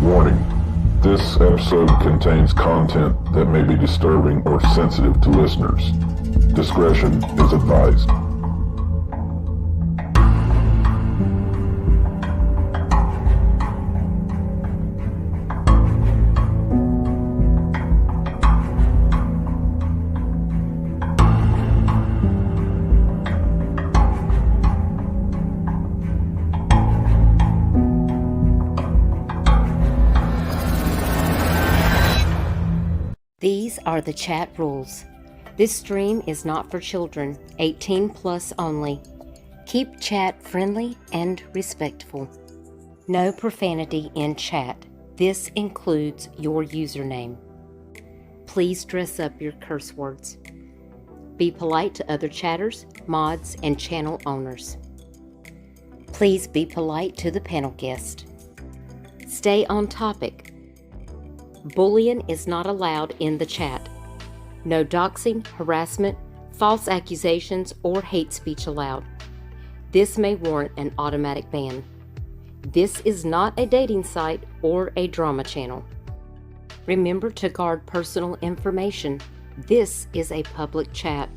Warning. This episode contains content that may be disturbing or sensitive to listeners. Discretion is advised. These are the chat rules. This stream is not for children, 18 plus only. Keep chat friendly and respectful. No profanity in chat. This includes your username. Please dress up your curse words. Be polite to other chatters, mods, and channel owners. Please be polite to the panel guest. Stay on topic. Bullying is not allowed in the chat. No doxing, harassment, false accusations, or hate speech allowed. This may warrant an automatic ban. This is not a dating site or a drama channel. Remember to guard personal information. This is a public chat.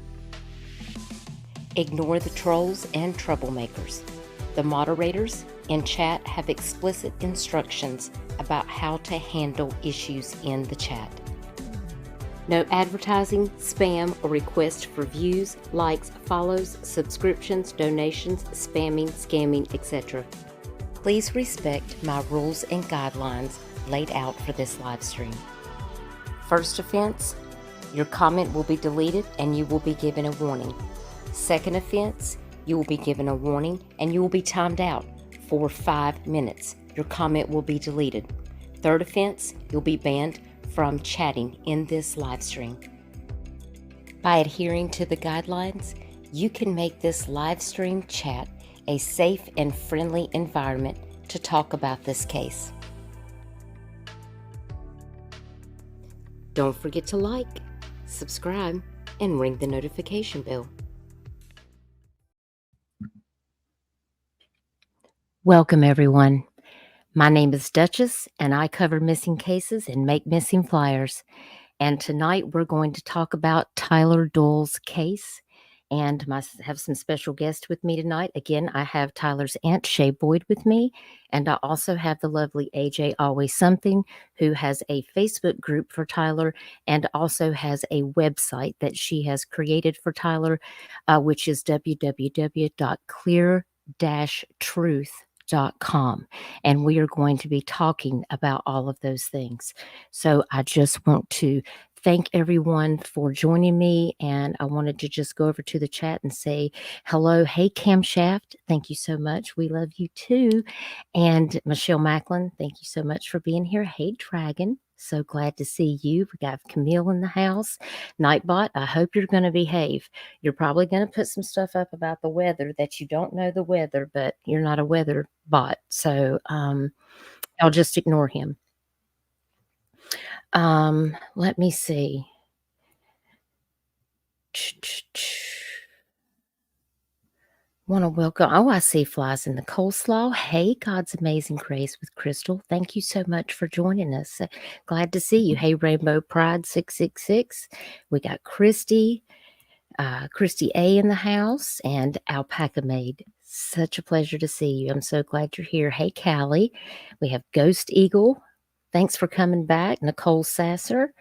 Ignore the trolls and troublemakers. The moderators in chat have explicit instructions about how to handle issues in the chat. No advertising, spam, or request for views, likes, follows, subscriptions, donations, spamming, scamming, etc. Please respect my rules and guidelines laid out for this live stream. First offense, your comment will be deleted and you will be given a warning. Second offense, you will be given a warning and you will be timed out for 5 minutes. Your comment will be deleted. Third offense, you'll be banned from chatting in this live stream. By adhering to the guidelines, you can make this live stream chat a safe and friendly environment to talk about this case. Don't forget to like, subscribe, and ring the notification bell. Welcome, everyone. My name is Duchess, and I cover missing cases and make missing flyers. And tonight we're going to talk about TYLERDOYLE'S case. And I have some special guests with me tonight. Again, I have Tyler's aunt, Shay Boyd, with me. And I also have the lovely AJ Always Something, who has a Facebook group for Tyler and also has a website that she has created for Tyler, which is www.clear-truth.com, and we are going to be talking about all of those things. So I just want to thank everyone for joining me, and I wanted to just go over to the chat and say hello. Hey, Camshaft, thank you so much. We love you too. And Michelle Macklin, thank you so much for being here. Hey, Dragon, so glad to see you. We got Camille in the house. Nightbot, I hope you're going to behave. You're probably going to put some stuff up about the weather that you don't know the weather, but you're not a weather bot, so I'll just ignore him. Let me see. Want to welcome, oh, I see flies in the coleslaw. Hey, God's Amazing Grace with Crystal. Thank you so much for joining us. Glad to see you. Hey, Rainbow Pride 666. We got Christy A in the house, and Alpaca Maid. Such a pleasure to see you. I'm so glad you're here. Hey, Callie. We have Ghost Eagle. Thanks for coming back. Nicole Sasser,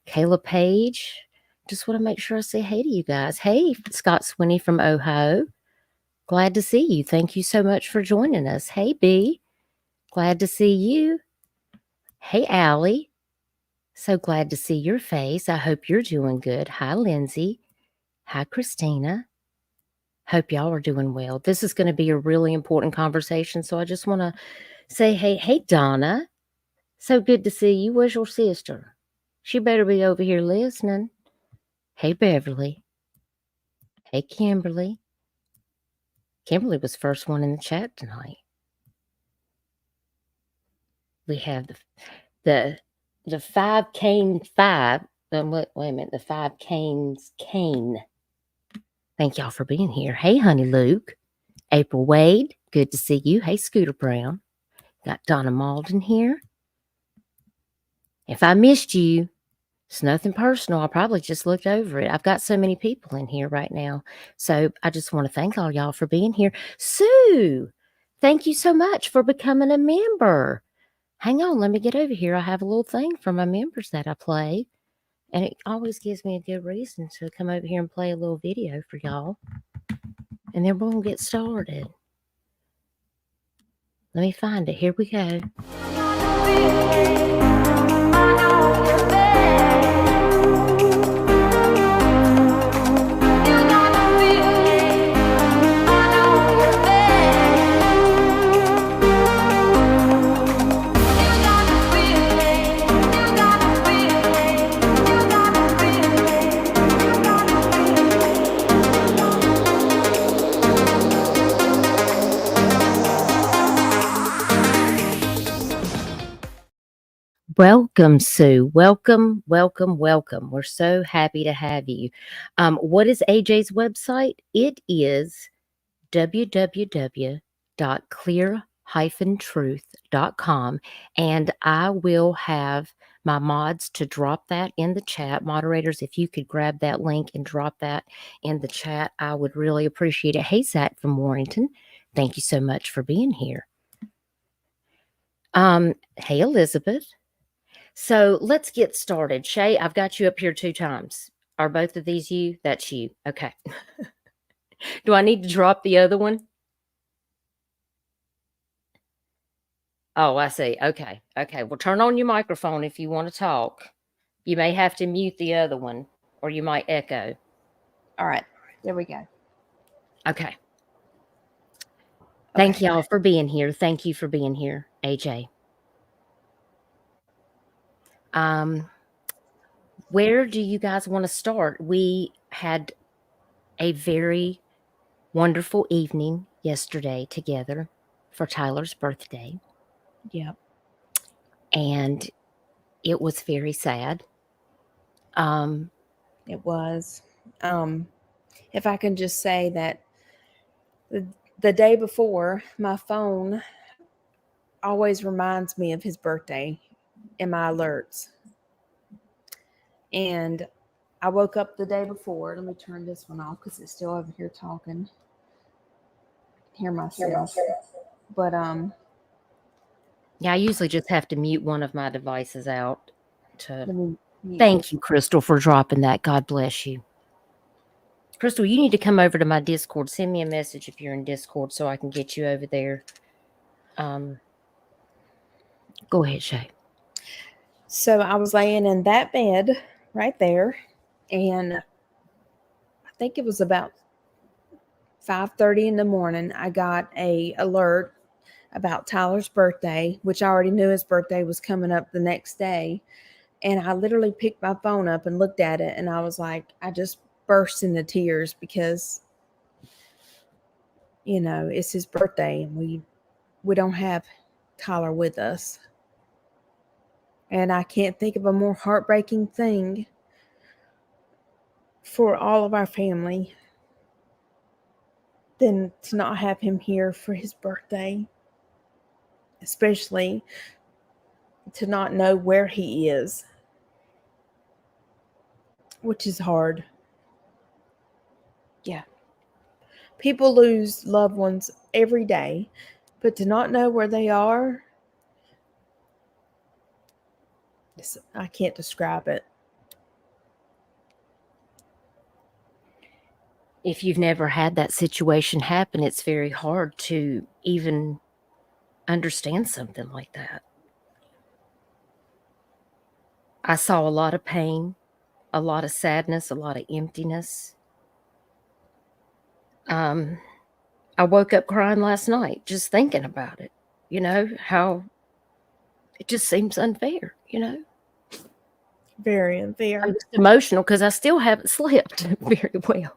Kayla Page. Just want to make sure I say hey to you guys. Hey, Scott Swinney from Ohio. Glad to see you. Thank you so much for joining us. Hey, B. Glad to see you. Hey, Allie. So glad to see your face. I hope you're doing good. Hi, Lindsay. Hi, Christina. Hope y'all are doing well. This is going to be a really important conversation, so I just want to say hey. Hey, Donna. So good to see you. Where's your sister? She better be over here listening. Hey, Beverly. Hey, Kimberly. Kimberly was first one in the chat tonight. We have the 5 Cane 5. Wait a minute. The 5 Canes Cane. Thank y'all for being here. Hey, Honey Luke. April Wade. Good to see you. Hey, Scooter Brown. Got Donna Malden here. If I missed you, it's nothing personal. I probably just looked over it. I've got so many people in here right now. So I just want to thank all y'all for being here. Sue, thank you so much for becoming a member. Hang on, let me get over here. I have a little thing for my members that I play. And it always gives me a good reason to come over here and play a little video for y'all. And then we'll get started. Let me find it. Here we go. Welcome, Sue. Welcome, welcome, welcome. We're so happy to have you. What is AJ's website? It is www.clear-truth.com. And I will have my mods to drop that in the chat. Moderators, if you could grab that link and drop that in the chat, I would really appreciate it. Hey, Zach from Warrington, thank you so much for being here. Hey, Elizabeth. So let's get started. Shay, I've got you up here 2 times. Are both of these you? That's you. Okay. Do I need to drop the other one? Oh, I see. Okay. Okay. Well, turn on your microphone if you want to talk. You may have to mute the other one or you might echo. All right. There we go. Okay. Thank y'all for being here. Thank you for being here, AJ. Where do you guys want to start? We had a very wonderful evening yesterday together for Tyler's birthday. Yep. And it was very sad. It was. If I can just say that the day before, my phone always reminds me of his birthday in my alerts. And I woke up the day before. Let me turn this one off because it's still over here talking. Hear myself. But yeah, I usually just have to mute one of my devices out to mute thank you, Crystal, for dropping that. God bless you. Crystal, you need to come over to my Discord. Send me a message if you're in Discord so I can get you over there. Go ahead, Shay. So I was laying in that bed right there, and I think it was about 5:30 in the morning. I got a alert about Tyler's birthday, which I already knew his birthday was coming up the next day. And I literally picked my phone up and looked at it, and I was like, I just burst into tears because, you know, it's his birthday and we don't have Tyler with us. And I can't think of a more heartbreaking thing for all of our family than to not have him here for his birthday, especially to not know where he is, which is hard. Yeah. People lose loved ones every day, but to not know where they are, I can't describe it. If you've never had that situation happen, it's very hard to even understand something like that. I saw a lot of pain, a lot of sadness, a lot of emptiness. I woke up crying last night just thinking about it, you know, how it just seems unfair, you know. Very unfair. I'm just emotional because I still haven't slept very well.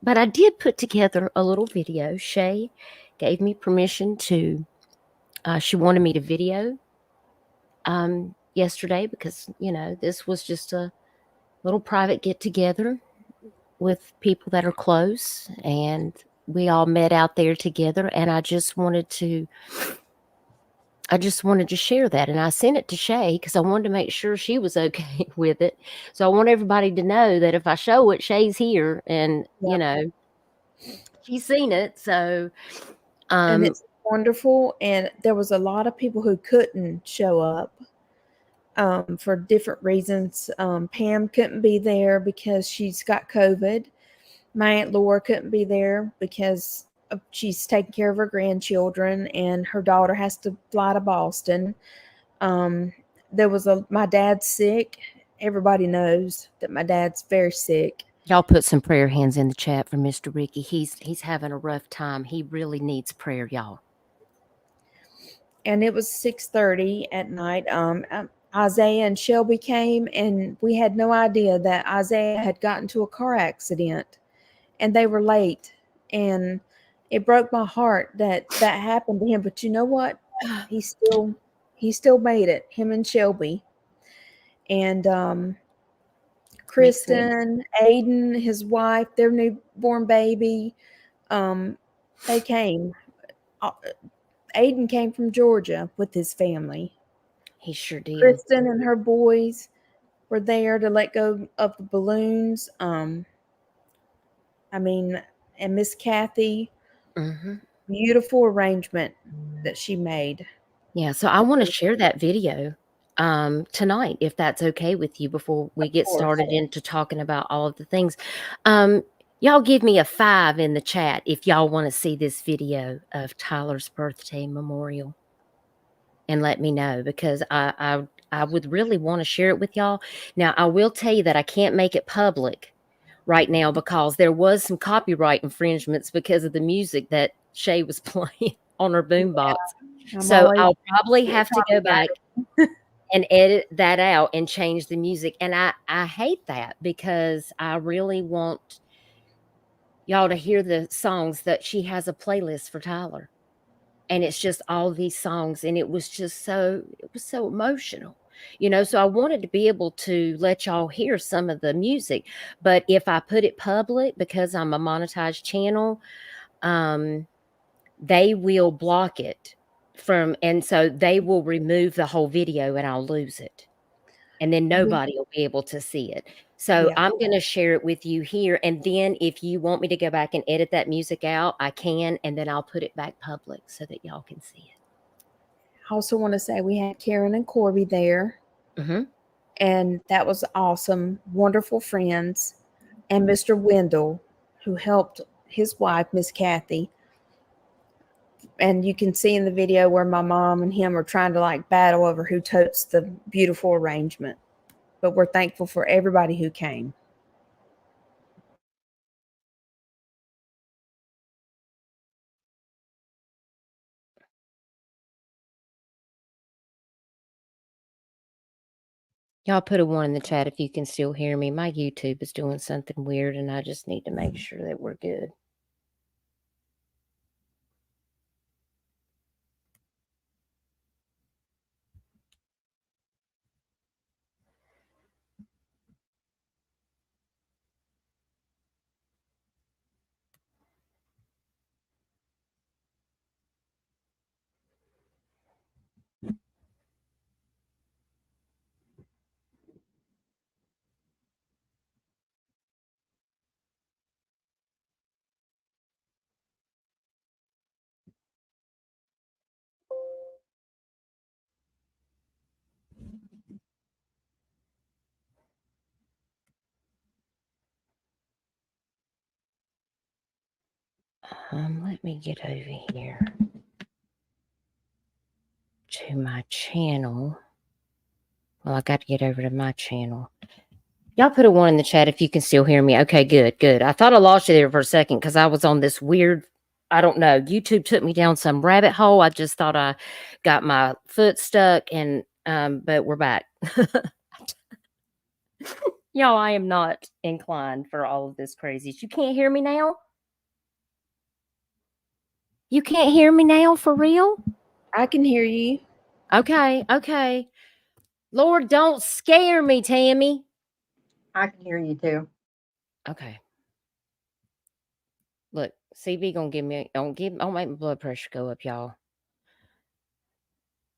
But I did put together a little video. Shay gave me permission to, she wanted me to video yesterday because, you know, this was just a little private get together with people that are close, and we all met out there together. And I just wanted to I just wanted to share that, and I sent it to Shay because I wanted to make sure she was okay with it. So I want everybody to know that if I show it, Shay's here, and she's seen it. So, And it's wonderful. And there was a lot of people who couldn't show up for different reasons. Pam couldn't be there because she's got COVID. My Aunt Laura couldn't be there because she's taking care of her grandchildren, and her daughter has to fly to Boston. There was my dad's sick. Everybody knows that my dad's very sick. y'all put some prayer hands in the chat for Mr. Ricky. He's having a rough time. He really needs prayer, y'all. And it was 6:30 at night. Isaiah and Shelby came, and we had no idea that Isaiah had gotten to a car accident, and they were late. And it broke my heart that happened to him. But you know what? He still made it. Him and Shelby, and Kristen, Aiden, his wife, their newborn baby. They came. Aiden came from Georgia with his family. He sure did. Kristen and her boys were there to let go of the balloons. And Miss Kathy, beautiful arrangement that she made. Yeah, so I want to share that video tonight, if that's okay with you, before we get started into talking about all of the things. Y'all give me a 5 in the chat if y'all want to see this video of Tyler's birthday memorial, and let me know, because I would really want to share it with y'all. Now, I will tell you that I can't make it public right now because there was some copyright infringements because of the music that Shay was playing on her boombox. So I'll probably have to go back and edit that out and change the music. And I hate that because I really want y'all to hear the songs that she has a playlist for Tyler. And it's just all these songs. And it was so emotional, so I wanted to be able to let y'all hear some of the music. But if I put it public, because I'm a monetized channel, they will block it and so they will remove the whole video and I'll lose it. And then nobody will be able to see it. So I'm going to share it with you here. And then if you want me to go back and edit that music out, I can. And then I'll put it back public so that y'all can see it. I also want to say we had Karen and Corby there. And that was awesome. Wonderful friends. And Mr. Wendell, who helped his wife, Miss Kathy. And you can see in the video where my mom and him are trying to battle over who totes the beautiful arrangement. But we're thankful for everybody who came. Y'all put a 1 in the chat if you can still hear me. My YouTube is doing something weird and I just need to make sure that we're good. Let me get over here to my channel. Well, I got to get over to my channel. Y'all put a 1 in the chat if you can still hear me. Okay, good. I thought I lost you there for a second because I was on this weird, I don't know, YouTube took me down some rabbit hole. I just thought I got my foot stuck, and but we're back. Y'all, I am not inclined for all of this craziness. You can't hear me now? You can't hear me now, for real? I can hear you. Okay. Lord, don't scare me, Tammy. I can hear you too. Okay. Look, CB gonna give me, don't make my blood pressure go up, y'all.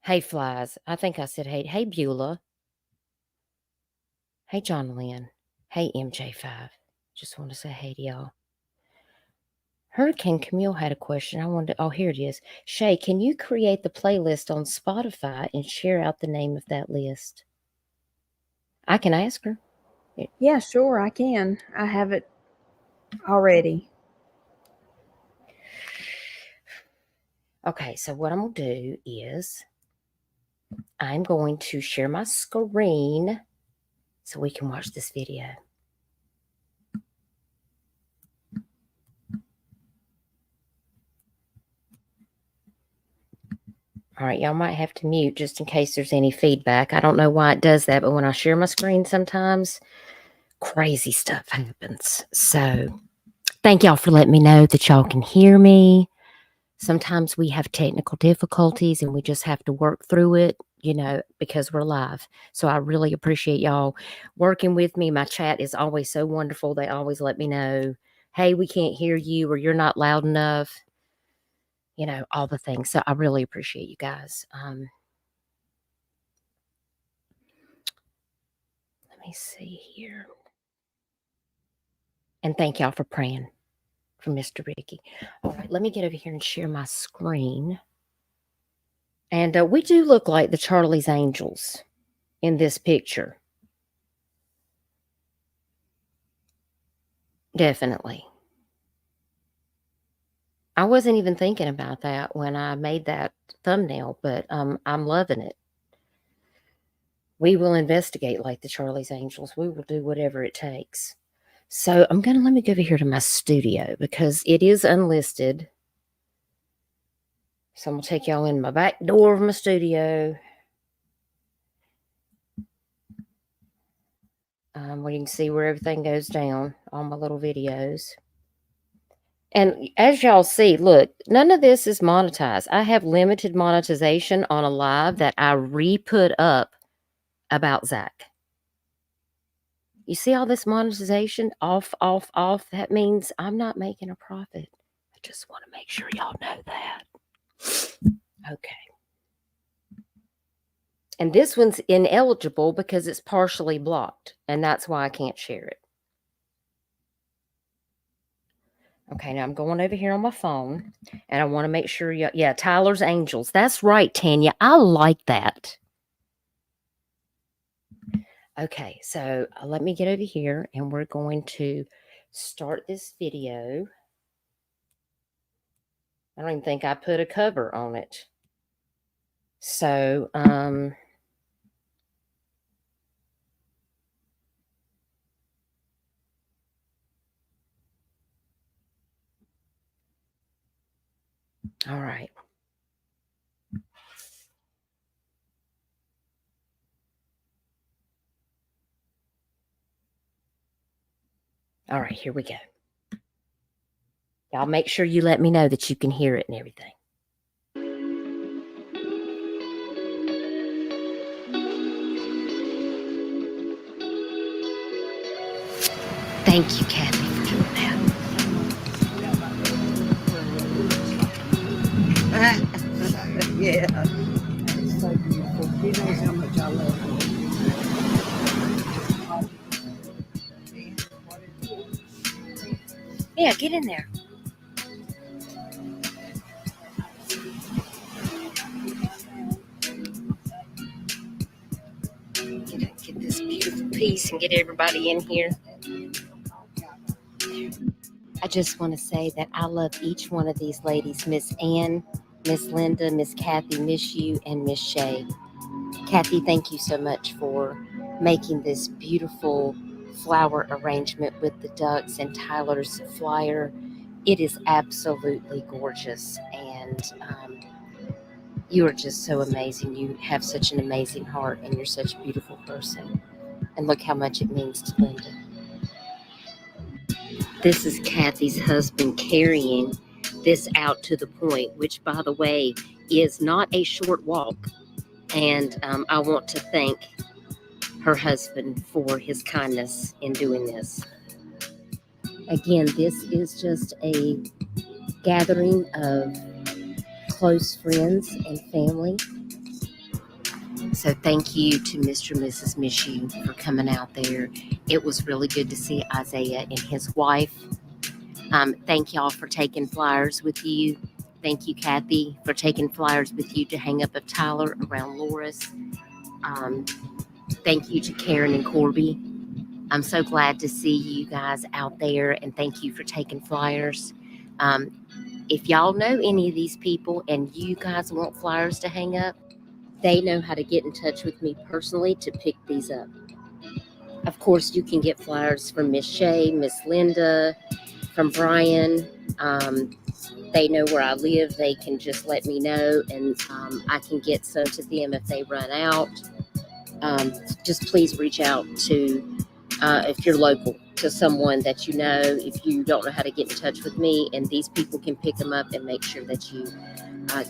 Hey, Flies. I think I said hey. Hey, Beulah. Hey, John Lynn. Hey, MJ5. Just want to say hey to y'all. Hurricane Camille had a question. I wanted to, oh, here it is. Shay, can you create the playlist on Spotify and share out the name of that list? I can ask her. Yeah, sure, I can. I have it already. Okay, so what I'm going to do is I'm going to share my screen so we can watch this video. All right, y'all might have to mute just in case there's any feedback. I don't know why it does that, but when I share my screen sometimes, crazy stuff happens. So thank y'all for letting me know that y'all can hear me. Sometimes we have technical difficulties and we just have to work through it, you know, because we're live. So I really appreciate y'all working with me. My chat is always so wonderful. They always let me know, hey, we can't hear you, or you're not loud enough. You know, all the things. So I really appreciate you guys. Let me see here. And thank y'all for praying for Mr. Ricky. All right, let me get over here and share my screen. And we do look like the Charlie's Angels in this picture. Definitely. I wasn't even thinking about that when I made that thumbnail, but I'm loving it. We will investigate like the Charlie's Angels. We will do whatever it takes. So let me go over here to my studio because it is unlisted. So I'm going to take y'all in my back door of my studio. Where you can see where everything goes down, all my little videos. And as y'all see, look, none of this is monetized. I have limited monetization on a live that I re-put up about Zach. You see all this monetization? Off, off, off. That means I'm not making a profit. I just want to make sure y'all know that. Okay. And this one's ineligible because it's partially blocked. And that's why I can't share it. Okay, now I'm going over here on my phone. And I want to make sure, yeah, Tyler's Angels. That's right, Tanya. I like that. Okay, so let me get over here. And we're going to start this video. I don't even think I put a cover on it. So, all right. All right, here we go. Y'all make sure you let me know that you can hear it and everything. Thank you, Kathy, for doing that. Yeah. It's so beautiful. He knows how much I love him. Yeah, get in there. Get this beautiful piece and get everybody in here. I just want to say that I love each one of these ladies, Miss Ann, Miss Linda, Miss Kathy, Miss You, and Miss Shay. Kathy, thank you so much for making this beautiful flower arrangement with the ducks and Tyler's flyer. It is absolutely gorgeous, and you are just so amazing. You have such an amazing heart, and you're such a beautiful person. And look how much it means to Linda. This is Kathy's husband carrying this out to the point, which, by the way, is not a short walk. And I want to thank her husband for his kindness in doing this. Again, this is just a gathering of close friends and family. So thank you to Mr. and Mrs. Mishu for coming out there. It was really good to see Isaiah and his wife. Thank y'all for taking flyers with you. Thank you, Kathy, for taking flyers with you to hang up of Tyler around Loris. Thank you to Karen and Corby. I'm so glad to see you guys out there, and thank you for taking flyers. If y'all know any of these people and you guys want flyers to hang up, they know how to get in touch with me personally to pick these up. Of course, you can get flyers from Miss Shay, Miss Linda, from Brian. They know where I live. They can just let me know, and I can get some to them if they run out. Just please reach out to, if you're local, to someone that you know. If you don't know how to get in touch with me, and these people can pick them up and make sure that you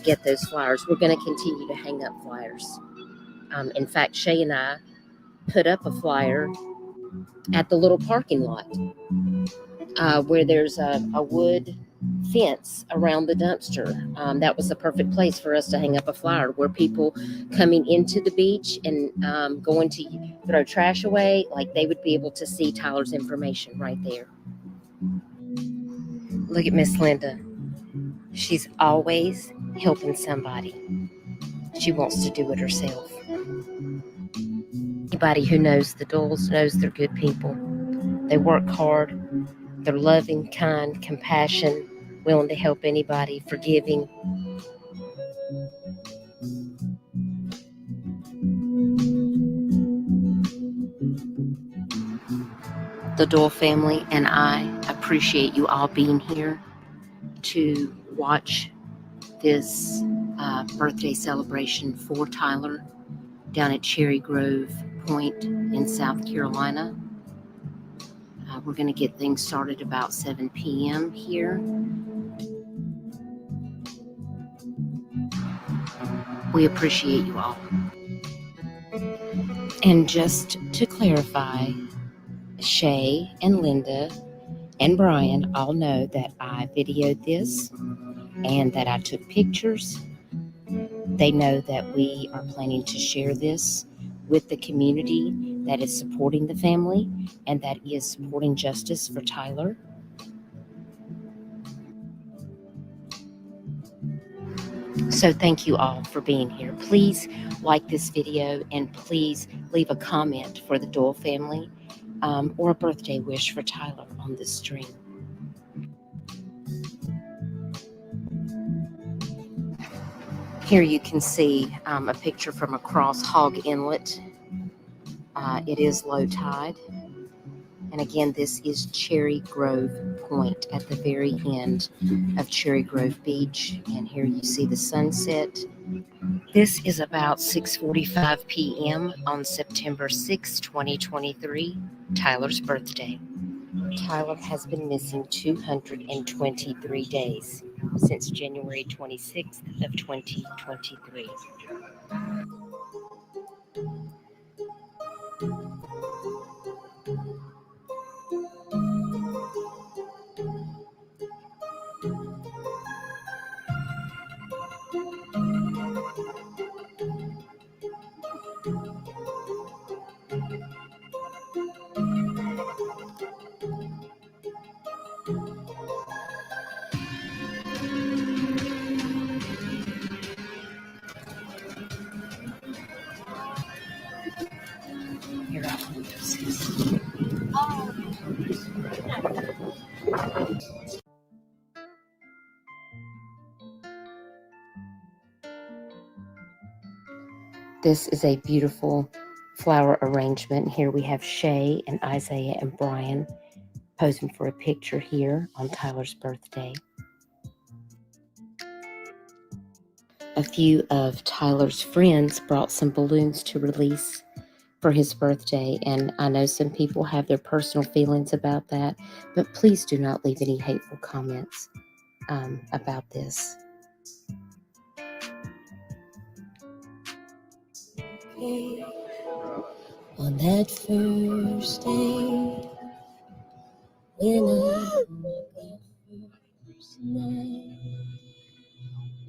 get those flyers. We're going to continue to hang up flyers. In fact, Shay and I put up a flyer at the little parking lot where there's a wood fence around the dumpster. That was the perfect place for us to hang up a flyer where people coming into the beach and going to throw trash away, like they would be able to see Tyler's information right there. Look at Miss Linda. She's always helping somebody. She wants to do it herself. Anybody who knows the Doyles knows they're good people. They work hard. They're loving, kind, compassionate, willing to help anybody, forgiving. The Doyle family and I appreciate you all being here to watch this birthday celebration for Tyler down at Cherry Grove Point in South Carolina. We're going to get things started about 7 p.m. here. We appreciate you all. And just to clarify, Shay and Linda and Brian all know that I videoed this and that I took pictures. They know that we are planning to share this with the community that is supporting the family and that is supporting justice for Tyler. So thank you all for being here. Please like this video and please leave a comment for the Doyle family or a birthday wish for Tyler on this stream. Here you can see a picture from across Hog Inlet. It is low tide. And again, this is Cherry Grove Point at the very end of Cherry Grove Beach. And here you see the sunset. This is about 6:45 p.m. on September 6, 2023, Tyler's birthday. Tyler has been missing 223 days since January 26th of 2023. Here are the doses. This is a beautiful flower arrangement. Here we have Shay and Isaiah and Brian posing for a picture here on Tyler's birthday. A few of Tyler's friends brought some balloons to release for his birthday, and I know some people have their personal feelings about that, but please do not leave any hateful comments about this. On that first day, when I woke up first night,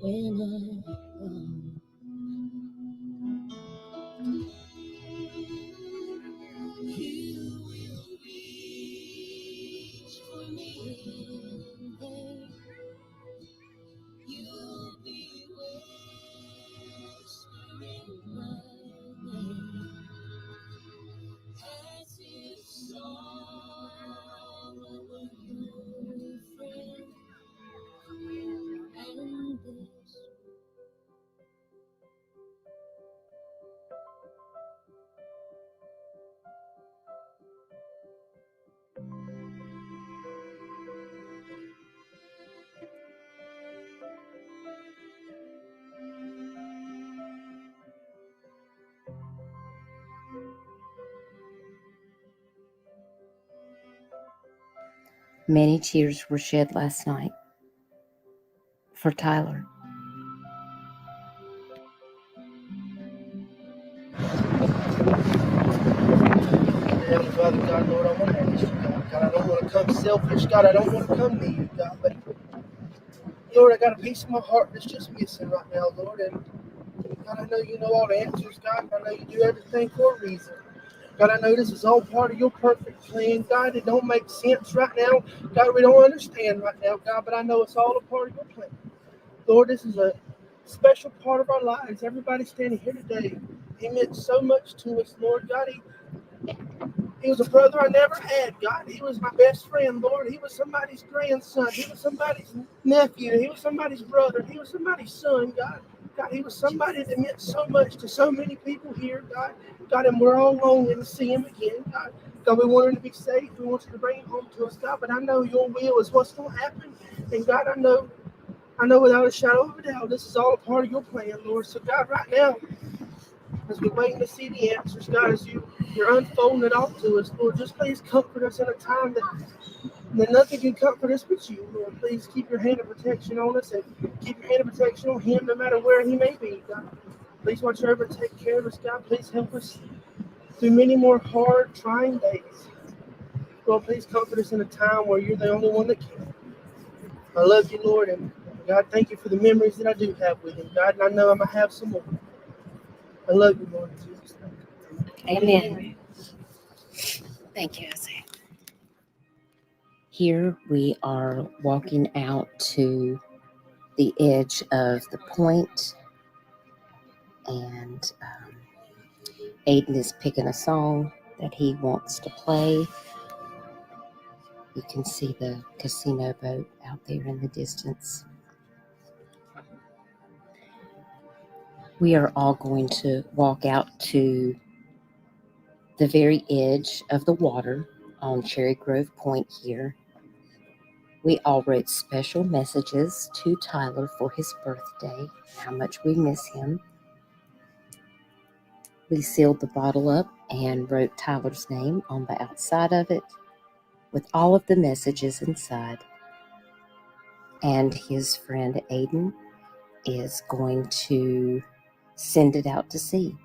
when I Many tears were shed last night for Tyler. Heavenly Father, God, Lord, I want to ask you, God. God, I don't want to come selfish. God, I don't want to come needy, God. But, Lord, I got a piece of my heart that's just missing right now, Lord. And, God, I know you know all the answers, God. I know you do everything for a reason. God, I know this is all part of your perfect plan. God, it don't make sense right now. God, we don't understand right now, God. But I know it's all a part of your plan. Lord, this is a special part of our lives. Everybody standing here today, he meant so much to us, Lord. God, he was a brother I never had, God. He was my best friend, Lord. He was somebody's grandson. He was somebody's nephew. He was somebody's brother. He was somebody's son, God. God, he was somebody that meant so much to so many people here, God. God, and we're all longing to see him again, God. God, we want him to be safe. We want you to bring him home to us, God. But I know your will is what's going to happen. And God, I know without a shadow of a doubt, this is all a part of your plan, Lord. So, God, right now, as we're waiting to see the answers, God, as you're unfolding it all to us, Lord, just please comfort us in a time that nothing can comfort us but you, Lord. Please keep your hand of protection on us and keep your hand of protection on him no matter where he may be, God. Please watch over and take care of us, God. Please help us through many more hard, trying days. Lord, please comfort us in a time where you're the only one that can. I love you, Lord, and God, thank you for the memories that I do have with him, God, and I know I'm going to have some more. I love you, Lord, in Jesus' name. Amen. Thank you, Isaiah. Here we are walking out to the edge of the point, and Aiden is picking a song that he wants to play. You can see the casino boat out there in the distance. We are all going to walk out to the very edge of the water on Cherry Grove Point here. We all wrote special messages to Tyler for his birthday, how much we miss him. We sealed the bottle up and wrote Tyler's name on the outside of it with all of the messages inside. And his friend Aiden is going to send it out to sea.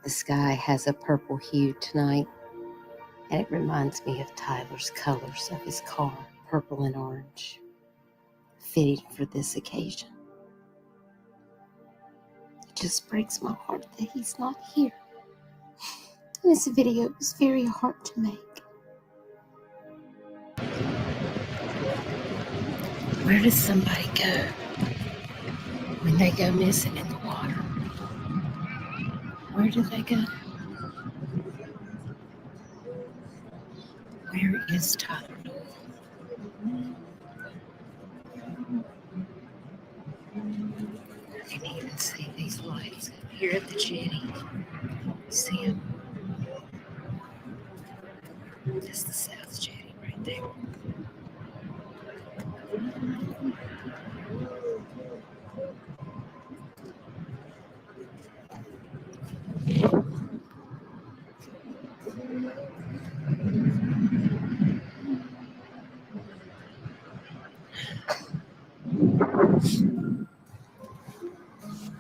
The sky has a purple hue tonight, and it reminds me of Tyler's colors of his car, purple and orange, fitting for this occasion. It just breaks my heart that he's not here. This video was very hard to make. Where does somebody go when they go missing in the water? Where do they go? Where is Tyler? I can even see these lights here at the jetty. See them? That's the South Jetty right there.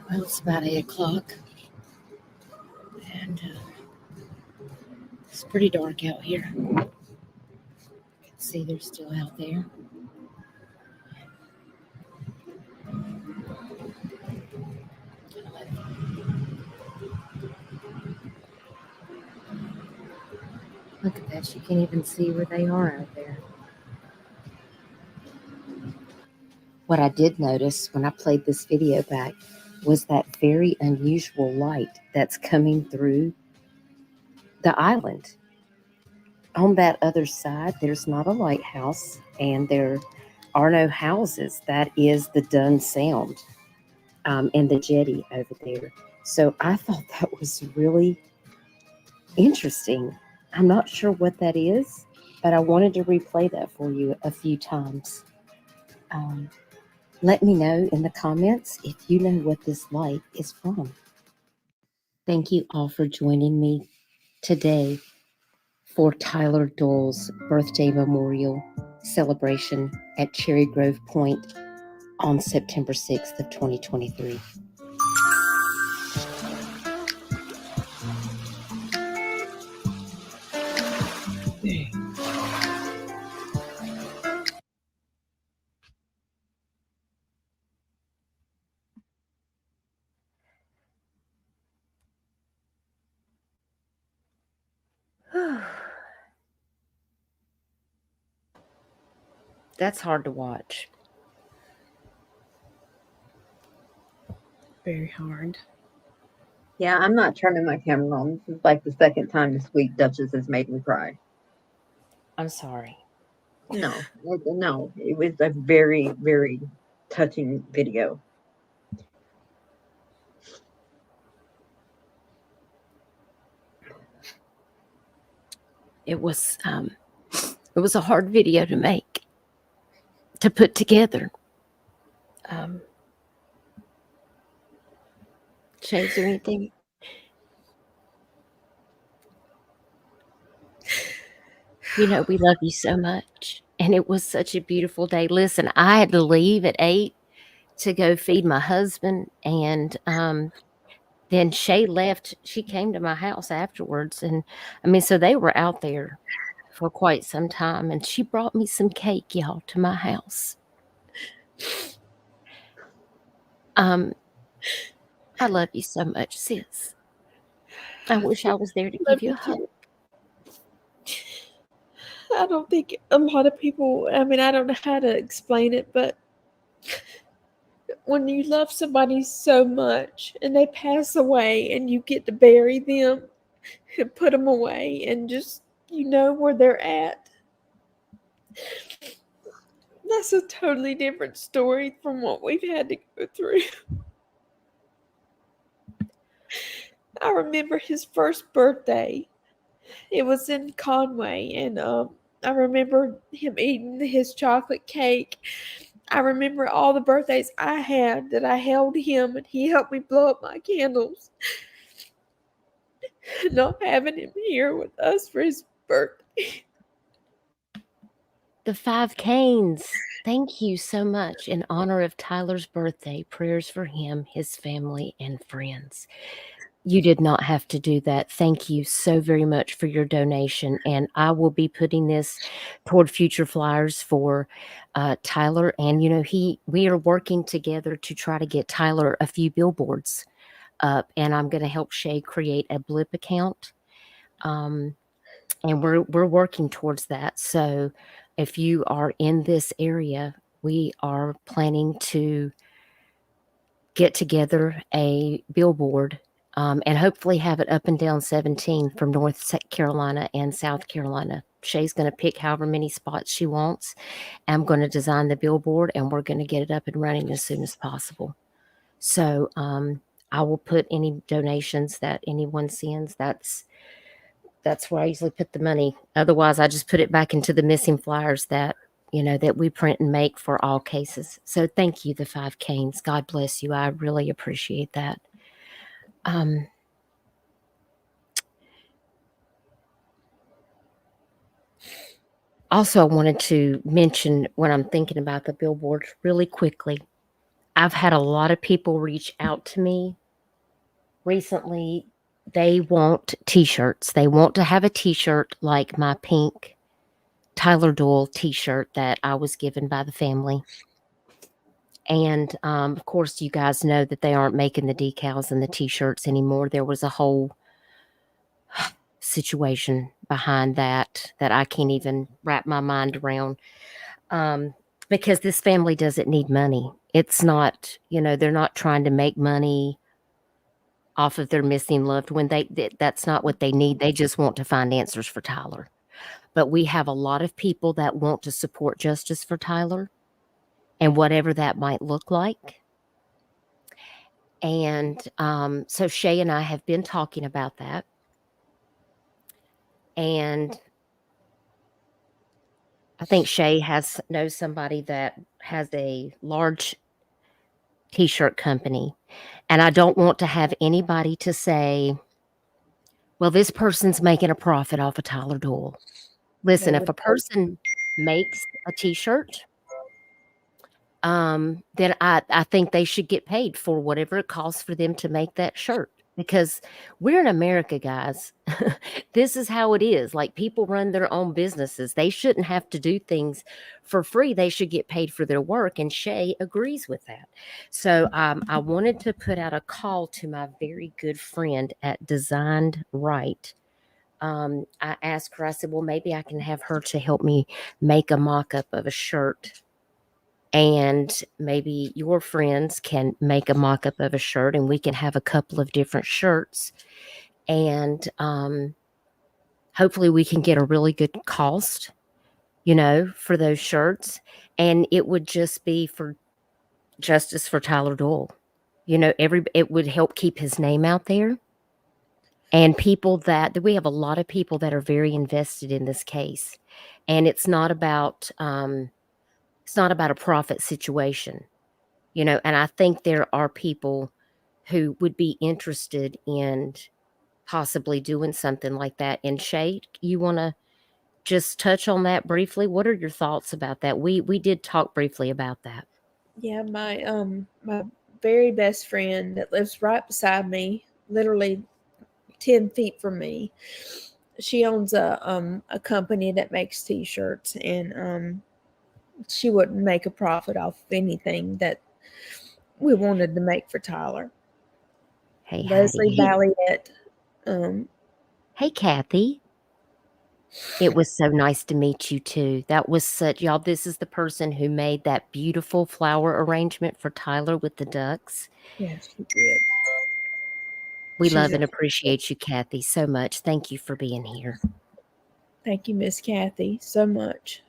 Well, it's about 8 o'clock, and it's pretty dark out here. You can see they're still out there. Look at that. You can't even see where they are out there. What I did notice when I played this video back was that very unusual light that's coming through the island. On that other side, there's not a lighthouse and there are no houses. That is the Dun Sound and the jetty over there. So I thought that was really interesting. I'm not sure what that is, but I wanted to replay that for you a few times. Let me know in the comments if you know what this light is from. Thank you all for joining me today for Tyler Doyle's birthday memorial celebration at Cherry Grove Point on September 6th of 2023. That's hard to watch. Very hard. Yeah, I'm not turning my camera on. This is like the second time this week Duchess has made me cry. I'm sorry. No, it was a very, very touching video. It was a hard video to make, to put together. Shay, is there anything? You know, we love you so much. And it was such a beautiful day. Listen, I had to leave at 8 to go feed my husband. And then Shay left. She came to my house afterwards. And I mean, so they were out there for quite some time. And she brought me some cake, y'all, to my house. I love you so much, sis. I wish I was there to give you a hug. I don't think a lot of people, I mean, I don't know how to explain it, but when you love somebody so much and they pass away and you get to bury them and put them away and just, you know where they're at, that's a totally different story from what we've had to go through. I remember his first birthday. It was in Conway, and I remember him eating his chocolate cake. I remember all the birthdays I had that I held him and he helped me blow up my candles. Not having him here with us for his birthday. The 5 Canes, thank you so much. In honor of Tyler's birthday, prayers for him, his family, and friends. You did not have to do that. Thank you so very much for your donation. And I will be putting this toward future flyers for Tyler. And, you know, we are working together to try to get Tyler a few billboards up. And I'm going to help Shay create a BLIP account. And we're working towards that. So if you are in this area, we are planning to get together a billboard and hopefully have it up and down 17 from North Carolina and South Carolina. Shay's going to pick however many spots she wants. I'm going to design the billboard and we're going to get it up and running as soon as possible. So I will put any donations that anyone sends. That's where I usually put the money. Otherwise, I just put it back into the missing flyers that, you know, that we print and make for all cases. So thank you, the 5 Canes. God bless you. I really appreciate that. Also, I wanted to mention when I'm thinking about the billboard really quickly. I've had a lot of people reach out to me recently. They want t-shirts. They want to have a t-shirt like my pink Tyler Doyle t-shirt that I was given by the family. And of course, you guys know that they aren't making the decals and the t-shirts anymore. There was a whole situation behind that I can't even wrap my mind around. Because this family doesn't need money. It's not, they're not trying to make money off of their missing loved one. That's not what they need. They just want to find answers for Tyler. But we have a lot of people that want to support justice for Tyler and whatever that might look like. And so Shay and I have been talking about that. And I think Shay knows somebody that has a large T-shirt company. And I don't want to have anybody to say, well, this person's making a profit off of Tyler Doyle. Listen, if a person makes a T-shirt, then I think they should get paid for whatever it costs for them to make that shirt. Because we're in America, guys. This is how it is. Like, people run their own businesses. They shouldn't have to do things for free. They should get paid for their work. And Shay agrees with that. So I wanted to put out a call to my very good friend at Designed Right. I asked her, I said, well, maybe I can have her to help me make a mock-up of a shirt. And maybe your friends can make a mock-up of a shirt, and we can have a couple of different shirts. And hopefully we can get a really good cost, for those shirts. And it would just be for justice for Tyler Doyle. It would help keep his name out there. And we have a lot of people that are very invested in this case. And it's not about a profit situation, and I think there are people who would be interested in possibly doing something like that. And Shay, you want to just touch on that briefly? What are your thoughts about that? We did talk briefly about that. Yeah, my very best friend that lives right beside me, literally 10 feet from me, she owns a company that makes T-shirts, and she wouldn't make a profit off of anything that we wanted to make for Tyler. Hey, Leslie Balliet. Hey, Kathy. It was so nice to meet you too. That was y'all, this is the person who made that beautiful flower arrangement for Tyler with the ducks. Yes, she did. We love and appreciate you, Kathy, so much. Thank you for being here. Thank you, Miss Kathy, so much.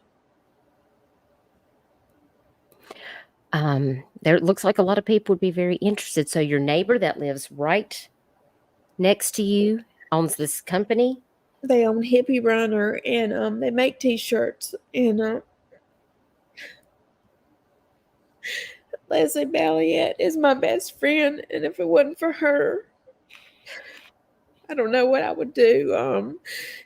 There looks like a lot of people would be very interested. So your neighbor that lives right next to you owns this company? They own Hippie Runner, and they make T-shirts. And Leslie Balliet is my best friend, and if it wasn't for her, I don't know what I would do.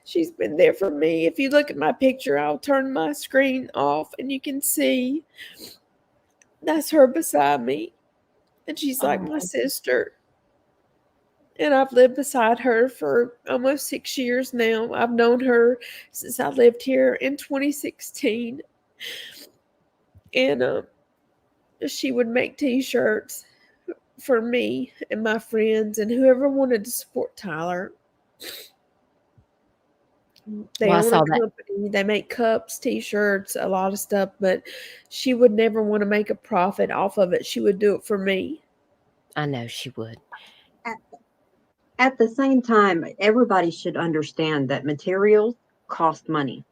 She's been there for me. If you look at my picture, I'll turn my screen off, and you can see that's her beside me. And she's like my sister. And I've lived beside her for almost 6 years now. I've known her since I lived here in 2016. And she would make T-shirts for me and my friends and whoever wanted to support Tyler. They own a company. They make cups, T-shirts, a lot of stuff, but she would never want to make a profit off of it. She would do it for me. I know she would. At the same time, everybody should understand that materials cost money.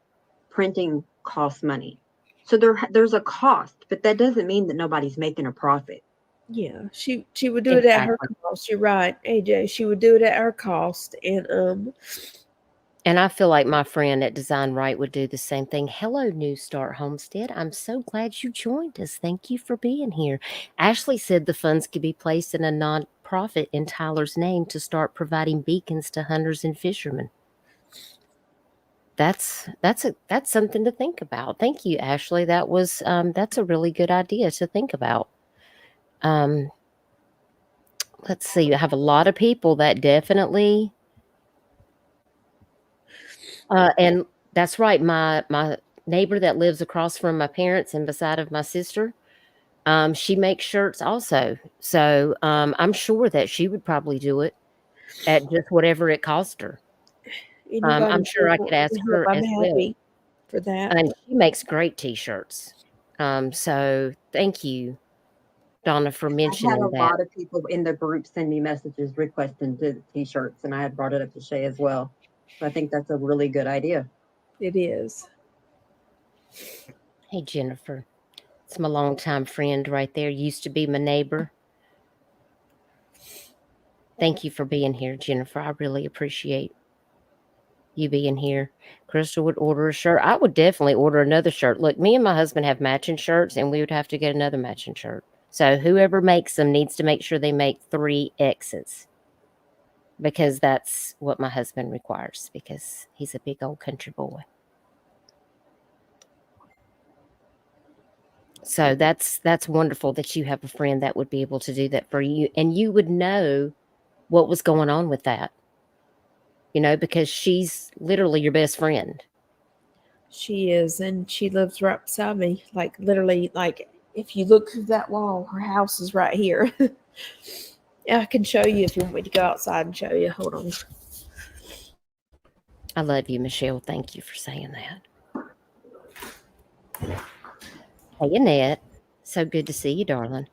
Printing costs money. So there's a cost, but that doesn't mean that nobody's making a profit. Yeah, she would do it at her cost. You're right, AJ. She would do it at her cost. And I feel like my friend at Design Right would do the same thing. Hello, New Start Homestead. I'm so glad you joined us. Thank you for being here. Ashley said the funds could be placed in a nonprofit in Tyler's name to start providing beacons to hunters and fishermen. That's something to think about. Thank you, Ashley. That's a really good idea to think about. Let's see. I have a lot of people that definitely. And that's right. My neighbor that lives across from my parents and beside of my sister, she makes shirts also. So I'm sure that she would probably do it at just whatever it cost her. Anybody I'm sure I who could ask can help, her I'm as well. happy for that. And she makes great t-shirts. So thank you, Donna, for I've had mentioning a that. lot of people in the group send me messages requesting t-shirts, and I had brought it up to Shay as well. So I think that's a really good idea. It is. Hey, Jennifer. It's my longtime friend right there. Used to be my neighbor. Thank you for being here, Jennifer. I really appreciate you being here. Crystal would order a shirt. I would definitely order another shirt. Look, me and my husband have matching shirts, and we would have to get another matching shirt. So whoever makes them needs to make sure they make 3 X's, because that's what my husband requires, because he's a big old country boy. So that's wonderful that you have a friend that would be able to do that for you, and you would know what was going on with that, because she's literally your best friend. She is, and she lives right beside me. Like literally, like if you look through that wall, her house is right here. I can show you if you want me to go outside and show you. Hold on. I love you, Michelle. Thank you for saying that. Hey, Annette. So good to see you, darling.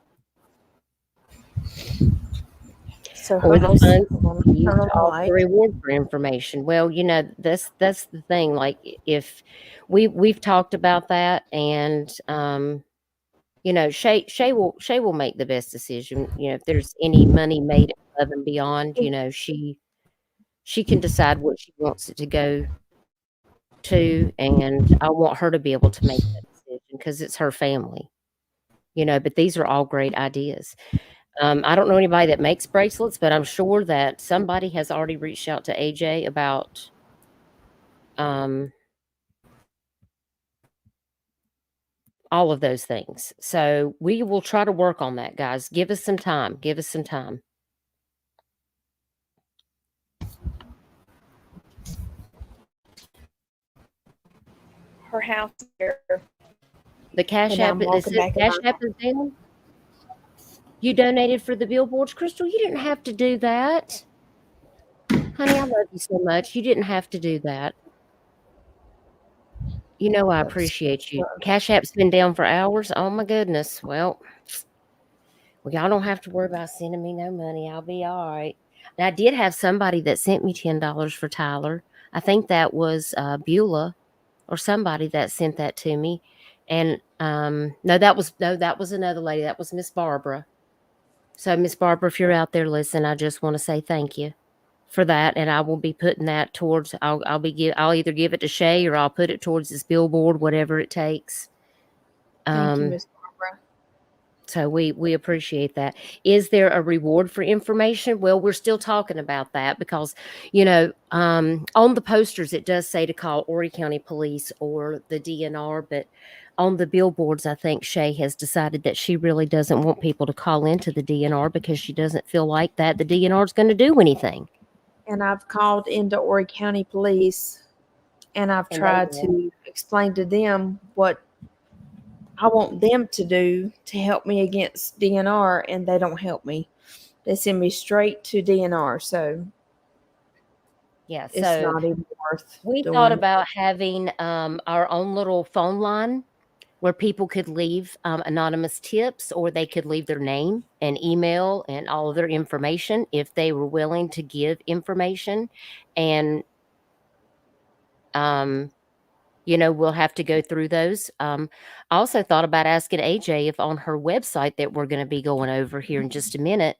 So Or the house, funds used turn on to the offer light. reward for information. Well, that's the thing. Like, if we've talked about that, and Shay will make the best decision. If there's any money made above and beyond, she can decide what she wants it to go to, and I want her to be able to make that decision because it's her family. But these are all great ideas. I don't know anybody that makes bracelets, but I'm sure that somebody has already reached out to AJ about all of those things. So we will try to work on that, guys. Give us some time. Give us some time. Her house there. The Cash And App, I'm is walking it back in Cash my App is down? You donated for the billboards, Crystal? You didn't have to do that. Honey, I love you so much. You didn't have to do that. I appreciate you. Cash App's been down for hours. Oh my goodness. Well, y'all don't have to worry about sending me no money. I'll be all right. And I did have somebody that sent me $10 for Tyler. I think that was Beulah or somebody that sent that to me. And no, that was another lady. That was Miss Barbara. So Miss Barbara, if you're out there listening, I just want to say thank you for that, and I will be putting that towards. I'll either give it to Shay or I'll put it towards this billboard, whatever it takes. Thank you, Miss Barbara. So we appreciate that. Is there a reward for information? Well, we're still talking about that because, on the posters it does say to call Horry County Police or the DNR, but on the billboards, I think Shay has decided that she really doesn't want people to call into the DNR because she doesn't feel like that the DNR is going to do anything. And I've called into Horry County Police, and I've tried to explain to them what I want them to do to help me against DNR, and they don't help me. They send me straight to DNR. So yeah, it's not even worth. We thought about having our own little phone line where people could leave anonymous tips, or they could leave their name and email and all of their information if they were willing to give information. And, we'll have to go through those. I also thought about asking AJ if on her website that we're going to be going over here in just a minute,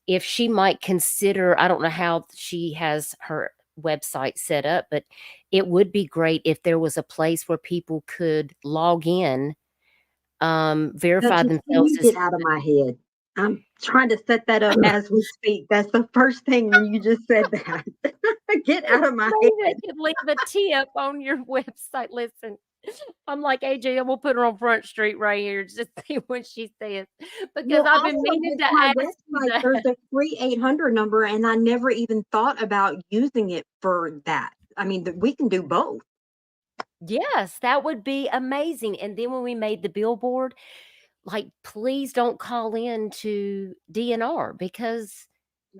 if she might consider, I don't know how she has her website set up, but it would be great if there was a place where people could log in, verify themselves. Get out of my head. I'm trying to set that up as we speak. That's the first thing when you just said that. Get out of my head. They could leave a tip on your website. Listen, I'm like, AJ, I'm gonna put her on Front Street right here just to see what she says. Because I've been meaning to ask website, there's a free 800 number, and I never even thought about using it for that. I mean, we can do both. Yes, that would be amazing. And then when we made the billboard, like, please don't call in to DNR because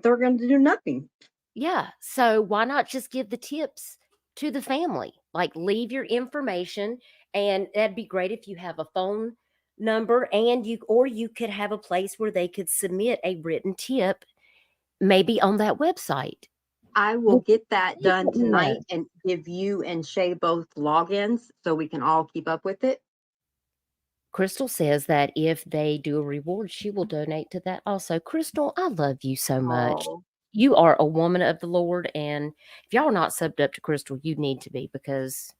they're going to do nothing. Yeah. So why not just give the tips to the family? Like leave your information, and that'd be great if you have a phone number, and you could have a place where they could submit a written tip, maybe on that website. I will get that done Let me know. tonight and give you and Shay both logins so we can all keep up with it. Crystal says that if they do a reward, she will donate to that also. Crystal, I love you so much. Oh, You are a woman of the Lord, and if y'all are not subbed up to Crystal, you need to be, because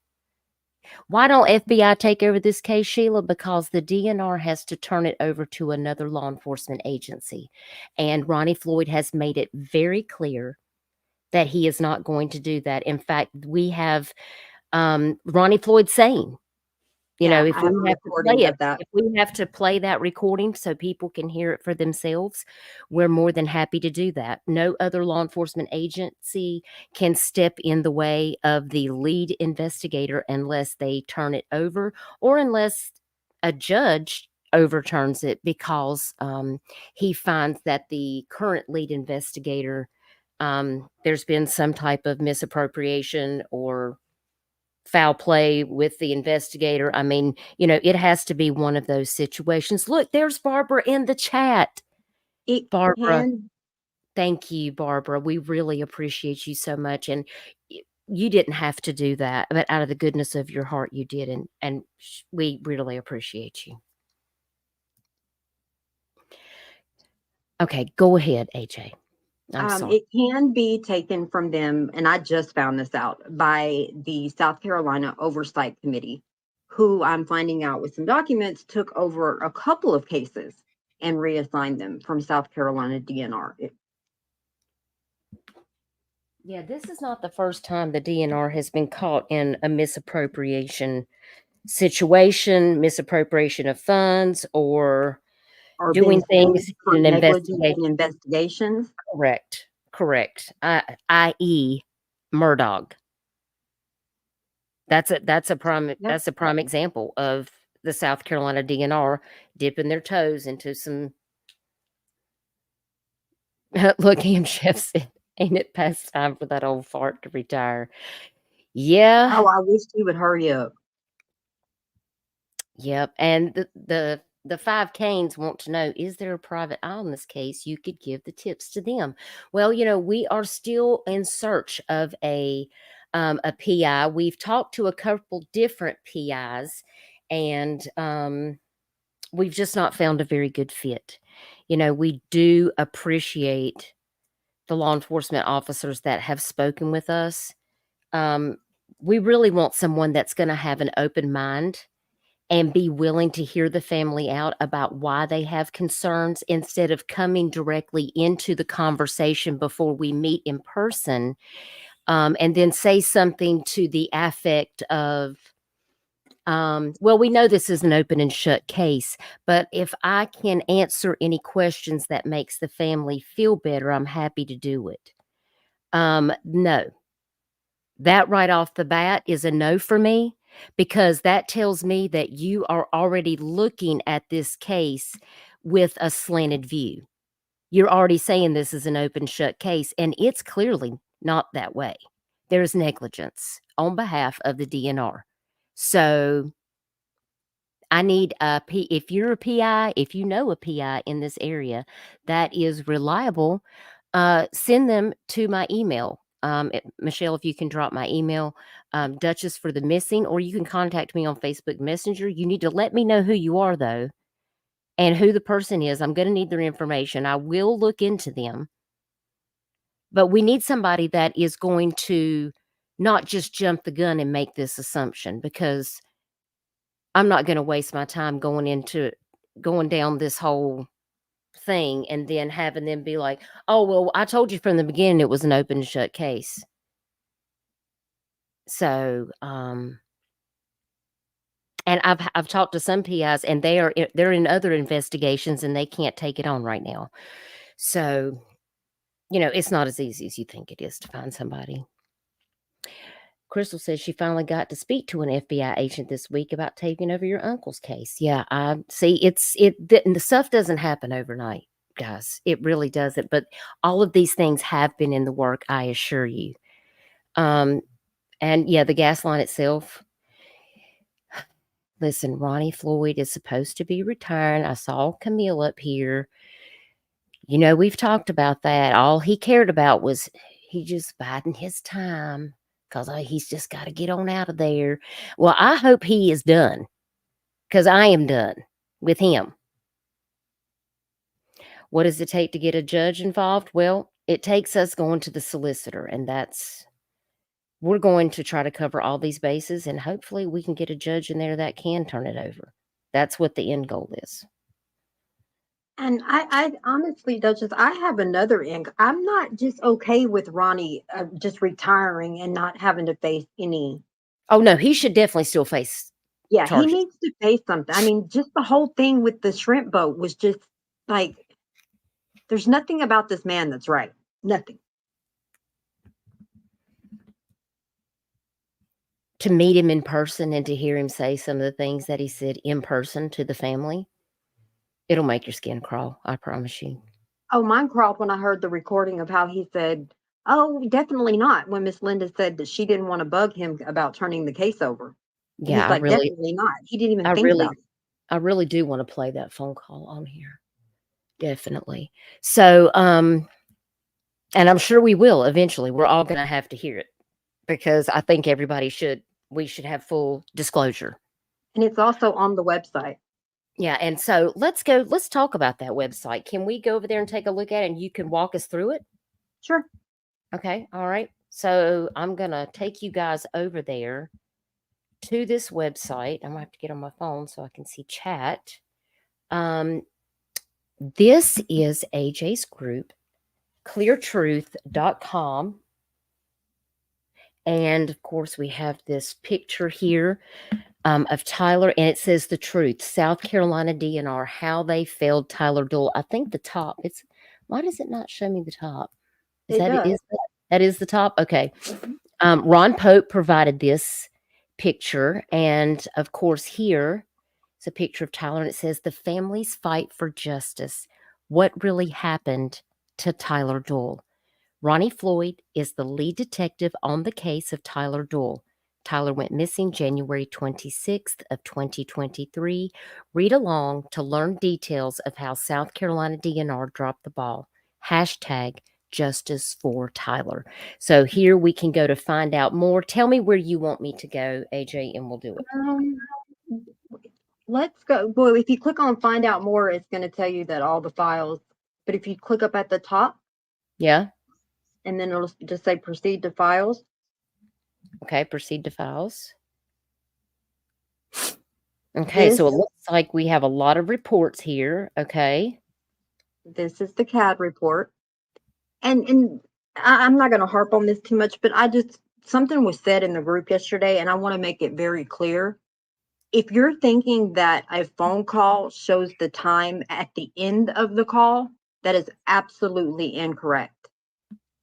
why don't FBI take over this case, Sheila? Because the DNR has to turn it over to another law enforcement agency. And Ronnie Floyd has made it very clear that he is not going to do that. In fact, we have Ronnie Floyd saying, yeah, if I have a we have to recording play of it, that. if we have to play that recording so people can hear it for themselves, we're more than happy to do that. No other law enforcement agency can step in the way of the lead investigator unless they turn it over, or unless a judge overturns it because he finds that the current lead investigator, there's been some type of misappropriation or foul play with the investigator. I mean, it has to be one of those situations. Look, there's Barbara in the chat. It Barbara, can, thank you, Barbara. We really appreciate you so much. And you didn't have to do that, but out of the goodness of your heart, you did. And we really appreciate you. Okay, go ahead, AJ. I'm sorry. it can be taken from them, and I just found this out, by the South Carolina Oversight Committee, who I'm finding out with some documents took over a couple of cases and reassigned them from South Carolina DNR. Yeah, this is not the first time the DNR has been caught in a misappropriation situation, misappropriation of funds, or Or doing been things sued for in an negligence investigation. in investigations. Correct. I.e. Murdoch. That's a prime example of the South Carolina DNR dipping their toes into some. Look, him chef said, "Ain't it past time for that old fart to retire?" Yeah. Oh, I wish you would hurry up. Yep. And the five Canes want to know, is there a private eye on this case? You could give the tips to them. Well, we are still in search of a PI. We've talked to a couple different PIs, and we've just not found a very good fit. We do appreciate the law enforcement officers that have spoken with us. We really want someone that's going to have an open mind and be willing to hear the family out about why they have concerns, instead of coming directly into the conversation before we meet in person, and then say something to the affect of, well, we know this is an open and shut case, but if I can answer any questions that makes the family feel better, I'm happy to do it. No. That right off the bat is a no for me, because that tells me that you are already looking at this case with a slanted view. You're already saying this is an open shut case, and it's clearly not that way. There's negligence on behalf of the DNR. So I need if you're a PI, if you know a PI in this area that is reliable, send them to my email. Michelle, if you can drop my email, Duchess for the Missing, or you can contact me on Facebook Messenger. You need to let me know who you are, though, and who the person is. I'm going to need their information. I will look into them. But we need somebody that is going to not just jump the gun and make this assumption, because I'm not going to waste my time going down this whole thing and then having them be like, "Oh, well, I told you from the beginning it was an open and shut case." So, and I've talked to some PIs, and they're in other investigations, and they can't take it on right now. So, it's not as easy as you think it is to find somebody. Crystal says she finally got to speak to an FBI agent this week about taking over your uncle's case. Yeah, I see. The stuff doesn't happen overnight, guys. It really doesn't. But all of these things have been in the work, I assure you. And yeah, the gas line itself. Listen, Ronnie Floyd is supposed to be retiring. I saw Camille up here. You know, we've talked about that. All he cared about was he just biding his time because he's just got to get on out of there. Well, I hope he is done because I am done with him. What does it take to get a judge involved? Well, it takes us going to the solicitor, and we're going to try to cover all these bases, and hopefully we can get a judge in there that can turn it over. That's what the end goal is. And I honestly, Duchess, I have another ink. I'm not just okay with Ronnie just retiring and not having to face any. Oh, no, he should definitely still face Yeah, charges. he needs to face something. I mean, just the whole thing with the shrimp boat was just like, there's nothing about this man that's right. Nothing. To meet him in person and to hear him say some of the things that he said in person to the family, it'll make your skin crawl, I promise you. Oh, mine crawled when I heard the recording of how he said, oh, definitely not, when Miss Linda said that she didn't want to bug him about turning the case over. And Yeah, he's like, definitely not. He didn't even think about it. I really do want to play that phone call on here. Definitely. So, and I'm sure we will eventually. We're all going to have to hear it because I think we should have full disclosure. And it's also on the website. Yeah. And so let's talk about that website. Can we go over there and take a look at it and you can walk us through it? Sure. Okay. All right. So I'm going to take you guys over there to this website. I'm going to have to get on my phone so I can see chat. This is AJ's group, cleartruth.com. And of course, we have this picture here of Tyler, and it says the truth. South Carolina DNR, how they failed Tyler Doyle. I think the top. Why does it not show me the top? That is the top? Okay. Ron Pope provided this picture. And of course, here is a picture of Tyler, and it says the family's fight for justice. What really happened to Tyler Doyle? Ronnie Floyd is the lead detective on the case of Tyler Doyle. Tyler went missing January 26th of 2023. Read along to learn details of how South Carolina DNR dropped the ball. Hashtag justice for Tyler. So here we can go to find out more. Tell me where you want me to go, AJ, and we'll do it. Let's go. Well, if you click on find out more, it's going to tell you that all the files. But if you click up at the top. Yeah. And then it'll just say proceed to files. Okay, proceed to files. Okay, so it looks like we have a lot of reports here. Okay. This is the CAD report. And I'm not going to harp on this too much, but something was said in the group yesterday, and I want to make it very clear. If you're thinking that a phone call shows the time at the end of the call, that is absolutely incorrect.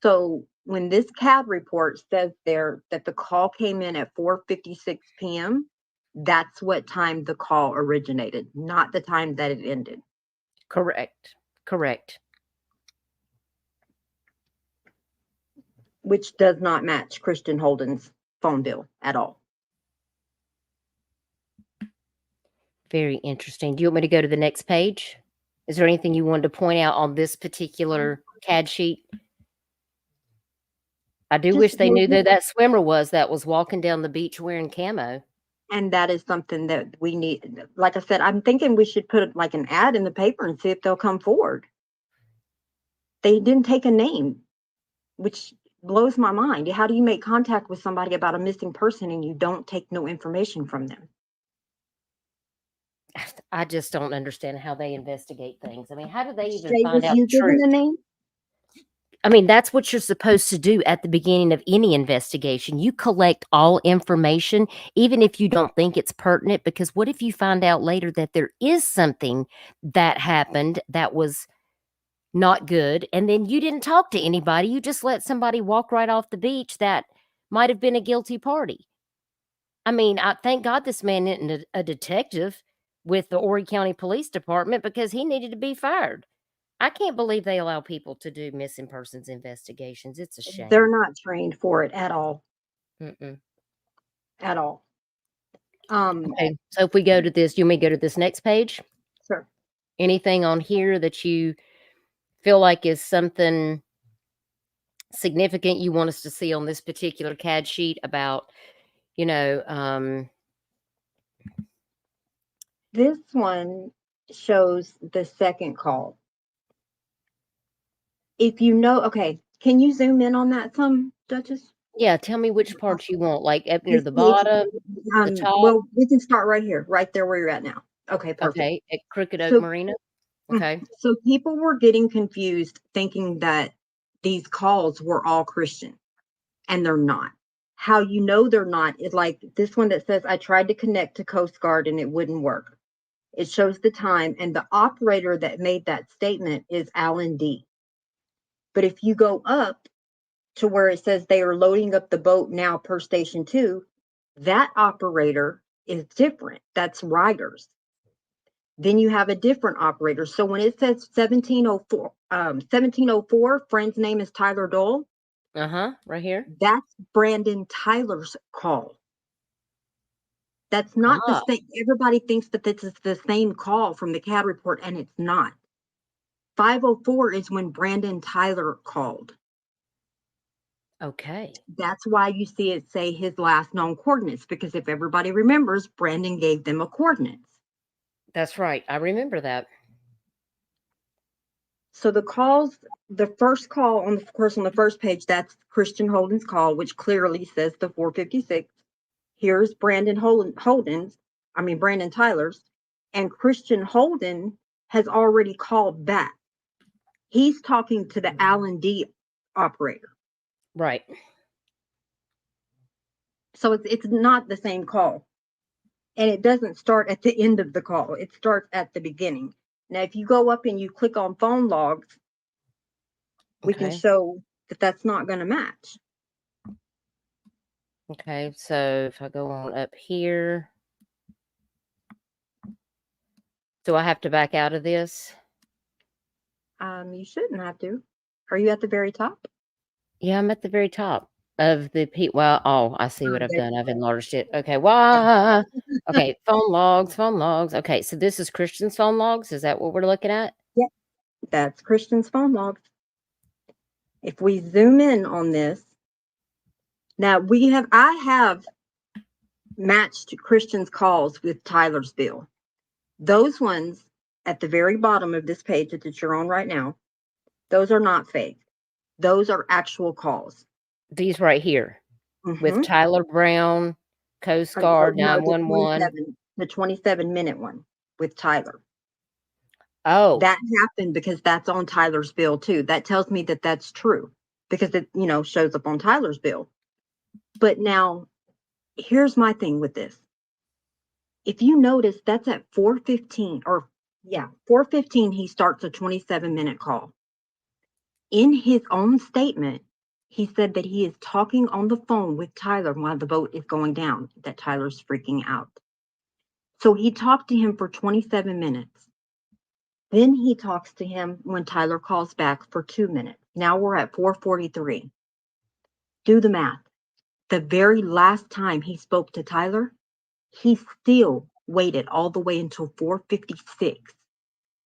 So when this CAD report says there that the call came in at 4:56 p.m., that's what time the call originated, not the time that it ended. Correct. Which does not match Christian Holden's phone bill at all. Very interesting. Do you want me to go to the next page? Is there anything you wanted to point out on this particular CAD sheet? I do wish they knew that swimmer that was walking down the beach wearing camo. And that is something that we need. Like I said, I'm thinking we should put like an ad in the paper and see if they'll come forward. They didn't take a name, which blows my mind. How do you make contact with somebody about a missing person and you don't take no information from them? I just don't understand how they investigate things. I mean, how do they even find out the truth? Given a name? I mean, that's what you're supposed to do at the beginning of any investigation. You collect all information, even if you don't think it's pertinent, because what if you find out later that there is something that happened that was not good, and then you didn't talk to anybody. You just let somebody walk right off the beach that might have been a guilty party. I mean, thank God this man isn't a detective with the Horry County Police Department because he needed to be fired. I can't believe they allow people to do missing persons investigations. It's a shame. They're not trained for it at all. Mm-mm. At all. Okay, so if we go to this, you may go to this next page. Sure. Anything on here that you feel like is something significant you want us to see on this particular CAD sheet about, This one shows the second call. If you know, okay, can you zoom in on that some, Duchess? yeah, tell me which parts you want, like up near This the page- bottom, the top. Well, we can start right here, right there where you're at now. Okay, perfect. Okay, at Crooked Oak So- Marina. Okay. So people were getting confused thinking that these calls were all Christian, and they're not. How you know they're not is like this one that says, I tried to connect to Coast Guard and it wouldn't work. It shows the time, and the operator that made that statement is Alan D. But if you go up to where it says they are loading up the boat now per station 2, that operator is different. That's Riders. Then you have a different operator. So when it says 1704, friend's name is TYLERDOYLE. Right here. That's Brandon Tyler's call. That's not the same. Everybody thinks that this is the same call from the CAD report, and it's not. 504 is when Brandon Tyler called. Okay. That's why you see it say his last known coordinates, because if everybody remembers, Brandon gave them a coordinates. That's right. I remember that. So the calls, the first call on the first page, that's Christian Holden's call, which clearly says the 456. Here's Brandon Tyler's, and Christian Holden has already called back. He's talking to the Alan D operator. Right. So it's not the same call. And it doesn't start at the end of the call. It starts at the beginning. Now, if you go up and you click on phone logs, we can show that that's not going to match. Okay, so if I go on up here, do I have to back out of this? You shouldn't have to. Are you at the very top? Yeah, I'm at the very top of the well, I see what I've there done. you I've enlarged it. Okay, wow. Okay, phone logs. Okay, so this is Christian's phone logs. Is that what we're looking at? Yep, that's Christian's phone logs. If we zoom in on this, now I have matched Christian's calls with Tyler's bill. Those ones at the very bottom of this page that you're on right now, those are not fake. Those are actual calls. These right here with Tyler Brown, Coast Guard, 911. The 27-minute one with Tyler. Oh, that happened because that's on Tyler's bill too. That tells me that that's true because it, shows up on Tyler's bill. But now, here's my thing with this. If you notice, that's at 4:15 4:15, he starts a 27-minute call. In his own statement, he said that he is talking on the phone with Tyler while the boat is going down, that Tyler's freaking out. So he talked to him for 27 minutes. Then he talks to him when Tyler calls back for 2 minutes. Now we're at 4:43. Do the math. The very last time he spoke to Tyler, he still waited all the way until 4:56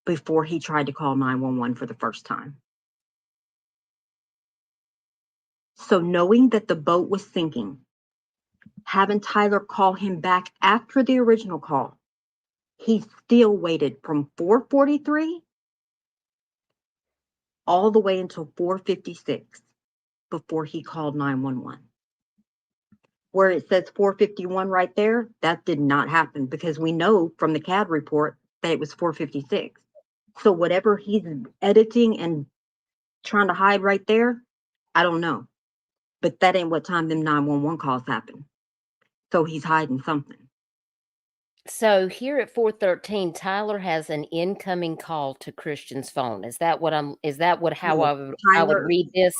before he tried to call 911 for the first time. So knowing that the boat was sinking, having Tyler call him back after the original call, he still waited from 4:43 all the way until 4:56 before he called 911. Where it says 4:51 right there, that did not happen because we know from the CAD report that it was 4:56. So whatever he's editing and trying to hide right there, I don't know. But that ain't what time them 911 calls happen. So he's hiding something. So here at 4:13, Tyler has an incoming call to Christian's phone. Is that what I would read this?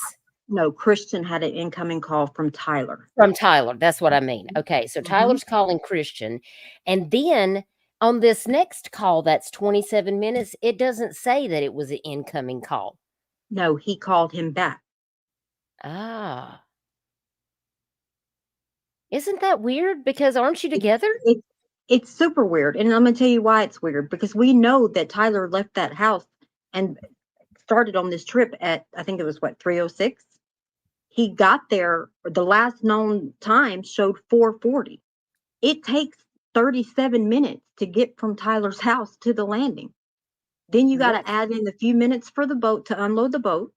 No, Christian had an incoming call from Tyler. From Tyler. That's what I mean. Okay. So Tyler's calling Christian. And then On this next call, that's 27 minutes. It doesn't say that it was an incoming call. No, he called him back. Ah. Isn't that weird? Because aren't you together? It's super weird. And I'm going to tell you why it's weird. Because we know that Tyler left that house and started on this trip at, I think it was what, 3:06? He got there, the last known time showed 4:40. It takes 37 minutes to get from Tyler's house to the landing. Then you got to add in a few minutes for the boat to unload the boat.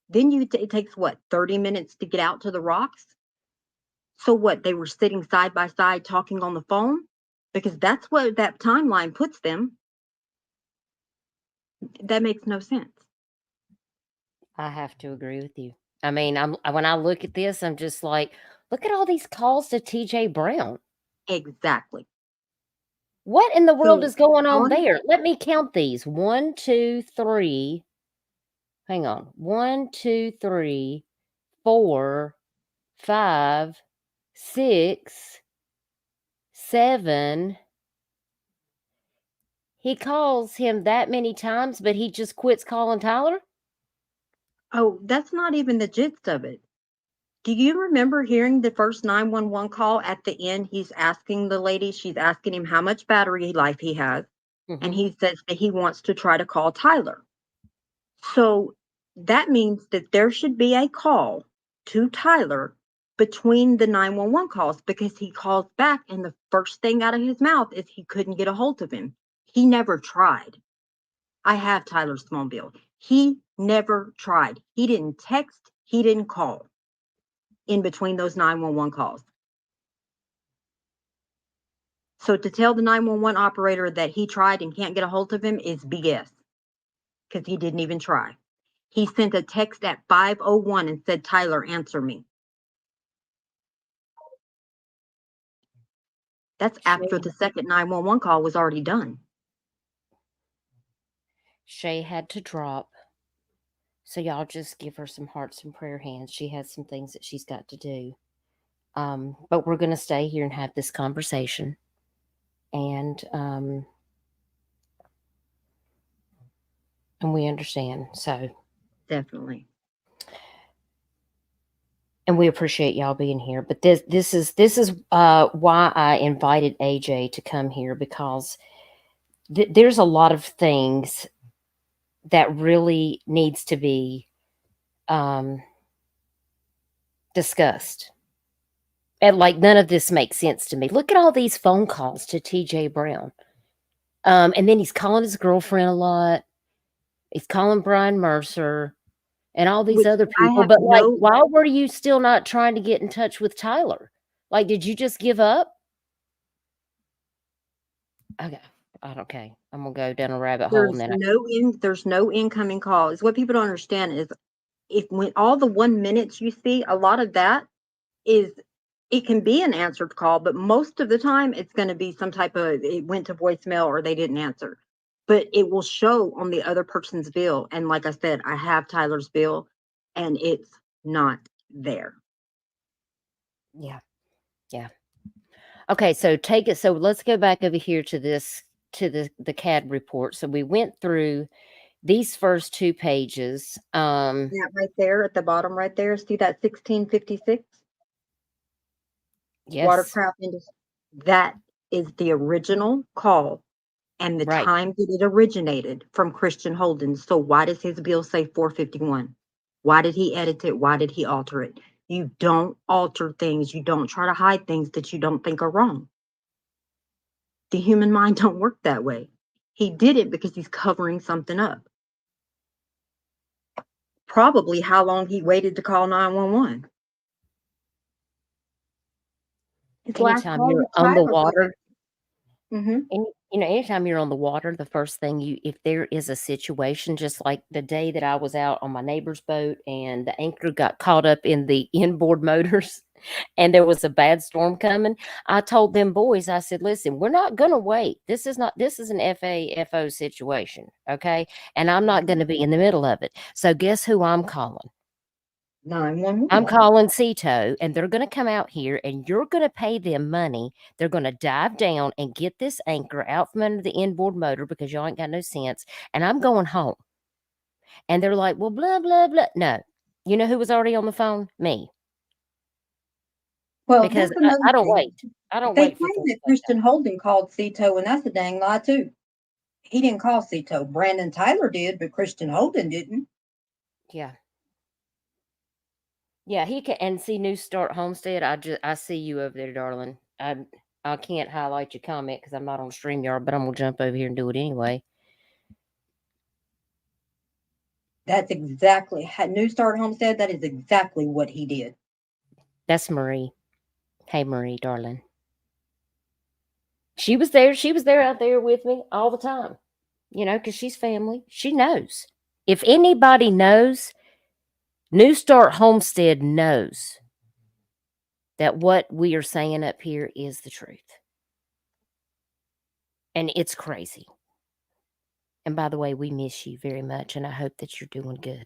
Then it takes what, 30 minutes to get out to the rocks? So what, they were sitting side by side talking on the phone? Because that's what that timeline puts them. That makes no sense. I have to agree with you. I mean, when I look at this, I'm just like, look at all these calls to TJ Brown. Exactly. What in the world is going on on- there? Let me count these. 1, 2, 3. Hang on. 1, 2, 3, 4, 5, 6, 7. He calls him that many times, but he just quits calling Tyler? Oh, that's not even the gist of it. Do you remember hearing the first 911 call at the end? He's asking the lady, she's asking him how much battery life he has. Mm-hmm. And he says that he wants to try to call Tyler. So that means that there should be a call to Tyler between the 911 calls, because he calls back and the first thing out of his mouth is he couldn't get a hold of him. He never tried. I have Tyler's phone bill. He never tried. He didn't text. He didn't call in between those 911 calls. So to tell the 911 operator that he tried and can't get a hold of him is BS, because he didn't even try. He sent a text at 5:01 and said, Tyler, answer me. That's after the second 911 call was already done. Shay had to drop. So y'all just give her some hearts and prayer hands. She has some things that she's got to do. But we're going to stay here and have this conversation. And we understand. So definitely. And we appreciate y'all being here. But this is why I invited AJ to come here, because there's a lot of things that really needs to be discussed. And like, none of this makes sense to me. Look at all these phone calls to TJ Brown. And then he's calling his girlfriend a lot. He's calling Brian Mercer and all these other people. But like, why were you still not trying to get in touch with Tyler? Like, did you just give up? Okay. Okay. I'm going to go down a rabbit hole. There's no incoming calls. What people don't understand is when all the 1 minutes you see, a lot of that is, it can be an answered call, but most of the time it's going to be some type of, it went to voicemail or they didn't answer. But it will show on the other person's bill. And like I said, I have Tyler's bill and it's not there. Yeah. Yeah. Okay. So let's go back over here to this, to the CAD report. So we went through these first 2 pages. Yeah, right there at the bottom, right there. See that 1656? Yes. Watercraft industry. That is the original call and the time that it originated from Christian Holden. So why does his bill say 451? Why did he edit it? Why did he alter it? You don't alter things. You don't try to hide things that you don't think are wrong. The human mind don't work that way. He did it because he's covering something up. Probably how long he waited to call 911. Anytime you're on the water, mm-hmm. Anytime you're on the water, the first thing if there is a situation, just like the day that I was out on my neighbor's boat and the anchor got caught up in the inboard motors and there was a bad storm coming, I told them boys, I said, listen, we're not going to wait. This is an FAFO situation. Okay. And I'm not going to be in the middle of it. So guess who I'm calling? 911. I'm calling CETO, and they're going to come out here, and you're going to pay them money. They're going to dive down and get this anchor out from under the inboard motor because y'all ain't got no sense, and I'm going home. And they're like, well, blah, blah, blah. No. You know who was already on the phone? Me. Well, Because that's another I don't thing. wait. I don't They wait for claim things that like Christian Holden called CETO, and that's a dang lie, too. He didn't call CETO. Brandon Tyler did, but Christian Holden didn't. Yeah. Yeah, he can. And see, New Start Homestead, I see you over there, darling. I can't highlight your comment because I'm not on StreamYard, but I'm going to jump over here and do it anyway. That's exactly, New Start Homestead, that is exactly what he did. That's Marie. Hey, Marie, darling. She was there. She was there out there with me all the time, you know, because she's family. She knows. If anybody knows, New Start Homestead knows that what we are saying up here is the truth. And it's crazy. And by the way, we miss you very much, and I hope that you're doing good.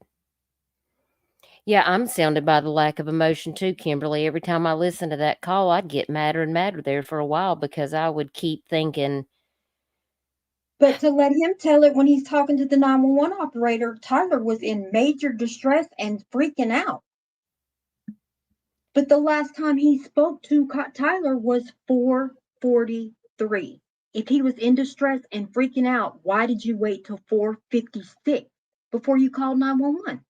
Yeah, I'm sounded by the lack of emotion too, Kimberly. Every time I listen to that call, I'd get madder and madder there for a while because I would keep thinking. But to let him tell it when he's talking to the 911 operator, Tyler was in major distress and freaking out. But the last time he spoke to Tyler was 4:43. If he was in distress and freaking out, why did you wait till 4:56 before you called 911?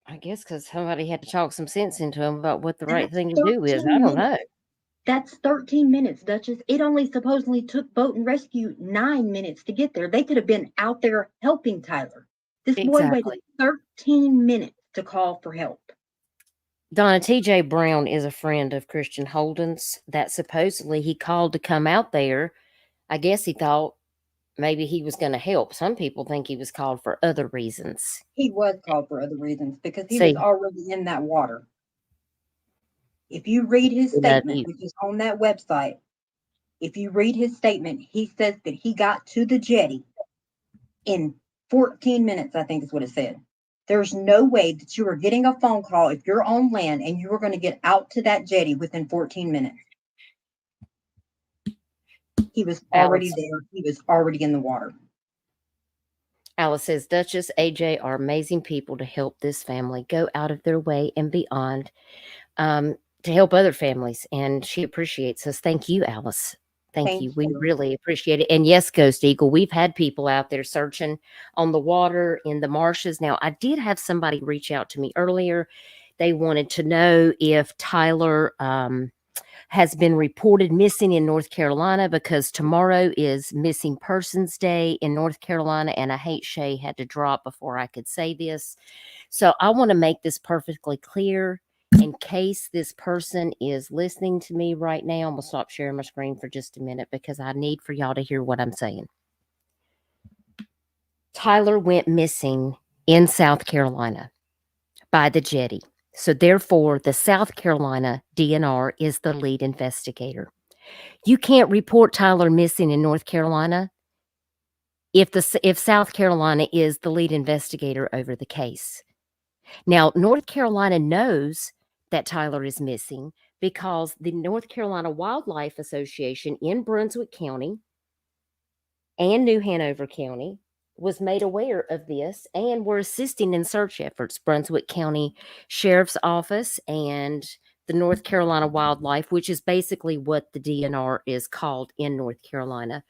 I guess because somebody had to talk some sense into him about what the right That's thing to do is. 13 I don't minutes. know. That's 13 minutes, Duchess. It only supposedly took boat and rescue 9 minutes to get there. They could have been out there helping Tyler. This boy waited Exactly. 13 minutes to call for help. Donna, TJ Brown is a friend of Christian Holden's that supposedly he called to come out there. I guess he thought maybe he was going to help. Some people think he was called for other reasons. He was called for other reasons because he See, was already in that water. If you read his statement, which is on that website, if you read his statement, he says that he got to the jetty in 14 minutes, I think is what it said. There's no way that you are getting a phone call if you're on land and you are going to get out to that jetty within 14 minutes. He was already there. He was already in the water. Alice says, Duchess, AJ are amazing people to help this family go out of their way and beyond to help other families. And she appreciates us. Thank you, Alice. Thank you. We really appreciate it. And yes, Ghost Eagle, we've had people out there searching on the water in the marshes. Now, I did have somebody reach out to me earlier. They wanted to know if Tyler has been reported missing in North Carolina because tomorrow is Missing Persons Day in North Carolina. And I hate Shay had to drop before I could say this. So I want to make this perfectly clear. In case this person is listening to me right now, I'm going to stop sharing my screen for just a minute because I need for y'all to hear what I'm saying. Tyler went missing in South Carolina by the jetty. So therefore, the South Carolina DNR is the lead investigator. You can't report Tyler missing in North Carolina if South Carolina is the lead investigator over the case. Now, North Carolina knows that Tyler is missing because the North Carolina Wildlife Association in Brunswick County and New Hanover County was made aware of this and were assisting in search efforts. Brunswick County Sheriff's Office and the North Carolina Wildlife, which is basically what the DNR is called in North Carolina,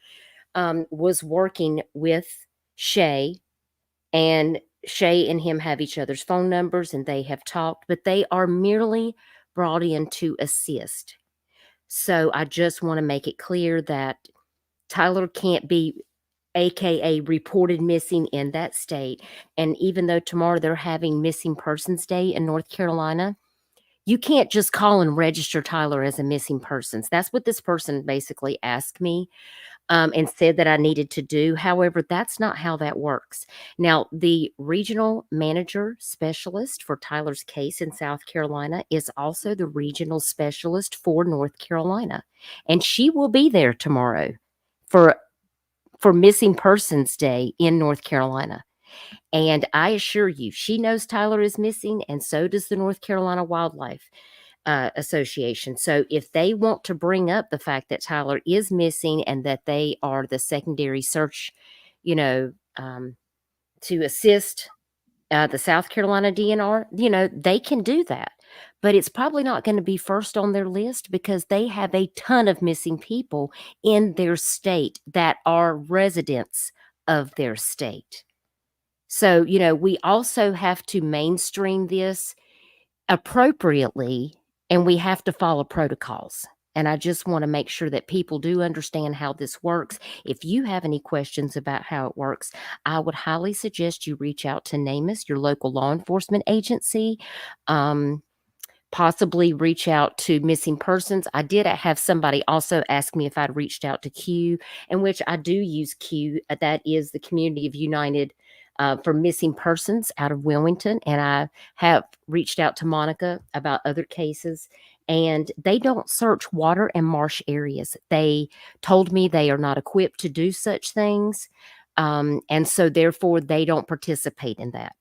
was working with Shay, and Shay and him have each other's phone numbers and they have talked, but they are merely brought in to assist. So I just want to make it clear that Tyler can't be AKA reported missing in that state. And even though tomorrow they're having Missing Persons Day in North Carolina, you can't just call and register Tyler as a missing person. That's what this person basically asked me. And said that I needed to do. However, that's not how that works. Now, the regional manager specialist for Tyler's case in South Carolina is also the regional specialist for North Carolina. And she will be there tomorrow for Missing Persons Day in North Carolina. And I assure you, she knows Tyler is missing, and so does the North Carolina Wildlife Association. So if they want to bring up the fact that Tyler is missing and that they are the secondary search, to assist the South Carolina DNR, they can do that. But it's probably not going to be first on their list because they have a ton of missing people in their state that are residents of their state. So, we also have to mainstream this appropriately, and we have to follow protocols. And I just want to make sure that people do understand how this works. If you have any questions about how it works, I would highly suggest you reach out to NamUs, your local law enforcement agency. Possibly reach out to missing persons. I did have somebody also ask me if I'd reached out to Q, in which I do use Q. That is the Community of United for Missing Persons out of Wilmington. And I have reached out to Monica about other cases, and they don't search water and marsh areas. They told me they are not equipped to do such things. And so therefore they don't participate in that.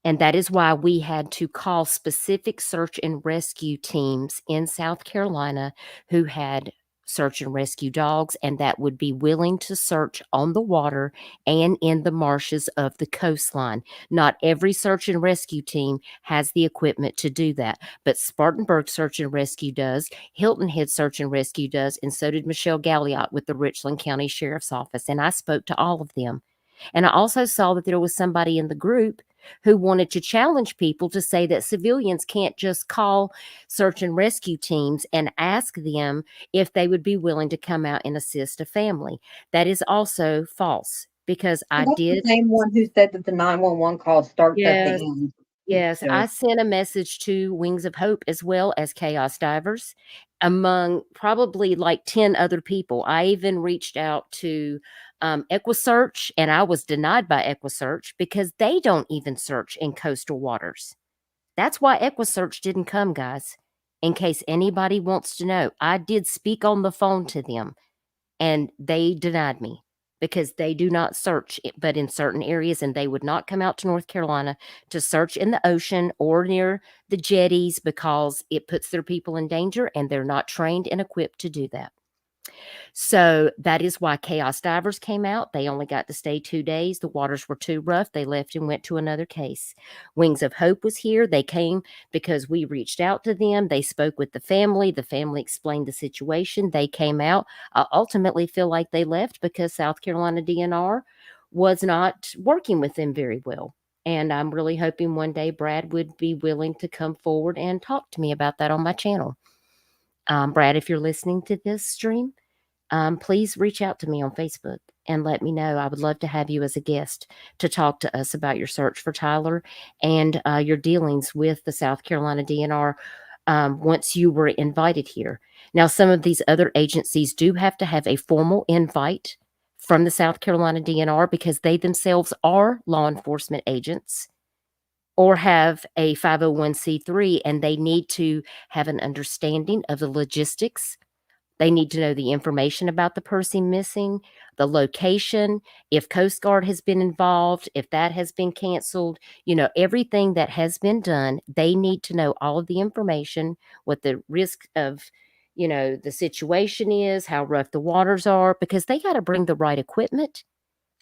And that is why we had to call specific search and rescue teams in South Carolina who had search and rescue dogs and that would be willing to search on the water and in the marshes of the coastline. Not every search and rescue team has the equipment to do that, but Spartanburg Search and Rescue does, Hilton Head Search and Rescue does, and so did Michelle Galliot with the Richland County Sheriff's Office. And I spoke to all of them. And I also saw that there was somebody in the group who wanted to challenge people to say that civilians can't just call search and rescue teams and ask them if they would be willing to come out and assist a family. That is also false because I That's did. the same one who said that the 911 call starts at the end. Yes, So- I sent a message to Wings of Hope as well as Chaos Divers, among probably like 10 other people. I even reached out to EquiSearch, and I was denied by EquiSearch because they don't even search in coastal waters. That's why EquiSearch didn't come, guys. In case anybody wants to know, I did speak on the phone to them, and they denied me because they do not search, but in certain areas, and they would not come out to North Carolina to search in the ocean or near the jetties because it puts their people in danger, and they're not trained and equipped to do that. So that is why Chaos Divers came out. They only got to stay 2 days. The waters were too rough. They left and went to another case. Wings of Hope was here. They came because we reached out to them. They spoke with the family. The family explained the situation. They came out. I ultimately feel like they left because South Carolina DNR was not working with them very well. And I'm really hoping one day Brad would be willing to come forward and talk to me about that on my channel. Brad, if you're listening to this stream, please reach out to me on Facebook and let me know. I would love to have you as a guest to talk to us about your search for Tyler and your dealings with the South Carolina DNR once you were invited here. Now, some of these other agencies do have to have a formal invite from the South Carolina DNR because they themselves are law enforcement agents or have a 501c3, and they need to have an understanding of the logistics. They need to know the information about the person missing, the location, if Coast Guard has been involved, if that has been canceled, everything that has been done. They need to know all of the information, what the risk of, the situation is, how rough the waters are, because they got to bring the right equipment.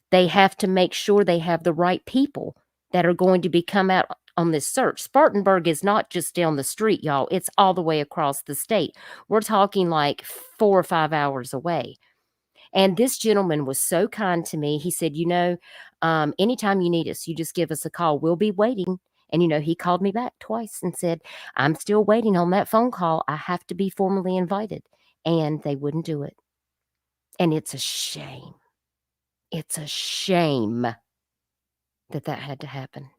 They have to make sure they have the right people that are going to be come out on this search. Spartanburg is not just down the street, y'all. It's all the way across the state. We're talking like 4 or 5 hours away. And this gentleman was so kind to me. He said, anytime you need us, you just give us a call. We'll be waiting. And, he called me back twice and said, I'm still waiting on that phone call. I have to be formally invited. And they wouldn't do it. And it's a shame. It's a shame that had to happen.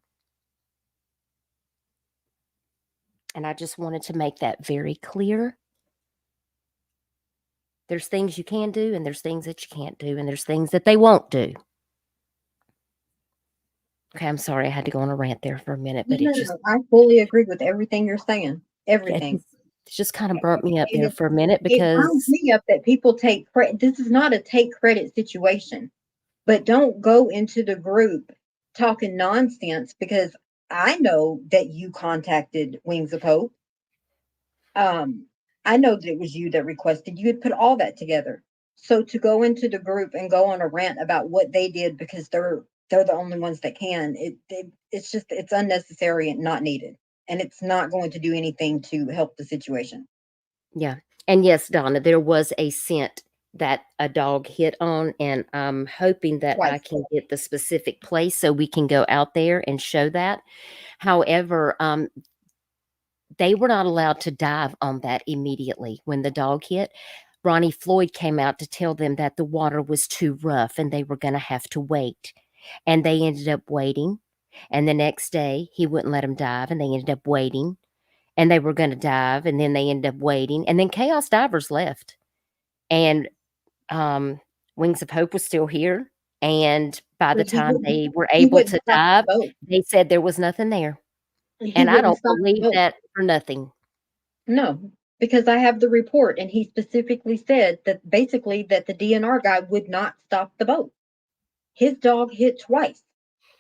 And I just wanted to make that very clear. There's things you can do, and there's things that you can't do, and there's things that they won't do. Okay, I'm sorry I had to go on a rant there for a minute, but I fully agree with everything you're saying. Everything. It just kind of burnt me up there for a minute because it burns me up that people take credit. This is not a take credit situation, but don't go into the group talking nonsense because I know that you contacted Wings of Hope. I know that it was you that requested. You had put all that together. So to go into the group and go on a rant about what they did because they're the only ones that can, it's unnecessary and not needed, and it's not going to do anything to help the situation. Yeah. And yes, Donna, there was a scent that a dog hit on, and I'm hoping that I Twice. can get the specific place so we can go out there and show that. However, they were not allowed to dive on that immediately when the dog hit. Ronnie Floyd came out to tell them that the water was too rough and they were going to have to wait. And they ended up waiting. And the next day, he wouldn't let them dive, and they ended up waiting. And they were going to dive, and then they ended up waiting. And then Chaos Divers left. And Wings of Hope was still here. And by the time they were able to dive, they said there was nothing there. And I don't believe that for nothing. No, because I have the report, and he specifically said that basically that the DNR guy would not stop the boat. His dog hit twice.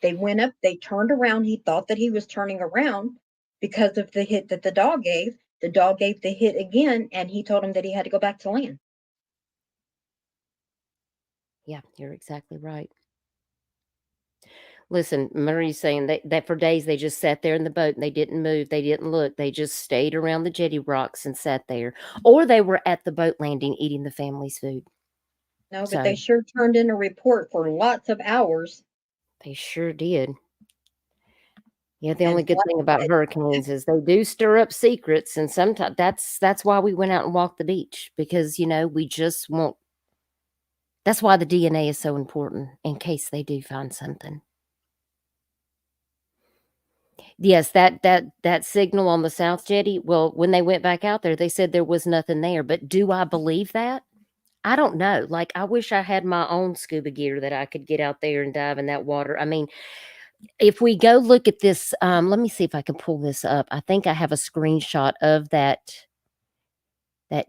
They went up, they turned around. He thought that he was turning around because of the hit that the dog gave. The dog gave the hit again, and he told him that he had to go back to land. Yeah, you're exactly right. Listen, Marie's saying that for days they just sat there in the boat and they didn't move. They didn't look. They just stayed around the jetty rocks and sat there. Or they were at the boat landing eating the family's food. No, but they sure turned in a report for lots of hours. They sure did. Yeah, the only good thing about hurricanes is they do stir up secrets, and sometimes that's why we went out and walked the beach, because we just won't. That's why the DNA is so important in case they do find something. Yes, that signal on the South Jetty. Well, when they went back out there, they said there was nothing there. But do I believe that? I don't know. Like, I wish I had my own scuba gear that I could get out there and dive in that water. I mean, if we go look at this, let me see if I can pull this up. I think I have a screenshot of that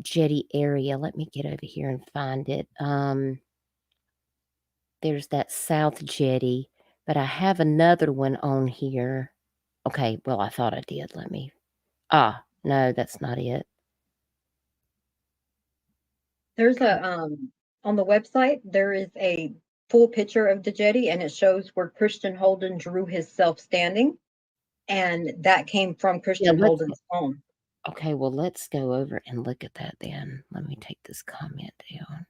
jetty area. Let me get over here and find it. There's that South Jetty, but I have another one on here. Okay, well, I thought I did. No, that's not it. There's on the website, there is a full picture of the jetty, and it shows where Christian Holden drew his self-standing, and that came from Christian Holden's phone. Okay, well, let's go over and look at that then. Let me take this comment down.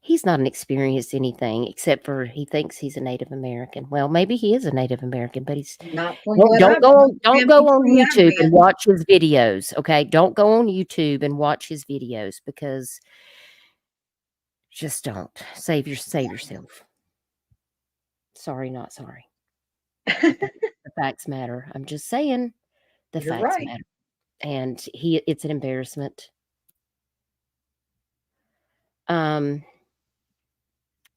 He's not an experienced anything except for he thinks he's a Native American. Well, maybe he is a Native American, but he's not. Don't go on YouTube and watch his videos. Okay, don't go on YouTube and watch his videos, because just don't save yourself. Sorry, not sorry. The facts matter. I'm just saying the facts matter, and it's an embarrassment.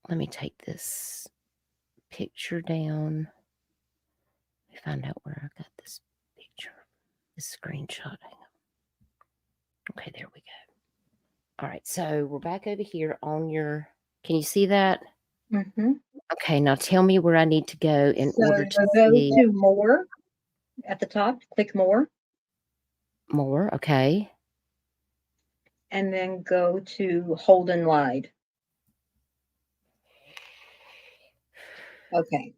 Let me take this picture down. Let me find out where I got this picture, this screenshot. Okay, there we go. All right, so we're back over here on your. Can you see that? Mm-hmm. Okay, now tell me where I need to go in order to go see. to more at the top. Click more. More, okay. And then go to Holden lied. Okay.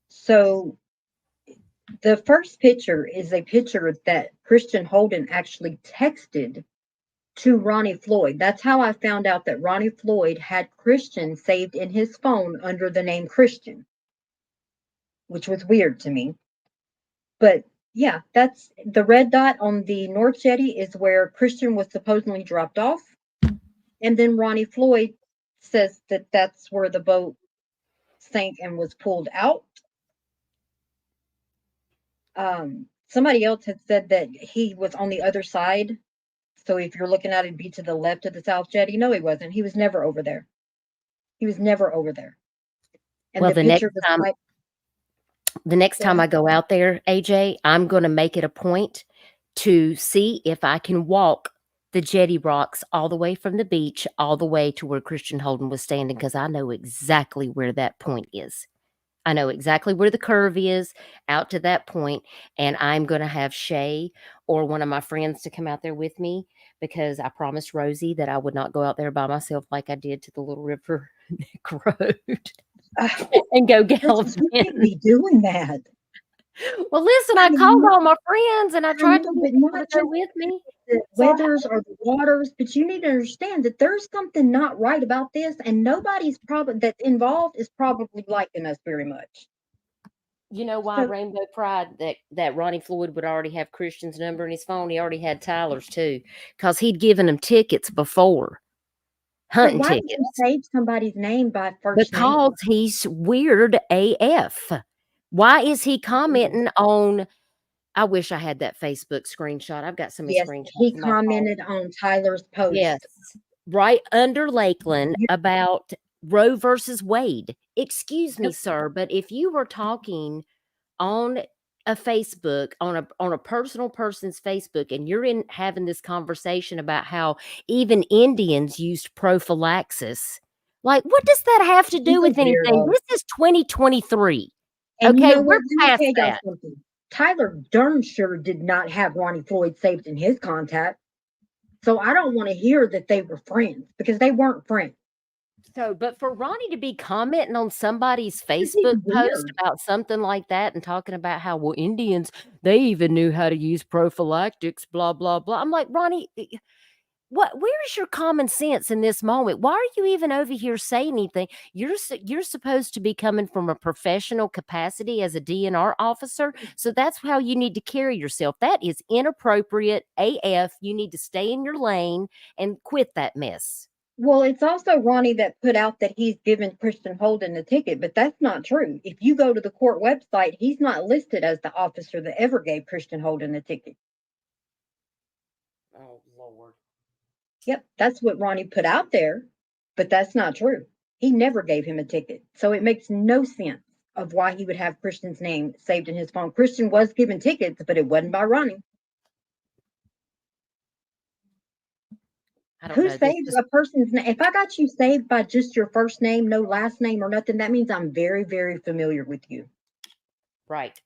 So the first picture is a picture that Christian Holden actually texted to Ronnie Floyd. That's how I found out that Ronnie Floyd had Christian saved in his phone under the name Christian, which was weird to me. But yeah, that's the red dot on the North Jetty is where Christian was supposedly dropped off. And then Ronnie Floyd says that that's where the boat sank and was pulled out. Somebody else had said that he was on the other side. So if you're looking at it, be to the left of the South Jetty. No, he wasn't. He was never over there. He was never over there. And well, the next time I go out there, AJ, I'm going to make it a point to see if I can walk the Jetty rocks all the way from the beach, all the way to where Christian Holden was standing, because I know exactly where that point is. I know exactly where the curve is out to that point, and I'm going to have Shay or one of my friends to come out there with me, because I promised Rosie that I would not go out there by myself like I did to the Little River Neck Road and go You gallivanting. can't be doing that. Well, listen, I called all my friends and I tried to know, but get people not to go just with me. the So I- weathers or the waters, but you need to understand that there's something not right about this, and nobody's probably that's involved is probably liking us very much. You know why So- Rainbow Pride, that Ronnie Floyd would already have Christian's number in his phone? He already had Tyler's too, because he'd given him tickets before. But Hunting why did tickets. you save somebody's name by first Because name? he's weird AF. Why is he commenting on? I wish I had that Facebook screenshot. I've got so many Yes, screenshots. he in my phone. commented on Tyler's post. Yes, right under Lakeland about Roe versus Wade. Excuse me, Yep. sir, but if you were talking on a Facebook, on a personal person's Facebook, and you're in having this conversation about how even Indians used prophylaxis, like, what does that have to do He's a with anything? weirdo. This is 2023. And you Okay, know we're what? Let me past tell y'all that. something. Tyler darn sure did not have Ronnie Floyd saved in his contact. So I don't want to hear that they were friends, because they weren't friends. So, but for Ronnie to be commenting on somebody's This is Facebook post weird. about something like that and talking about how, well, Indians, they even knew how to use prophylactics, blah, blah, blah. I'm like, Ronnie, where is your common sense in this moment? Why are you even over here saying anything? You're supposed to be coming from a professional capacity as a DNR officer. So that's how you need to carry yourself. That is inappropriate AF. You need to stay in your lane and quit that mess. Well, it's also Ronnie that put out that he's given Christian Holden the ticket, but that's not true. If you go to the court website, he's not listed as the officer that ever gave Christian Holden the ticket. Oh, Lord. Yep, that's what Ronnie put out there, but that's not true. He never gave him a ticket. So it makes no sense of why he would have Christian's name saved in his phone. Christian was given tickets, but it wasn't by Ronnie. I don't Who know. saves a person's name? If I got you saved by just your first name, no last name or nothing, that means I'm very, very familiar with you. Right.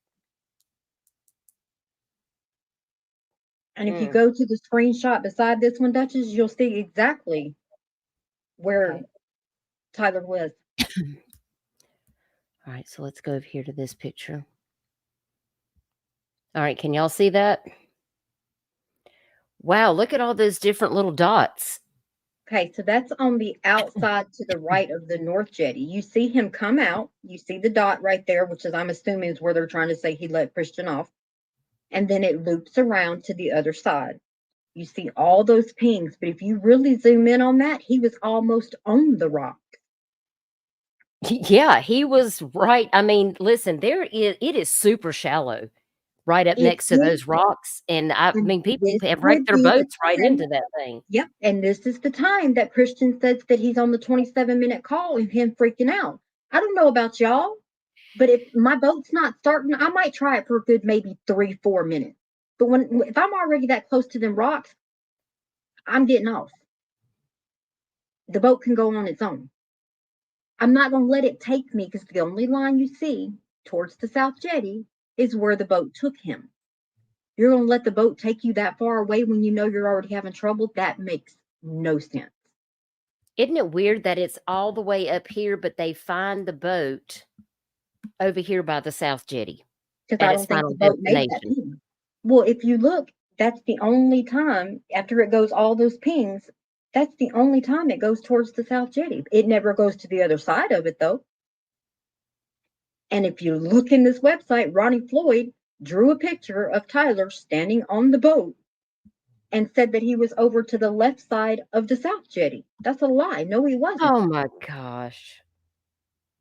And if you go to the screenshot beside this one, Duchess, you'll see exactly where Okay. Tyler was. All right, so let's go over here to this picture. All right, can y'all see that? Wow, look at all those different little dots. Okay, so that's on the outside to the right of the North Jetty. You see him come out. You see the dot right there, which is, I'm assuming, is where they're trying to say he let Christian off. And then it loops around to the other side. You see all those pings, but if you really zoom in on that, he was almost on the rock. Yeah, he was right. I mean, listen, it is super shallow right up It next to is. those rocks. And I And mean, people this have would wrecked their be the boats right time. into that thing. Yep. And this is the time that Christian says that he's on the 27-minute call and him freaking out. I don't know about y'all, but if my boat's not starting, I might try it for a good maybe 3-4 minutes. But if I'm already that close to them rocks, I'm getting off. The boat can go on its own. I'm not going to let it take me, because the only line you see towards the South Jetty is where the boat took him. You're going to let the boat take you that far away when you know you're already having trouble? That makes no sense. Isn't it weird that it's all the way up here, but they find the boat over here by the South Jetty? Because I don't think the boat made that ping. Well, if you look, that's the only time, after it goes all those pings, that's the only time it goes towards the South Jetty. It never goes to the other side of it, though. And if you look in this website, Ronnie Floyd drew a picture of Tyler standing on the boat and said that he was over to the left side of the South Jetty. That's a lie. No, he wasn't. Oh my gosh.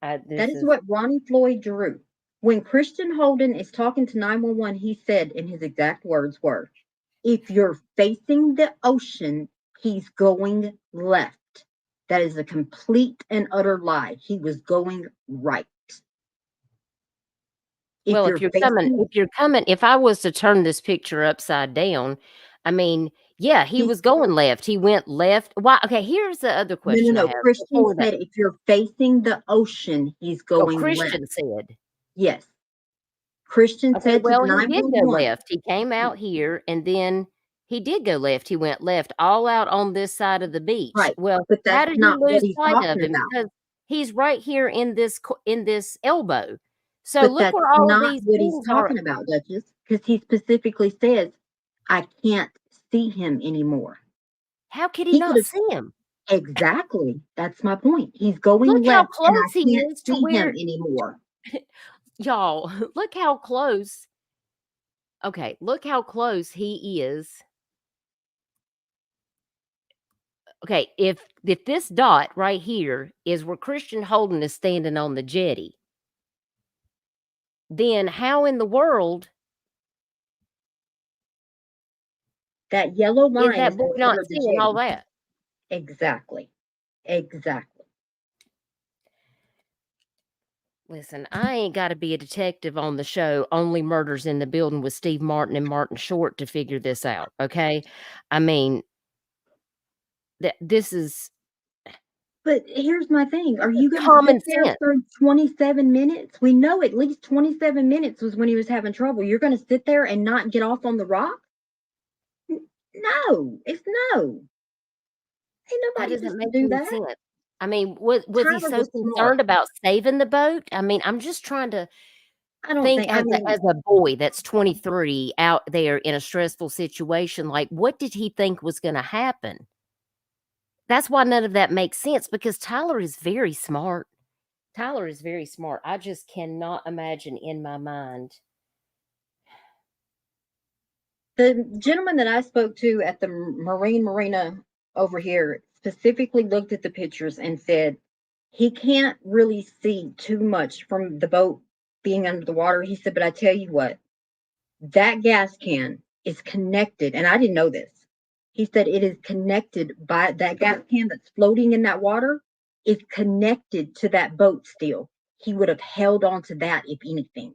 That is what Ronnie Floyd drew. When Christian Holden is talking to 911, he said, and his exact words were, if you're facing the ocean, he's going left. That is a complete and utter lie. He was going right. If you're coming, if I was to turn this picture upside down, I mean, Yeah, he was going left. He went left. Why? Okay, here's the other question I No. have. Christian before that. said if you're facing the ocean, he's Oh, going left. Christian said. Yes. Christian Okay, said to well, he did go 911. left. He came out here, and then he did go left. He went left all out on this side of the beach. Right, Well, but how that's did you not what lose he's sight of talking him? about. Because he's right here in this elbow. So But look that's where all of not these what he's things are. talking about, Duchess, because he specifically says, I can't see him anymore. How could he He not could've- see him? Exactly. That's my point. He's going Look how left, and I close he can't is to see where, him anymore. y'all, look how close. Okay, look how close he is. Okay, if this dot right here is where Christian Holden is standing on the jetty, then how in the world That yellow line is that is boy not considered the seeing all jetty. that? Exactly. Listen, I ain't got to be a detective on the show Only Murders in the Building with Steve Martin and Martin Short to figure this out, okay? I mean, this is But here's my thing. Are you going to common sit there sense. for 27 minutes? We know at least 27 minutes was when he was having trouble. You're going to sit there and not get off on the rock? No, it's no. Ain't That nobody doesn't supposed make to do any that. sense. I mean, was he Tyler so was concerned smart. about saving the boat? I mean, I'm just trying to I don't think think, I mean, as a boy that's 23 out there in a stressful situation, like what did he think was going to happen? That's why none of that makes sense, because Tyler is very smart. Tyler is very smart. I just cannot imagine in my mind. the gentleman that I spoke to at the marina over here specifically looked at the pictures and said he can't really see too much from the boat being under the water. He said, but I tell you what, that gas can is connected, and I didn't know this. He said it is connected by that gas can that's floating in that water is connected to that boat still. He would have held on to that if anything.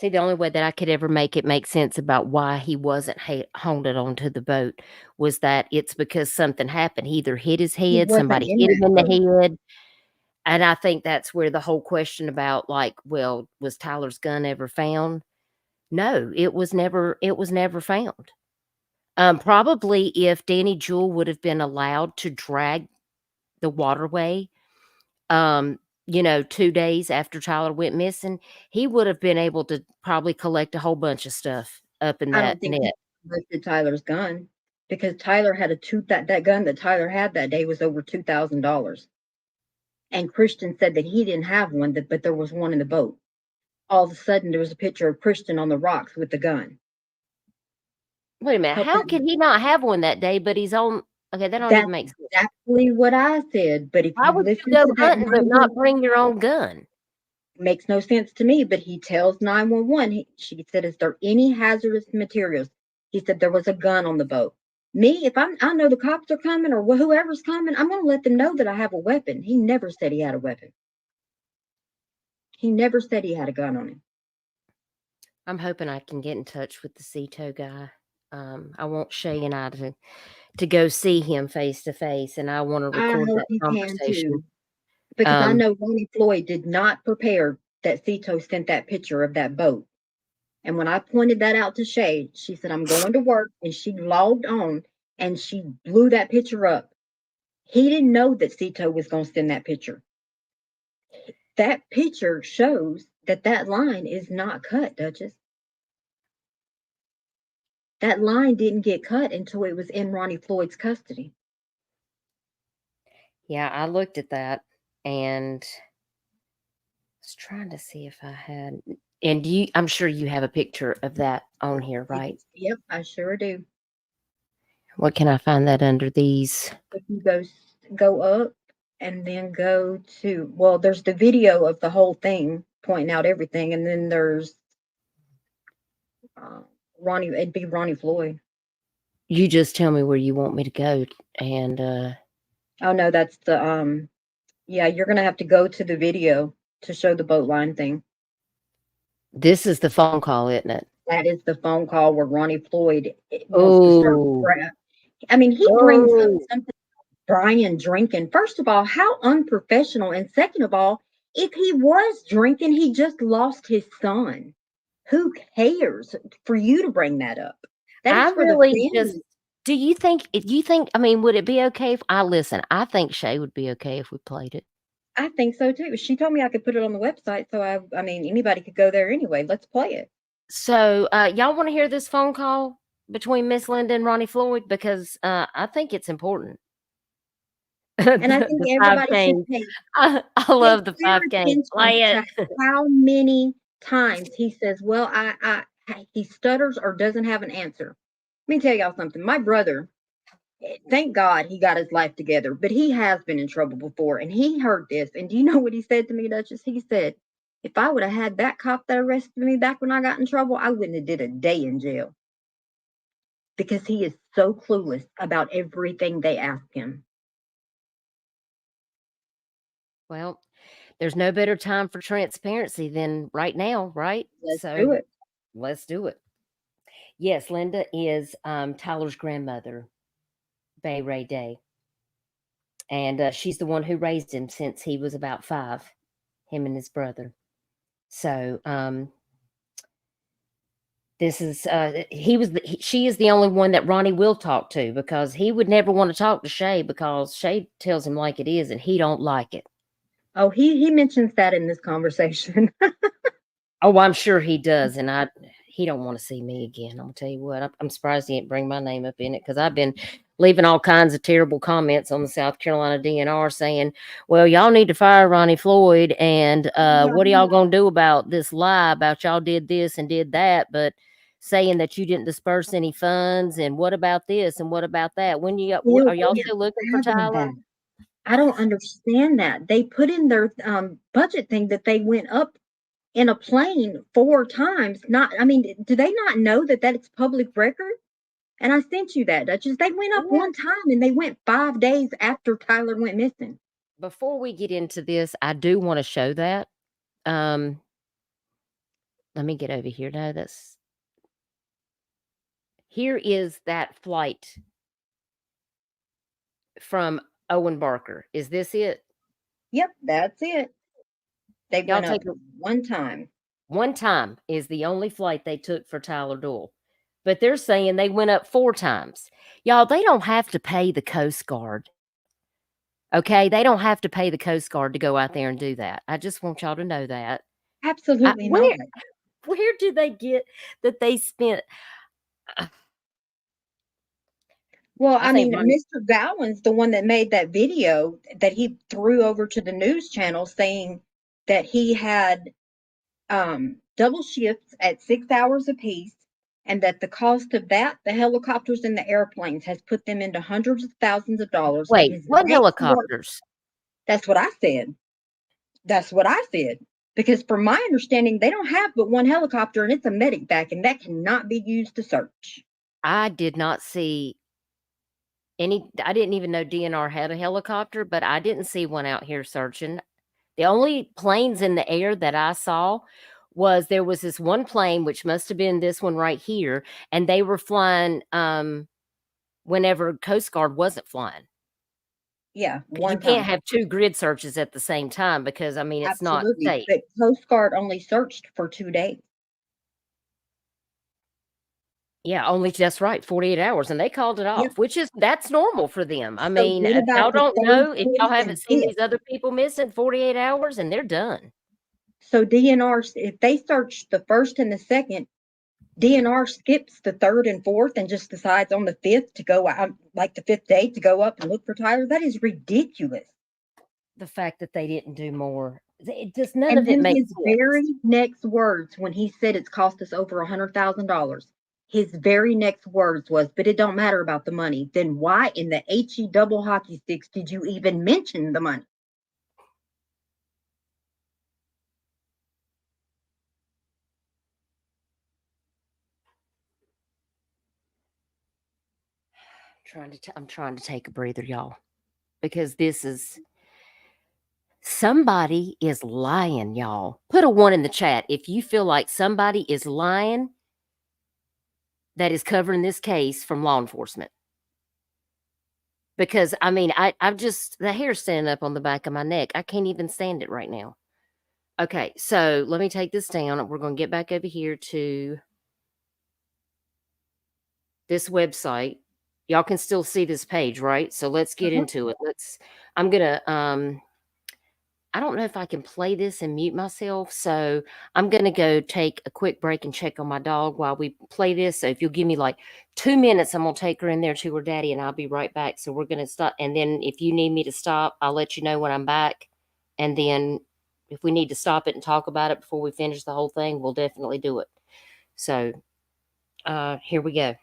See, the only way that I could ever make it make sense about why he wasn't holding onto the boat was that it's because something happened. He either hit his He head, wasn't somebody in hit him that in boat. the head. And I think that's where the whole question about, like, well, was Tyler's gun ever found? No, it was never found. Probably if Danny Jewell would have been allowed to drag the waterway, 2 days after Tyler went missing, he would have been able to probably collect a whole bunch of stuff up in I that don't think he net. lifted Tyler's gun because Tyler had that gun that Tyler had that day was over $2,000. And Christian said that he didn't have one, but there was one in the boat. All of a sudden, there was a picture of Christian on the rocks with the gun. Wait a minute, how could he not have one that day, but he's on? Okay, that don't even That's make sense. exactly what I said. But if Why you would you listen go to that hunting but 911, not bring your own gun? makes no sense to me. But he tells 911. She said, "Is there any hazardous materials?" He said there was a gun on the boat. Me, if I know the cops are coming or whoever's coming, I'm going to let them know that I have a weapon. He never said he had a weapon. He never said he had a gun on him. I'm hoping I can get in touch with the CETO guy. I want Shay and I to go see him face to face, and I want to I record hope that he can conversation. too. Because I Um, know Ronnie Floyd did not prepare that CETO sent that picture of that boat. And when I pointed that out to Shay, she said, I'm going to work. And she logged on and she blew that picture up. He didn't know that CETO was going to send that picture. That picture shows that line is not cut, Duchess. That line didn't get cut until it was in Ronnie Floyd's custody. yeah, I looked at that and was trying to see if I had. And I'm sure you have a picture of that on here, right? Yep, I sure do. What can I find that under these? If you go up and then go to, well, there's the video of the whole thing pointing out everything, and then there's it'd be Ronnie Floyd. You just tell me where you want me to go, and Oh no, that's the yeah, you're gonna have to go to the video to show the boat line thing. This is the phone call, isn't it? That is the phone call where Ronnie Floyd wants to start. Oh, I mean, he brings up oh, something. Brian drinking. First of all, how unprofessional. And second of all, if he was drinking, he just lost his son. Who cares for you to bring that up? That I is for the really just. family. Do you think? If you think, I mean, would it be okay if I listen? I think Shay would be okay if we played it. I think so too. She told me I could put it on the website, so I mean, anybody could go there anyway. Let's play it. So, y'all want to hear this phone call between Miss Linda and Ronnie Floyd? Because I think it's important. And I think The 5 everybody should canes. I love the pay fair 5 canes. Play attention it. to how many times he says, well, he stutters or doesn't have an answer. Let me tell y'all something. My brother, thank God he got his life together, but he has been in trouble before, and he heard this. And do you know what he said to me, Duchess? He said, if I would have had that cop that arrested me back when I got in trouble, I wouldn't have did a day in jail. Because he is so clueless about everything they ask him. Well, there's no better time for transparency than right now, right? Let's do it. Let's do it. Yes, Linda is Tyler's grandmother, Bay Ray Day. And she's the one who raised him since he was about 5, him and his brother. So this is she is the only one that Ronnie will talk to, because he would never want to talk to Shay, because Shay tells him like it is and he don't like it. Oh, he mentions that in this conversation. Oh, I'm sure he does. And he don't want to see me again. I'm gonna tell you what, I'm surprised he didn't bring my name up in it, because I've been leaving all kinds of terrible comments on the South Carolina DNR saying, well, y'all need to fire Ronnie Floyd, and what are y'all gonna do about this lie about y'all did this and did that, but saying that you didn't disperse any funds, and what about this and what about that? When are y'all still looking for Tyler? I don't understand that. They put in their budget thing that they went up in a plane 4 times. Do they not know that it's public record? And I sent you that, Duchess. They went up 1 time, and they went 5 days after Tyler went missing. Before we get into this, I do want to show that. Let me get over here. No, here is that flight from Owen Barker. Is this it? Yep, that's it. They went up 1 time. 1 time is the only flight they took for Tyler Doyle. But they're saying they went up 4 times. Y'all, they don't have to pay the Coast Guard. Okay? They don't have to pay the Coast Guard to go out there and do that. I just want y'all to know that. Absolutely not. Where do they get that they spent? Well, I mean, Mr. Gowan's the one that made that video that he threw over to the news channel saying that he had double shifts at 6 hours apiece, and that the cost of that, the helicopters and the airplanes, has put them into hundreds of thousands of dollars. Wait, what helicopters? That's what I said. That's what I said. Because from my understanding, they don't have but 1 helicopter, and it's a medic back, and that cannot be used to search. I did not see I didn't even know DNR had a helicopter, but I didn't see one out here searching. The only planes in the air that I saw there was this one plane, which must have been this one right here, and they were flying whenever Coast Guard wasn't flying. Yeah, you can't have 2 grid searches at the same time, because I mean, it's not safe. But Coast Guard only searched for 2 days. Yeah, only, that's right, 48 hours, and they called it off, Yep. That's normal for them. I mean, if y'all don't know, if y'all haven't seen these other people missing, 48 hours and they're done. So DNR, if they search the 1st and the 2nd, DNR skips the 3rd and 4th and just decides on the 5th to go out, like the 5th day, to go up and look for Tyler. That is ridiculous. The fact that they didn't do more, none of it makes sense. His very next words, when he said it's cost us over $100,000, his very next words was, but it don't matter about the money. Then why in the HE double hockey sticks did you even mention the money? I'm trying to take a breather, y'all, because this is Somebody is lying, y'all. Put a 1 in the chat if you feel like somebody is lying that is covering this case from law enforcement. Because, I mean, I've just, the hair's standing up on the back of my neck. I can't even stand it right now. Okay, so let me take this down. We're going to get back over here to this website. Y'all can still see this page, right? So let's get into it. I'm going to, I don't know if I can play this and mute myself. So I'm going to go take a quick break and check on my dog while we play this. So if you'll give me like 2 minutes, I'm going to take her in there to her daddy and I'll be right back. So we're going to stop. And then if you need me to stop, I'll let you know when I'm back. And then if we need to stop it and talk about it before we finish the whole thing, we'll definitely do it. So here we go.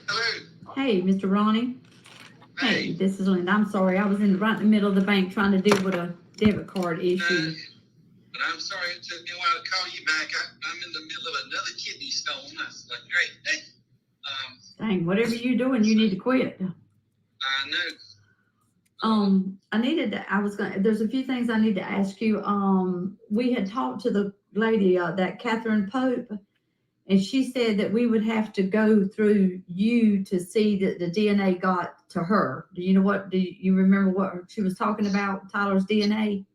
Hello. Hey, Mr. Ronnie. Hey, this is Linda. I'm sorry. I was right in the middle of the bank trying to deal with a debit card issue. But I'm sorry it took me a while to call you back. I'm in the middle of another kidney stone. That's like great. Hey, Dang, whatever you're doing, you need to quit. I know. There's a few things I need to ask you. We had talked to the lady, that Catherine Pope, and she said that we would have to go through you to see that the DNA got to her. Do you remember what she was talking about, Tyler's DNA?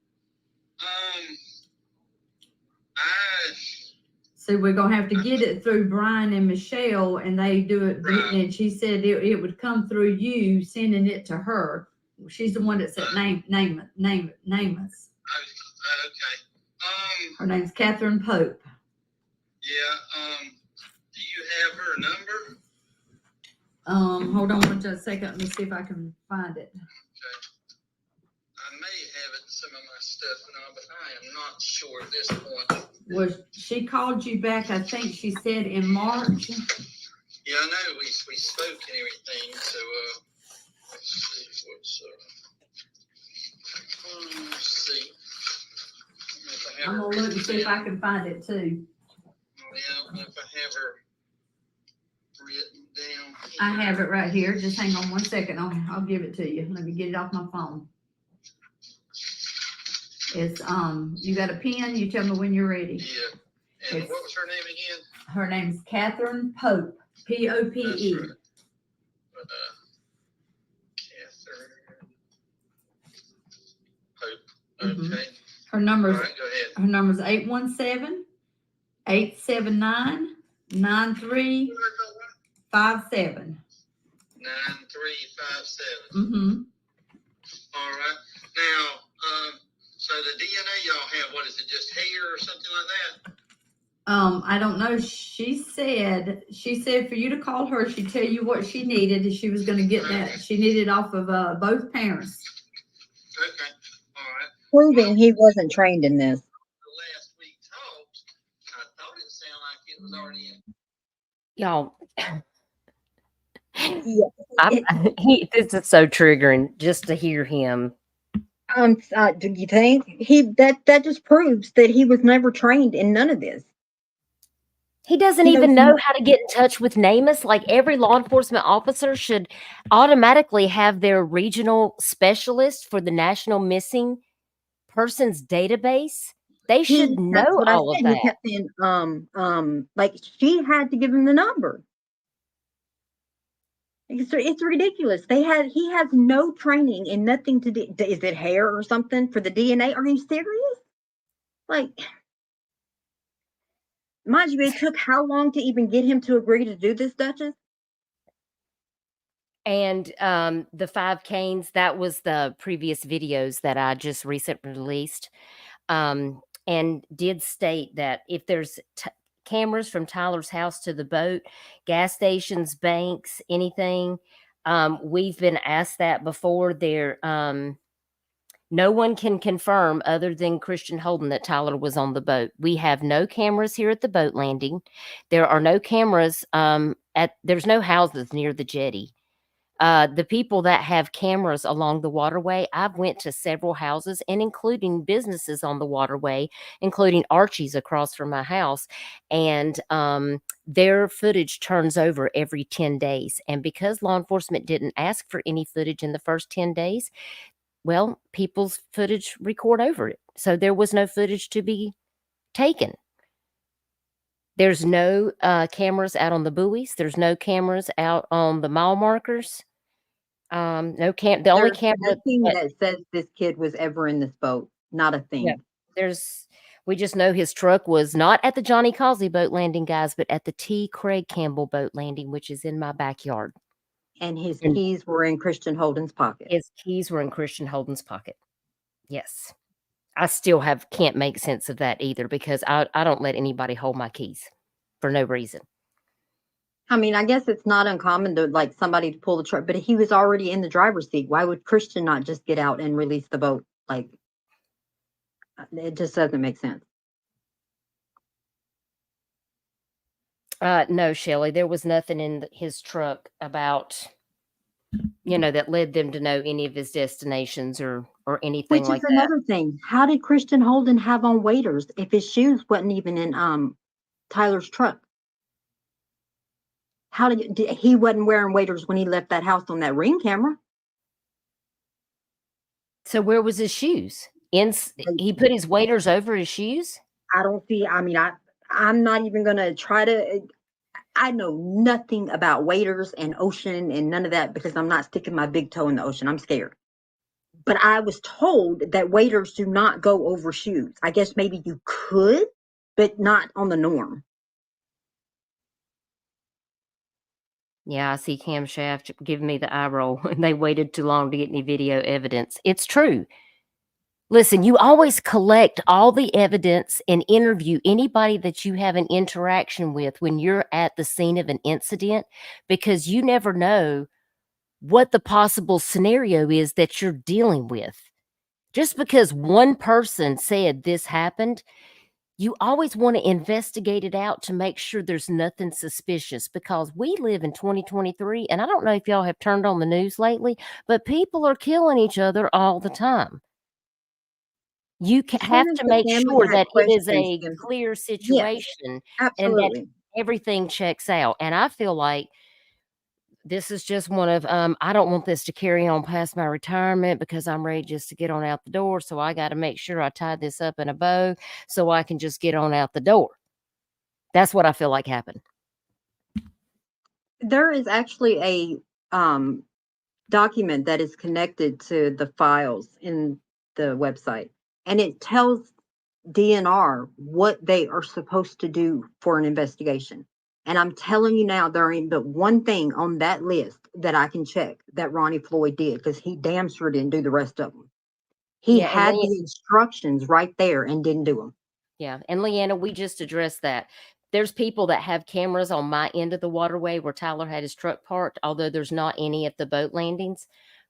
So we're going to have to get it through Brian and Michelle, and they do it. And she said it would come through you sending it to her. She's the one that said name us. Okay. Her name's Catherine Pope. Yeah. Do you have her number? Hold on just a second. Let me see if I can find it. Okay. I may have it in some of my stuff now, but I am not sure at this point. Was she called you back? I think she said in March. Yeah, I know we spoke and everything. So let's see what's let's see. I'm gonna look and see if I can find it too. Yeah, if I have her written down. I have it right here. Just hang on 1 second. I'll give it to you. Let me get it off my phone. It's you got a pen? You tell me when you're ready. Yeah. And what was her name again? Her name's Catherine Pope. Pope. That's right. Catherine Pope. Okay. Her number's All right, go ahead. Her number's 817-879-9357. 9357. All right. Now, so the DNA y'all have, what is it, just hair or something like that? I don't know. She said for you to call her, she'd tell you what she needed, and she was going to get that. She needed it off of both parents. Okay. All right. Proving he wasn't trained in this. The last we talked, I thought it sounded like it was already in. Y'all, Yeah. this is so triggering just to hear him. Do you think that just proves that he was never trained in none of this? He doesn't even know how to get in touch with NamUs. Like every law enforcement officer should automatically have their regional specialist for the National Missing Persons Database. They should know all of that. He kept saying, like she had to give him the number. It's ridiculous. He has no training and nothing to do. Is it hair or something for the DNA? Are you serious? Like, mind you, it took how long to even get him to agree to do this, Duchess? And the 5 canes, that was the previous videos that I just recently released, and did state that if there's cameras from Tyler's house to the boat, gas stations, banks, anything, we've been asked that before. There, no one can confirm other than Christian Holden that Tyler was on the boat. We have no cameras here at the boat landing. There are no cameras there's no houses near the jetty. The people that have cameras along the waterway, I've went to several houses and including businesses on the waterway, including Archie's across from my house. And their footage turns over every 10 days. And because law enforcement didn't ask for any footage in the first 10 days, well, people's footage record over it. So there was no footage to be taken. There's no cameras out on the buoys. There's no cameras out on the mile markers. No cam. The only There's camera nothing that says this kid was ever in this boat. Not a thing. Yeah, we just know his truck was not at the Johnny Causey boat landing, guys, but at the T. Craig Campbell boat landing, which is in my backyard. And his keys were in Christian Holden's pocket. His keys were in Christian Holden's pocket. Yes. I still can't make sense of that either, because I don't let anybody hold my keys for no reason. I mean, I guess it's not uncommon to like somebody to pull the truck, but he was already in the driver's seat. Why would Christian not just get out and release the boat? Like, it just doesn't make sense. No, Shelley, there was nothing in his truck about, that led them to know any of his destinations or anything like that. Which is another thing. How did Christian Holden have on waders if his shoes wasn't even in Tyler's truck? How did he wasn't wearing waders when he left that house on that Ring camera? So where was his shoes? He put his waders over his shoes? I don't see. I mean, I'm not even gonna try to. I know nothing about waders and ocean and none of that because I'm not sticking my big toe in the ocean. I'm scared. But I was told that waders do not go over shoes. I guess maybe you could, but not on the norm. Yeah, I see Camshaft giving me the eye roll. They waited too long to get any video evidence. It's true. Listen, you always collect all the evidence and interview anybody that you have an interaction with when you're at the scene of an incident, because you never know what the possible scenario is that you're dealing with. Just because one person said this happened, you always want to investigate it out to make sure there's nothing suspicious, because we live in 2023, and I don't know if y'all have turned on the news lately, but people are killing each other all the time. You have to make sure that it is a clear situation and that everything checks out. And I feel like this is just one of, I don't want this to carry on past my retirement because I'm ready just to get on out the door. So I got to make sure I tie this up in a bow so I can just get on out the door. That's what I feel like happened. There is actually a document that is connected to the files in the website, and it tells DNR what they are supposed to do for an investigation. And I'm telling you now, there ain't but one thing on that list that I can check that Ronnie Floyd did, because he damn sure didn't do the rest of them. He had the instructions right there and didn't do them. Yeah. And Leanna, we just addressed that. There's people that have cameras on my end of the waterway where Tyler had his truck parked, although there's not any at the boat landings.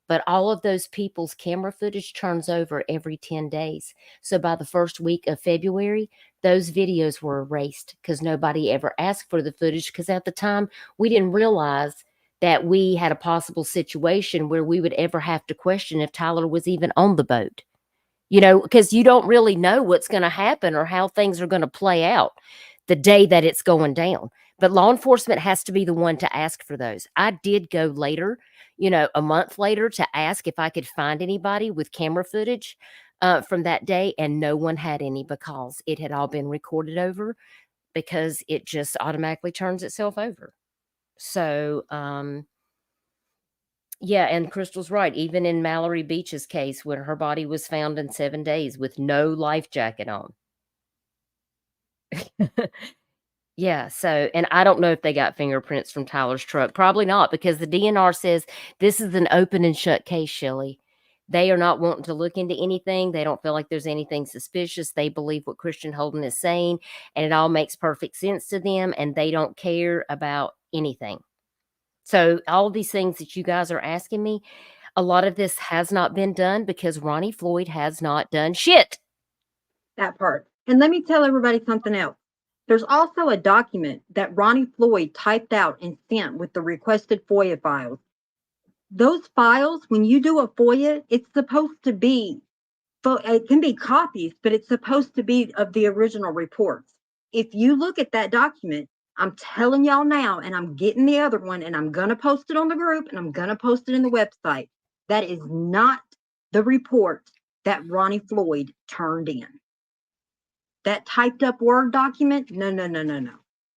But all of those people's camera footage turns over every 10 days. So by the first week of February, those videos were erased because nobody ever asked for the footage, because at the time we didn't realize that we had a possible situation where we would ever have to question if Tyler was even on the boat. Because you don't really know what's going to happen or how things are going to play out the day that it's going down. But law enforcement has to be the one to ask for those. I did go later, a month later, to ask if I could find anybody with camera footage from that day, and no one had any because it had all been recorded over, because it just automatically turns itself over. So, yeah, and Crystal's right. Even in Mallory Beach's case, when her body was found in 7 days with no life jacket on. Yeah, so, and I don't know if they got fingerprints from Tyler's truck. Probably not, because the DNR says this is an open and shut case, Shelley. They are not wanting to look into anything. They don't feel like there's anything suspicious. They believe what Christian Holden is saying, and it all makes perfect sense to them, and they don't care about anything. So all these things that you guys are asking me, a lot of this has not been done because Ronnie Floyd has not done shit. That part. And let me tell everybody something else. There's also a document that Ronnie Floyd typed out and sent with the requested FOIA files. those files, when you do a FOIA, it's supposed to be, it can be copies, but it's supposed to be of the original reports. If you look at that document, I'm telling y'all now, and I'm getting the other one, and I'm going to post it on the group, and I'm going to post it in the website. That is not the report that Ronnie Floyd turned in. That typed up Word document, no.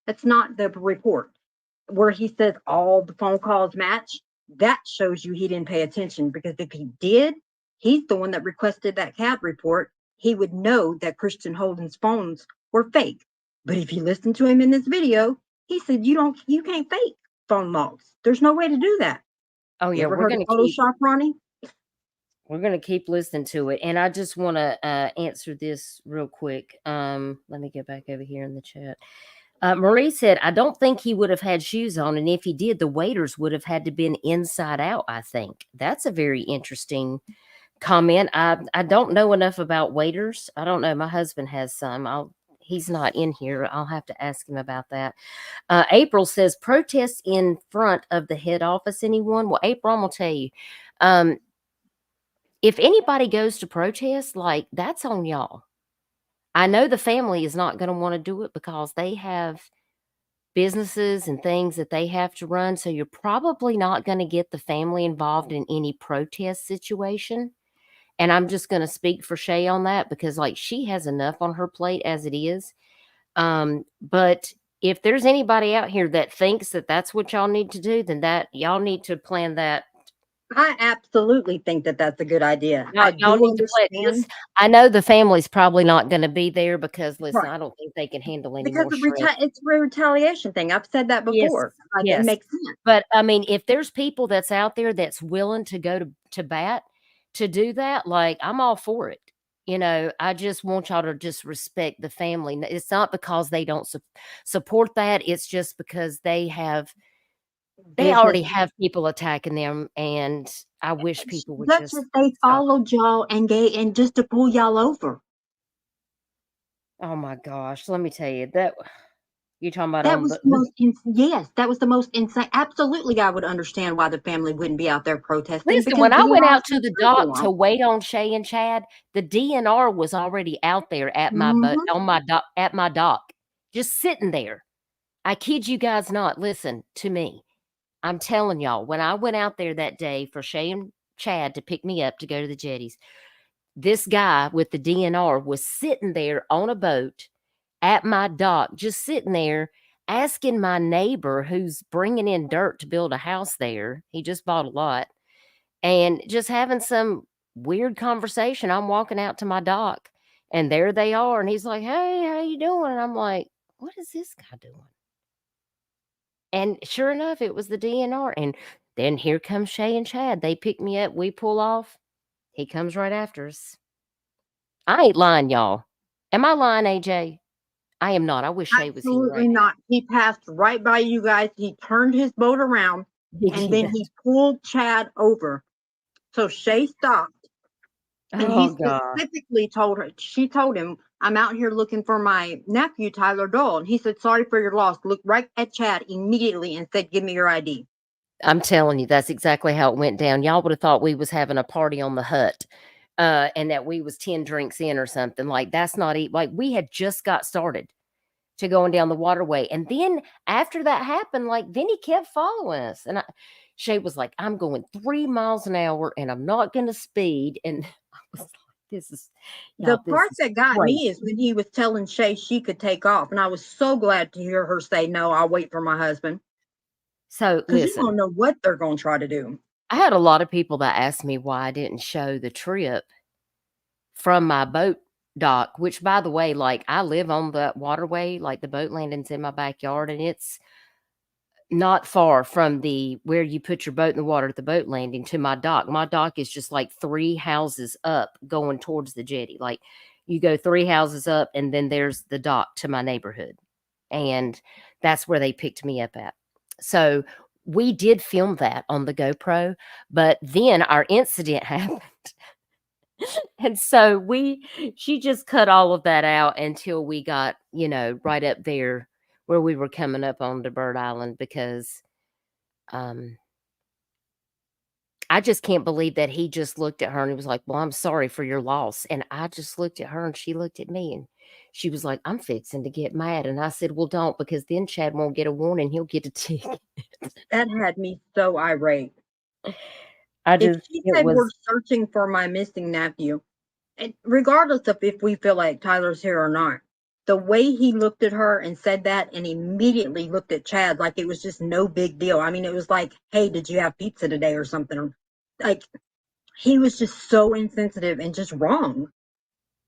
That's not the report. Where he says all the phone calls match, that shows you he didn't pay attention, because if he did, he's the one that requested that CAD report. He would know that Christian Holden's phones were fake. But if you listen to him in this video, he said you can't fake phone logs. There's no way to do that. Oh You yeah, ever we're heard of going to keep Photoshop, Ronnie? we're going to keep listening to it, and I just want to answer this real quick. Let me get back over here in the chat. Marie said, I don't think he would have had shoes on, and if he did, the waiters would have had to been inside out, I think. That's a very interesting comment. I don't know enough about waiters. I don't know. My husband has some. He's not in here. I'll have to ask him about that. April says, protests in front of the head office, anyone? Well, April, I'm going to tell you, if anybody goes to protest, like, that's on y'all. I know the family is not going to want to do it because they have businesses and things that they have to run. So you're probably not going to get the family involved in any protest situation. And I'm just going to speak for Shay on that, because like she has enough on her plate as it is. But if there's anybody out here that thinks that that's what y'all need to do, then that y'all need to plan that. I absolutely think that that's a good idea. Y'all need to plan this. I know the family's probably not going to be there because, listen, right. I don't think they can handle any more stress. It's a retaliation thing. I've said that before. Yes. It makes sense. But I mean, if there's people that's out there that's willing to go to bat to do that, like, I'm all for it. You know, I just want y'all to just respect the family. It's not because they don't support that. It's just because they already have people attacking them, and I wish people would just they followed y'all and just to pull y'all over. Oh my gosh, let me tell you that you're talking about that was the most yes, that was the most insane. Absolutely, I would understand why the family wouldn't be out there protesting. Listen, when I went out to the dock to wait on Shay and Chad, the DNR was already out there at my at my dock, just sitting there. I kid you guys not. Listen to me. I'm telling y'all, when I went out there that day for Shay and Chad to pick me up to go to the Jetties, this guy with the DNR was sitting there on a boat at my dock, just sitting there asking my neighbor who's bringing in dirt to build a house there. He just bought a lot, and just having some weird conversation. I'm walking out to my dock, and there they are. And he's like, hey, how you doing? And I'm like, what is this guy doing? And sure enough, it was the DNR. And then here comes Shay and Chad. They pick me up. We pull off. He comes right after us. I ain't lying, y'all. Am I lying, AJ? I am not. I wish Shay was here. Absolutely not. He passed right by you guys. He turned his boat around, and then he pulled Chad over. So Shay stopped. And he specifically told her, she told him, I'm out here looking for my nephew, Tyler Doyle. And he said, sorry for your loss. Looked right at Chad immediately and said, give me your ID. I'm telling you, that's exactly how it went down. Y'all would have thought we was having a party on the hut, and that we was 10 drinks in or something. Like, that's not like we had just got started to going down the waterway. And then after that happened, like, then he kept following us. And Shay was like, I'm going 3 miles an hour and I'm not going to speed. And I was like, this is the part that got me is when he was telling Shay she could take off. And I was so glad to hear her say, no, I'll wait for my husband. So listen, you don't know what they're going to try to do. I had a lot of people that asked me why I didn't show the trip from my boat dock, which, by the way, like, I live on the waterway, like the boat landing's in my backyard, and it's not far from where you put your boat in the water at the boat landing to my dock. My dock is just like 3 houses up going towards the jetty. Like, you go 3 houses up, and then there's the dock to my neighborhood, and that's where they picked me up at. So we did film that on the GoPro, but then our incident happened. And so she just cut all of that out until we got, right up there where we were coming up on to Bird Island, because I just can't believe that he just looked at her and he was like, well, I'm sorry for your loss. And I just looked at her and she looked at me and she was like, I'm fixing to get mad. And I said, well, don't, because then Chad won't get a warning. He'll get a ticket. That had me so irate. I If just, she it said we're was, searching for my missing nephew, and regardless of if we feel like Tyler's here or not, the way he looked at her and said that and immediately looked at Chad like it was just no big deal. I mean, it was like, hey, did you have pizza today or something? Like, he was just so insensitive and just wrong.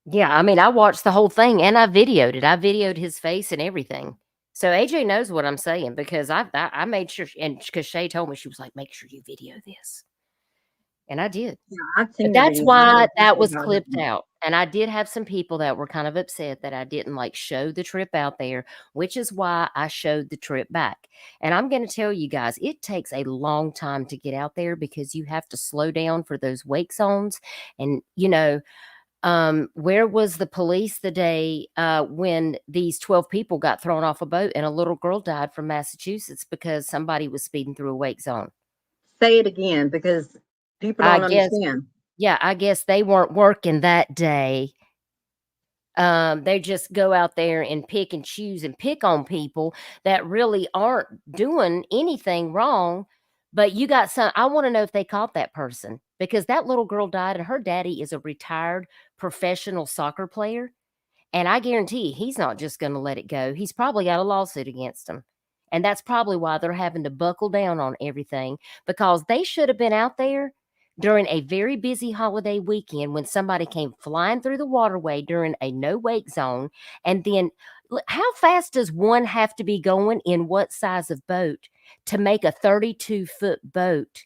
yeah, I mean, I watched the whole thing and I videoed it. I videoed his face and everything. So AJ knows what I'm saying because I made sure, and because Shay told me, she was like, make sure you video this. And I did. Yeah, I've seen But the that's video. why that was clipped out. And I did have some people that were kind of upset that I didn't like show the trip out there, which is why I showed the trip back. And I'm going to tell you guys, it takes a long time to get out there because you have to slow down for those wake zones. And, you know, where was the police the day when these 12 people got thrown off a boat and a little girl died from Massachusetts because somebody was speeding through a wake zone? Say it again because people don't understand. Yeah, I guess they weren't working that day. They just go out there and pick and choose and pick on people that really aren't doing anything wrong. But you got some, I want to know if they caught that person because that little girl died and her daddy is a retired professional soccer player. And I guarantee he's not just going to let it go. He's probably got a lawsuit against him. And that's probably why they're having to buckle down on everything because they should have been out there during a very busy holiday weekend when somebody came flying through the waterway during a no wake zone. And then how fast does one have to be going in what size of boat to make a 32-foot boat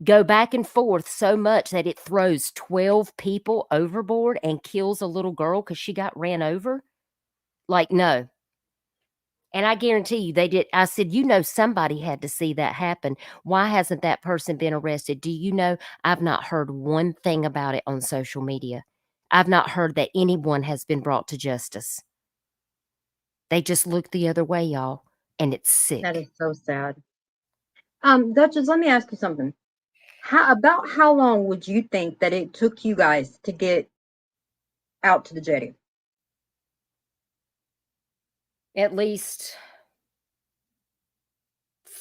go back and forth so much that it throws 12 people overboard and kills a little girl because she got ran over? Like, no. And I guarantee you they did. I said, you know, somebody had to see that happen. Why hasn't that person been arrested? Do you know? I've not heard one thing about it on social media. I've not heard that anyone has been brought to justice. They just look the other way, y'all. And it's sick. That is so sad. Duchess, let me ask you something. About how long would you think that it took you guys to get out to the jetty? At least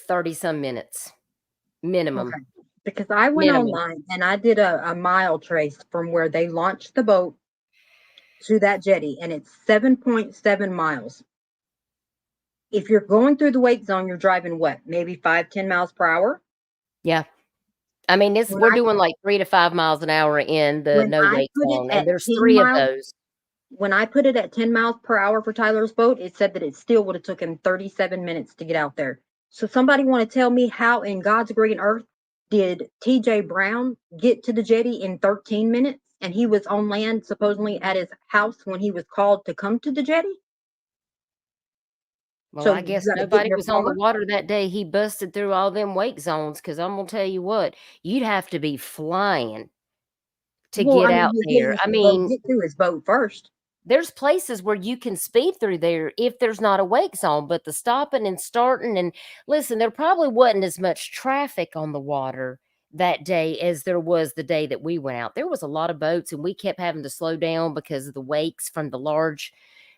30-some minutes minimum. Okay. Because I went online and I did a mile trace from where they launched the boat to that jetty, and it's 7.7 miles. If you're going through the wake zone, you're driving what? Maybe 5-10 miles per hour? Yeah. I mean, we're doing like 3 to 5 miles an hour in the no wake zone, and there's 3 of those. When I put it at 10 miles per hour for Tyler's boat, it said that it still would have took him 37 minutes to get out there. So somebody want to tell me how in God's green earth did TJ Brown get to the jetty in 13 minutes and he was on land supposedly at his house when he was called to come to the jetty? Well, so I guess nobody was on the water that day. He busted through all them wake zones because I'm going to tell you what, you'd have to be flying to get out there. I mean, get through his boat first. There's places where you can speed through there if there's not a wake zone, but the stopping and starting, and listen, there probably wasn't as much traffic on the water that day as there was the day that we went out. There was a lot of boats and we kept having to slow down because of the wakes from the large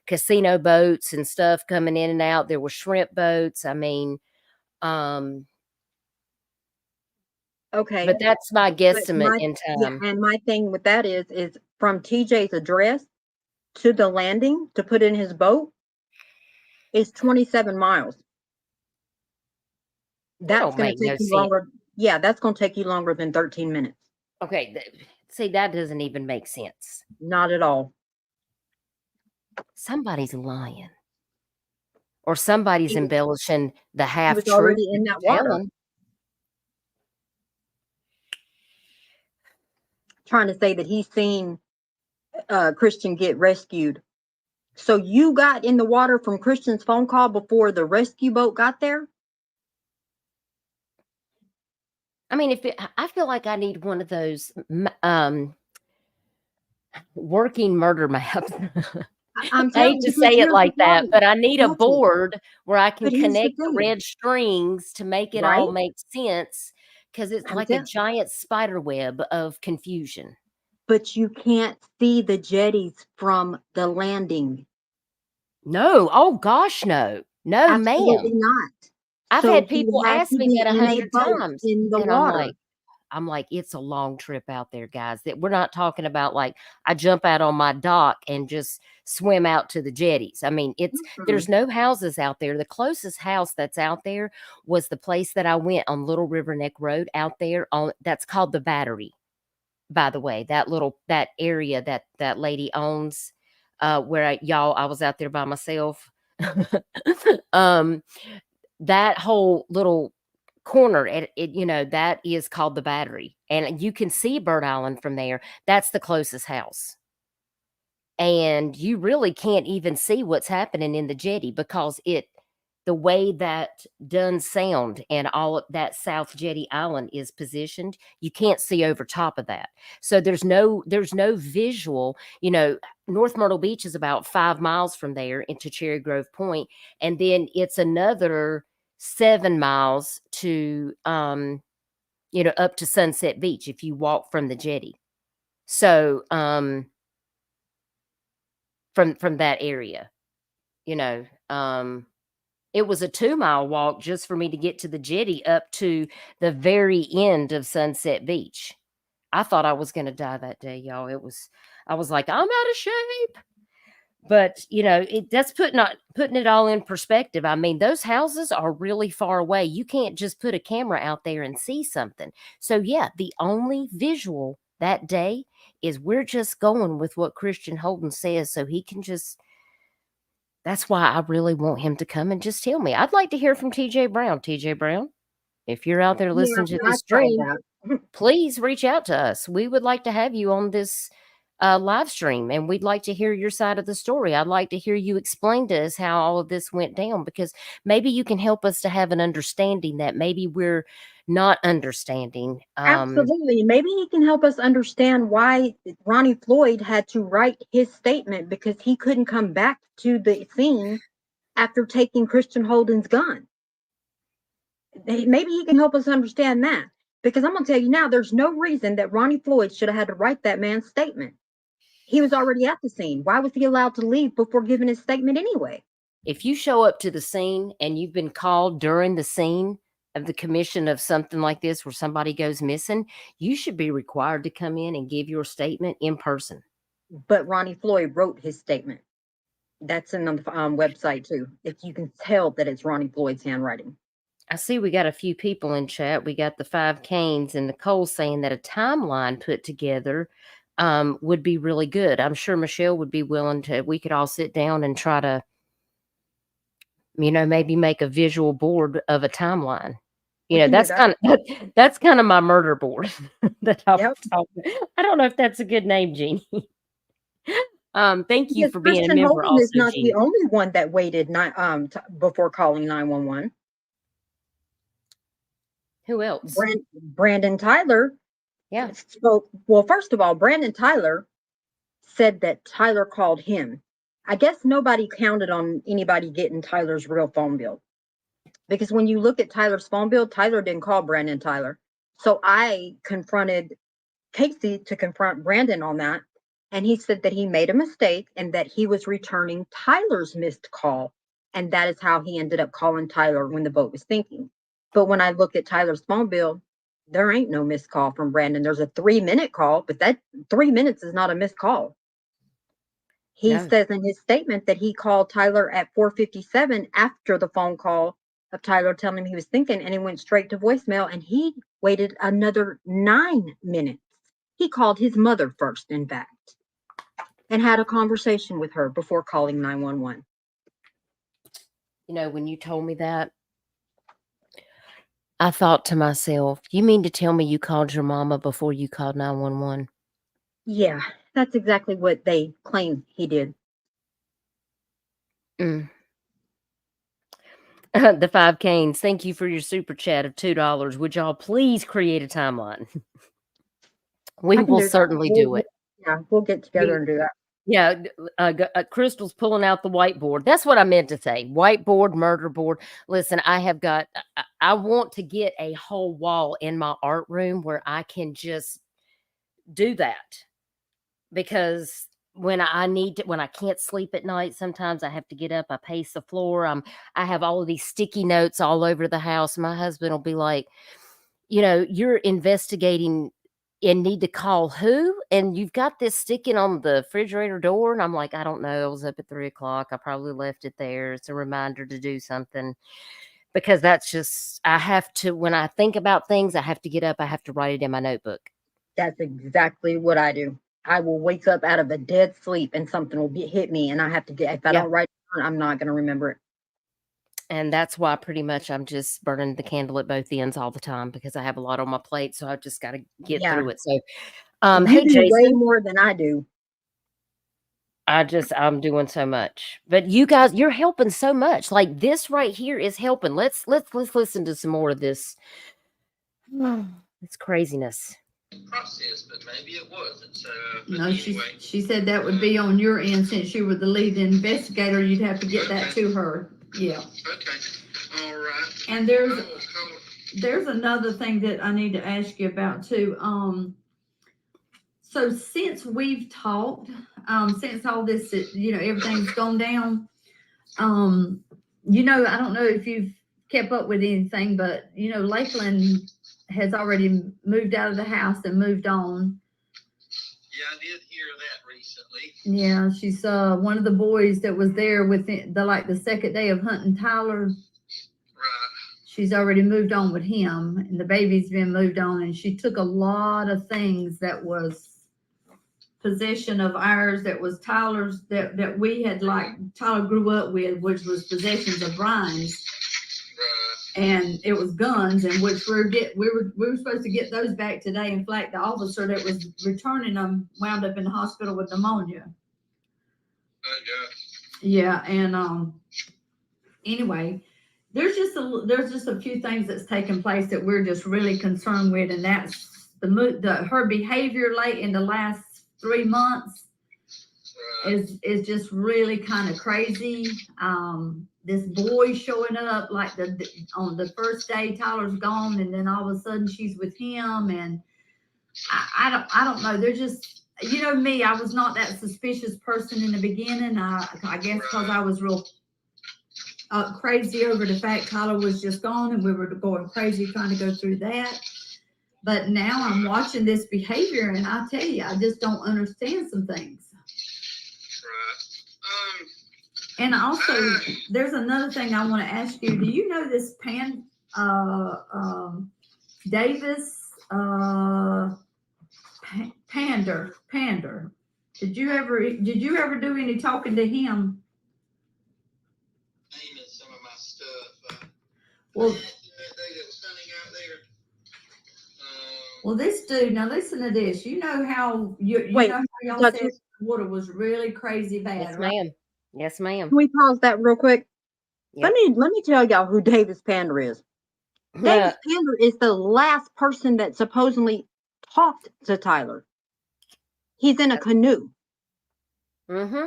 casino boats and stuff coming in and out. There were shrimp boats. I mean, okay. But that's my guesstimate in time. Yeah, and my thing with that is from TJ's address to the landing to put in his boat is 27 miles. That's going to take you longer. Yeah, that's going to take you longer than 13 minutes. Okay. See, that doesn't even make sense. Not at all. Somebody's lying. Or somebody's embellishing the half truth. He was already in that water. Trying to say that he's seen Christian get rescued. So you got in the water from Christian's phone call before the rescue boat got there? I mean, I feel like I need one of those working murder maps. I hate to say it like that, but I need a board where I can connect the red strings to make it all make sense. because it's I'm like a telling- giant spider web of confusion. But you can't see the jetties from the landing. No. Oh gosh, no. No, Absolutely ma'am. not. I've So had he people had ask to me be that in a 100 boat times. in the And water. I'm like, it's a long trip out there, guys. That we're not talking about like I jump out on my dock and just swim out to the jetties. I mean, there's no houses out there. The closest house that's out there was the place that I went on Little River Neck Road out there on that's called the Battery. By the way, that area that lady owns, where I was out there by myself. That whole little corner that is called the Battery, and you can see Bird Island from there. That's the closest house, and you really can't even see what's happening in the jetty because the way that Dunn Sound and all of that South Jetty Island is positioned, you can't see over top of that. So there's no visual. North Myrtle Beach is about 5 miles from there into Cherry Grove Point, and then it's another 7 miles to up to Sunset Beach if you walk from the jetty. So from that area, it was a 2-mile walk just for me to get to the jetty up to the very end of Sunset Beach. I thought I was going to die that day, y'all. I was like, I'm out of shape. But, that's putting it all in perspective. I mean, those houses are really far away. You can't just put a camera out there and see something. So, yeah, the only visual that day is we're just going with what Christian Holden says so he can just... That's why I really want him to come and just tell me. I'd like to hear from TJ Brown. TJ Brown, if you're out there listening to this stream, please reach out to us. We would like to have you on this live stream, and we'd like to hear your side of the story. I'd like to hear you explain to us how all of this went down, because maybe you can help us to have an understanding that maybe we're not understanding. Absolutely. Maybe he can help us understand why Ronnie Floyd had to write his statement, because he couldn't come back to the scene after taking Christian Holden's gun. Maybe he can help us understand that, because I'm going to tell you now, there's no reason that Ronnie Floyd should have had to write that man's statement. He was already at the scene. Why was he allowed to leave before giving his statement anyway? If you show up to the scene and you've been called during the scene of the commission of something like this where somebody goes missing, you should be required to come in and give your statement in person. But Ronnie Floyd wrote his statement. That's in the website too. If you can tell that it's Ronnie Floyd's handwriting. I see we got a few people in chat. We got the 5 Canes and Nicole saying that a timeline put together would be really good. I'm sure Michelle would be willing to. We could all sit down and try to, maybe make a visual board of a timeline. That's kind of my murder board that I don't know if that's a good name, Jeannie. Thank you for being a member. Holden is not the only one that waited before calling 911. Who else? Brandon Tyler. Yeah. Well, first of all, Brandon Tyler said that Tyler called him. I guess nobody counted on anybody getting Tyler's real phone bill, because when you look at Tyler's phone bill, Tyler didn't call Brandon Tyler. So I confronted Casey to confront Brandon on that. And he said that he made a mistake and that he was returning Tyler's missed call. And that is how he ended up calling Tyler when the boat was sinking. But when I look at Tyler's phone bill, there ain't no missed call from Brandon. There's a 3-minute call, but that 3 minutes is not a missed call. He says in his statement that he called Tyler at 4:57 after the phone call of Tyler telling him he was thinking, and he went straight to voicemail, and he waited another 9 minutes. He called his mother first, in fact, and had a conversation with her before calling 911. When you told me that, I thought to myself, you mean to tell me you called your mama before you called 911? Yeah, that's exactly what they claim he did. The 5 Canes, thank you for your super chat of $2. Would y'all please create a timeline? We will certainly do it. Yeah, we'll get together and do that. Yeah, Crystal's pulling out the whiteboard. That's what I meant to say. Whiteboard, murder board. Listen, I want to get a whole wall in my art room where I can just do that, because when when I can't sleep at night, sometimes I have to get up, I pace the floor. I have all of these sticky notes all over the house. My husband will be like, you're investigating and need to call who? And you've got this sticking on the refrigerator door. And I'm like, I don't know. I was up at 3:00. I probably left it there. It's a reminder to do something, because that's just, I have to, when I think about things, I have to get up. I have to write it in my notebook. That's exactly what I do. I will wake up out of a dead sleep and something will hit me, and I have to get, if I don't write it down, I'm not going to remember it. And that's why pretty much I'm just burning the candle at both ends all the time, because I have a lot on my plate. So I've just got to get through it. So, You hey, do Jason, way more than I do. I'm doing so much, but you guys, you're helping so much. Like this right here is helping. Let's listen to some more of this. It's craziness. Process, but maybe it wasn't. So, No, anyway. she said that would be on your end, since you were the lead investigator. You'd have to get that to her. Yeah. Okay. All right. And there's another thing that I need to ask you about too. So since we've talked, since all this, everything's gone down, I don't know if you've kept up with anything, but Lakeland has already moved out of the house and moved on. Yeah, I did hear that recently. Yeah, she's one of the boys that was there with the second day of hunting Tyler. Right. She's already moved on with him, and the baby's been moved on, and she took a lot of things that was possession of ours, that was Tyler's, that we had, like Tyler grew up with, which was possessions of Brian's. And it was guns, and which we were supposed to get those back today. In fact, the officer that was returning them wound up in the hospital with pneumonia. Yeah, and anyway, there's just a few things that's taken place that we're just really concerned with, and that's her behavior late in the last 3 months is just really kind of crazy. This boy showing up like on the first day Tyler's gone, and then all of a sudden she's with him, and I don't know. They're just, me, I was not that suspicious person in the beginning. I guess because I was real crazy over the fact Tyler was just gone, and we were going crazy trying to go through that. But now I'm watching this behavior, and I tell you, I just don't understand some things. And also, there's another thing I want to ask you. Do you know this Davis Pander? Did you ever do any talking to him? Naming some of my stuff. Well, that day that was hunting out there. Well, this dude, now listen to this. You know how y'all said the water was really crazy bad, Yes, right? ma'am. Yes, ma'am. Can we pause that real quick? Yep. Let me tell y'all who Davis Pander is. Davis Pander is the last person that supposedly talked to Tyler. He's in a canoe. Mm-hmm.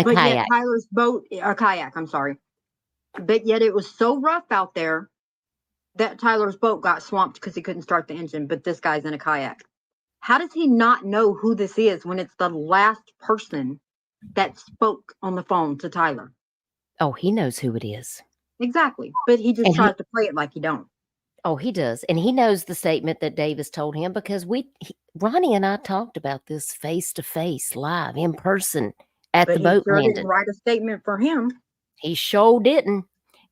But yet Tyler's boat, a kayak, I'm sorry. But yet it was so rough out there that Tyler's boat got swamped because he couldn't start the engine, but this guy's in a kayak. How does he not know who this is when it's the last person that spoke on the phone to Tyler? Oh, he knows who it is. Exactly. But he just tries to play it like he don't. Oh, he does. And he knows the statement that Davis told him, because Ronnie and I talked about this face to face, live, in person at the boat landing. Didn't write a statement for him. He sure didn't.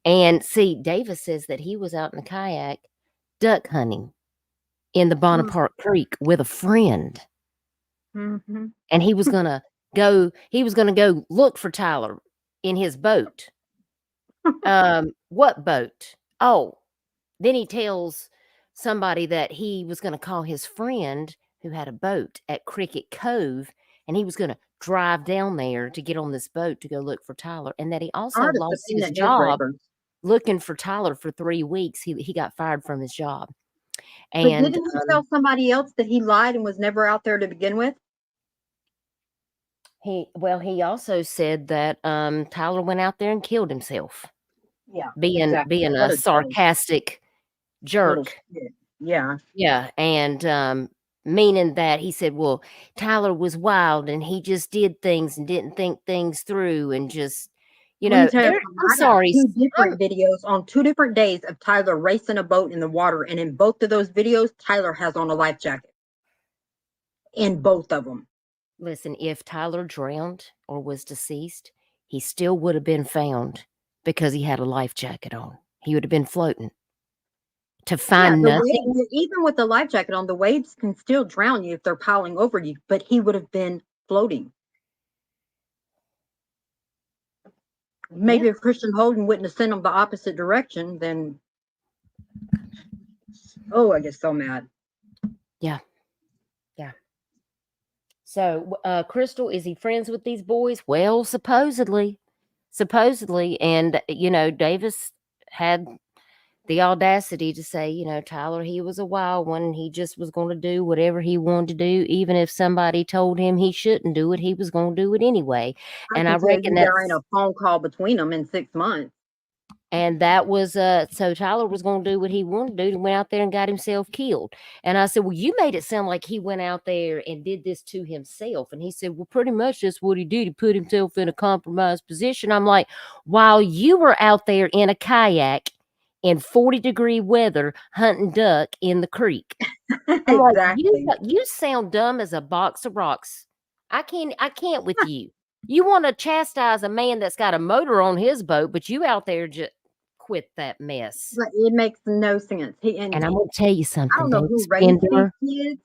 And see, Davis says that he was out in a kayak duck hunting in the Bonaparte Creek with a friend. Mm-hmm. And he was gonna go look for Tyler in his boat. What boat? Oh, then he tells somebody that he was going to call his friend who had a boat at Cricket Cove, and he was going to drive down there to get on this boat to go look for Tyler, and that he also lost his job looking for Tyler for 3 weeks. He got fired from his job. And but didn't he tell somebody else that he lied and was never out there to begin with? He also said that Tyler went out there and killed himself, Yeah, being exactly. being What a a dumb sarcastic little jerk. shit. Yeah. Yeah, and meaning that he said, well, Tyler was wild and he just did things and didn't think things through and just, Let me tell you there. something. I'm I got sorry. two different videos on 2 different days of Tyler racing a boat in the water, and in both of those videos, Tyler has on a life jacket. In both of them. Listen, if Tyler drowned or was deceased, he still would have been found because he had a life jacket on. He would have been floating. To Yeah, find nothing. even with the life jacket on, the waves can still drown you if they're piling over you, but he would have been floating. Maybe Yeah. if Christian Holden wouldn't have sent him the opposite direction, then I get so mad. Yeah. So, Crystal, is he friends with these boys? Well, supposedly, and Davis had the audacity to say, Tyler, he was a wild one, and he just was going to do whatever he wanted to do, even if somebody told him he shouldn't do it, he was going to do it anyway. And I reckon there ain't a phone call between them in 6 months. And that was so Tyler was going to do what he wanted to do and went out there and got himself killed. And I said, well, you made it sound like he went out there and did this to himself. And he said, well, pretty much that's what he did. He put himself in a compromised position. I'm like, while you were out there in a kayak in 40-degree weather hunting duck in the creek. Exactly. Like, you sound dumb as a box of rocks. I can't with you. You want to chastise a man that's got a motor on his boat, but you out there just quit that mess. But it makes no sense. And I'm going to tell you something. I don't know who raised these kids,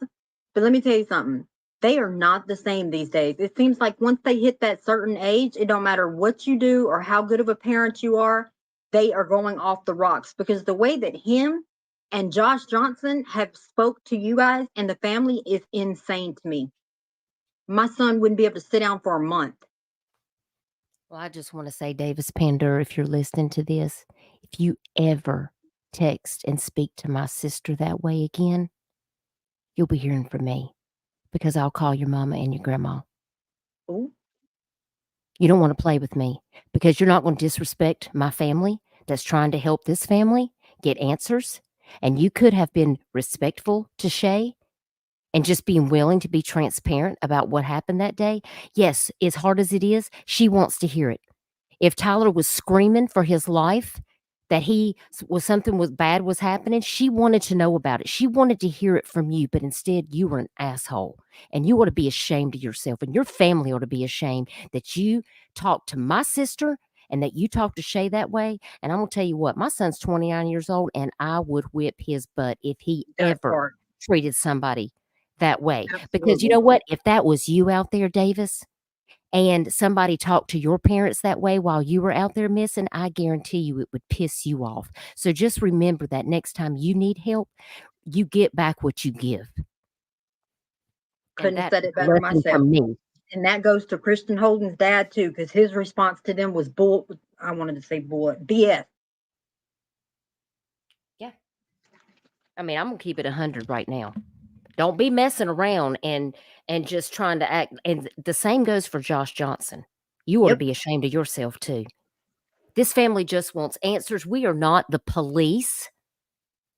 but let me tell you something. They are not the same these days. It seems like once they hit that certain age, it don't matter what you do or how good of a parent you are, they are going off the rocks, because the way that him and Josh Johnson have spoke to you guys and the family is insane to me. My son wouldn't be able to sit down for a month. Well, I just want to say, Davis Pander, if you're listening to this, if you ever text and speak to my sister that way again, you'll be hearing from me, because I'll call your mama and your grandma. Ooh. You don't want to play with me, because you're not going to disrespect my family that's trying to help this family get answers. And you could have been respectful to Shay and just being willing to be transparent about what happened that day. Yes, as hard as it is, she wants to hear it. If Tyler was screaming for his life, that something was bad was happening, she wanted to know about it. She wanted to hear it from you, but instead you were an asshole, and you ought to be ashamed of yourself, and your family ought to be ashamed that you talked to my sister and that you talked to Shay that way. And I'm going to tell you what, my son's 29 years old, and I would whip his butt if he ever treated somebody that way. Absolutely. Because you know what? If that was you out there, Davis, and somebody talked to your parents that way while you were out there missing, I guarantee you it would piss you off. So just remember that next time you need help, you get back what you give. Couldn't have said it better myself. And that goes to Christian Holden's dad too, because his response to them was BS. Yeah. I mean, I'm going to keep it 100 right now. Don't be messing around and just trying to act. And the same goes for Josh Johnson. You ought to be ashamed of yourself too. This family just wants answers. We are not the police.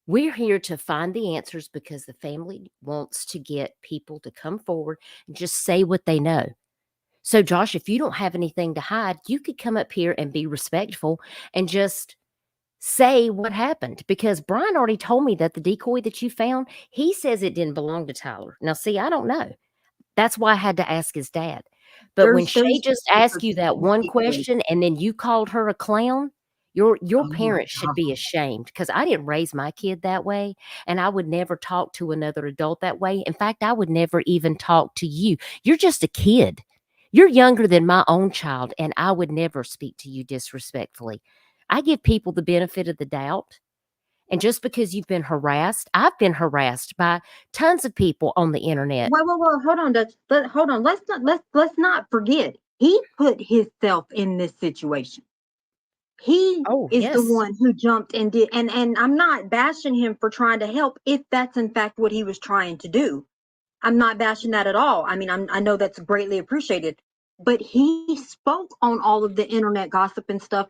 We're here to find the answers because the family wants to get people to come forward and just say what they know. So, Josh, if you don't have anything to hide, you could come up here and be respectful and just say what happened, because Brian already told me that the decoy that you found, he says it didn't belong to Tyler. Now, see, I don't know. That's why I had to ask his dad. But when Shay just asked you that one question and then you called her a clown, your parents should be ashamed, because I didn't raise my kid that way, and I would never talk to another adult that way. In fact, I would never even talk to you. You're just a kid. You're younger than my own child, and I would never speak to you disrespectfully. I give people the benefit of the doubt. And just because you've been harassed, I've been harassed by tons of people on the internet. Well, hold on, Dutch. Hold on. Let's not forget. He put himself in this situation. He is the one who jumped and did, and I'm not bashing him for trying to help if that's in fact what he was trying to do. I'm not bashing that at all. I mean, I know that's greatly appreciated. but he spoke on all of the internet gossip and stuff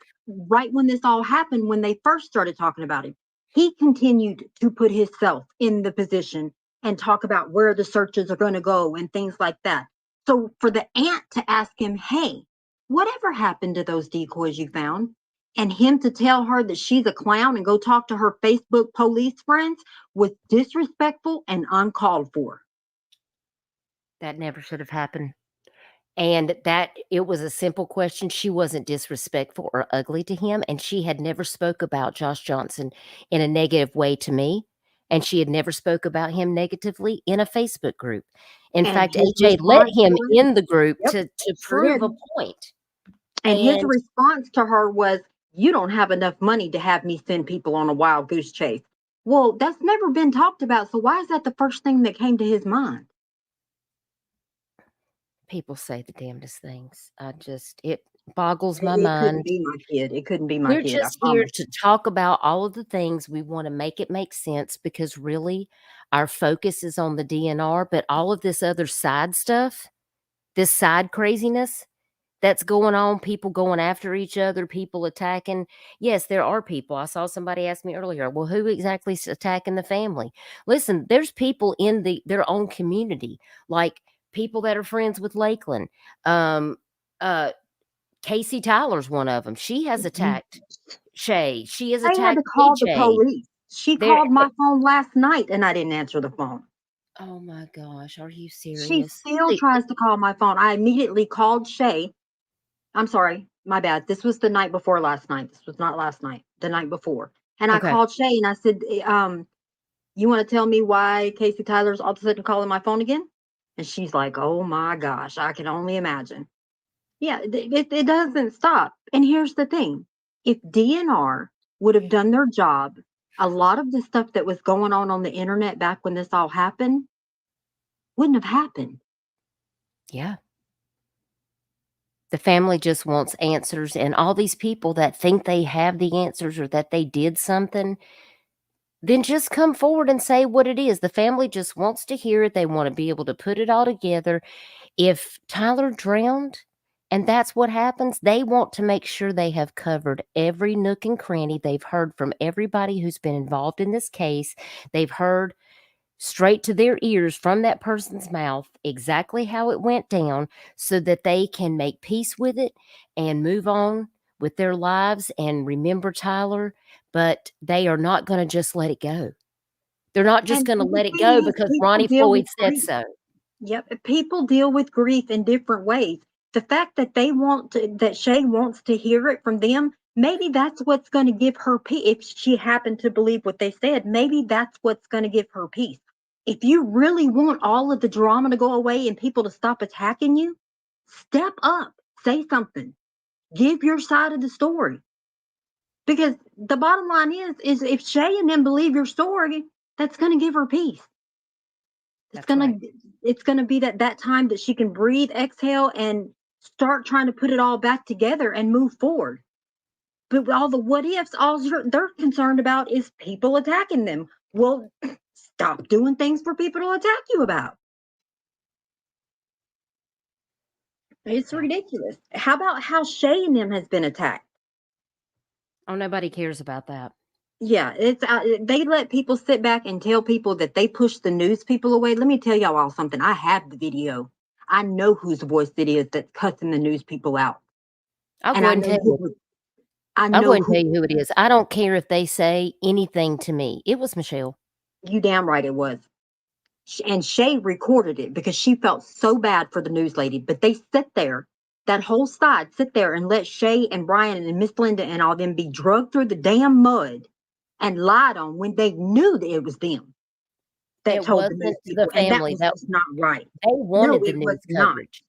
right when this all happened, when they first started talking about him. He continued to put himself in the position and talk about where the searches are going to go and things like that. So for the aunt to ask him, hey, whatever happened to those decoys you found? And him to tell her that she's a clown and go talk to her Facebook police friends was disrespectful and uncalled for. That never should have happened. And that it was a simple question. She wasn't disrespectful or ugly to him, and she had never spoke about Josh Johnson in a negative way to me, and she had never spoke about him negatively in a Facebook group. In fact, AJ let him in the group to prove a point. And his response to her was, you don't have enough money to have me send people on a wild goose chase. Well, that's never been talked about, so why is that the first thing that came to his mind? People say the damnedest things. It boggles my mind. It couldn't be my kid. It couldn't be my kid. We're just here to talk about all of the things. We want to make it make sense, because really our focus is on the DNR, but all of this other side stuff, this side craziness that's going on, people going after each other, people attacking. Yes, there are people. I saw somebody ask me earlier, well, who exactly is attacking the family? Listen, there's people in their own community, like people that are friends with Lakeland. Casey Tyler's one of them. She has attacked Shay. She has attacked. I had to call AJ. the police. She called my phone last night and I didn't answer the phone. Oh my gosh, are you serious? She still tries to call my phone. I immediately called Shay. I'm sorry, my bad. This was the night before last night. This was not last night, the night before. And I called Shay and I said, you want to tell me why Casey Tyler's all of a sudden calling my phone again? And she's like, oh my gosh, I can only imagine. Yeah, it doesn't stop. And here's the thing. If DNR would have done their job, a lot of the stuff that was going on the internet back when this all happened wouldn't have happened. Yeah. The family just wants answers, and all these people that think they have the answers or that they did something, then just come forward and say what it is. The family just wants to hear it. They want to be able to put it all together. If Tyler drowned and that's what happens, they want to make sure they have covered every nook and cranny. They've heard from everybody who's been involved in this case. They've heard straight to their ears from that person's mouth exactly how it went down, so that they can make peace with it and move on with their lives and remember Tyler. But they are not going to just let it go. They're not just going to let it go because Ronnie Floyd said so. Yep. People deal with grief in different ways. The fact that that Shay wants to hear it from them, maybe that's what's going to give her peace. If she happened to believe what they said, maybe that's what's going to give her peace. If you really want all of the drama to go away and people to stop attacking you, step up, say something, give your side of the story. Because the bottom line is if Shay and them believe your story, that's going to give her peace. It's going to be that time that she can breathe, exhale, and start trying to put it all back together and move forward. But all the what ifs, all they're concerned about is people attacking them. Well, stop doing things for people to attack you about. It's ridiculous. How about how Shay and them has been attacked? Oh, nobody cares about that. Yeah, it's they let people sit back and tell people that they push the news people away. Let me tell y'all all something. I have the video. I know whose voice it is that's cussing the news people out. I'll go ahead and tell you. I'll go ahead and tell you who it is. I don't care if they say anything to me. It was Michelle. You damn right it was. And Shay recorded it because she felt so bad for the news lady. But they sit there, that whole side sit there and let Shay and Brian and Miss Linda and all them be drugged through the damn mud and lied on when they knew that it was them that told the news people. The family. And that was not right. They wanted the news Not. coverage.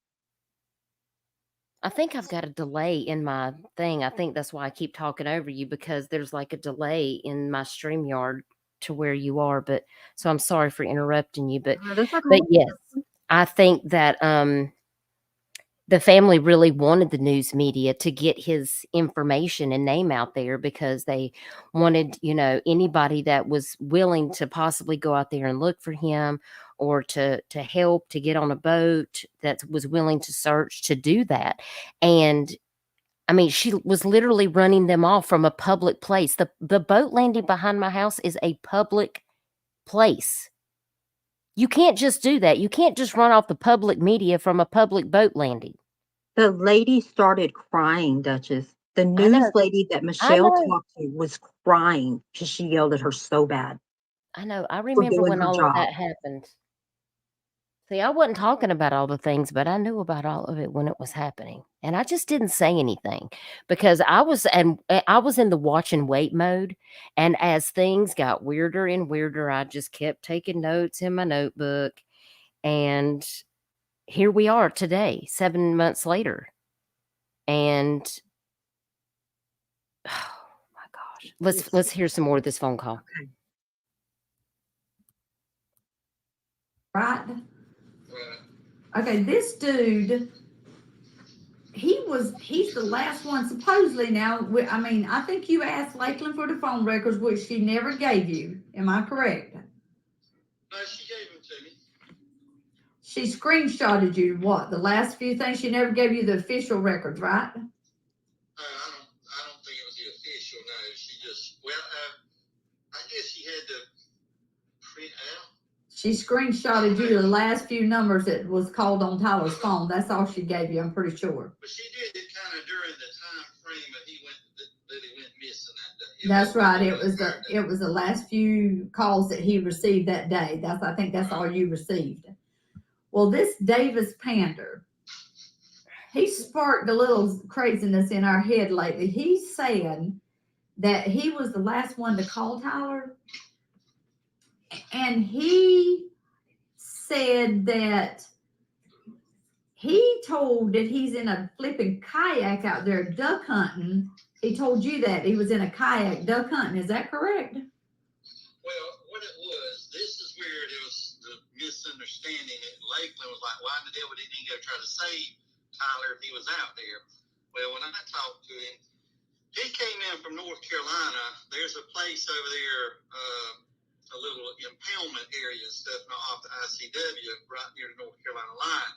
I think I've got a delay in my thing. I think that's why I keep talking over you, because there's like a delay in my StreamYard to where you are. But so I'm sorry for interrupting you. But yes, I think that the family really wanted the news media to get his information and name out there, because they wanted, anybody that was willing to possibly go out there and look for him or to help to get on a boat that was willing to search to do that. And I mean, she was literally running them off from a public place. The boat landing behind my house is a public place. You can't just do that. You can't just run off the public media from a public boat landing. The lady started crying, Duchess. The I know. news lady that Michelle talked to was crying because she yelled at her so bad. I know. I remember doing when her all job. of that happened. See, I wasn't talking about all the things, but I knew about all of it when it was happening. And I just didn't say anything because I was in the watch and wait mode. And as things got weirder and weirder, I just kept taking notes in my notebook. And here we are today, 7 months later. And oh my gosh. Let's hear some more of this phone call. Right? Okay, this dude, he's the last one supposedly now. I mean, I think you asked Lakeland for the phone records, which she never gave you. Am I correct? No, she gave them to me. She screenshotted you what? The last few things? She never gave you the official records, right? I don't think it was the official. No, she just I guess she had to print out. She screenshotted you the last few numbers that was called on Tyler's phone. That's all she gave you, I'm pretty sure. But she did it kind of during the time frame that he went missing that day. That's right. It was the last few calls that he received that day. I think that's all you received. Well, this Davis Pander, he sparked a little craziness in our head lately. He's saying that he was the last one to call Tyler. And he said that he told that he's in a flipping kayak out there duck hunting. He told you that he was in a kayak duck hunting. Is that correct? Well, what it was, this is where it was the misunderstanding. Lakeland was like, why in the devil didn't he go try to save Tyler if he was out there? Well, when I talked to him, he came in from North Carolina. There's a place over there, a little impoundment area and stuff off the ICW right near the North Carolina line.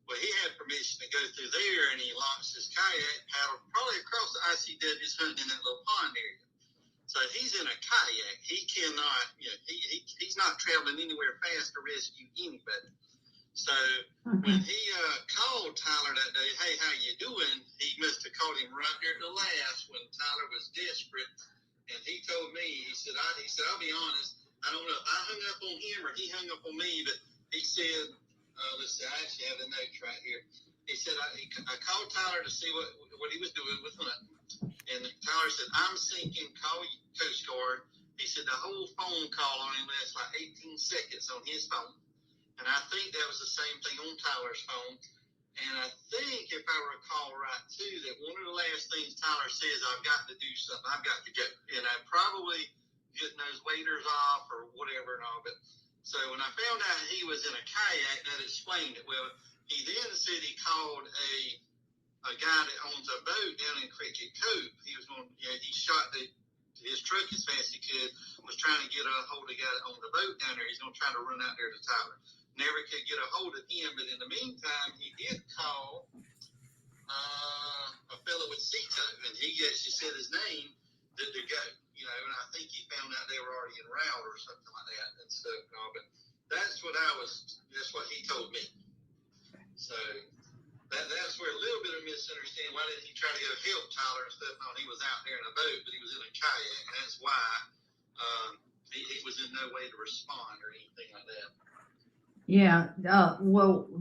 Well, he had permission to go through there, and he launched his kayak, paddled probably across the ICW's hunting in that little pond area. So he's in a kayak. He cannot, he's not traveling anywhere fast to rescue anybody. So when he called Tyler that day, hey, how you doing? He must have called him right there at the last when Tyler was desperate. And he told me, he said, I'll be honest, I don't know if I hung up on him or he hung up on me, but he said, let's see, I actually have the notes right here. He said, I called Tyler to see what he was doing with hunting. And Tyler said, I'm sinking, call Coast Guard. He said the whole phone call on him lasts like 18 seconds on his phone. And I think that was the same thing on Tyler's phone. And I think, if I recall right, too, that one of the last things Tyler says, I've got to do something. I've got to go. And I probably getting those waders off or whatever and all. But so when I found out he was in a kayak, that explained it. Well, he then said he called a guy that owns a boat down in Cricket Cove. He was going, he shot his truck as fast as he could, was trying to get a hold of the guy that owned the boat down there. He's going to try to run out there to Tyler. Never could get a hold of him, but in the meantime, he did call a fellow with Cito, and he actually said his name to go. And I think he found out they were already en route or something like that and stuff and all. But that's what he told me. So that's where a little bit of misunderstanding. Why didn't he try to go help Tyler and stuff? No, he was out there in a boat, but he was in a kayak, and that's why he was in no way to respond or anything like that. Yeah. Well,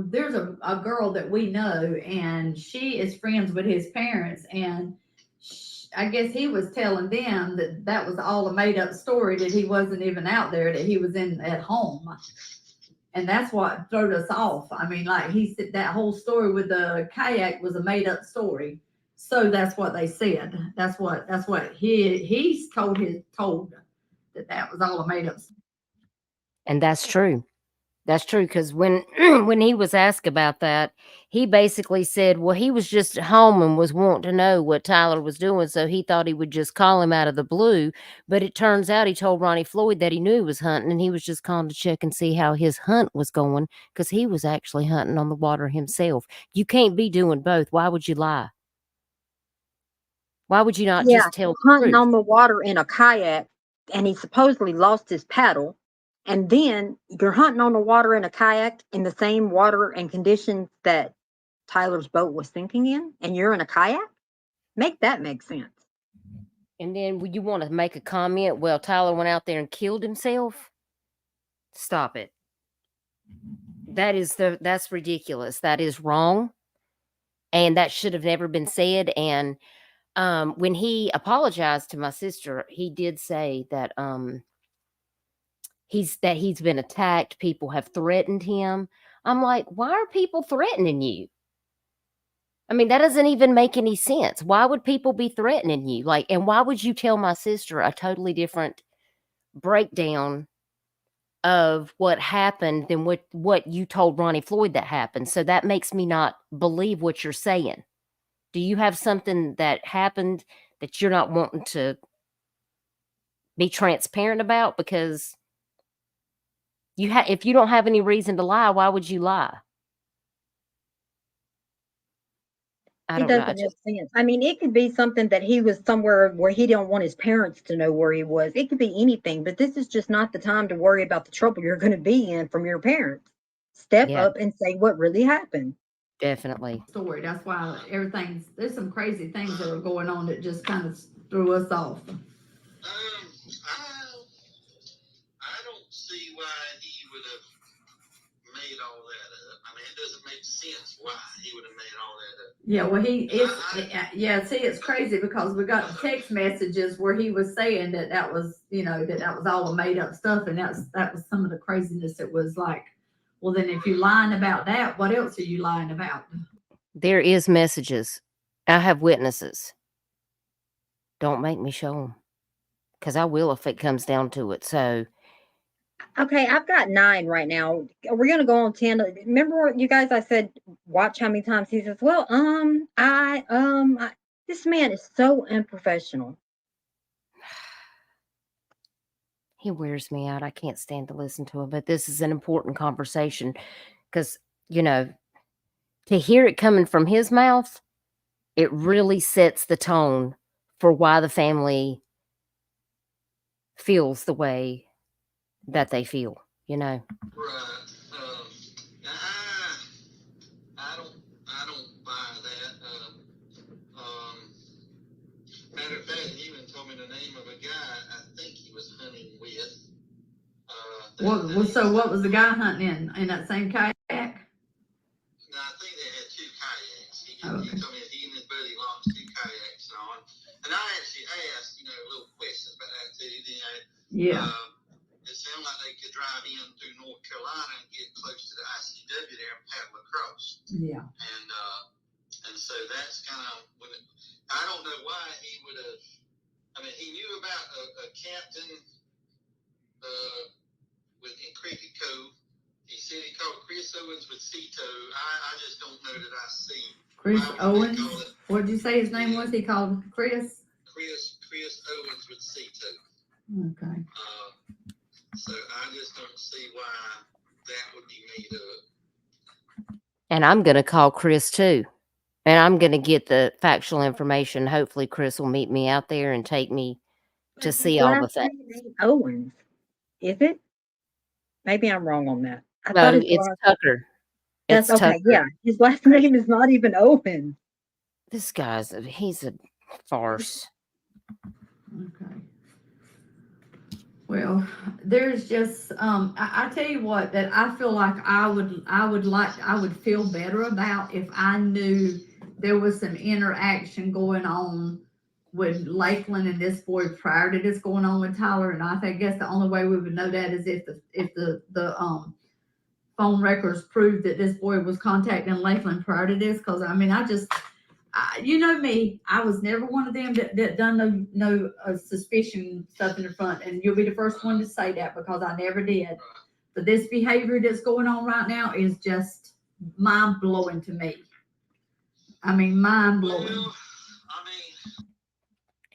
there's a girl that we know, and she is friends with his parents, and I guess he was telling them that was all a made up story, that he wasn't even out there, that he was at home. And that's what threw us off. I mean, like he said, that whole story with the kayak was a made up story. So that's what they said. That's what he's told that was all a made up story. And that's true. That's true, because when when he was asked about that, he basically said, well, he was just at home and was wanting to know what Tyler was doing, so he thought he would just call him out of the blue. But it turns out he told Ronnie Floyd that he knew he was hunting, and he was just calling to check and see how his hunt was going, because he was actually hunting on the water himself. You can't be doing both. Why would you lie? Why would you not Yeah, just tell the hunting truth? on the water in a kayak, and he supposedly lost his paddle. And then you're hunting on the water in a kayak in the same water and conditions that Tyler's boat was sinking in, and you're in a kayak? Make that make sense. And then you want to make a comment, well, Tyler went out there and killed himself? Stop it. That's ridiculous. That is wrong. And that should have never been said. And when he apologized to my sister, he did say that he's been attacked. People have threatened him. I'm like, why are people threatening you? I mean, that doesn't even make any sense. Why would people be threatening you? Like, and why would you tell my sister a totally different breakdown of what happened than what you told Ronnie Floyd that happened? So that makes me not believe what you're saying. Do you have something that happened that you're not wanting to be transparent about? Because if you don't have any reason to lie, why would you lie? It doesn't make sense. I mean, it could be something that he was somewhere where he don't want his parents to know where he was. It could be anything, but this is just not the time to worry about the trouble you're going to be in from your parents. Step up and say what really happened. Definitely. Story. That's why there's some crazy things that are going on that just kind of threw us off. I don't see why he would have made all that up. I mean, it doesn't make sense why he would have made all that up. Yeah, well, see, it's crazy because we got text messages where he was saying that was all made up stuff, and that was some of the craziness. It was like, well, then if you're lying about that, what else are you lying about? There is messages. I have witnesses. Don't make me show them, because I will if it comes down to it. So, okay, I've got 9 right now. We're gonna go on 10. Remember, you guys, I said watch how many times he says, "Well, this man is so unprofessional." he wears me out. I can't stand to listen to him. But this is an important conversation because, to hear it coming from his mouth, it really sets the tone for why the family feels the way that they feel, Right. I don't buy that. Matter of fact, he even told me the name of a guy I think he was hunting with. So what was the guy hunting in that same kayak? No, I think they had 2 kayaks. He told me that he and his buddy launched 2 kayaks on. And I actually asked, little questions about that too. Yeah. It sounded like they could drive in through North Carolina and get close to the ICW there and paddle across. Yeah. And so that's kind of I don't know why he would have. I mean, he knew about a captain in Cricket Cove. He said he called Chris Owens with Cito. I just don't know that I see. Chris Owens? What did you say his name was? He called Chris? Chris Owens with Cito. Okay. So I just don't see why that would be made up. And I'm going to call Chris too. And I'm going to get the factual information. Hopefully Chris will meet me out there and take me to see all the things. Owens, is it? Maybe I'm wrong on that. No, it's Tucker. That's okay. Tucker. Yeah, his last name is not even Owens. This he's a farce. Okay. Well, there's just I tell you what, that I feel like I would feel better about if I knew there was some interaction going on with Lakeland and this boy prior to this going on with Tyler. And I guess the only way we would know that is if the phone records proved that this boy was contacting Lakeland prior to this. Because I mean, you know me, I was never one of them that done no suspicion stuff in the front, and you'll be the first one to say that because I never did. But this behavior that's going on right now is just mind blowing to me. I mean, mind blowing. Well, I mean,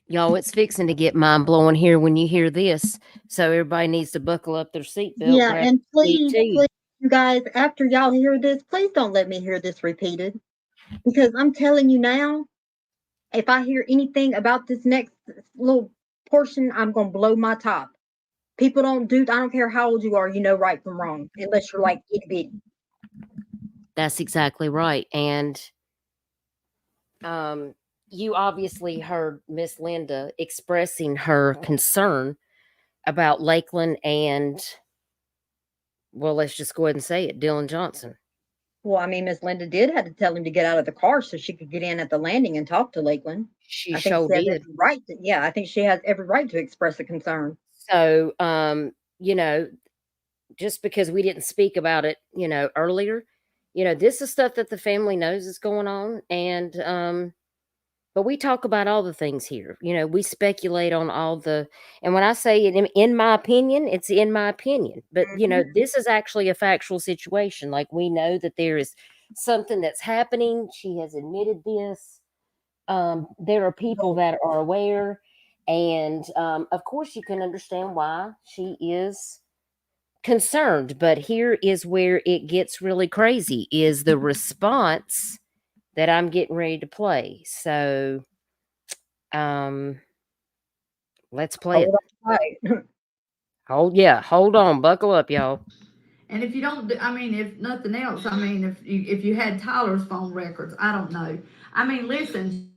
Y'all, it's fixing to get mind blowing here when you hear this. So everybody needs to buckle up their seatbelt. Yeah, grab and a sweet please, tea. please, you guys, after y'all hear this, please don't let me hear this repeated. Because I'm telling you now, if I hear anything about this next little portion, I'm going to blow my top. People don't do, I don't care how old you are, you know right from wrong, unless you're like itty bitty. That's exactly right. And you obviously heard Miss Linda expressing her concern about Lakeland and, well, let's just go ahead and say it, Dylan Johnson. Well, I mean, Miss Linda did have to tell him to get out of the car so she could get in at the landing and talk to Lakeland. She I think sure she has did. every right to, yeah, I think she has every right to express a concern. So, you know, just because we didn't speak about it, you know, earlier, you know, this is stuff that the family knows is going on. And, but we talk about all the things here. You know, we speculate on all the, and when I say it, in my opinion, it's in my opinion. But, you know, this is actually a factual situation. Like, we know that there is something that's happening. She has admitted this. There are people that are aware. And, of course, you can understand why she is concerned. But here is where it gets really crazy, is the response that I'm getting ready to play. So, let's play it. Hold on, buckle up, y'all. And if you don't, I mean, if nothing else, I mean, if you had Tyler's phone records, I don't know. I mean, listen.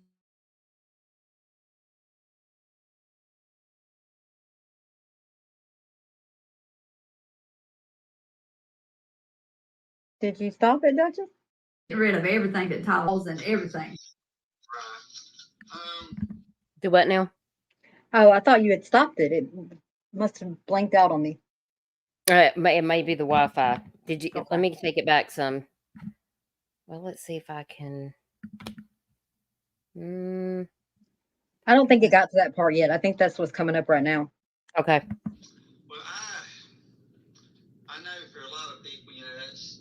Did you stop it, Duchess? Get rid of everything that Tyler's and everything. Do what now? Oh, I thought you had stopped it. It must have blanked out on me. It may be the Wi-Fi. Did you? Okay. Let me take it back some. Well, let's see if I can. I don't think it got to that part yet. I think that's what's coming up right now. Okay. well, I know for a lot of people, you know, that's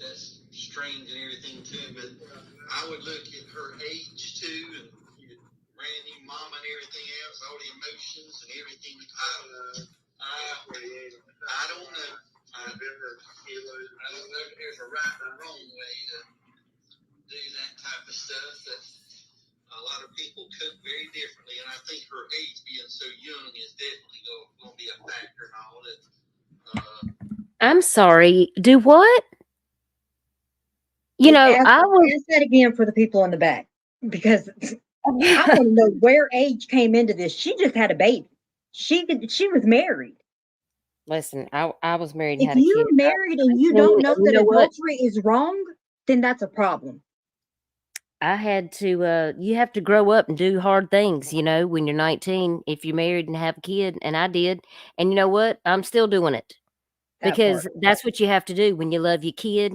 strange and everything too, but I would look at her age too, and Randy, mom, and everything else, all the emotions and everything. I don't know. I don't know if there's a right or wrong way to do that type of stuff. That a lot of people cook very differently, and I think her age being so young is definitely going to be a factor in all that. I'm sorry. Do what? You know, I was. Ask that again for the people in the back, because I want to know where age came into this. She just had a baby. She was married. Listen, I was married and If had a kid. you're married and you don't know that adultery is wrong, then that's a problem. I had to, you have to grow up and do hard things, you know, when you're 19, if you're married and have a kid, and I did. And you know what? I'm still doing it. Because that's what you have to do when you love your kid.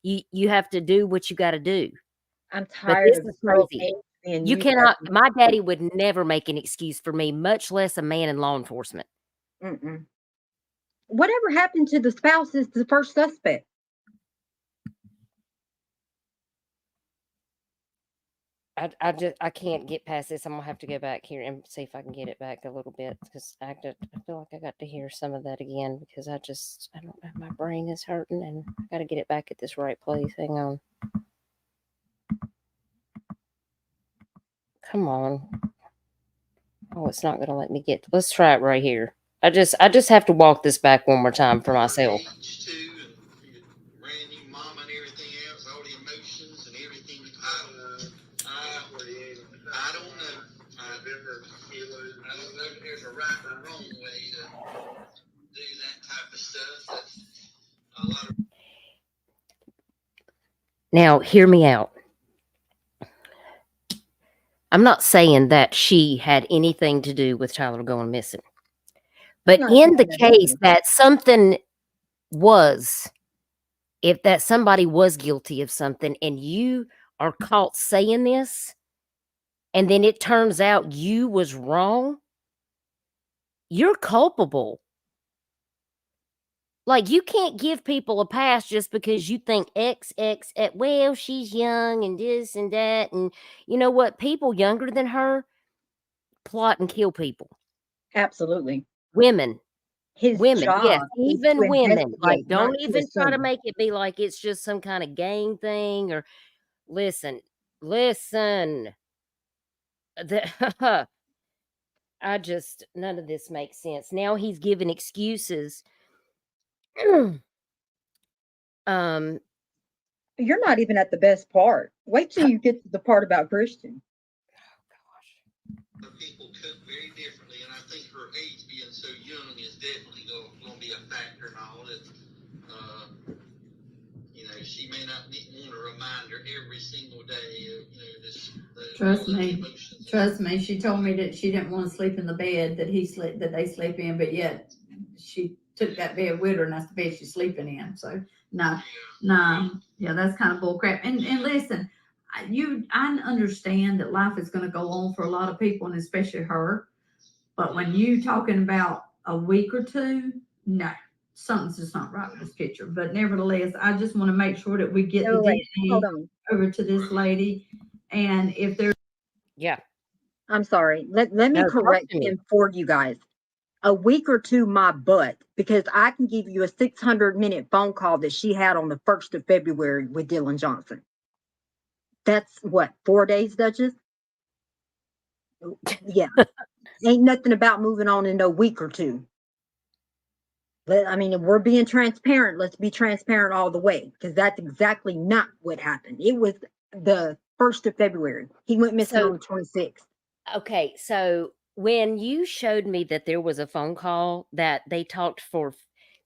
You have to do what you got to do. I'm tired of crazy. You cannot. My daddy would never make an excuse for me, much less a man in law enforcement. Whatever happened to the spouse is the first suspect. I can't get past this. I'm gonna have to go back here and see if I can get it back a little bit, because I feel like I got to hear some of that again, because I don't know, my brain is hurting and I got to get it back at this right place. Hang on. Come on. Oh, it's not gonna let me get. Let's try it right here. I just have to walk this back one more time for myself. Randy, mom, and everything else, all the emotions and everything. I don't know. I don't know if there's a right or wrong way to do that type of stuff. That a lot of. Now, hear me out. I'm not saying that she had anything to do with Tyler going missing. But in the case that something was, if that somebody was guilty of something and you are caught saying this, and then it turns out you was wrong, you're culpable. Like, you can't give people a pass just because you think well, she's young and this and that. And you know what? People younger than her plot and kill people. Absolutely. Women. His Women, yes, job is to even women. Like, investigate, not don't to even try to assume. make it be like it's just some kind of gang thing or listen. The none of this makes sense. Now he's giving excuses. You're not even at the best part. Wait till you get to the part about Christian. People cook very differently, and I think her age being so young is definitely going to be a factor in all that. You know, she may not want a reminder every single day of, you know, this. Trust me. She told me that she didn't want to sleep in the bed that they sleep in, but yet she took that bed with her, and that's the bed she's sleeping in. So no, yeah, that's kind of bull crap. And listen, I understand that life is going to go on for a lot of people, and especially her. But when you talking about a week or two, no, something's just not right with this picture. But nevertheless, I just want to make sure that we get the DNA over to this lady. And if there's, yeah, I'm sorry. Let me correct him for you guys. A week or two, my butt, because I can give you a 600-minute phone call that she had on the 1st of February with Dylan Johnson. That's what, 4 days, Duchess? Yeah. Ain't nothing about moving on in a week or two. I mean, if we're being transparent, let's be transparent all the way, because that's exactly not what happened. It was the 1st of February. He went missing on the 26th. Okay, so when you showed me that there was a phone call that they talked for,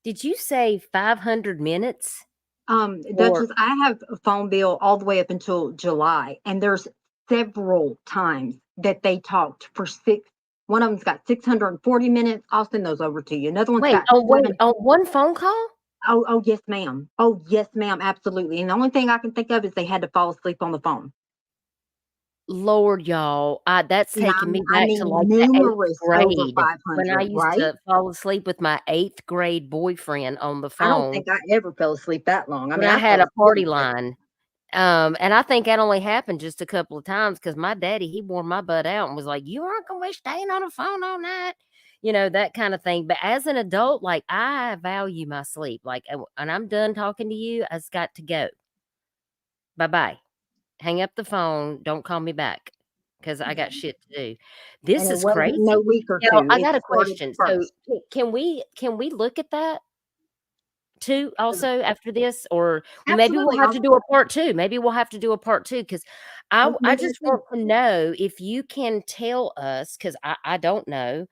did you say 500 minutes? Duchess, I have a phone bill all the way up until July, and there's several times that they talked for one of them's got 640 minutes. I'll send those over to you. Another one's got on one phone call? Oh, yes, ma'am. Oh, yes, ma'am. Absolutely. And the only thing I can think of is they had to fall asleep on the phone. Lord, y'all, that's taking me back to like numerous the 8th grade over 500, when I used to fall asleep with my 8th grade boyfriend on the phone. I don't think I ever fell asleep that long. I mean, I had a party line. And I think that only happened just a couple of times because my daddy, he wore my butt out and was like, you aren't going to be staying on the phone all night. You know, that kind of thing. But as an adult, like, I value my sleep. Like, and I'm done talking to you. I've got to go. Bye-bye. Hang up the phone. Don't call me back because I got shit to do. This is crazy. No week or two. I got a question. So can we look at that too also after this? Or maybe we'll have to do a part 2. Maybe we'll have to do a part 2 because I just want to know if you can tell us, because I don't know.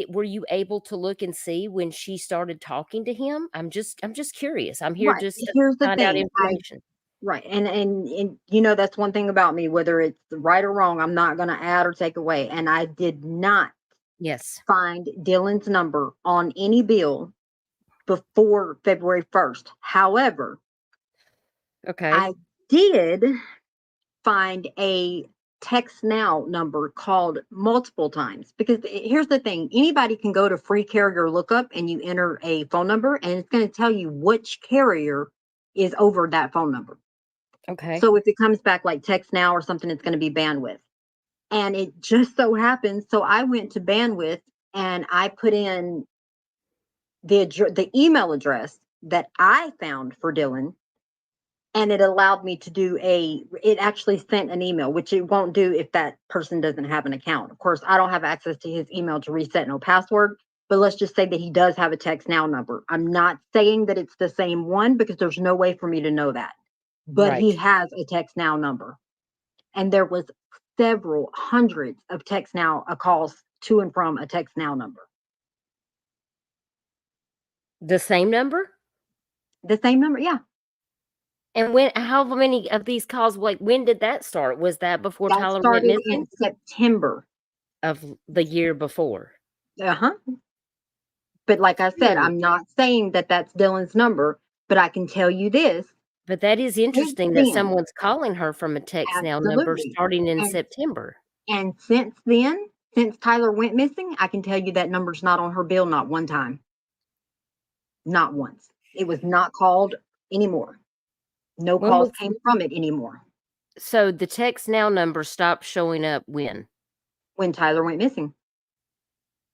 Were you able to look and see when she started talking to him? I'm just curious. I'm here just to find out information. Right. And you know, that's one thing about me, whether it's right or wrong, I'm not going to add or take away. And I did not find Dylan's number on any bill before February 1st. However, I did find a text now number called multiple times, because here's the thing. Anybody can go to free carrier lookup and you enter a phone number and it's going to tell you which carrier is over that phone number. Okay. So if it comes back like text now or something, it's going to be bandwidth. And it just so happens. So I went to bandwidth and I put in the email address that I found for Dylan. And it allowed me to do it actually sent an email, which it won't do if that person doesn't have an account. Of course, I don't have access to his email to reset no password, but let's just say that he does have a text now number. I'm not saying that it's the same one because there's no way for me to know that, but he has a text now number. And there was several hundreds of text now calls to and from a text now number. The same number? The same number, yeah. And how many of these calls, like, when did that start? Was that before Tyler went missing? In September of the year before. But like I said, I'm not saying that that's Dylan's number, but I can tell you this. But that is interesting that someone's calling her from a text now number starting in September. And since then, Since Tyler went missing, I can tell you that number's not on her bill, not one time. Not once. It was not called anymore. No When calls was came from it anymore so the text now number stopped showing up when? when Tyler went missing.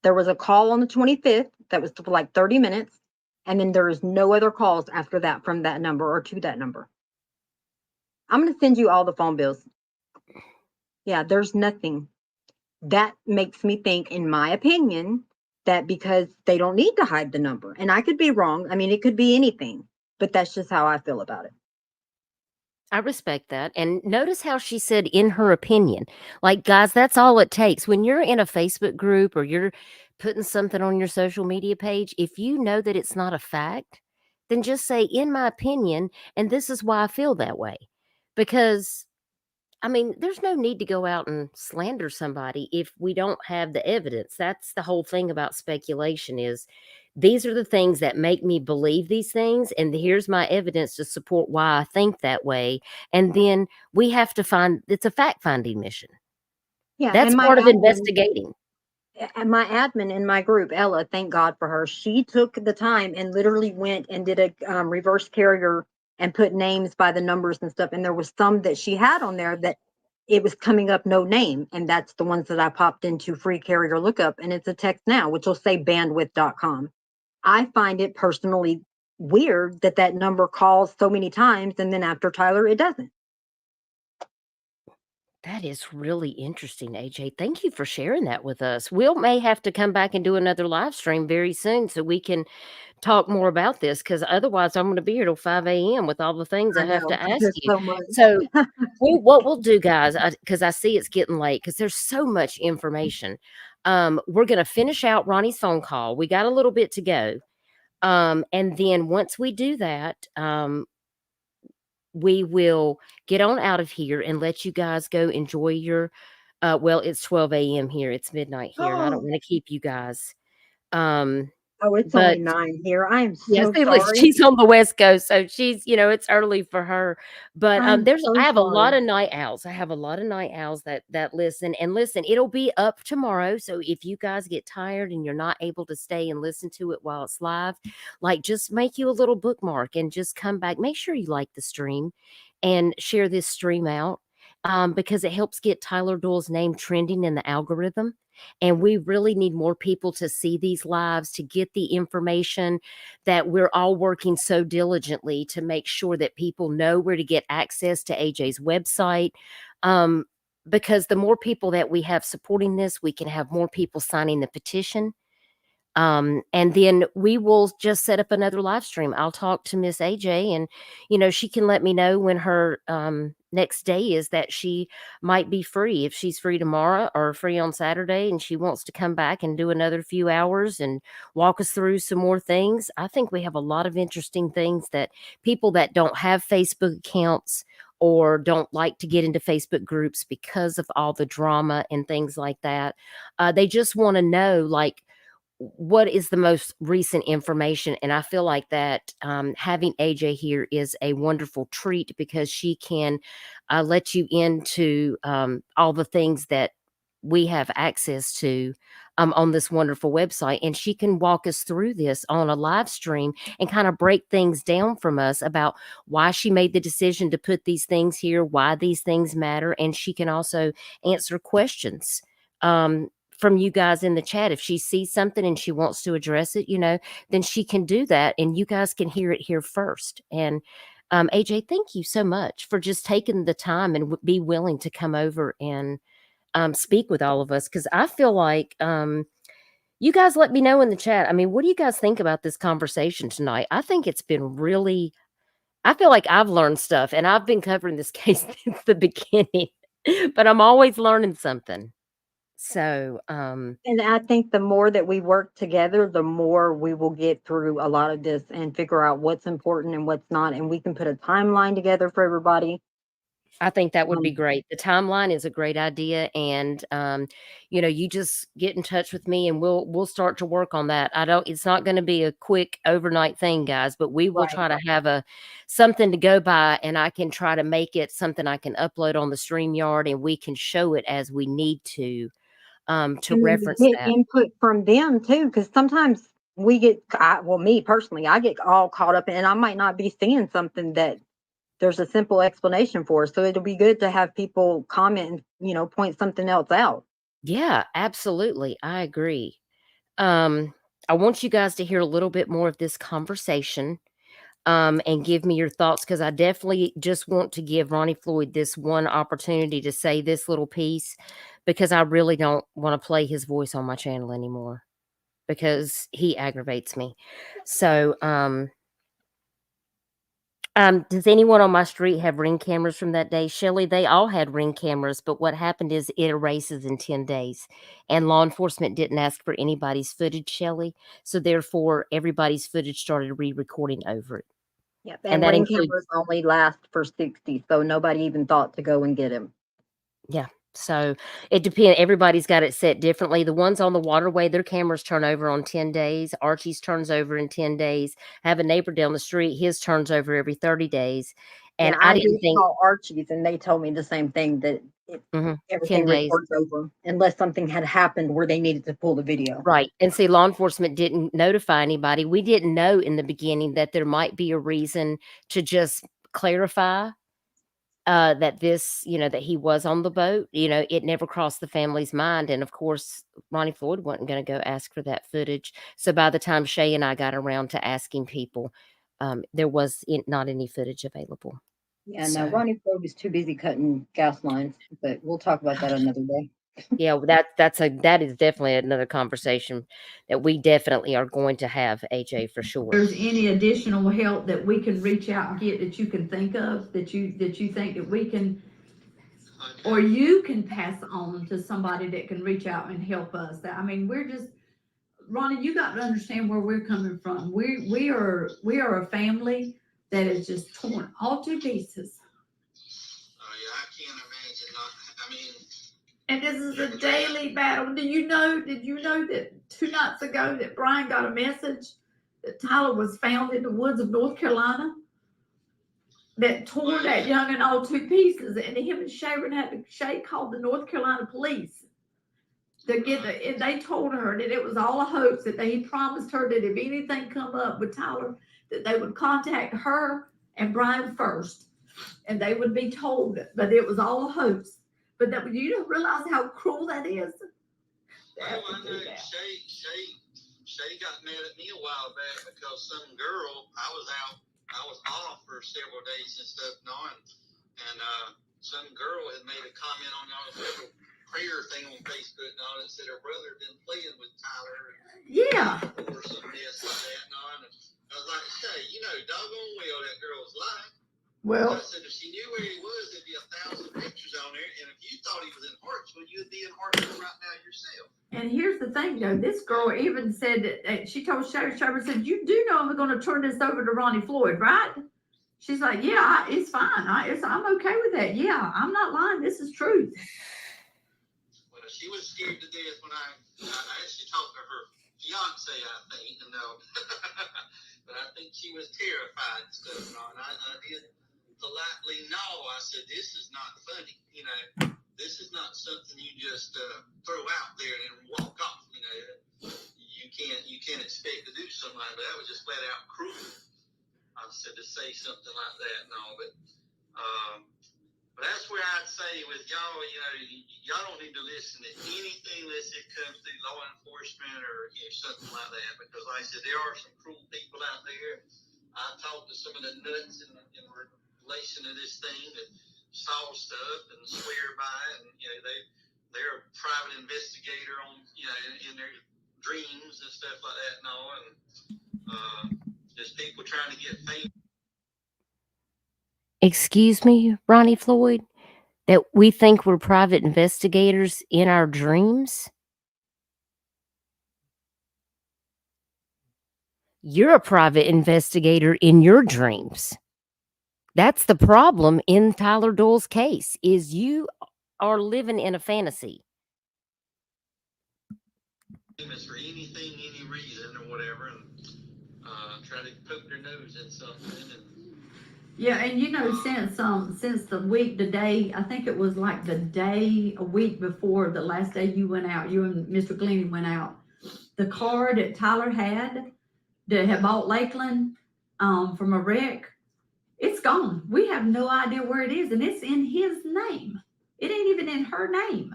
There was a call on the 25th that was for like 30 minutes, and then there is no other calls after that from that number or to that number. I'm going to send you all the phone bills. Yeah, there's nothing. That makes me think, in my opinion, that because they don't need to hide the number. And I could be wrong. I mean, it could be anything, but that's just how I feel about it. I respect that. And notice how she said, in her opinion. Like, guys, that's all it takes. When you're in a Facebook group or you're putting something on your social media page, if you know that it's not a fact, then just say, in my opinion, and this is why I feel that way. Because, I mean, there's no need to go out and slander somebody if we don't have the evidence. That's the whole thing about speculation is these are the things that make me believe these things. And here's my evidence to support why I think that way. And then we have to find, it's a fact finding mission. Yeah, That's and part of investigating. my admin in my group, Ella, thank God for her. She took the time and literally went and did a reverse carrier and put names by the numbers and stuff. And there was some that she had on there that it was coming up no name. And that's the ones that I popped into free carrier lookup. And it's a text now, which will say bandwidth.com. I find it personally weird that that number calls so many times. And then after Tyler, it doesn't. That is really interesting, AJ. Thank you for sharing that with us. We'll may have to come back and do another live stream very soon so we can talk more about this, because otherwise I'm going to be here till 5 a.m. with all the things I have to ask There's you. so much. So what we'll do, guys, because I see it's getting late, because there's so much information. We're going to finish out Ronnie's phone call. We got a little bit to go. And then once we do that, we will get on out of here and let you guys go enjoy your, well, it's 12 a.m. here. It's midnight here, and I don't want to keep you guys. Oh, it's But only 9 here. I'm yes, so sorry. she's on the West Coast, so she's, it's early for her. But I'm so I have a lot sorry. of night owls. I have a lot of night owls that listen. And listen, it'll be up tomorrow. So if you guys get tired and you're not able to stay and listen to it while it's live, like, just make you a little bookmark and just come back. Make sure you like the stream and share this stream out, because it helps get Tyler Doyle's name trending in the algorithm. And we really need more people to see these lives, to get the information that we're all working so diligently to make sure that people know where to get access to AJ's website. Because the more people that we have supporting this, we can have more people signing the petition. And then we will just set up another live stream. I'll talk to Miss AJ, and she can let me know when her next day is that she might be free. If she's free tomorrow or free on Saturday and she wants to come back and do another few hours and walk us through some more things. I think we have a lot of interesting things that people that don't have Facebook accounts or don't like to get into Facebook groups because of all the drama and things like that. They just want to know, like, what is the most recent information. And I feel like that having AJ here is a wonderful treat, because she can let you into all the things that we have access to on this wonderful website. And she can walk us through this on a live stream and kind of break things down from us about why she made the decision to put these things here, why these things matter. And she can also answer questions from you guys in the chat. If she sees something and she wants to address it, then she can do that, and you guys can hear it here first. And AJ, thank you so much for just taking the time and be willing to come over and speak with all of us. Because I feel like you guys let me know in the chat. I mean, what do you guys think about this conversation tonight? I think it's been really, I feel like I've learned stuff, and I've been covering this case since the beginning, but I'm always learning something. So, And I think the more that we work together, the more we will get through a lot of this and figure out what's important and what's not. And we can put a timeline together for everybody. I think that would be great. The timeline is a great idea. And, you just get in touch with me and we'll start to work on that. It's not going to be a quick overnight thing, guys, but we will try to have something to go by, and I can try to make it something I can upload on the StreamYard, and we can show it as we need to. to And then reference to get that. input from them too, because sometimes we get, well, me personally, I get all caught up and I might not be seeing something that there's a simple explanation for. So it'll be good to have people comment and, point something else out. Yeah, absolutely. I agree. I want you guys to hear a little bit more of this conversation. And give me your thoughts, because I definitely just want to give Ronnie Floyd this one opportunity to say this little piece, because I really don't want to play his voice on my channel anymore because he aggravates me. So, does anyone on my street have Ring cameras from that day? Shelley, they all had Ring cameras, but what happened is it erases in 10 days. And law enforcement didn't ask for anybody's footage, Shelley. So therefore, everybody's footage started re-recording over it. Yep. And And that Ring includes, cameras only last for 60, so nobody even thought to go and get him. yeah. So it depends. Everybody's got it set differently. The ones on the waterway, their cameras turn over on 10 days. Archie's turns over in 10 days. I have a neighbor down the street. His turns over every 30 days. And Yeah, I I didn't did think call Archie's and they told me the same thing, that 10 everything days. records over unless something had happened where they needed to pull the video. Right. And see, law enforcement didn't notify anybody. We didn't know in the beginning that there might be a reason to just clarify that this, that he was on the boat. It never crossed the family's mind. And of course, Ronnie Floyd wasn't going to go ask for that footage. So by the time Shay and I got around to asking people, there was not any footage available. Yeah, no, So, Ronnie Floyd was too busy cutting gas lines, but we'll talk about that another day. yeah, well, that is definitely another conversation that we definitely are going to have, AJ, for sure. There's any additional help that we can reach out and get that you can think of, that you think that we can, or you can pass on to somebody that can reach out and help us. We're just, Ronnie, you got to understand where we're coming from. We are a family that is just torn all to pieces. Oh yeah, I can't imagine not. And this is a daily battle. Did you know that 2 nights ago that Brian got a message that Tyler was found in the woods of North Carolina, that tore that young and all to pieces, and him and Shay called the North Carolina police to get and they told her that it was all a hoax, that he promised her that if anything come up with Tyler, that they would contact her and Brian first, and they would be told, but it was all a hoax. But that you don't realize how cruel that is. Well, I know Shay got mad at me a while back because some girl, I was off for several days and stuff, and some girl had made a comment on y'all's little prayer thing on Facebook and all, and said her brother had been playing with Tyler. Yeah. Or some mess like that, and I was like, Shay, doggone well that girl's lying. Well, I said, if she knew where he was, there'd be 1,000 pictures on there. And if you thought he was in Hartsville, you'd be in Hartsville right now yourself. And here's the thing, though. This girl even said that she told Sherry said, you do know I'm going to turn this over to Ronnie Floyd, right? She's like, yeah, it's fine. I'm okay with that. Yeah, I'm not lying. This is truth. Well, she was scared to death when I actually talked to her fiance, I think, but I think she was terrified and stuff. And I did politely no. I said, this is not funny. This is not something you just throw out there and walk off. You can't expect to do something like that. That was just flat out cruel. I said, to say something like that and all, but that's where I'd say with y'all, y'all don't need to listen to anything unless it comes through law enforcement or something like that, because like I said, there are some cruel people out there. I talked to some of the nuts in relation to this thing that saw stuff and swear by it, and they're a private investigator on in their dreams and stuff like that and all, and there's people trying to get famous. Excuse me, Ronnie Floyd, that we think we're private investigators in our dreams? You're a private investigator in your dreams. That's the problem in Tyler Doyle's case, is you are living in a fantasy. Famous for anything, any reason or whatever, and try to poke their nose in something, and Yeah, and you know, since the day, I think it was like a week before the last day you went out, you and Mr. Glennie went out, the car that Tyler had that had bought Lakeland from a wreck, it's gone. We have no idea where it is, and it's in his name. It ain't even in her name.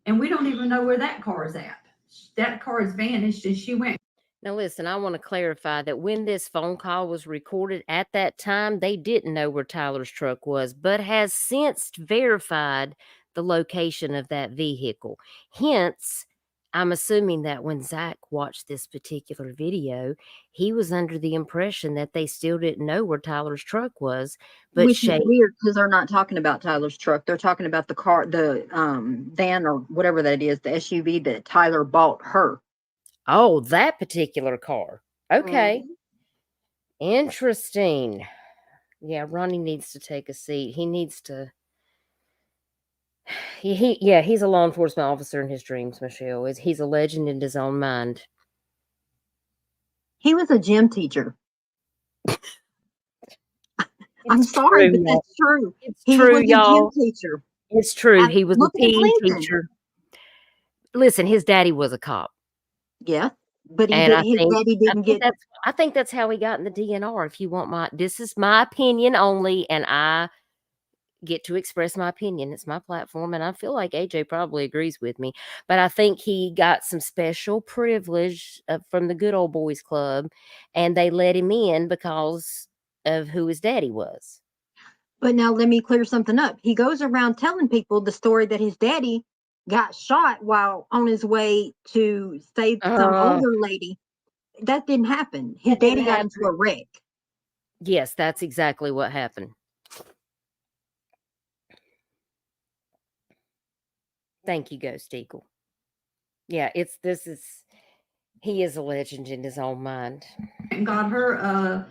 And we don't even know where that car is at. That car is vanished, and she went. Now, listen, I want to clarify that when this phone call was recorded at that time, they didn't know where Tyler's truck was, but has since verified the location of that vehicle. Hence, I'm assuming that when Zach watched this particular video, he was under the impression that they still didn't know where Tyler's truck was. But Which is weird because they're not talking about Tyler's truck. They're talking about the car, the van or whatever that is, the SUV that Tyler bought her. Oh, that particular car. Okay. Interesting. Yeah, Ronnie needs to take a seat. He needs to. He's a law enforcement officer in his dreams, Michelle. He's a legend in his own mind. He was a gym teacher. I'm sorry, but that's true. It's true, y'all. A gym teacher. It's true. He was a PE teacher. Listen, his daddy was a cop. Yeah, but his daddy didn't get. I think that's how he got in the DNR. If you want this is my opinion only, and I get to express my opinion. It's my platform, and I feel like AJ probably agrees with me. But I think he got some special privilege from the Good Old Boys Club, and they let him in because of who his daddy was. But now let me clear something up. He goes around telling people the story that his daddy got shot while on his way to save some older lady. That didn't happen. His daddy got into a wreck. Yes, that's exactly what happened. Thank you, Ghost Eagle. Yeah, he is a legend in his own mind. And got her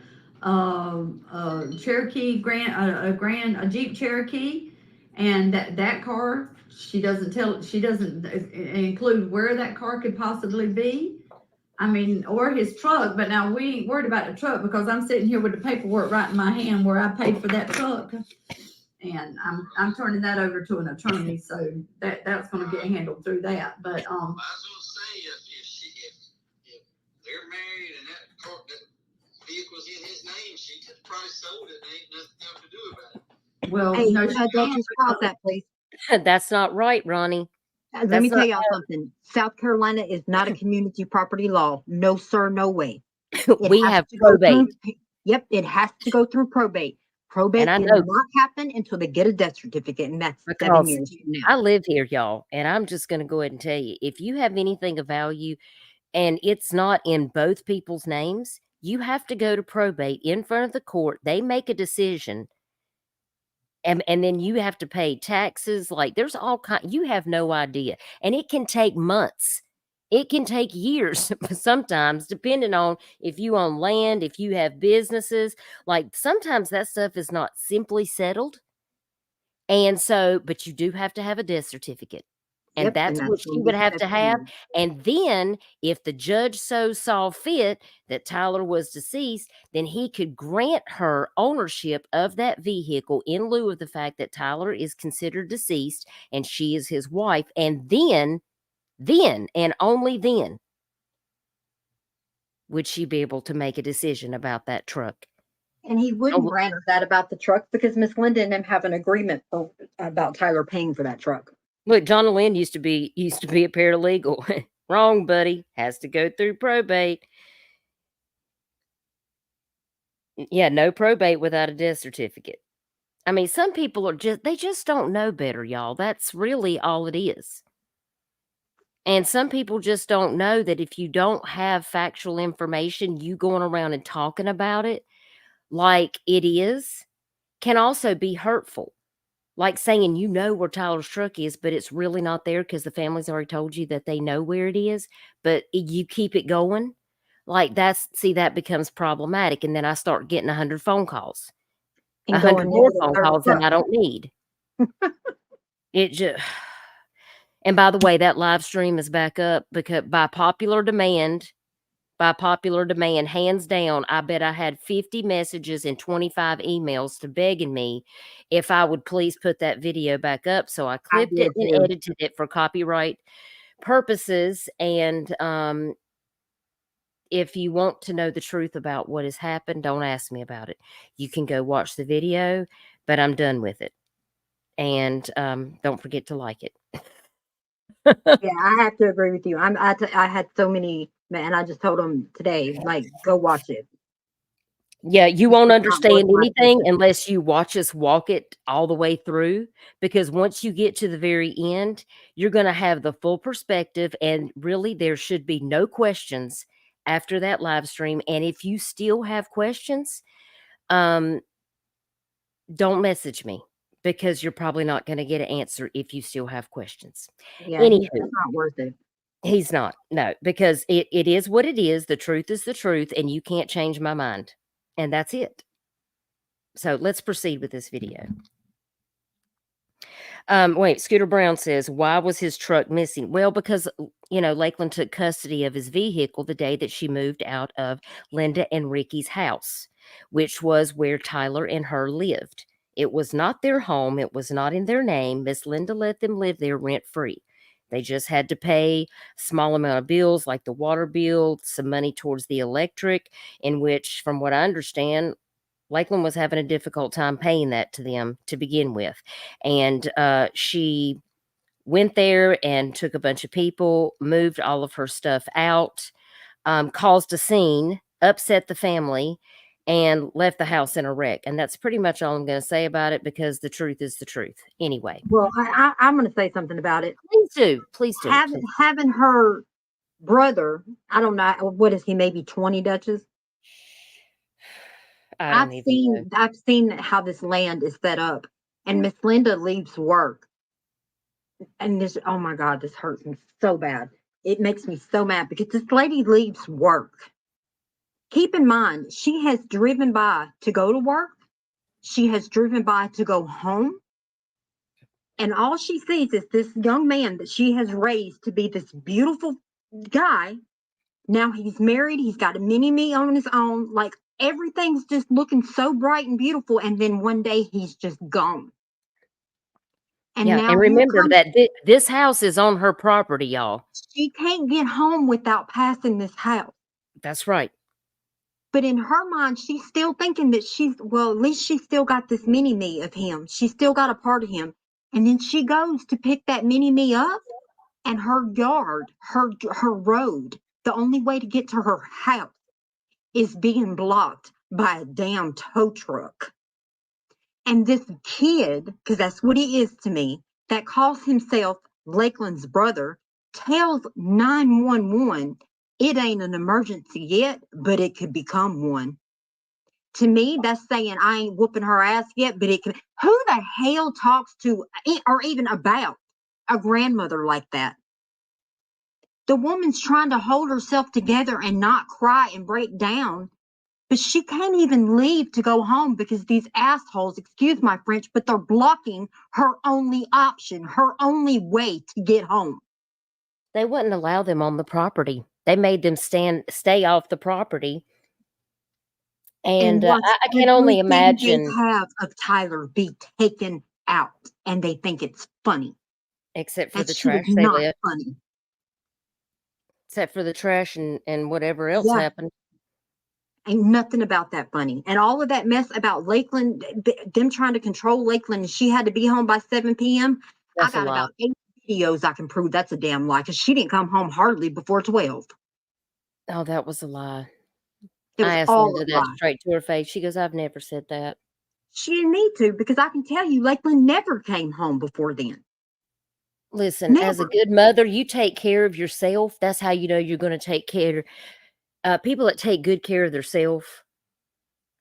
Cherokee a Jeep Cherokee, and that car, she doesn't include where that car could possibly be. I mean, or his truck. But now we ain't worried about the truck because I'm sitting here with the paperwork right in my hand where I paid for that truck, and I'm turning that over to an attorney, so that's going to get handled through that. But I was going to say if they're married and that vehicle's in his name, she could probably sold it. And ain't nothing to do about it. Well, hey, no, just pause that, please. That's not right, Ronnie. Let me tell y'all something. South Carolina is not a community property law. No, sir, no way. We have probate. Yep, it has to go through probate. Probate does not happen until they get a death certificate, and that's 7 years from now. I live here, y'all, and I'm just going to go ahead and tell you, if you have anything of value and it's not in both people's names, you have to go to probate in front of the court. They make a decision. And then you have to pay taxes. Like there's all kinds, you have no idea. And it can take months. It can take years sometimes, depending on if you own land, if you have businesses. Like sometimes that stuff is not simply settled. And so, but you do have to have a death certificate. And that's what she would have to have. And then if the judge so saw fit that Tyler was deceased, then he could grant her ownership of that vehicle in lieu of the fact that Tyler is considered deceased and she is his wife. And then and only then would she be able to make a decision about that truck. And he wouldn't grant her that about the truck because Miss Linda and them have an agreement about Tyler paying for that truck. Look, John Lynn used to be a paralegal. Wrong, buddy. Has to go through probate. Yeah, no probate without a death certificate. I mean, some people they just don't know better, y'all. That's really all it is. And some people just don't know that if you don't have factual information, you going around and talking about it like it is can also be hurtful. Like saying you know where Tyler's truck is, but it's really not there because the family's already told you that they know where it is, but you keep it going. Like that becomes problematic. And then I start getting 100 phone calls. 100 more phone calls than I don't need. It just... And by the way, that live stream is back up because by popular demand, by popular demand, hands down. I bet I had 50 messages and 25 emails to begging me if I would please put that video back up. So I clipped it did and too. edited it for copyright purposes. And if you want to know the truth about what has happened, don't ask me about it. You can go watch the video, but I'm done with it. And don't forget to like it. Yeah, I have to agree with you. I had so many, man. I just told them today, like, go watch it. Yeah, you It's won't not understand worth my anything attention. unless you watch us walk it all the way through, because once you get to the very end, you're going to have the full perspective, and really there should be no questions after that live stream. And if you still have questions, don't message me, because you're probably not going to get an answer if you still have questions. Yeah, he's Anywho, just not worth it. he's not. No, because it is what it is. The truth is the truth, and you can't change my mind. And that's it. So let's proceed with this video. Wait, Scooter Brown says, why was his truck missing? Well, because, Lakeland took custody of his vehicle the day that she moved out of Linda and Ricky's house, which was where Tyler and her lived. It was not their home. It was not in their name. Miss Linda let them live there rent free. They just had to pay a small amount of bills, like the water bill, some money towards the electric, in which, from what I understand, Lakeland was having a difficult time paying that to them to begin with. And she went there and took a bunch of people, moved all of her stuff out, caused a scene, upset the family, and left the house in a wreck. And that's pretty much all I'm going to say about it, because the truth is the truth. Anyway. Well, I'm going to say something about it. Please do. Please do. Having her brother, I don't know, what is he, maybe 20 Dutches? I've seen how this land is set up, and Miss Linda leaves work, and this, oh my God, this hurts me so bad. It makes me so mad because this lady leaves work. Keep in mind, she has driven by to go to work. She has driven by to go home. And all she sees is this young man that she has raised to be this beautiful guy. Now he's married. He's got a mini-me on his own. Like, everything's just looking so bright and beautiful. And then one day he's just gone. And now, and remember that this house is on her property, y'all. She can't get home without passing this house. That's right. But in her mind, she's still thinking that at least she still got this mini-me of him. She still got a part of him. And then she goes to pick that mini-me up, and her yard, her road, the only way to get to her house is being blocked by a damn tow truck. And this kid, because that's what he is to me, that calls himself Lakeland's brother, tells 911 it ain't an emergency yet, but it could become one. To me, that's saying I ain't whooping her ass yet, but it can. Who the hell talks to or even about a grandmother like that? The woman's trying to hold herself together and not cry and break down, but she can't even leave to go home because these assholes, excuse my French, but they're blocking her only option, her only way to get home. They wouldn't allow them on the property. They made them stay off the property. And I can only imagine. They have of Tyler be taken out, and they think it's funny. Except for the trash they left. Funny. Except for the trash and whatever else happened. Ain't nothing about that funny. And all of that mess about Lakeland, them trying to control Lakeland, and she had to be home by 7 p.m. That's I got about 8 videos I can prove that's a damn lie, because she didn't come home hardly before 12. Oh, that was a lie. I asked Linda that straight to her face. She goes, I've never said that. She didn't need to, because I can tell you Lakeland never came home before then. Listen, as a good mother, you take care of yourself. That's how you know you're going to take care. People that take good care of themselves,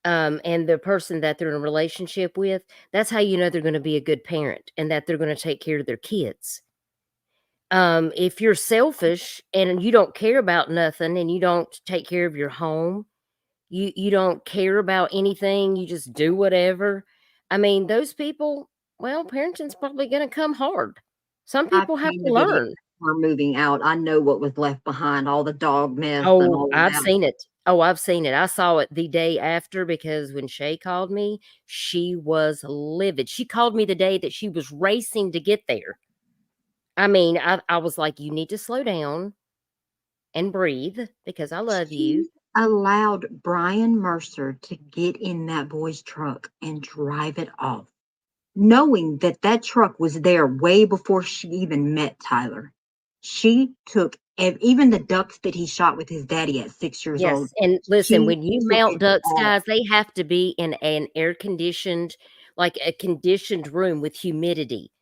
and the person that they're in a relationship with, that's how you know they're going to be a good parent and that they're going to take care of their kids. If you're selfish and you don't care about nothing, and you don't take care of your home, you don't care about anything, you just do whatever. I mean, those people, well, parenting's probably going to come hard. Some people have to learn. were moving out, I know what was left behind, all the dog mess and Oh, all of I've that. seen it. Oh, I've seen it. I saw it the day after because when Shay called me, she was livid. She called me the day that she was racing to get there. I mean, I was like, you need to slow down and breathe because I love you. She allowed Brian Mercer to get in that boy's truck and drive it off, knowing that that truck was there way before she even met Tyler. She took even the ducks that he shot with his daddy at 6 years Yes, old. and listen, She when you took mount it ducks, all. guys, they have to be in an air-conditioned, like a conditioned room with humidity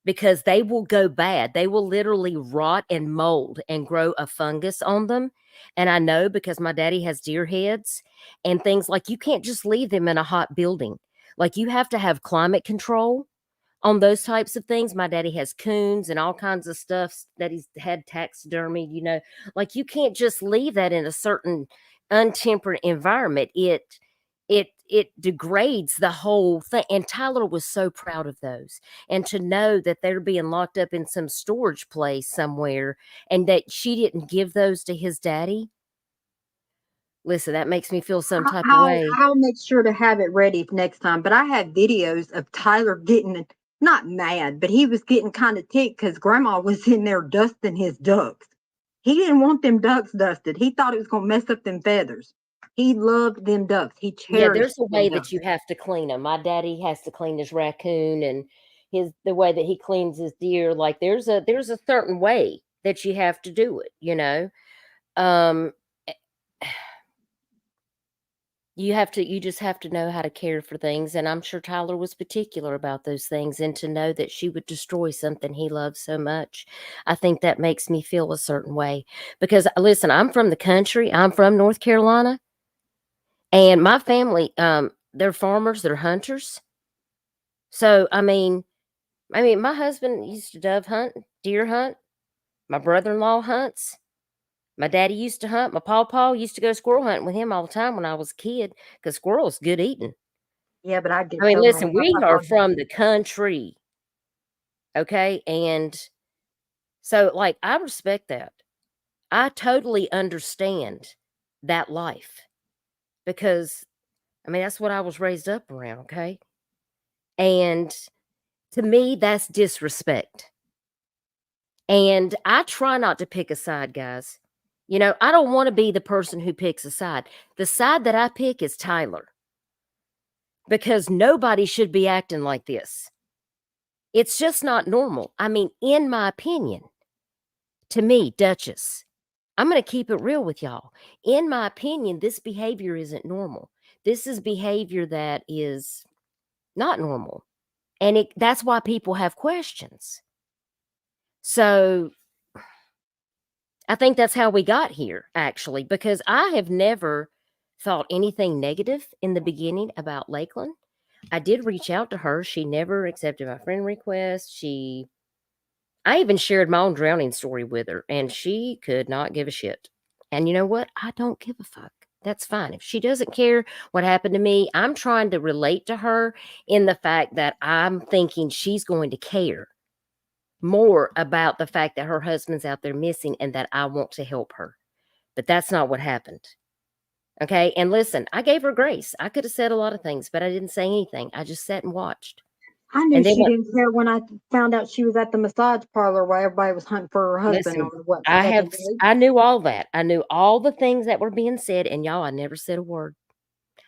because they will go bad. They will literally rot and mold and grow a fungus on them. And I know because my daddy has deer heads and things like you can't just leave them in a hot building. Like you have to have climate control on those types of things. My daddy has coons and all kinds of stuff that he's had taxidermy, like you can't just leave that in a certain untempered environment. It degrades the whole thing. And Tyler was so proud of those. And to know that they're being locked up in some storage place somewhere and that she didn't give those to his daddy. Listen, that makes me feel some type of way. I'll make sure to have it ready next time. But I have videos of Tyler getting not mad, but he was getting kind of ticked because Grandma was in there dusting his ducks. He didn't want them ducks dusted. He thought it was going to mess up them feathers. He loved them ducks. He cherished. Yeah, there's a way them that ducks. you have to clean them. My daddy has to clean his raccoon and the way that he cleans his deer. Like there's a certain way that you have to do it. Um, you just have to know how to care for things. And I'm sure Tyler was particular about those things, and to know that she would destroy something he loved so much. I think that makes me feel a certain way because listen, I'm from the country. I'm from North Carolina. And my family, they're farmers, they're hunters. So, I mean, my husband used to dove hunt, deer hunt. My brother-in-law hunts. My daddy used to hunt. My pawpaw used to go squirrel hunting with him all the time when I was a kid because squirrel's good eating. Yeah, but I get I mean, so listen, mad. we are from the country. Okay. And so, like, I respect that. I totally understand that life because, that's what I was raised up around. Okay. And to me, that's disrespect. And I try not to pick a side, guys. I don't want to be the person who picks a side. The side that I pick is Tyler. Because nobody should be acting like this. It's just not normal. In my opinion, to me, Duchess, I'm going to keep it real with y'all. In my opinion, this behavior isn't normal. This is behavior that is not normal. And that's why people have questions. So I think that's how we got here, actually, because I have never thought anything negative in the beginning about Lakeland. I did reach out to her. She never accepted my friend request. I even shared my own drowning story with her, and she could not give a shit. And you know what? I don't give a fuck. That's fine. If she doesn't care what happened to me, I'm trying to relate to her in the fact that I'm thinking she's going to care more about the fact that her husband's out there missing and that I want to help her. But that's not what happened. Okay. And listen, I gave her grace. I could have said a lot of things, but I didn't say anything. I just sat and watched. I knew she didn't care when I found out she was at the massage parlor while everybody was hunting for her husband. Listen, I knew all that. I knew all the things that were being said, and y'all, I never said a word.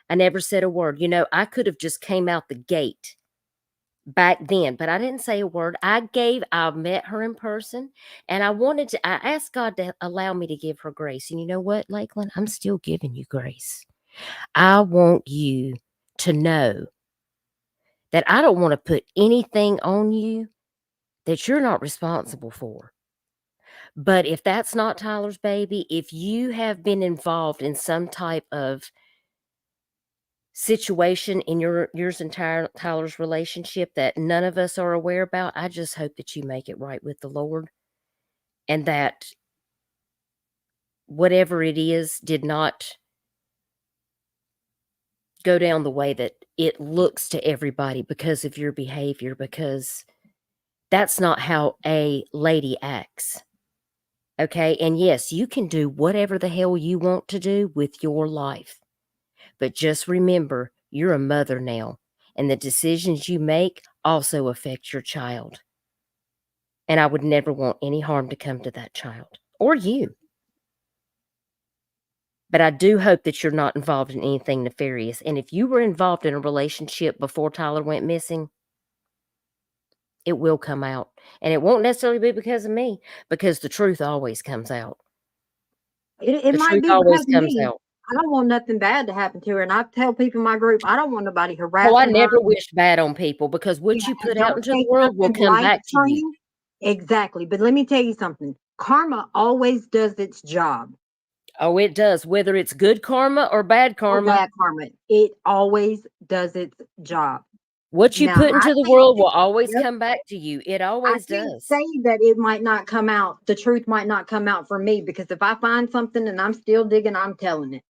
I never said a word. I could have just came out the gate back then, but I didn't say a word. I met her in person, and I asked God to allow me to give her grace. And you know what, Lakeland? I'm still giving you grace. I want you to know that I don't want to put anything on you that you're not responsible for. But if that's not Tyler's baby, if you have been involved in some type of situation in yours and Tyler's relationship that none of us are aware about, I just hope that you make it right with the Lord, and that whatever it is did not go down the way that it looks to everybody because of your behavior, because that's not how a lady acts. Okay. And yes, you can do whatever the hell you want to do with your life. But just remember, you're a mother now, and the decisions you make also affect your child. And I would never want any harm to come to that child or you. But I do hope that you're not involved in anything nefarious. And if you were involved in a relationship before Tyler went missing, it will come out. And it won't necessarily be because of me, because the truth always comes out. It The might truth be always because of comes me. out. I don't want nothing bad to happen to her. And I tell people in my group, I don't want nobody Well, harassing I her. never wish bad on people, because what Yeah, you and put out don't into the take world will nothing come light back to from you. you. Exactly. But let me tell you something. Karma always does its job. Oh, it does. Whether it's good karma or bad Or karma, bad karma. It always does its job. what you Now, put I into the can't world will say, always yep, come back to you. It I always can't does. say that it might not come out. The truth might not come out for me, because if I find something and I'm still digging, I'm telling it.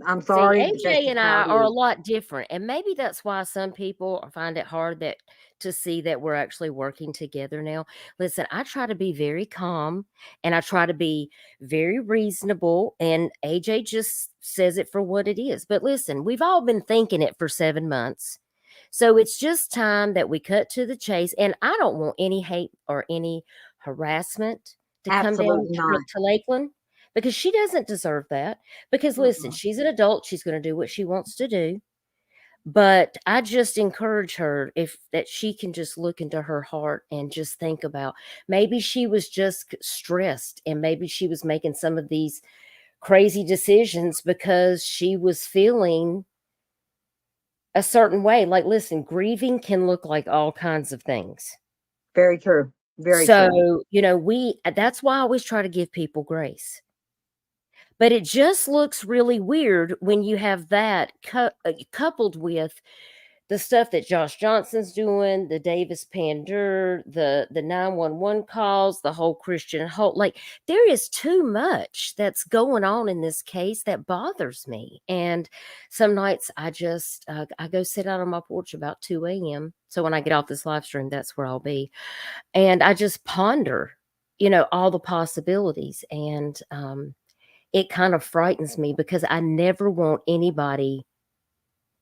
I'm See, sorry, but that's AJ just and how I it are a is. lot different, and maybe that's why some people find it hard to see that we're actually working together now. Listen, I try to be very calm, and I try to be very reasonable, and AJ just says it for what it is. But listen, we've all been thinking it for 7 months. So it's just time that we cut to the chase, and I don't want any hate or any harassment to come down Absolutely not. to Lakeland, because she doesn't deserve that. Because listen, Mm-mm. she's an adult, she's going to do what she wants to do. But I just encourage her, if that she can just look into her heart and just think about, maybe she was just stressed, and maybe she was making some of these crazy decisions because she was feeling a certain way. Like, listen, grieving can look like all kinds of things. Very true. Very true. So, that's why I always try to give people grace. But it just looks really weird when you have that coupled with the stuff that Josh Johnson's doing, the Davis Pandur, the 911 calls, the whole Christian Holt. Like, there is too much that's going on in this case that bothers me. And some nights I just I go sit out on my porch about 2 a.m. So when I get off this live stream, that's where I'll be. And I just ponder, all the possibilities. And it kind of frightens me, because I never want anybody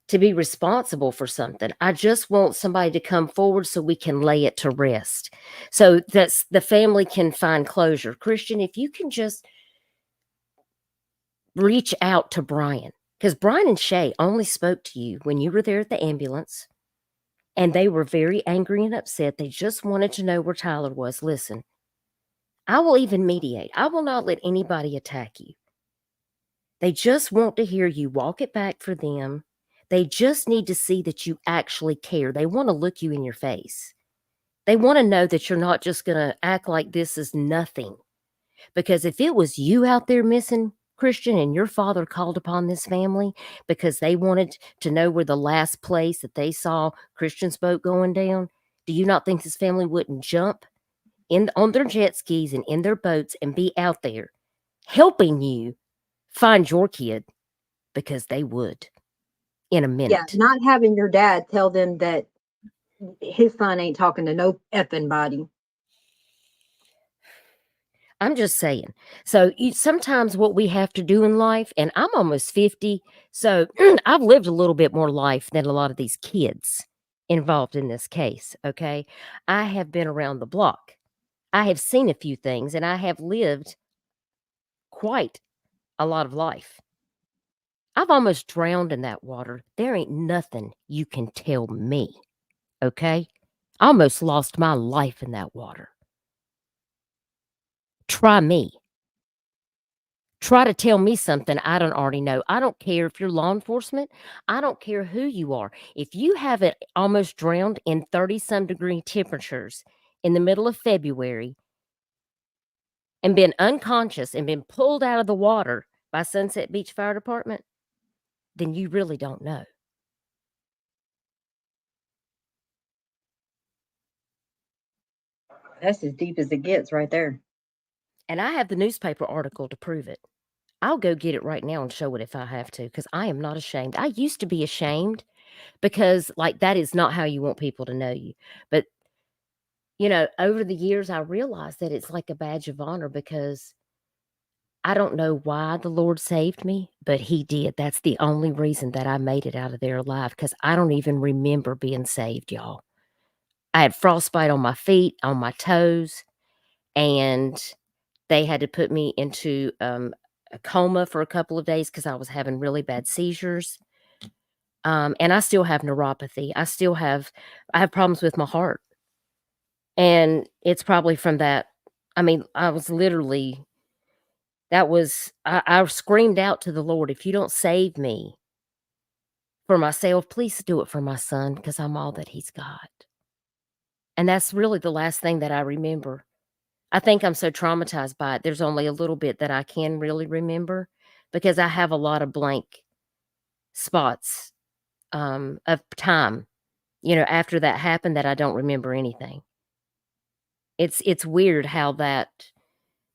to be responsible for something. I just want somebody to come forward so we can lay it to rest, so that's the family can find closure. Christian, if you can just reach out to Brian, because Brian and Shay only spoke to you when you were there at the ambulance, and they were very angry and upset. They just wanted to know where Tyler was. Listen, I will even mediate. I will not let anybody attack you. They just want to hear you walk it back for them. They just need to see that you actually care. They want to look you in your face. They want to know that you're not just going to act like this is nothing. Because if it was you out there missing, Christian, and your father called upon this family because they wanted to know where the last place that they saw Christian's boat going down, do you not think this family wouldn't jump on their jet skis and in their boats and be out there helping you find your kid? Because they would in a Yeah, minute. not having your dad tell them that his son ain't talking to no effing body. I'm just saying. So sometimes what we have to do in life, and I'm almost 50, so I've lived a little bit more life than a lot of these kids involved in this case, okay? I have been around the block. I have seen a few things, and I have lived quite a lot of life. I've almost drowned in that water. There ain't nothing you can tell me, okay? I almost lost my life in that water. Try me. Try to tell me something I don't already know. I don't care if you're law enforcement. I don't care who you are. If you haven't almost drowned in 30-some degree temperatures in the middle of February and been unconscious and been pulled out of the water by Sunset Beach Fire Department, then you really don't know. That's as deep as it gets right there. And I have the newspaper article to prove it. I'll go get it right now and show it if I have to, because I am not ashamed. I used to be ashamed because, like, that is not how you want people to know you. But, you know, over the years, I realized that it's like a badge of honor because I don't know why the Lord saved me, but he did. That's the only reason that I made it out of there alive, because I don't even remember being saved, y'all. I had frostbite on my feet, on my toes, and they had to put me into a coma for a couple of days because I was having really bad seizures. And I still have neuropathy. I have problems with my heart. And it's probably from that. I mean, I screamed out to the Lord, if you don't save me for myself, please do it for my son, because I'm all that he's got. And that's really the last thing that I remember. I think I'm so traumatized by it. There's only a little bit that I can really remember because I have a lot of blank spots of time, you know, after that happened, that I don't remember anything. It's weird how that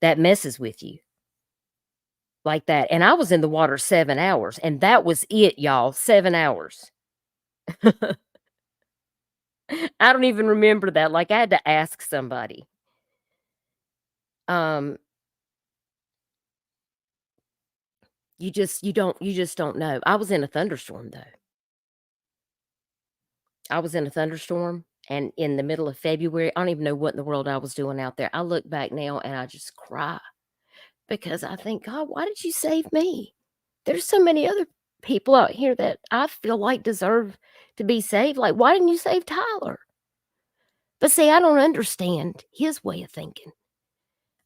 messes with you like that. And I was in the water 7 hours, and that was it, y'all. 7 hours. I don't even remember that. Like, I had to ask somebody. You just don't know. I was in a thunderstorm, though. I was in a thunderstorm, and in the middle of February, I don't even know what in the world I was doing out there. I look back now and I just cry because I think, God, why did you save me? There's so many other people out here that I feel like deserve to be saved. Like, why didn't you save Tyler? But see, I don't understand his way of thinking.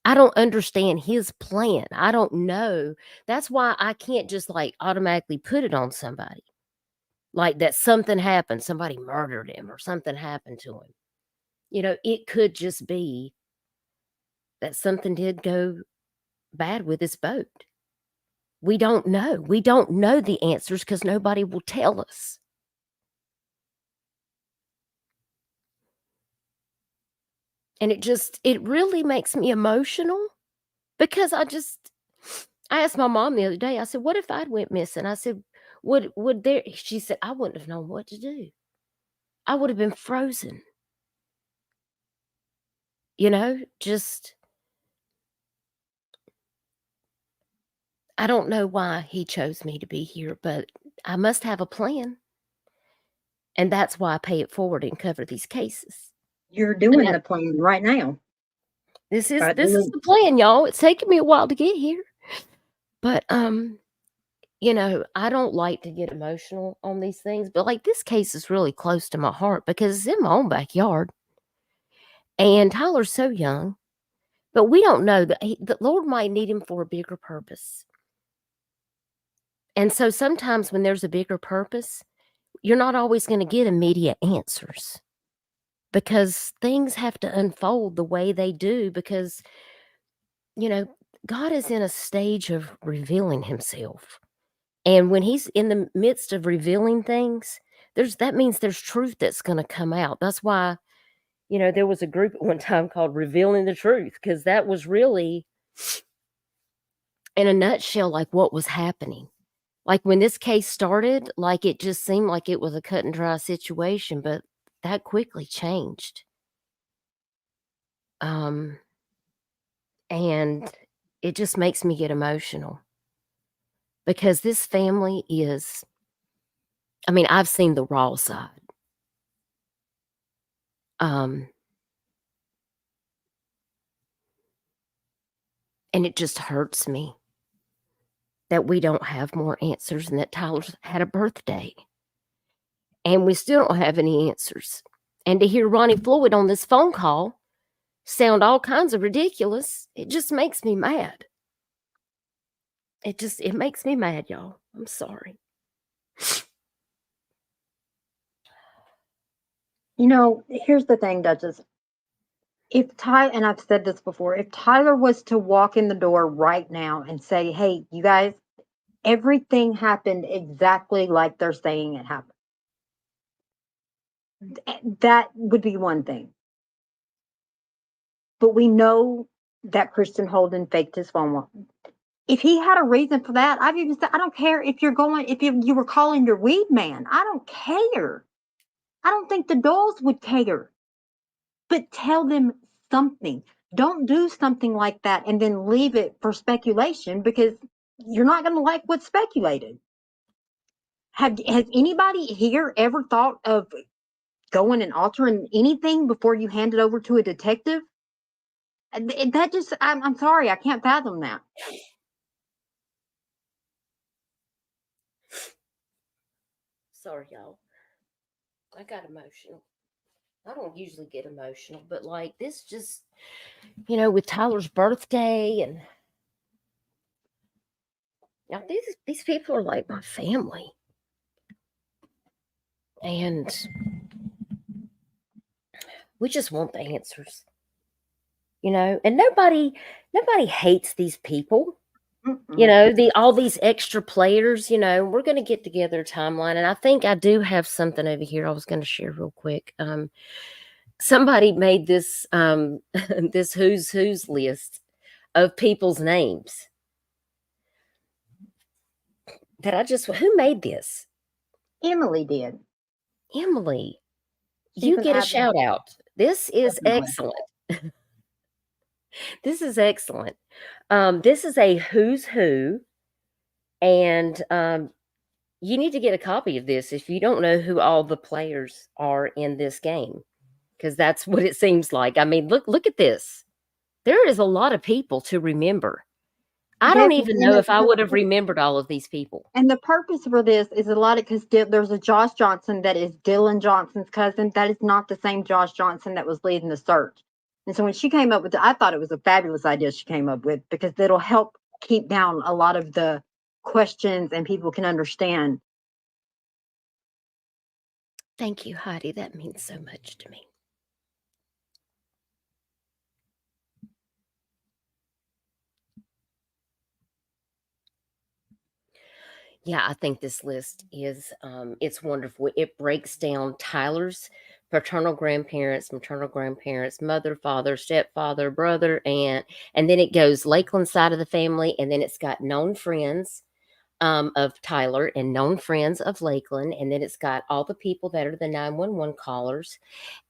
I don't understand his plan. I don't know. That's why I can't just like automatically put it on somebody. Like that something happened, somebody murdered him or something happened to him. You know, it could just be that something did go bad with his boat. We don't know. We don't know the answers because nobody will tell us. And it really makes me emotional because I asked my mom the other day, I said, what if I'd went missing? I said, she said, I wouldn't have known what to do. I would have been frozen. You know, I don't know why he chose me to be here, but I must have a plan. And that's why I pay it forward and cover these cases. You're doing the plan right now. This is the plan, y'all. It's taken me a while to get here. But you know, I don't like to get emotional on these things, but like this case is really close to my heart because it's in my own backyard. And Tyler's so young, but we don't know that the Lord might need him for a bigger purpose. And so sometimes when there's a bigger purpose, you're not always going to get immediate answers because things have to unfold the way they do because, you know, God is in a stage of revealing himself. And when he's in the midst of revealing things, that means there's truth that's going to come out. That's why, you know, there was a group at one time called Revealing the Truth, because that was really, in a nutshell, like what was happening. Like when this case started, like it just seemed like it was a cut and dry situation, but that quickly changed. And it just makes me get emotional because this family is, I mean, I've seen the raw side. And it just hurts me that we don't have more answers and that Tyler's had a birthday. And we still don't have any answers. And to hear Ronnie Floyd on this phone call sound all kinds of ridiculous, it just makes me mad. It makes me mad, y'all. I'm sorry. You know, here's the thing, Duchess. And I've said this before, if Tyler was to walk in the door right now and say, hey, you guys, everything happened exactly like they're saying it happened, that would be one thing. But we know that Christian Holden faked his phone. If he had a reason for that, I've even said, I don't care if you were calling your weed man. I don't care. I don't think the Doyles would care. but tell them something. Don't do something like that and then leave it for speculation, because you're not going to like what's speculated. Has anybody here ever thought of going and altering anything before you hand it over to a detective? That just, I'm sorry, I can't fathom that. Sorry, y'all. I got emotional. I don't usually get emotional, but like this just, you know, with Tyler's birthday, and now these people are like my family. And we just want the answers, you know, and nobody hates these people. You know, all these extra players, you know, we're going to get together a timeline. And I think I do have something over here I was going to share real quick. Somebody made this, this who's list of people's names that who made this? Emily did. Emily, She's you an get a admin. shout out. This is Definitely. excellent. This is excellent. This is a who's who, and you need to get a copy of this if you don't know who all the players are in this game, because that's what it seems like. I mean, look at this. There is a lot of people to remember. I don't even know if I would have remembered all of these people. And the purpose for this is a lot of, because there's a Josh Johnson that is Dylan Johnson's cousin. That is not the same Josh Johnson that was leading the search. And so when she came up with it, I thought it was a fabulous idea she came up with, because it'll help keep down a lot of the questions and people can understand. Thank you, Heidi. That means so much to me. Yeah, I think this list is, it's wonderful. It breaks down Tyler's paternal grandparents, maternal grandparents, mother, father, stepfather, brother, aunt, and then it goes Lakeland side of the family, and then it's got known friends of Tyler and known friends of Lakeland, and then it's got all the people that are the 911 callers,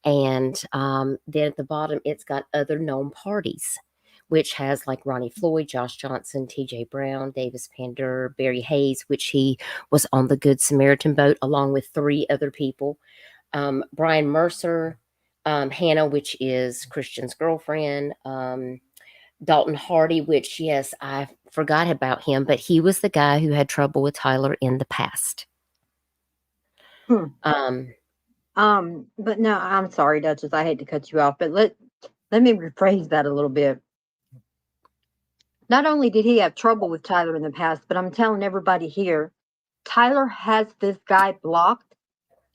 and then at the bottom it's got other known parties, which has like Ronnie Floyd, Josh Johnson, TJ Brown, Davis Pander, Barry Hayes, which he was on the Good Samaritan boat along with 3 other people. Brian Mercer, Hannah, which is Christian's girlfriend, Dalton Hardy, which, yes, I forgot about him, but he was the guy who had trouble with Tyler in the past. But no, I'm sorry, Duchess, I hate to cut you off, but let me rephrase that a little bit. Not only did he have trouble with Tyler in the past, but I'm telling everybody here, Tyler has this guy blocked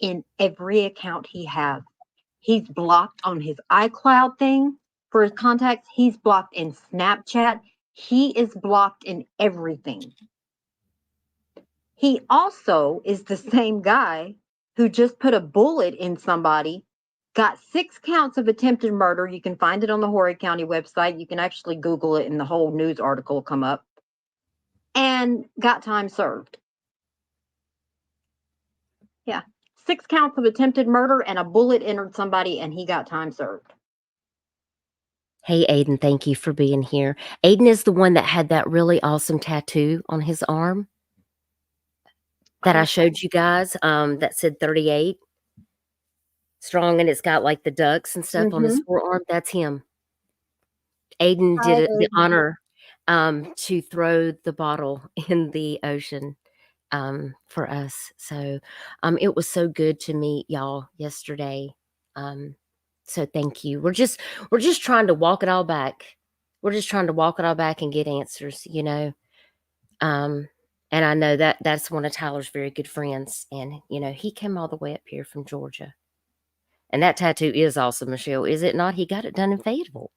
in every account he has. He's blocked on his iCloud thing for his contacts. He's blocked in Snapchat. He is blocked in everything. He also is the same guy who just put a bullet in somebody, got 6 counts of attempted murder. You can find it on the Horry County website. You can actually Google it and the whole news article will come up, and got time served. Yeah. 6 counts of attempted murder and a bullet entered somebody and he got time served. Hey, Aiden, thank you for being here. Aiden is the one that had that really awesome tattoo on his arm that I showed you guys, that said 38 strong, and it's got like the ducks and stuff on his forearm. That's him. Aiden did the honor to throw the bottle in the ocean for us. So it was so good to meet y'all yesterday. So thank you. We're just trying to walk it all back. We're just trying to walk it all back and get answers, you know. And I know that that's one of Tyler's very good friends. And, you know, he came all the way up here from Georgia. And that tattoo is awesome, Michelle, is it not? He got it done in Fayetteville.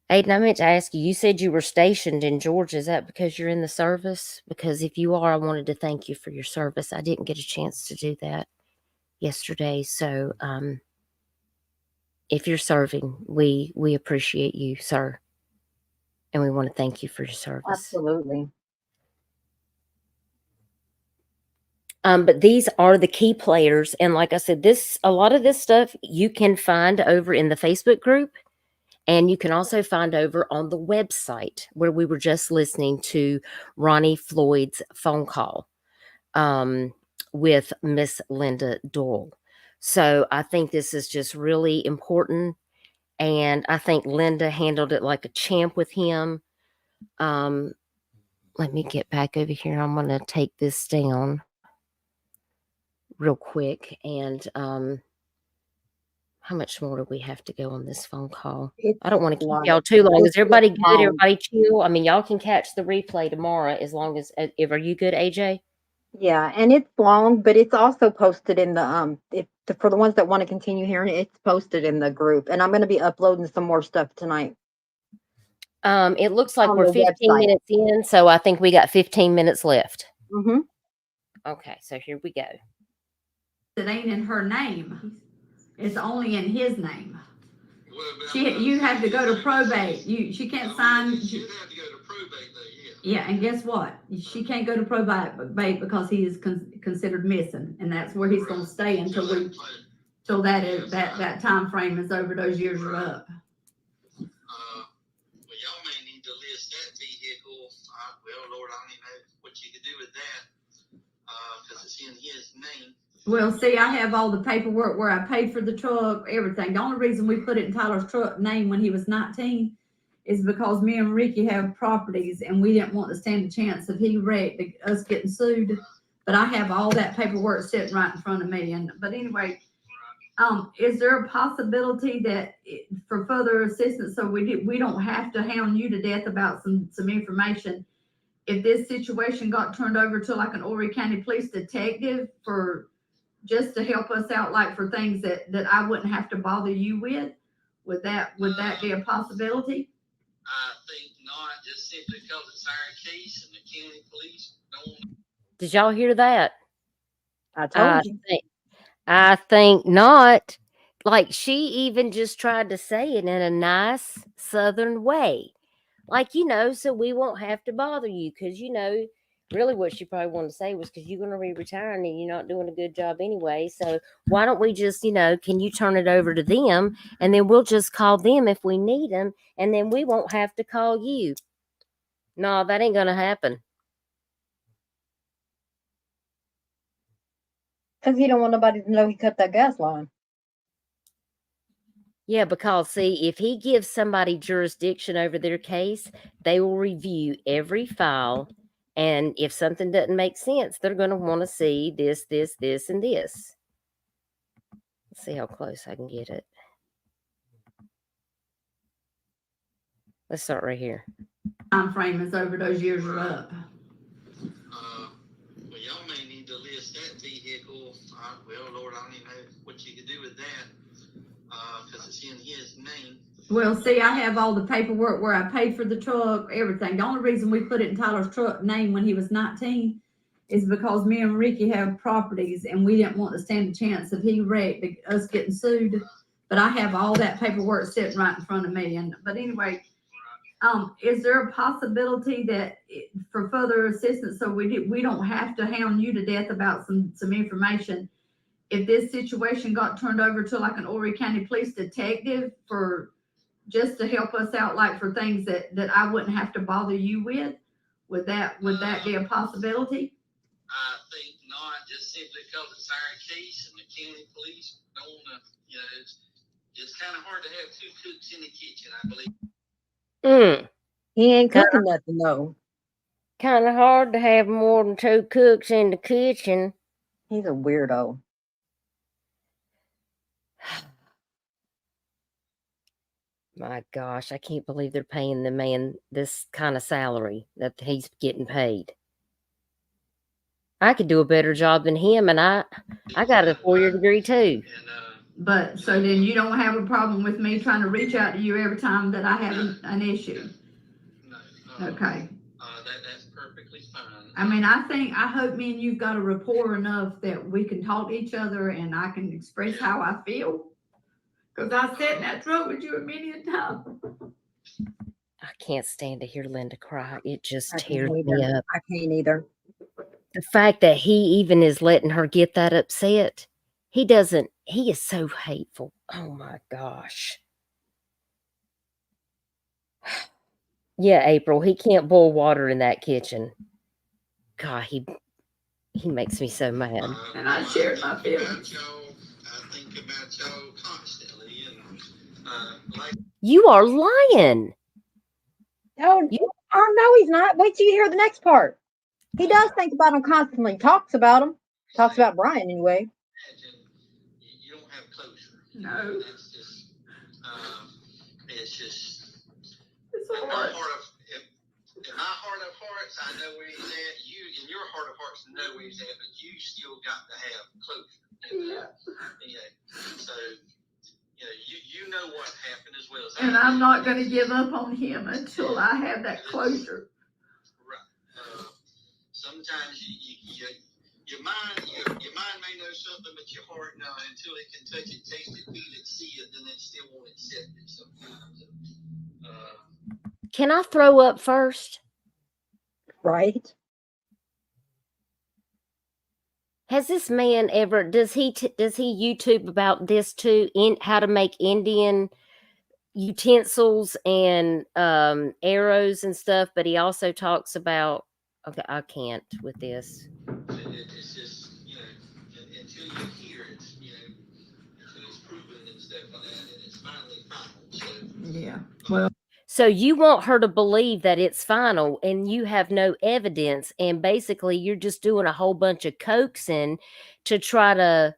Aiden, I meant to ask you, you said you were stationed in Georgia. Is that because you're in the service? Because if you are, I wanted to thank you for your service. I didn't get a chance to do that yesterday. So if you're serving, we appreciate you, sir. And we want to thank you for your service. Absolutely. But these are the key players. And like I said, a lot of this stuff you can find over in the Facebook group. And you can also find over on the website where we were just listening to Ronnie Floyd's phone call with Miss Linda Doyle. So I think this is just really important. And I think Linda handled it like a champ with him. Let me get back over here. I'm going to take this down real quick. And how much more do we have to go on this phone call? I don't want to keep y'all too long. Is everybody good? Everybody chill? I mean, y'all can catch the replay tomorrow as long as, are you good, AJ? Yeah, and it's long, but it's also posted in the for the ones that want to continue hearing it, it's posted in the group. And I'm going to be uploading some more stuff tonight. It looks like On we're the 15 website. minutes in, so I think we got 15 minutes left. Mm-hmm. Okay, so here we go. It ain't in her name. It's only in his name. You have to go to probate. She can't sign. She'd have to go to probate though, Yeah, and guess what? She can't go to probate because he is considered missing, and that's where he's going to stay until that time frame is over. Those years are up. Well, y'all may need to list that vehicle. Well, Lord, I don't even know what you could do with that because it's in his name. Well, see, I have all the paperwork where I paid for the truck, everything. The only reason we put it in Tyler's truck name when he was 19 is because me and Ricky have properties and we didn't want to stand a chance of he wrecked us getting sued. But I have all that paperwork sitting right in front of me. But anyway, is there a possibility that for further assistance, so we don't have to hound you to death about some information, if this situation got turned over to like an Horry County Police detective for just to help us out, like for things that I wouldn't have to bother you with, would that be a possibility? I think not, just simply because it's our case and the county police don't. Did y'all hear that? I told you. I think not. Like, she even just tried to say it in a nice Southern way. Like, so we won't have to bother you because, really what she probably wanted to say was because you're going to be retiring and you're not doing a good job anyway. So why don't we just, can you turn it over to them and then we'll just call them if we need them and then we won't have to call you. No, that ain't going to happen. Because you don't want nobody to know he cut that gas line. Yeah, because see, if he gives somebody jurisdiction over their case, they will review every file. And if something doesn't make sense, they're going to want to see this, this, this, and this. Let's see how close I can get it. Let's start right here. Time frame is over. Those years are up. Well, y'all may need to list that vehicle. Well, Lord, I don't even know what you could do with that because it's in his name. Well, see, I have all the paperwork where I paid for the truck, everything. The only reason we put it in Tyler's truck name when he was 19 is because me and Ricky have properties and we didn't want to stand a chance of he wrecked us getting sued. But I have all that paperwork sitting right in front of me. But anyway, is there a possibility that for further assistance, so we don't have to hound you to death about some information, if this situation got turned over to like an Horry County Police detective for just to help us out, like for things that I wouldn't have to bother you with, would that be a possibility? I think not, just simply because it's our case and the county police don't want to, it's kind of hard to have two cooks in the kitchen, I believe. He ain't cooking nothing though. Kind of hard to have more than two cooks in the kitchen. He's a weirdo. My gosh, I can't believe they're paying the man this kind of salary that he's getting paid. I could do a better job than him, and I got a 4-year degree too. But so then you don't have a problem with me trying to reach out to you every time that I have an issue? No. Okay. That's perfectly fine. I mean, I hope me and you've got a rapport enough that we can talk to each other and I can express how I feel. Because I sat in that truck with you many a time. I can't stand to hear Linda cry. It just tears me up. I can't either. The fact that he even is letting her get that upset, he is so hateful. Oh my gosh. Yeah, April, he can't boil water in that kitchen. God, he makes me so mad. And I shared my feelings. I think about y'all constantly, and You are lying. Oh, no, he's not. Wait till you hear the next part. He does think about him constantly. Talks about him. Talks about Brian anyway. You don't have closure. No. That's just, it's just. It's In my hard. heart of hearts, I know where he's at. You, in your heart of hearts, know where he's at, but you still got to have closure. So, you know what happened as well as I And do. I'm not going to give up on him until I have that closure. Right. Sometimes your mind may know something, but your heart, no, until it can touch it, taste it, feel it, see it, then it still won't accept it sometimes. Can I throw up first? Right. Has this man ever, does he YouTube about this too, in how to make Indian utensils and arrows and stuff, but he also talks about, okay, I can't with this. It's just, until you hear it, until it's proven and stuff like that, and it's finally final. So, Yeah. Well, so you want her to believe that it's final and you have no evidence, and basically you're just doing a whole bunch of coaxing to try to.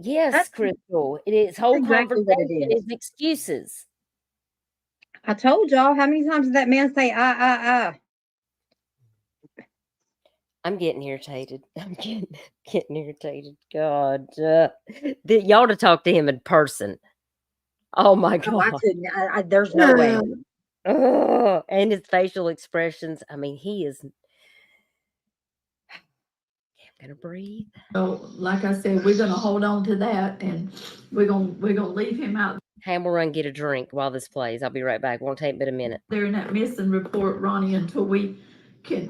Yes, Crystal. It is whole exactly what it conversation is. is excuses. I told y'all, how many times did that man say, I'm getting irritated. I'm getting irritated. God, y'all to talk to him in person. Oh my God! No, I couldn't. There's no way. And his facial expressions. I mean, he is. I'm gonna breathe. So, like I said, we're gonna hold on to that, and we're gonna leave him out Ham will run get a drink while this plays. I'll be right back. Won't take but a minute. there in that missing report, Ronnie, until we can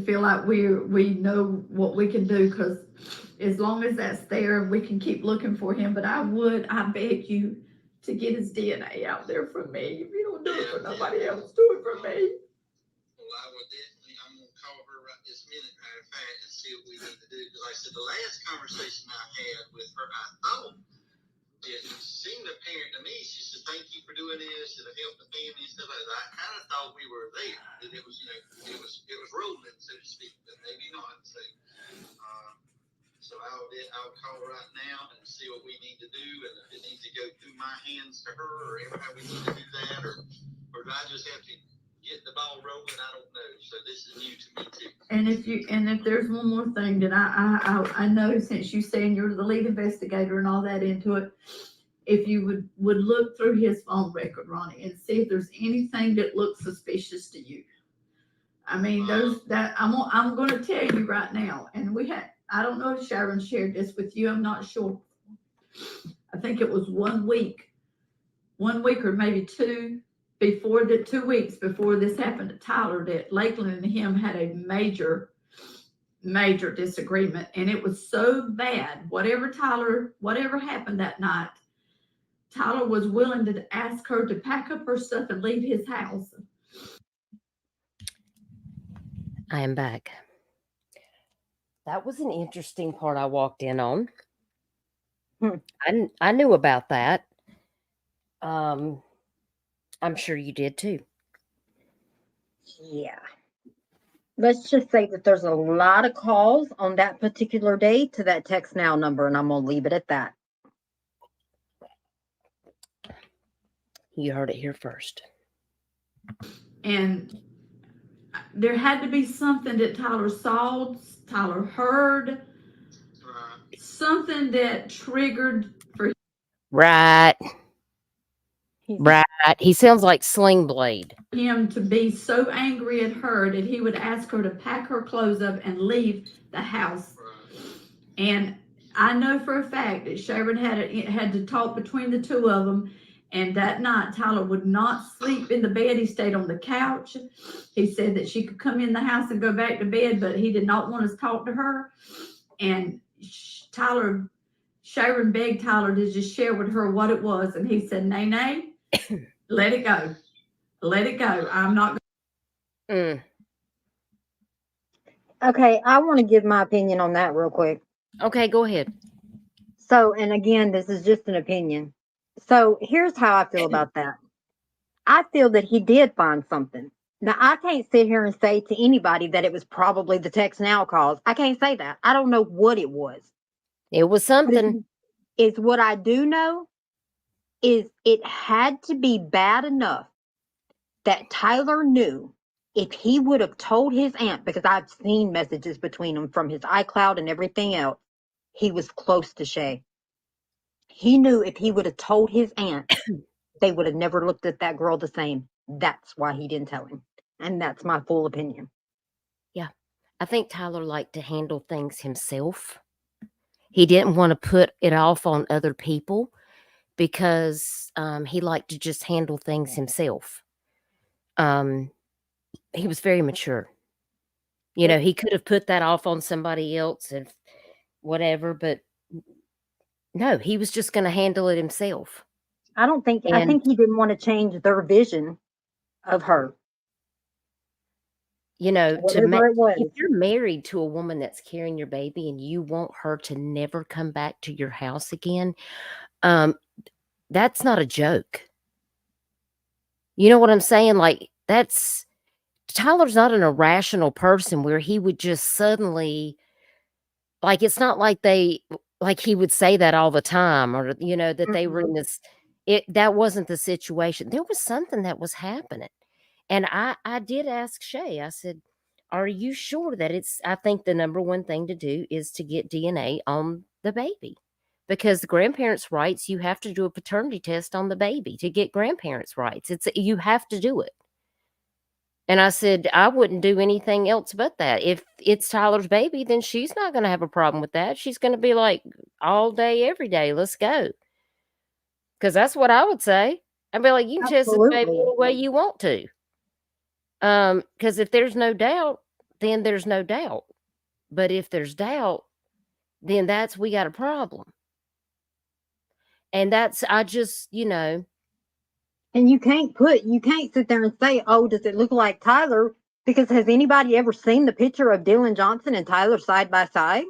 feel like we know what we can do. Because as long as that's there, we can keep looking for him. But I beg you to get his DNA out there for me. If you don't do it for nobody else, do it for me. Well, I would definitely, I'm going to call her right this minute, matter of fact, and see what we need to do. Because like I said, the last conversation I had with her, I thought it seemed apparent to me. She said, "Thank you for doing this. It'll help the family and stuff like that." I kind of thought we were there. That it was, it was rolling, so to speak, but maybe not. So I'll call right now and see what we need to do, and if it needs to go through my hands to her, or how we need to do that, or do I just have to get the ball rolling? I don't know. So this is new to me too. And if there's one more thing that I know, since you saying you're the lead investigator and all that into it, if you would look through his phone record, Ronnie, and see if there's anything that looks suspicious to you. I mean, I'm going to tell you right now, and I don't know if Sharon shared this with you. I'm not sure. I think it was 1 week or maybe 2 weeks before this happened to Tyler, that Lakeland and him had a major disagreement, and it was so bad. Whatever happened that night, Tyler was willing to ask her to pack up her stuff and leave his house. I am back. That was an interesting part I walked in on. I knew about that. I'm sure you did too. Yeah. Let's just say that there's a lot of calls on that particular day to that text now number, and I'm going to leave it at that. You heard it here first. And there had to be something that Tyler saw, Tyler heard, something that triggered for him. Right. He sounds like Sling Blade. Him to be so angry at her that he would ask her to pack her clothes up and leave the house. And I know for a fact that Sharon had to talk between the two of them, And that night, Tyler would not sleep in the bed. He stayed on the couch. He said that she could come in the house and go back to bed, but he did not want to talk to her. And Sharon begged Tyler to just share with her what it was. And he said, Nay, let it go. Let it go. I'm not. Mm. Okay, I want to give my opinion on that real quick. Okay, go ahead. So, and again, this is just an opinion. So here's how I feel about that. I feel that he did find something. Now, I can't sit here and say to anybody that it was probably the text now calls. I can't say that. I don't know what it was. It was something. Is what I do know is it had to be bad enough that Tyler knew if he would have told his aunt, because I've seen messages between them from his iCloud and everything else, he was close to Shay. He knew if he would have told his aunt, they would have never looked at that girl the same. That's why he didn't tell him. And that's my full opinion. Yeah. I think Tyler liked to handle things himself. He didn't want to put it off on other people because he liked to just handle things himself. He was very mature. You know, he could have put that off on somebody else and whatever, but no, he was just going to handle it himself. I think he didn't want to change their vision of her. You know, if you're married to a woman that's carrying your baby and you want her to never come back to your house again, that's not a joke. You know what I'm saying? Like, Tyler's not an irrational person where he would just suddenly, like, it's not like he would say that all the time, or, you know, that they were in this, that wasn't the situation. There was something that was happening. And I did ask Shay, I said, are you sure that I think the number one thing to do is to get DNA on the baby, because the grandparents' rights, you have to do a paternity test on the baby to get grandparents' rights. You have to do it. And I said, I wouldn't do anything else but that. If it's Tyler's baby, then she's not going to have a problem with that. She's going to be like, all day, every day, let's go. Because that's what I would say. I'd be like, you can test this baby any way you want to. Because if there's no doubt, then there's no doubt. But if there's doubt, then we got a problem. And I just, you know. And you can't sit there and say, oh, does it look like Tyler? Because has anybody ever seen the picture of Dylan Johnson and Tyler side by side?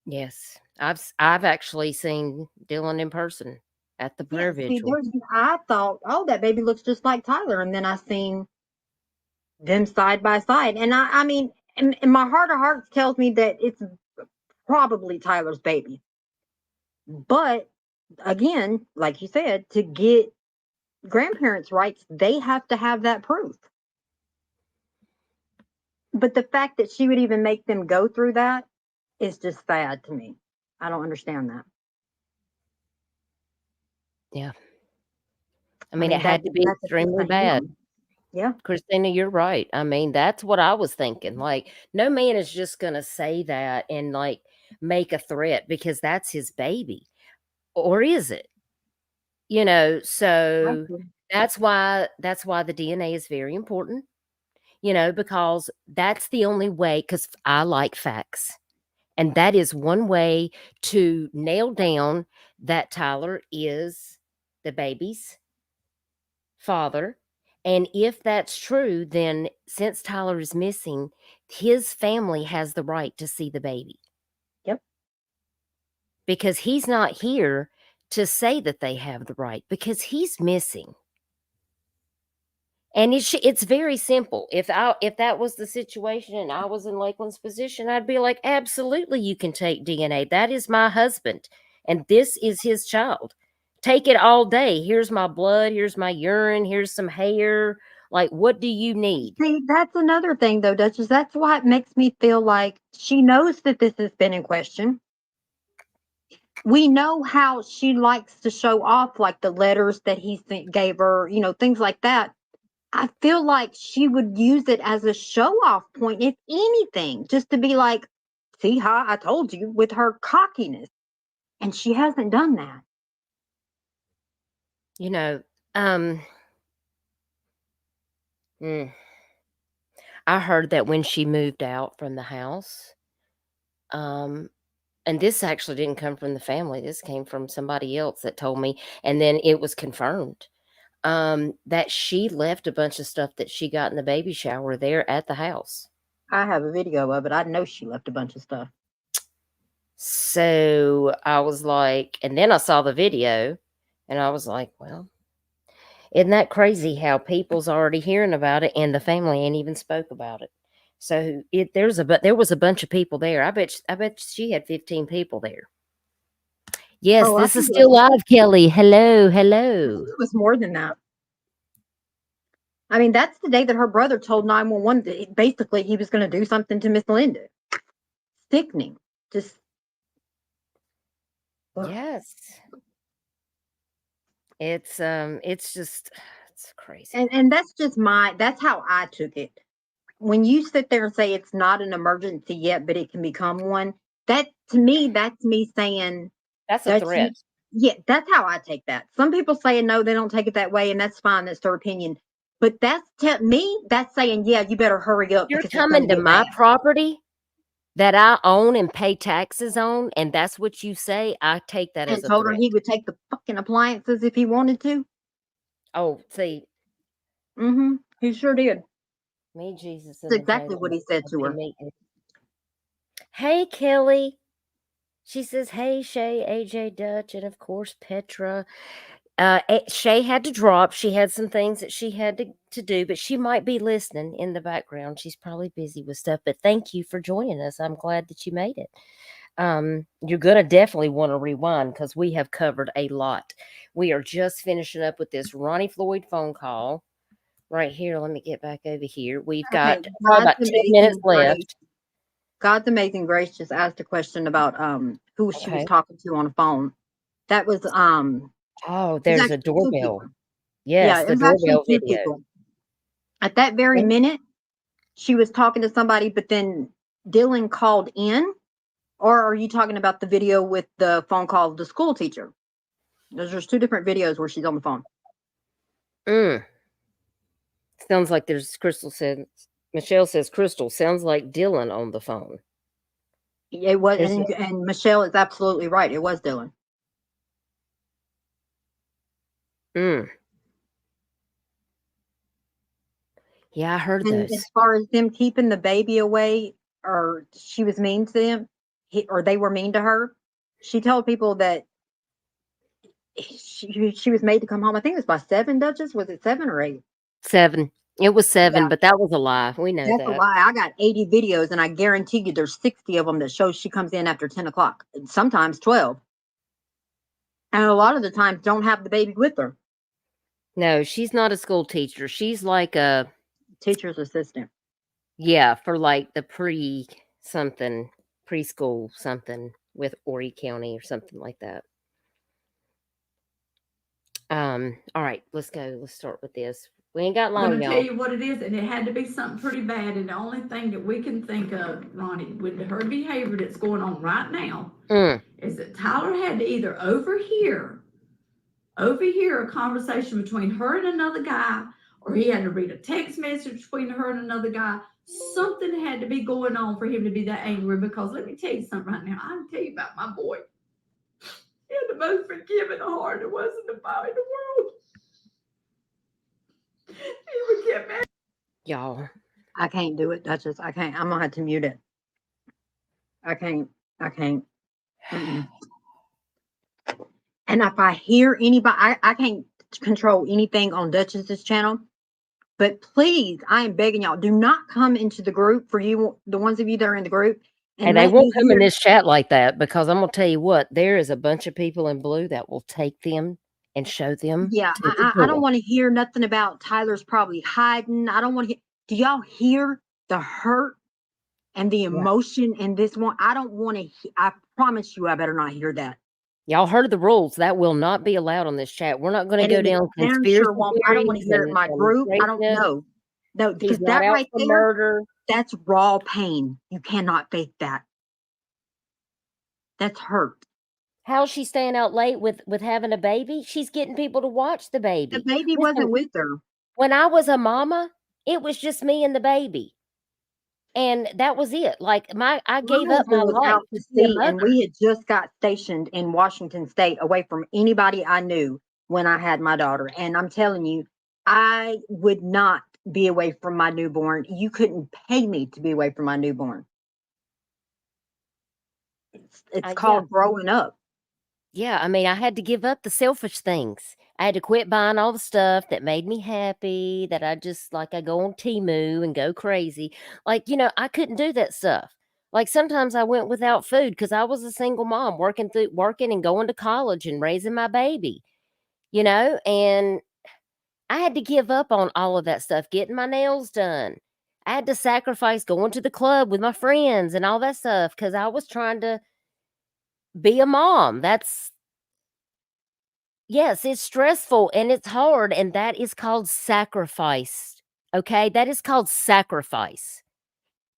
Yes. I've actually seen Dylan in person at the prayer vigil. I thought, oh, that baby looks just like Tyler. And then I seen them side by side. And I mean, and my heart of hearts tells me that it's probably Tyler's baby. But again, like you said, to get grandparents' rights, they have to have that proof. But the fact that she would even make them go through that is just sad to me. I don't understand that. Yeah. I mean, it had to be extremely bad. Yeah. Christina, you're right. I mean, that's what I was thinking. Like, no man is just going to say that and like make a threat because that's his baby. Or is it? You know, so that's why the DNA is very important, you know, because that's the only way, because I like facts. And that is one way to nail down that Tyler is the baby's father. And if that's true, then since Tyler is missing, his family has the right to see the baby. Yep. Because he's not here to say that they have the right, because he's missing. And it's very simple. If that was the situation and I was in Lakeland's position, I'd be like, absolutely, you can take DNA. That is my husband, and this is his child. Take it all day. Here's my blood. Here's my urine. Here's some hair. Like, what do you need? See, that's another thing, though, Duchess. That's why it makes me feel like she knows that this has been in question. We know how she likes to show off, like the letters that he gave her, you know, things like that. I feel like she would use it as a show-off point, if anything, just to be like, see how I told you, with her cockiness. And she hasn't done that. You know, Um, I heard that when she moved out from the house, and this actually didn't come from the family. This came from somebody else that told me, and then it was confirmed. That she left a bunch of stuff that she got in the baby shower there at the house. I have a video of it. I know she left a bunch of stuff. So I was like, and then I saw the video, and I was like, well, isn't that crazy how people's already hearing about it and the family ain't even spoke about it? So there was a bunch of people there. I bet she had 15 people there. Yes, Oh, this is still live, Kelly. Hello. It was more than that. I mean, that's the day that her brother told 911 that basically he was going to do something to Miss Linda. Sickening. Just. Yes. It's crazy. And that's how I took it. When you sit there and say it's not an emergency yet, but it can become one, that's me saying that's a threat. Yeah, that's how I take that. Some people say no, they don't take it that way, and that's fine. That's their opinion. But that's saying, yeah, you better hurry up. You're coming to my property that I own and pay taxes on, and that's what you say. I take that as a threat. Told her he would take the fucking appliances if he wanted to. Oh, see. He sure did. Me, Jesus. That's exactly what he said to her. Hey, Kelly. She says, hey, Shay, AJ Dutch, and of course, Petra. Shay had to drop. She had some things that she had to do, but she might be listening in the background. She's probably busy with stuff, but thank you for joining us. I'm glad that you made it. You're going to definitely want to rewind because we have covered a lot. We are just finishing up with this Ronnie Floyd phone call right here. Let me get back over here. We've got about 10 minutes left. God's Amazing Grace just asked a question about who she was talking to on the phone. That was oh, there's a doorbell. Yes, the doorbell video. At that very minute, she was talking to somebody, but then Dylan called in. Or are you talking about the video with the phone call of the school teacher? There's two different videos where she's on the phone. Sounds like there's Michelle says, Crystal, sounds like Dylan on the phone. It was, and Michelle is absolutely right. It was Dylan. Yeah, I heard those. As far as them keeping the baby away, or she was mean to them, or they were mean to her, she told people that she was made to come home. I think it was by 7, Duchess. Was it 7 or 8? 7. It was 7, but that was a lie. We know that's a lie. I got 80 videos, and I guarantee you there's 60 of them that show she comes in after 10 o'clock, sometimes 12. And a lot of the times don't have the baby with her. No, she's not a school teacher. She's like a teacher's assistant. Yeah, for like the preschool something with Horry County or something like that. All right, let's go. Let's start with this. We ain't got long, I'm going to tell you what it is, and it had to be something pretty bad. And the only thing that we can think of, Ronnie, with her behavior that's going on right now, is that Tyler had to either overhear a conversation between her and another guy, or he had to read a text message between her and another guy. Something had to be going on for him to be that angry, because let me tell you something right now. I can tell you about my boy. He had the most forgiving heart there was in the world. He would get mad. Y'all. I can't do it, Duchess. I can't. I'm gonna have to mute it. I can't. Mm-mm. And if I hear anybody, I can't control anything on Duchess's channel. But please, I am begging y'all, do not come into the group, for you, the ones of you that are in the group. And they won't come in this chat like that, because I'm going to tell you what, there is a bunch of people in blue that will take them and show them. Yeah, I don't want to hear nothing about Tyler's probably hiding. I don't want to hear. Do y'all hear the hurt and the emotion in this one? I don't want to. I promise you, I better not hear that. Y'all heard the rules. That will not be allowed on this chat. We're not going to go down conspiracy theories. I don't want to hear it in my group. I don't know. No, because that right there, murder. That's raw pain. You cannot fake that. That's hurt. How's she staying out late with having a baby? She's getting people to watch the The baby. baby Listen, wasn't with her. when I was a mama, it was just me and the baby. And that was it. Like I My gave up my husband was life out to to be a sea, and mother. we had just got stationed in Washington State, away from anybody I knew when I had my daughter. And I'm telling you, I would not be away from my newborn. You couldn't pay me to be away from my newborn. It's Yeah. called growing up. Yeah, I mean, I had to give up the selfish things. I had to quit buying all the stuff that made me happy, that I just like I go on Temu and go crazy. Like, I couldn't do that stuff. Like sometimes I went without food because I was a single mom working and going to college and raising my baby, and I had to give up on all of that stuff, getting my nails done. I had to sacrifice going to the club with my friends and all that stuff because I was trying to be a mom. Yes, it's stressful and it's hard, and that is called sacrifice. Okay? That is called sacrifice.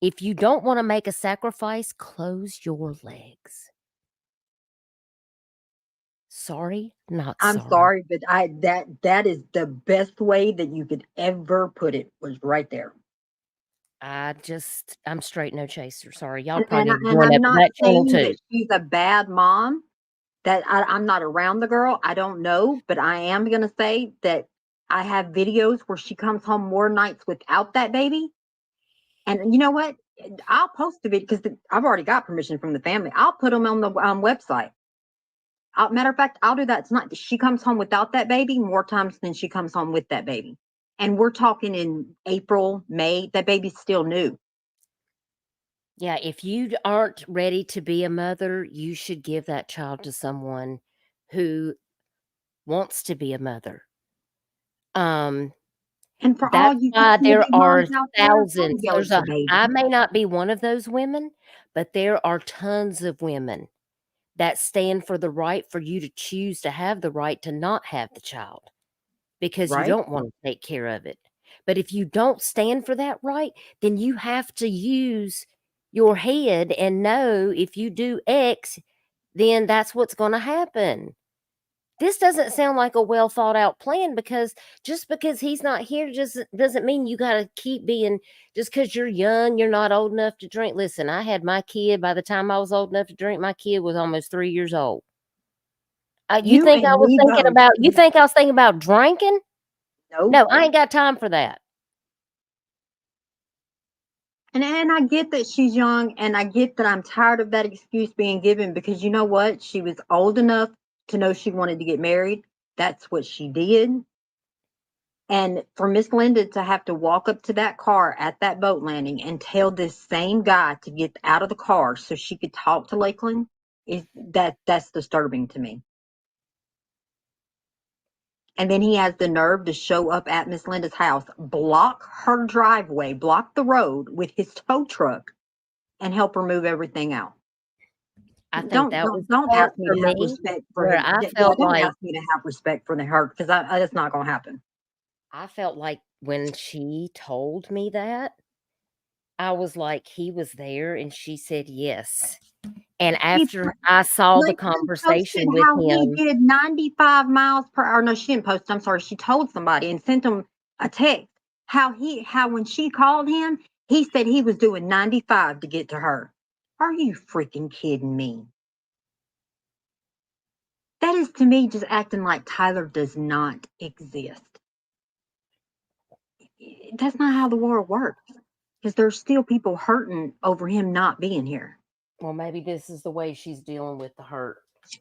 If you don't want to make a sacrifice, close your legs. Sorry, not I'm sorry, but that is the best way that you could ever put it, was right there. I'm straight no chaser. Sorry. Y'all And, probably and, need to and join I'm up to not that channel saying too. that she's a bad mom, that I'm not around the girl. I don't know, but I am going to say that I have videos where she comes home more nights without that baby. And you know what? I'll post a video because I've already got permission from the family. I'll put them on the website. Matter of fact, I'll do that tonight. She comes home without that baby more times than she comes home with that baby. And we're talking in April, May. That baby's still new. Yeah, if you aren't ready to be a mother, you should give that child to someone who wants to be a mother. And for all That's you why fixing to there be are moms out there, thousands. don't yell at your baby. I may not be one of those women, but there are tons of women that stand for the right for you to choose to have the right to not have the child because you Right? don't want to take care of it. But if you don't stand for that right, then you have to use your head and know if you do X, then that's what's going to happen. This doesn't sound like a well thought out plan, because just because he's not here doesn't mean you got to keep being, just because you're young, you're not old enough to drink. Listen, I had my kid by the time I was old enough to drink. My kid was almost 3 years old. You You think I and was me thinking both. about you think I was thinking about drinking? No. No, I ain't got time for that. And I get that she's young, and I get that I'm tired of that excuse being given, because you know what? She was old enough to know she wanted to get married. That's what she did. And for Miss Linda to have to walk up to that car at that boat landing and tell this same guy to get out of the car so she could talk to Lakeland, that's disturbing to me. And then he has the nerve to show up at Miss Linda's house, block her driveway, block the road with his tow truck, and help her move everything out. I think Don't that was don't part ask me for to have me respect for where him. I Yeah, felt don't like ask me to have respect for her, because that's not going to happen. when she told me that, I was like, he was there, and she said yes. And after I saw the Lakeland conversation posted with how he him, did 95 miles per hour. No, she didn't post. I'm sorry. She told somebody and sent him a text. How when she called him, he said he was doing 95 to get to her. Are you freaking kidding me? That is, to me, just acting like Tyler does not exist. That's not how the world works. Because there's still people hurting over him not being here. well, maybe this is the way she's dealing with the hurt.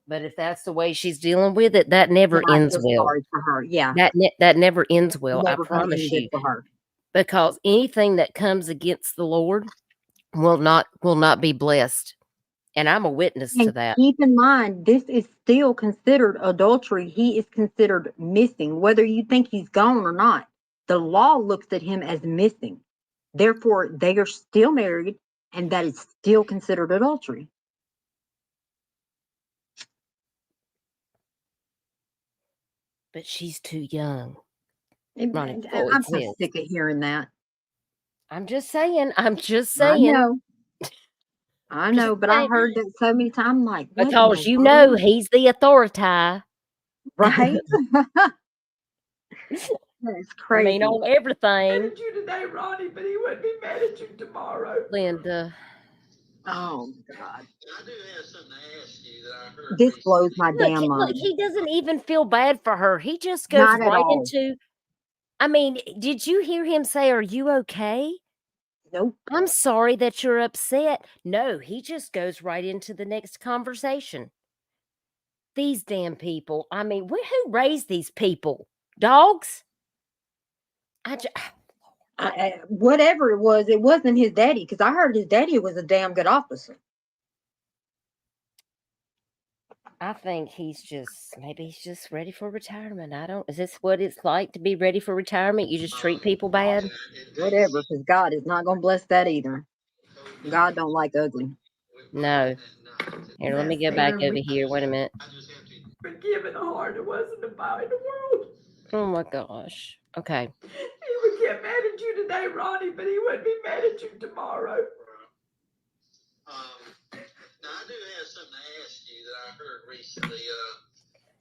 But if that's the way she's dealing with it, that never And I ends feel well. sorry for her. Yeah. That never ends well. I Never going to promise end you. good for her. Because anything that comes against the Lord will not be blessed. And I'm a witness to And that. keep in mind, this is still considered adultery. He is considered missing, whether you think he's gone or not. The law looks at him as missing. Therefore, they are still married, and that is still considered adultery. But she's too young. And Ronnie I'm Floyd so says. sick of hearing that. I'm just saying. I know. I know, but I heard that so many times. I'm like, what in Because the you know world? he's the authority. Right? That's I crazy. mean, on everything. Mad at you today, Ronnie, but he wouldn't be mad at you tomorrow. Linda. Oh God. I do have something to ask you that I heard This blows recently. my Look, damn mind. he doesn't even feel bad for her. He just goes Not at right all. into, I mean, did you hear him say, "Are you okay?" Nope. I'm sorry that you're upset. No, he just goes right into the next conversation. These damn people. I mean, who raised these people? Dogs? Whatever it wasn't his daddy, because I heard his daddy was a damn good officer. I think maybe he's just ready for retirement. Is this what it's like to be ready for retirement? You just treat people bad? Whatever, because God is not going to bless that either. God don't like ugly. No. Here, let me go back over here. Wait a minute. Forgiving a heart that wasn't about in the world. Oh my gosh. Okay. He would get mad at you today, Ronnie, but he wouldn't be mad at you tomorrow. Now, I do have something to ask you that I heard recently,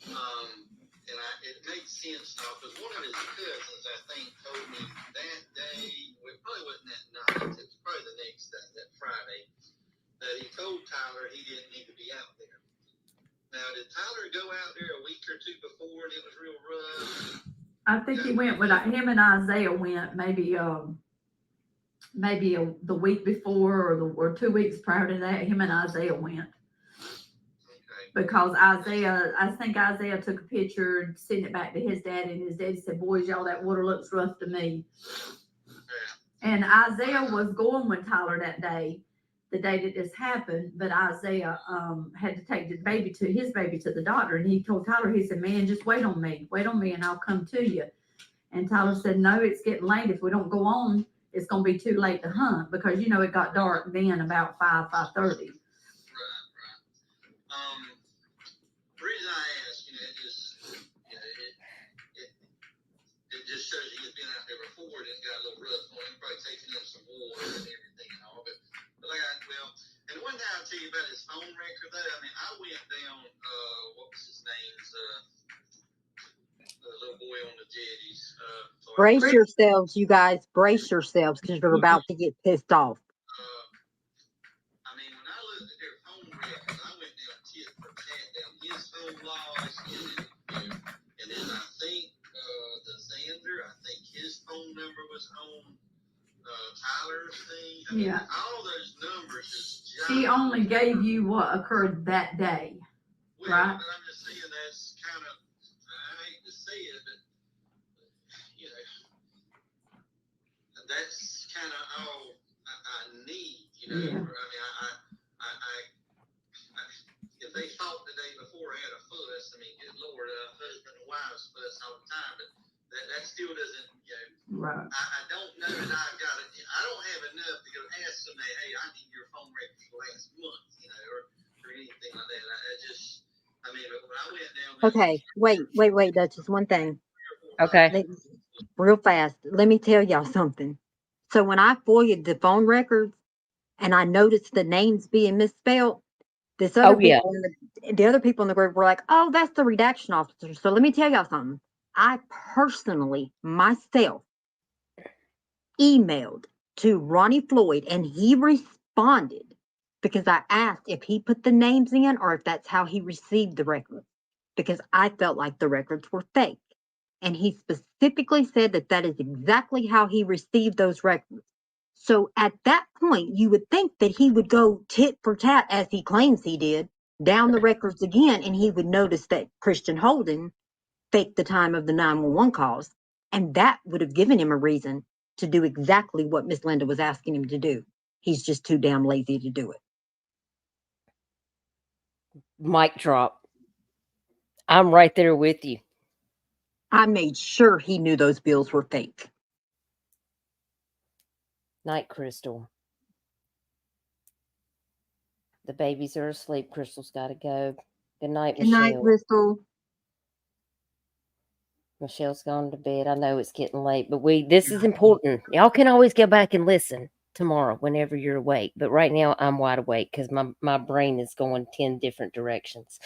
and it makes sense now, because one of his cousins, I think, told me that day, well, it probably wasn't that night, it was probably the next day, that Friday, that he told Tyler he didn't need to be out there. Now, did Tyler go out there a week or two before and it was real rough? I think he went with him and Isaiah went maybe the week before or 2 weeks prior to that. Him and Isaiah went. Okay. Because I think Isaiah took a picture and sent it back to his dad, and his daddy said, "Boys, y'all, that water looks rough to me." Yeah. And Isaiah was going with Tyler that day, the day that this happened, but Isaiah had to take his baby to the doctor, and he told Tyler, he said, "Man, just wait on me, and I'll come to you." And Tyler said, "No, it's getting late. If we don't go on, it's going to be too late to hunt," because it got dark then about 5:30. Right. The reason I ask, it just shows you he's been out there before and it got a little rough on him, probably taking in some water and everything and all. But and one thing I'll tell you about his phone record, though, I mean, I went down, what was his name? The little boy on the jetties. Brace yourselves, you guys. Brace yourselves, because you're about to get pissed off. I mean, when I looked at their phone records, I went down tit for tat down his phone logs, and then I think the Xander, I think his phone number was on Tyler's thing. I mean, Yeah. All those numbers is She only gave you what occurred that day, right? But I'm just saying that's kind of, I hate to say it, but that's kind of all I need. Yeah. I mean, if they fought the day before, had a fuss. I mean, good Lord, husband and wives fuss all the time, but that still doesn't, Right. I don't know that I don't have enough to go ask somebody, "Hey, I need your phone record for last month," or anything like that. But when I went down. Okay, wait, Duchess, one thing. Okay. Real fast. Let me tell y'all something. So when I FOIA'd the phone records and I noticed the names being misspelled, the other people in the group were like, "Oh, that's the redaction officer." So let me tell y'all something. I personally, myself, emailed to Ronnie Floyd, and he responded because I asked if he put the names in or if that's how he received the records, because I felt like the records were fake. And he specifically said that is exactly how he received those records. So at that point, you would think that he would go tit for tat, as he claims he did, down the records again, and he would notice that Christian Holden faked the time of the 911 calls. And that would have given him a reason to do exactly what Miss Linda was asking him to do. He's just too damn lazy to do it. Mic drop. I'm right there with you. I made sure he knew those bills were fake. Night, Crystal. The babies are asleep. Crystal's got to go. Good night, Michelle. Good night, Crystal. Michelle's gone to bed. I know it's getting late, but this is important. Y'all can always go back and listen. tomorrow whenever you're awake. But right now I'm wide awake because my brain is going 10 different directions.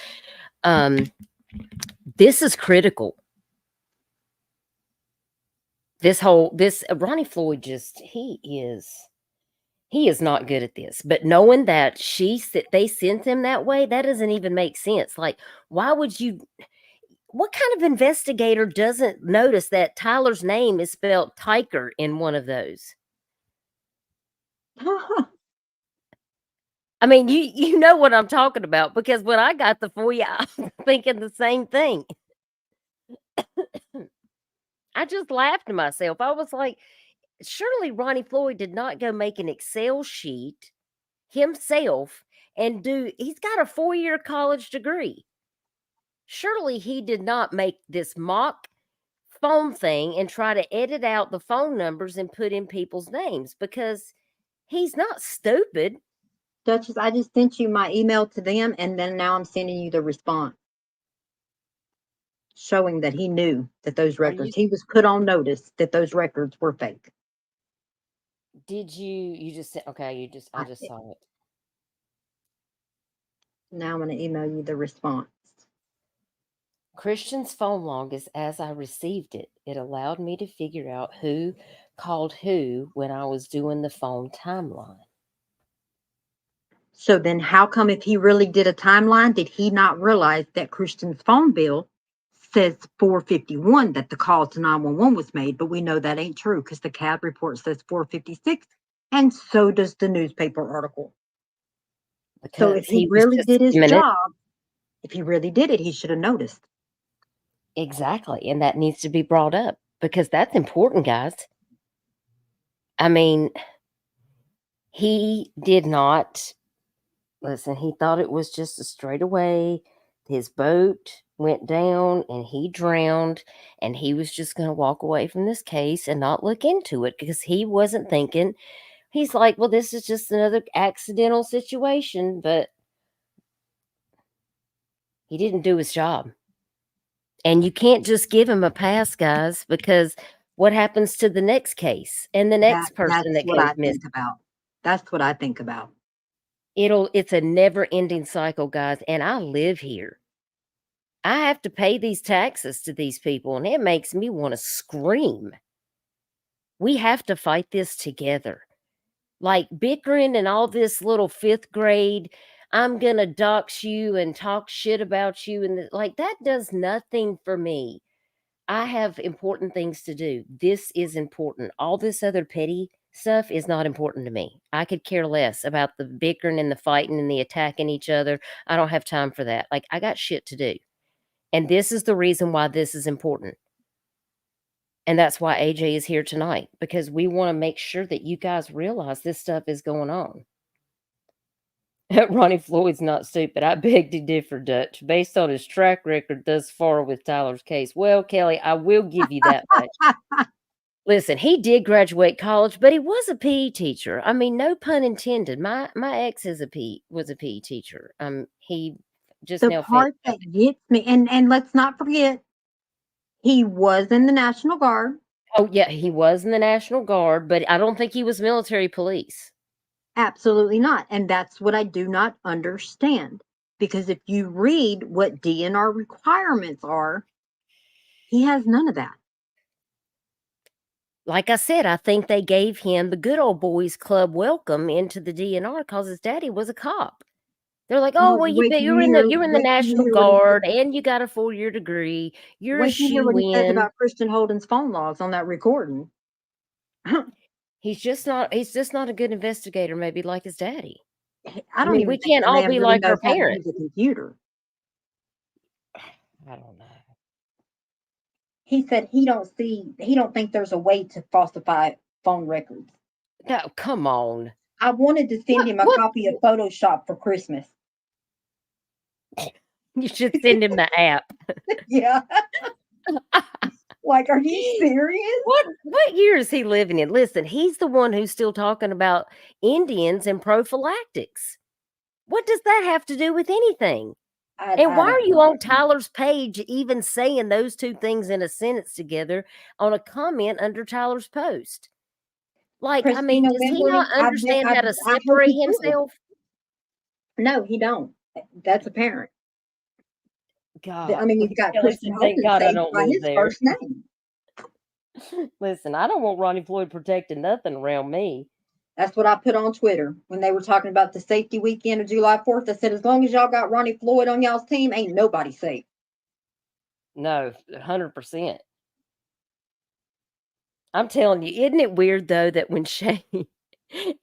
This is critical. This Ronnie Floyd he is not good at this. But knowing that they sent him that way, that doesn't even make sense. Like, why would you? What kind of investigator doesn't notice that Tyler's name is spelled Tiker in one of those? I mean, you know what I'm talking about, because when I got the FOIA, I was thinking the same thing. I just laughed to myself. I was like, surely Ronnie Floyd did not go make an Excel sheet himself and he's got a 4-year college degree. Surely he did not make this mock phone thing and try to edit out the phone numbers and put in people's names, because he's not stupid. Duchess, I just sent you my email to them, and then now I'm sending you the response showing that he knew that those records, he was put on notice that those records were fake. Did you just said, okay, I just saw it. Now I'm going to email you the response. Christian's phone log is as I received it. It allowed me to figure out who called who when I was doing the phone timeline. So then how come, if he really did a timeline, did he not realize that Christian's phone bill says 451, that the call to 911 was made? But we know that ain't true, because the CAD report says 456, and so does the newspaper article. Because so if he really did his job, if he really did it, he should have noticed. Exactly. And that needs to be brought up, because that's important, guys. I mean, he did not listen. He thought it was just a straightaway. His boat went down and he drowned, and he was just going to walk away from this case and not look into it, because he wasn't thinking. He's like, well, this is just another accidental situation, but he didn't do his job. And you can't just give him a pass, guys, because what happens to the next case and the next person that goes missing? That's what I think about. It's a never-ending cycle, guys, and I live here. I have to pay these taxes to these people, and it makes me want to scream. We have to fight this together. Like bickering and all this little 5th grade, I'm going to dox you and talk shit about you. And like, that does nothing for me. I have important things to do. This is important. All this other petty stuff is not important to me. I could care less about the bickering and the fighting and the attacking each other. I don't have time for that. Like, I got shit to do. And this is the reason why this is important. And that's why AJ is here tonight, because we want to make sure that you guys realize this stuff is going on. Ronnie Floyd's not stupid. I beg to differ, Dutch, based on his track record thus far with Tyler's case. Well, Kelly, I will give you that much. Listen, he did graduate college, but he was a PE teacher. I mean, no pun intended. My ex was a PE teacher. He just the now part that gets me, and let's not forget, he was in the National Guard. Oh yeah, he was in the National Guard, but I don't think he was military police. Absolutely not. And that's what I do not understand. Because if you read what DNR requirements are, he has none of that. Like I said, I think they gave him the good old boys club welcome into the DNR because his daddy was a cop. They're like, oh, well, you're in the National Guard and you got a 4-year degree. You're a shoe-in. What he says about Christian Holden's phone logs on that recording. He's just not a good investigator, maybe like his daddy. I mean, we can't all be like our parents. The computer. I don't know. He said he don't think there's a way to falsify phone records. No, come on. I wanted to send him a copy of Photoshop for Christmas. You should send him the app. Yeah. Like, are you serious? What year is he living in? Listen, he's the one who's still talking about Indians and prophylactics. What does that have to do with anything? And why are you on Tyler's page even saying those two things in a sentence together on a comment under Tyler's post? Like, I Christina mean, does he not understand how to I hope separate he could. himself? No, he don't. That's apparent. God, I mean, you've got Christian thank Holden God I saved don't by live his there. first name. Listen, I don't want Ronnie Floyd protecting nothing around me. That's what I put on Twitter when they were talking about the safety weekend of July 4th. I said, as long as y'all got Ronnie Floyd on y'all's team, ain't nobody safe. No, 100%. I'm telling you, isn't it weird though that when Shane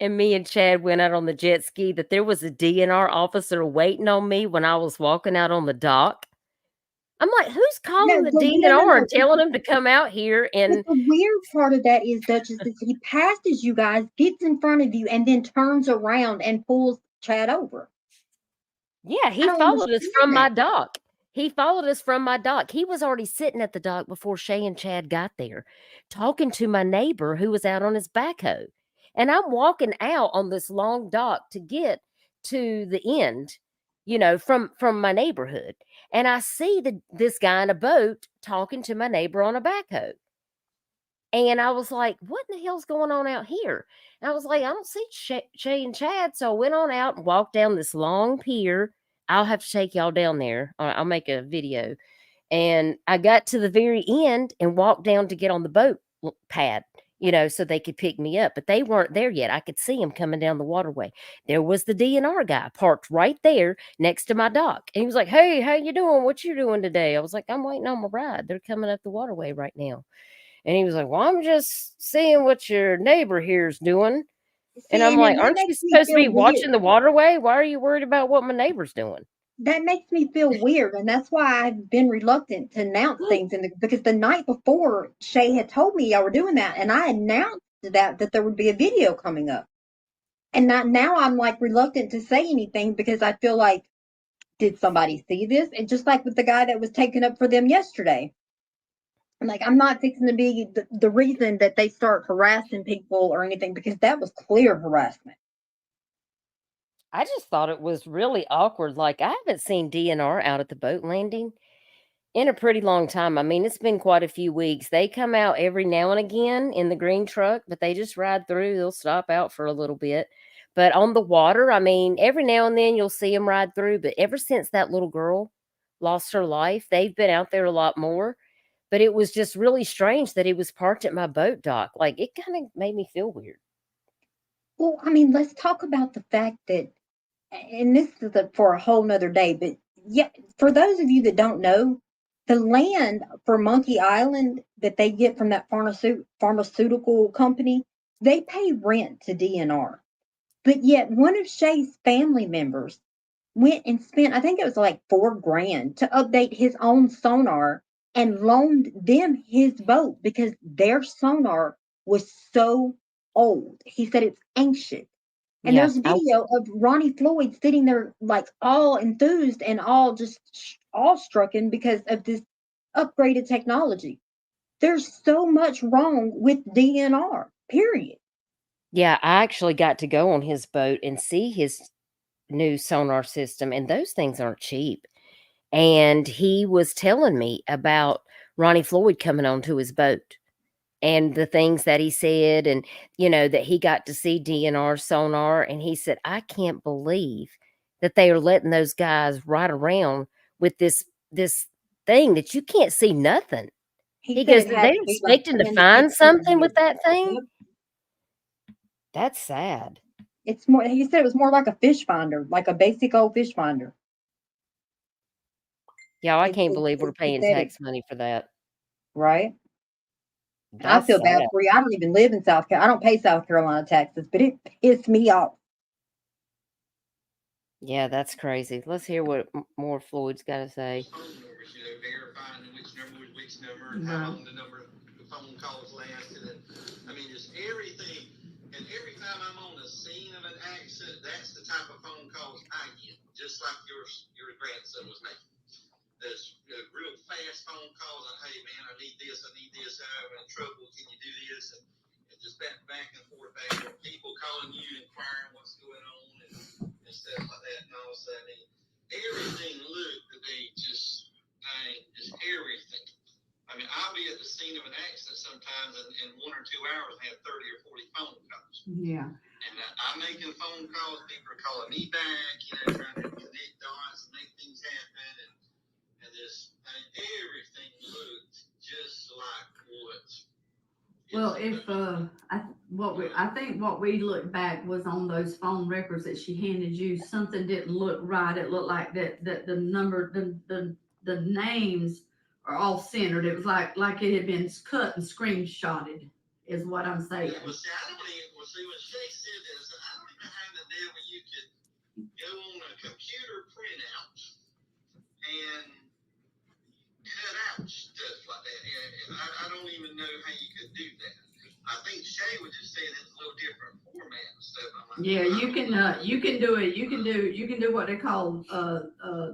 and me and Chad went out on the jet ski, that there was a DNR officer waiting on me when I was walking out on the dock? I'm like, who's calling the DNR and telling him to come out here? And But the weird part of that is, Duchess, that he passes you guys, gets in front of you, and then turns around and pulls Chad over. yeah, he followed us from my dock. He followed us from my dock. He was already sitting at the dock before Shay and Chad got there, talking to my neighbor who was out on his backhoe. And I'm walking out on this long dock to get to the end, you know, from my neighborhood. And I see this guy in a boat talking to my neighbor on a backhoe. And I was like, what in the hell's going on out here? And I was like, I don't see Shay and Chad. So I went on out and walked down this long pier. I'll have to take y'all down there. I'll make a video. And I got to the very end and walked down to get on the boat pad, you know, so they could pick me up. But they weren't there yet. I could see them coming down the waterway. There was the DNR guy parked right there next to my dock. And he was like, hey, how you doing? What you doing today? I was like, I'm waiting on my ride. They're coming up the waterway right now. And he was like, well, I'm just seeing what your neighbor here's doing. And I'm like, aren't you supposed to be watching the waterway? Why are you worried about what my neighbor's doing? That makes me feel weird. And that's why I've been reluctant to announce things. Because the night before, Shay had told me y'all were doing that. And I announced that there would be a video coming up. And now I'm like reluctant to say anything because I feel like, did somebody see this? And just like with the guy that was taken up for them yesterday. Like, I'm not fixing to be the reason that they start harassing people or anything, because that was clear harassment. I just thought it was really awkward. Like, I haven't seen DNR out at the boat landing in a pretty long time. I mean, it's been quite a few weeks. They come out every now and again in the green truck, but they just ride through. They'll stop out for a little bit. But on the water, I mean, every now and then you'll see them ride through. But ever since that little girl lost her life, they've been out there a lot more. But it was just really strange that he was parked at my boat dock. Like, it kind of made me feel weird. Well, I mean, let's talk about the fact that, and this is for a whole nother day, but yeah, for those of you that don't know, the land for Monkey Island that they get from that pharmaceutical company, they pay rent to DNR. But yet one of Shay's family members went and spent, I think it was like $4,000 to update his own sonar and loaned them his boat because their sonar was so old. He said it's ancient. And there's a video of Ronnie Floyd sitting there like all enthused and all just awestrucken because of this upgraded technology. There's so much wrong with DNR, period. Yeah, I actually got to go on his boat and see his new sonar system, and those things aren't cheap. And he was telling me about Ronnie Floyd coming onto his boat and the things that he said, and, you know, that he got to see DNR sonar. And he said, I can't believe that they are letting those guys ride around with this thing that you can't see nothing. He goes, they're expecting to find something with that thing? Yep. That's sad. It's more, he said it was more like a fish finder, like a basic old fish finder. Yeah, I can't believe we're paying tax money for that. Right? I feel bad for you. I don't even live in South Carolina. I don't pay South Carolina taxes, but it pissed me off. Yeah, that's crazy. Let's hear what more Floyd's got to say. Verifying which number was which number and how long the number of phone calls lasted. And I mean, just everything. And every time I'm on the scene of an accident, that's the type of phone calls I get, just like your grandson was making. There's real fast phone calls on, hey man, I need this, I'm in trouble, can you do this? And just back and forth. People calling you, inquiring what's going on and stuff like that. And all of a sudden, everything looked to be just everything. I mean, I'll be at the scene of an accident sometimes in 1 or 2 hours and have 30 or 40 phone calls. Yeah. And I'm making phone calls. People are calling me back, trying to connect dots and make things happen. And this, I mean, everything looked just like what. Well, I think what we looked back was on those phone records that she handed you. Something didn't look right. It looked like that the number, the names are all centered. It was like it had been cut and screenshotted, is what I'm saying. Well, see, when Shay said this, I don't even have the deal where you could go on a computer printout and cut out stuff like that. I don't even know how you could do that. I think Shay was just saying it's a little different format and stuff. I'm like, Yeah, you can do it. You can do what they call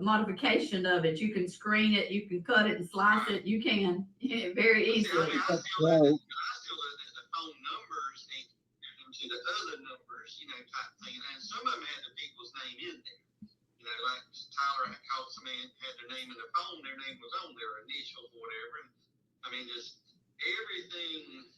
modification of it. You can screen it, you can cut it and slice it. You can very easily. I still look at the phone numbers and to the other numbers, type thing. And some of them had the people's name in there. Like Tyler, I called somebody and had their name in the phone, their name was on their initials or whatever. I mean, just everything.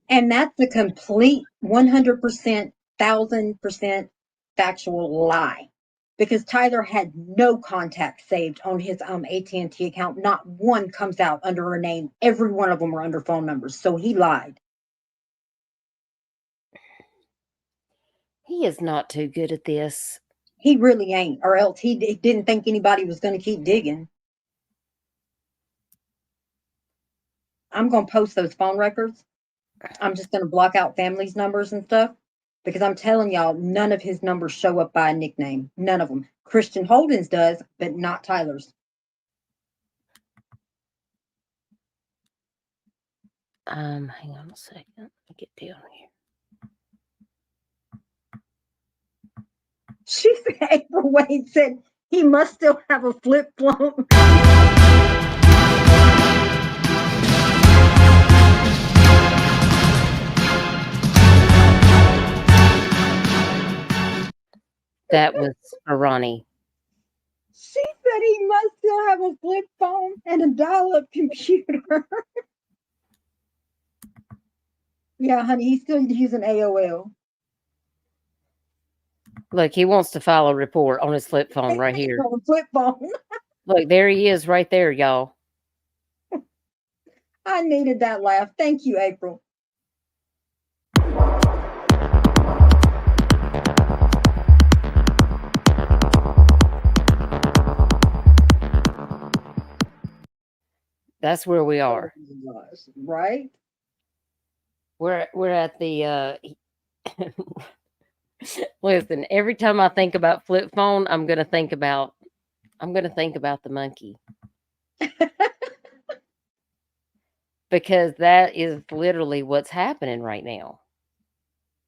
And that's a complete 100%, 1000% factual lie. Because Tyler had no contact saved on his AT&T account. Not one comes out under her name. Every one of them are under phone numbers. So he lied. He is not too good at this. He really ain't, or else he didn't think anybody was going to keep digging. I'm going to post those phone records. I'm just going to block out families' numbers and stuff, because I'm telling y'all, none of his numbers show up by a nickname. None of them. Christian Holden's does, but not Tyler's. Hang on a second. Let me get down here. She said, April Wade said he must still have a flip phone. That was for Ronnie. She said he must still have a flip phone and a dial-up computer. Yeah, honey, he's still using AOL. Look, he wants to file a report on his flip phone right here. On a flip phone. Look, there he is right there, y'all. I needed that laugh. Thank you, April. That's where we are. Right? We're at the listen, every time I think about flip phone, I'm gonna think about the monkey. Because that is literally what's happening right now.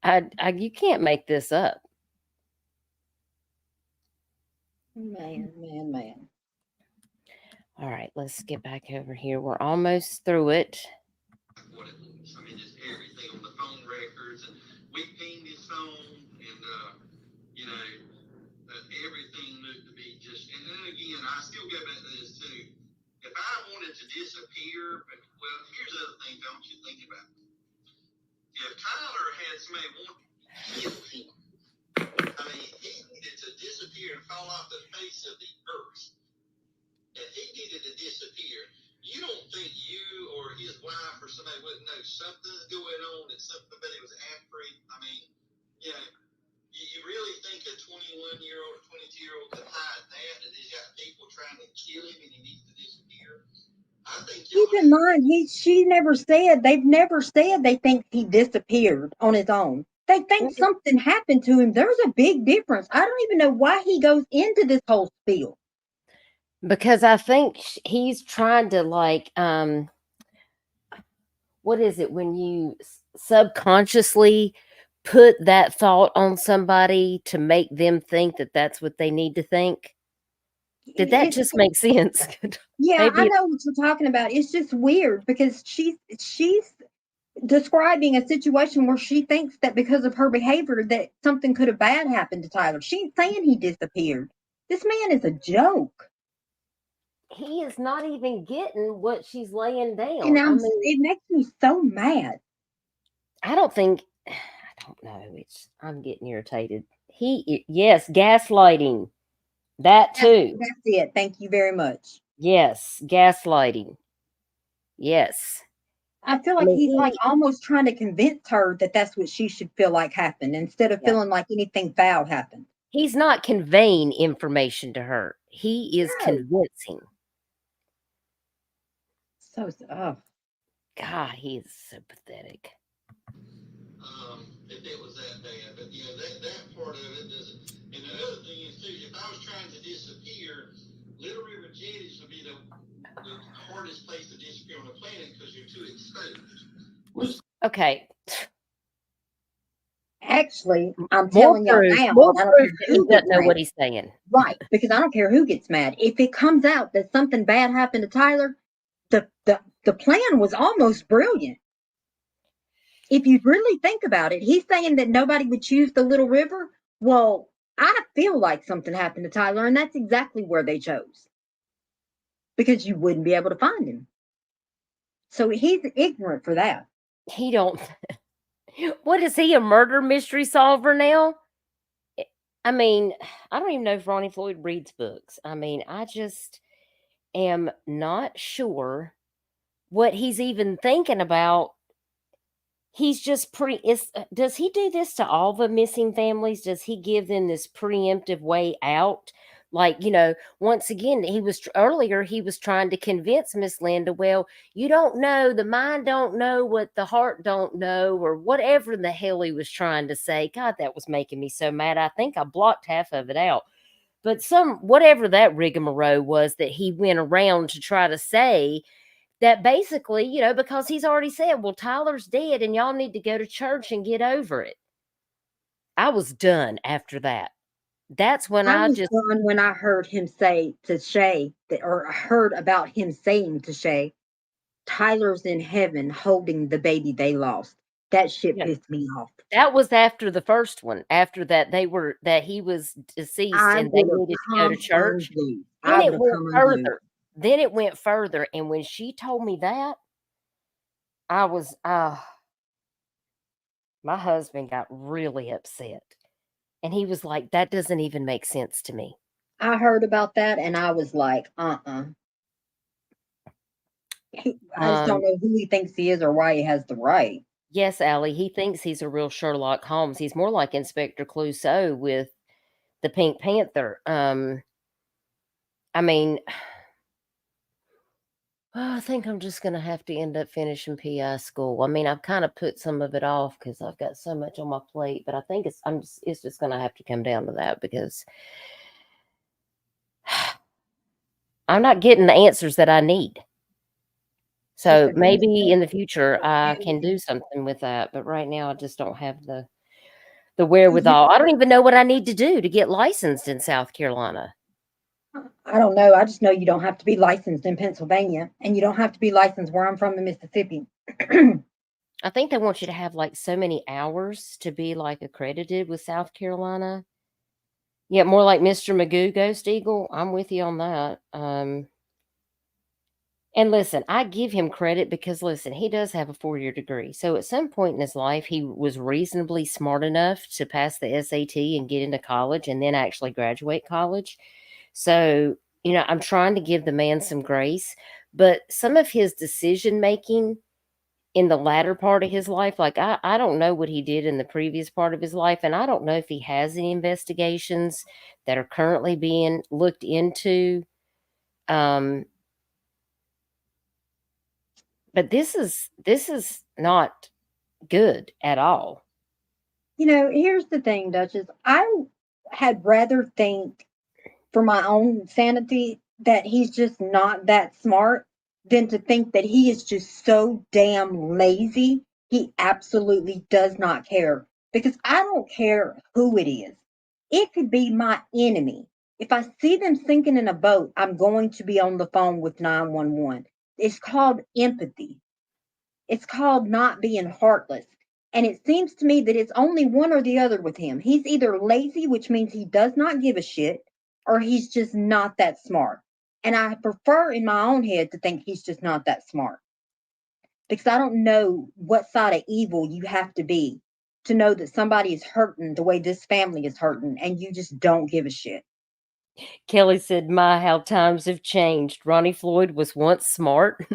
You can't make this up. Man. All right, let's get back over here. We're almost through it. What it was. I mean, just everything on the phone records, and we pinged his phone, and everything looked to be just. And then again, I still go back to this too. If I wanted to disappear, well, here's the other thing. Don't you think about it? If Tyler had somebody want to kill him, I mean, he needed to disappear and fall off the face of the earth. If he needed to disappear, you don't think you or his wife or somebody wouldn't know something's going on and somebody was after him? I mean, you really think a 21-year-old or 22-year-old could hide that, and he's got people trying to kill him and he needs to disappear? I think keep in mind, they've never said they think he disappeared on his own. They think something happened to him. There's a big difference. I don't even know why he goes into this whole spiel. Because I think he's trying to what is it when you subconsciously put that thought on somebody to make them think that that's what they need to think? Did that just make sense? Yeah, I know what you're talking about. It's just weird because she's describing a situation where she thinks that because of her behavior that something could have bad happened to Tyler. She ain't saying he disappeared. This man is a joke. he is not even getting what she's laying down. And I mean, it makes me so mad. I don't know. I'm getting irritated. Yes, gaslighting. That too. That's it. Thank you very much. Yes, gaslighting. Yes. I feel like he's like almost trying to convince her that that's what she should feel like happened instead of feeling like anything foul happened. He's not conveying information to her. He is convincing. So, God, he is so pathetic. If it was that bad, but that part of it doesn't. And the other thing is too, if I was trying to disappear, Little River Jetties would be the hardest place to disappear on the planet because you're too exposed. Okay. Actually, I'm telling y'all now, I don't care who doesn't know what he's saying. Right, because I don't care who gets mad. If it comes out that something bad happened to Tyler, the plan was almost brilliant. If you really think about it, he's saying that nobody would choose the Little River. Well, I feel like something happened to Tyler, and that's exactly where they chose. Because you wouldn't be able to find him. So he's ignorant for that. He don't. What is he, a murder mystery solver now? I mean, I don't even know if Ronnie Floyd reads books. I mean, I just am not sure what he's even thinking about. He's just does he do this to all the missing families? Does he give them this preemptive way out? Like, once again, he was trying to convince Miss Linda, well, you don't know, the mind don't know what the heart don't know, or whatever the hell he was trying to say. God, that was making me so mad. I think I blocked half of it out. But whatever that rigmarole was that he went around to try to say, that basically, because he's already said, well, Tyler's dead and y'all need to go to church and get over it. I was done after that. That's when I was done when I heard him say to Shay, or heard about him saying to Shay, Tyler's in heaven holding the baby they lost. That shit pissed me off. That was after the first one. After that, he was deceased and they needed to go to church. Then it went further. Then it went further. And when she told me that, I was, my husband got really upset. And he was like, that doesn't even make sense to me. I heard about that and I was like, I just don't know who he thinks he is or why he has the right. Yes, Allie, he thinks he's a real Sherlock Holmes. He's more like Inspector Clouseau with the Pink Panther. I mean, I think I'm just going to have to end up finishing PI school. I mean, I've kind of put some of it off because I've got so much on my plate, but I think it's just going to have to come down to that because I'm not getting the answers that I need. So maybe in the future I can do something with that, but right now I just don't have the wherewithal. I don't even know what I need to do to get licensed in South Carolina. I don't know. I just know you don't have to be licensed in Pennsylvania, and you don't have to be licensed where I'm from in Mississippi. I think they want you to have like so many hours to be like accredited with South Carolina. Yeah, more like Mr. Magoo, Ghost Eagle. I'm with you on that. And listen, I give him credit because, listen, he does have a 4-year degree. So at some point in his life, he was reasonably smart enough to pass the SAT and get into college and then actually graduate college. So, I'm trying to give the man some grace. But some of his decision-making in the latter part of his life, like I don't know what he did in the previous part of his life. And I don't know if he has any investigations that are currently being looked into. But this is not good at all. Here's the thing, Duchess. I had rather think for my own sanity that he's just not that smart than to think that he is just so damn lazy. He absolutely does not care, because I don't care who it is. It could be my enemy. If I see them sinking in a boat, I'm going to be on the phone with 911. It's called empathy. It's called not being heartless. And it seems to me that it's only one or the other with him. He's either lazy, which means he does not give a shit, or he's just not that smart. And I prefer in my own head to think he's just not that smart. Because I don't know what side of evil you have to be to know that somebody is hurting the way this family is hurting, and you just don't give a shit. Kelly said, "My, how times have changed. Ronnie Floyd was once smart."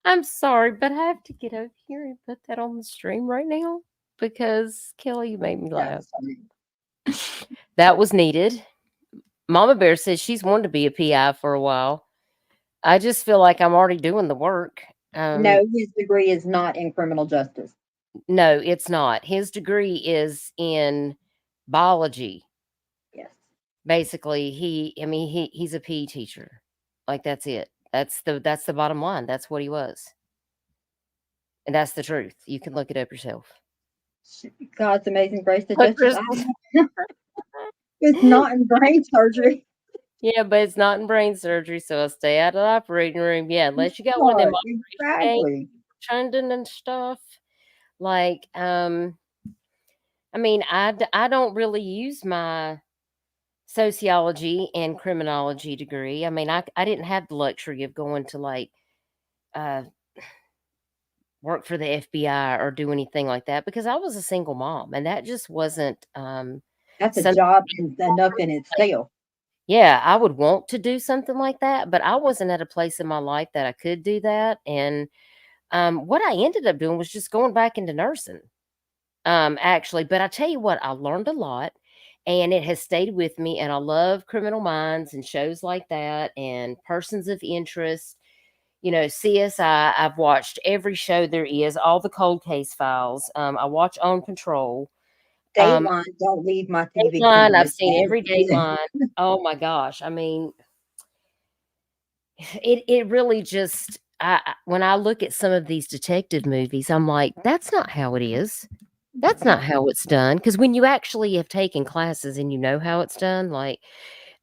I'm sorry, but I have to get over here and put that on the stream right now because Kelly, you made me laugh. That was needed. Mama Bear says she's wanted to be a PI for a while. I just feel like I'm already doing the work. No, his degree is not in criminal justice. No, it's not. His degree is in biology. Yes. Basically, he's a PE teacher. Like, that's it. That's the bottom line. That's what he was. And that's the truth. You can look it up yourself. God's amazing grace to But justice. It's not in brain surgery. Yeah, but it's not in brain surgery, so I'll stay out of the operating room. Yeah, unless you got one of them Exactly. trending and stuff. Like, I mean, I don't really use my sociology and criminology degree. I mean, I didn't have the luxury of going to like work for the FBI or do anything like that because I was a single mom, and that just wasn't that's a job enough in itself. Yeah, I would want to do something like that, but I wasn't at a place in my life that I could do that. And what I ended up doing was just going back into nursing, actually. But I tell you what, I learned a lot, and it has stayed with me. And I love Criminal Minds and shows like that and Persons of Interest. You know, CSI, I've watched every show there is, all the cold case files. I watch On Patrol. Dateline, don't leave my TV. Dateline, I've seen every Dateline. Oh my gosh. I mean, it really just, when I look at some of these detective movies, I'm like, that's not how it is. That's not how it's done. Because when you actually have taken classes and you know how it's done, like,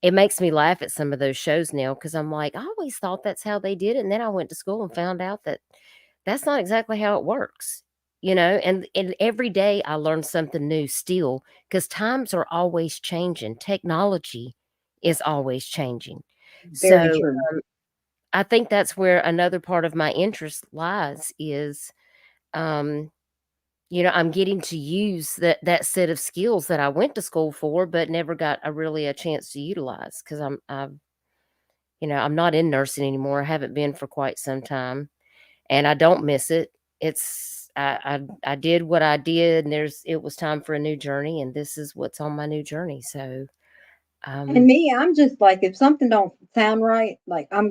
it makes me laugh at some of those shows now because I'm like, I always thought that's how they did it. And then I went to school and found out that that's not exactly how it works, you know? And every day I learn something new still because times are always changing. Technology is always changing. Very So true. I think that's where another part of my interest lies is, you know, I'm getting to use that set of skills that I went to school for, but never got a chance to utilize because you know, I'm not in nursing anymore. I haven't been for quite some time, and I don't miss it. It's I did what I did, and it was time for a new journey, and this is what's on my new journey. So, and me, I'm just like, if something don't sound right, like I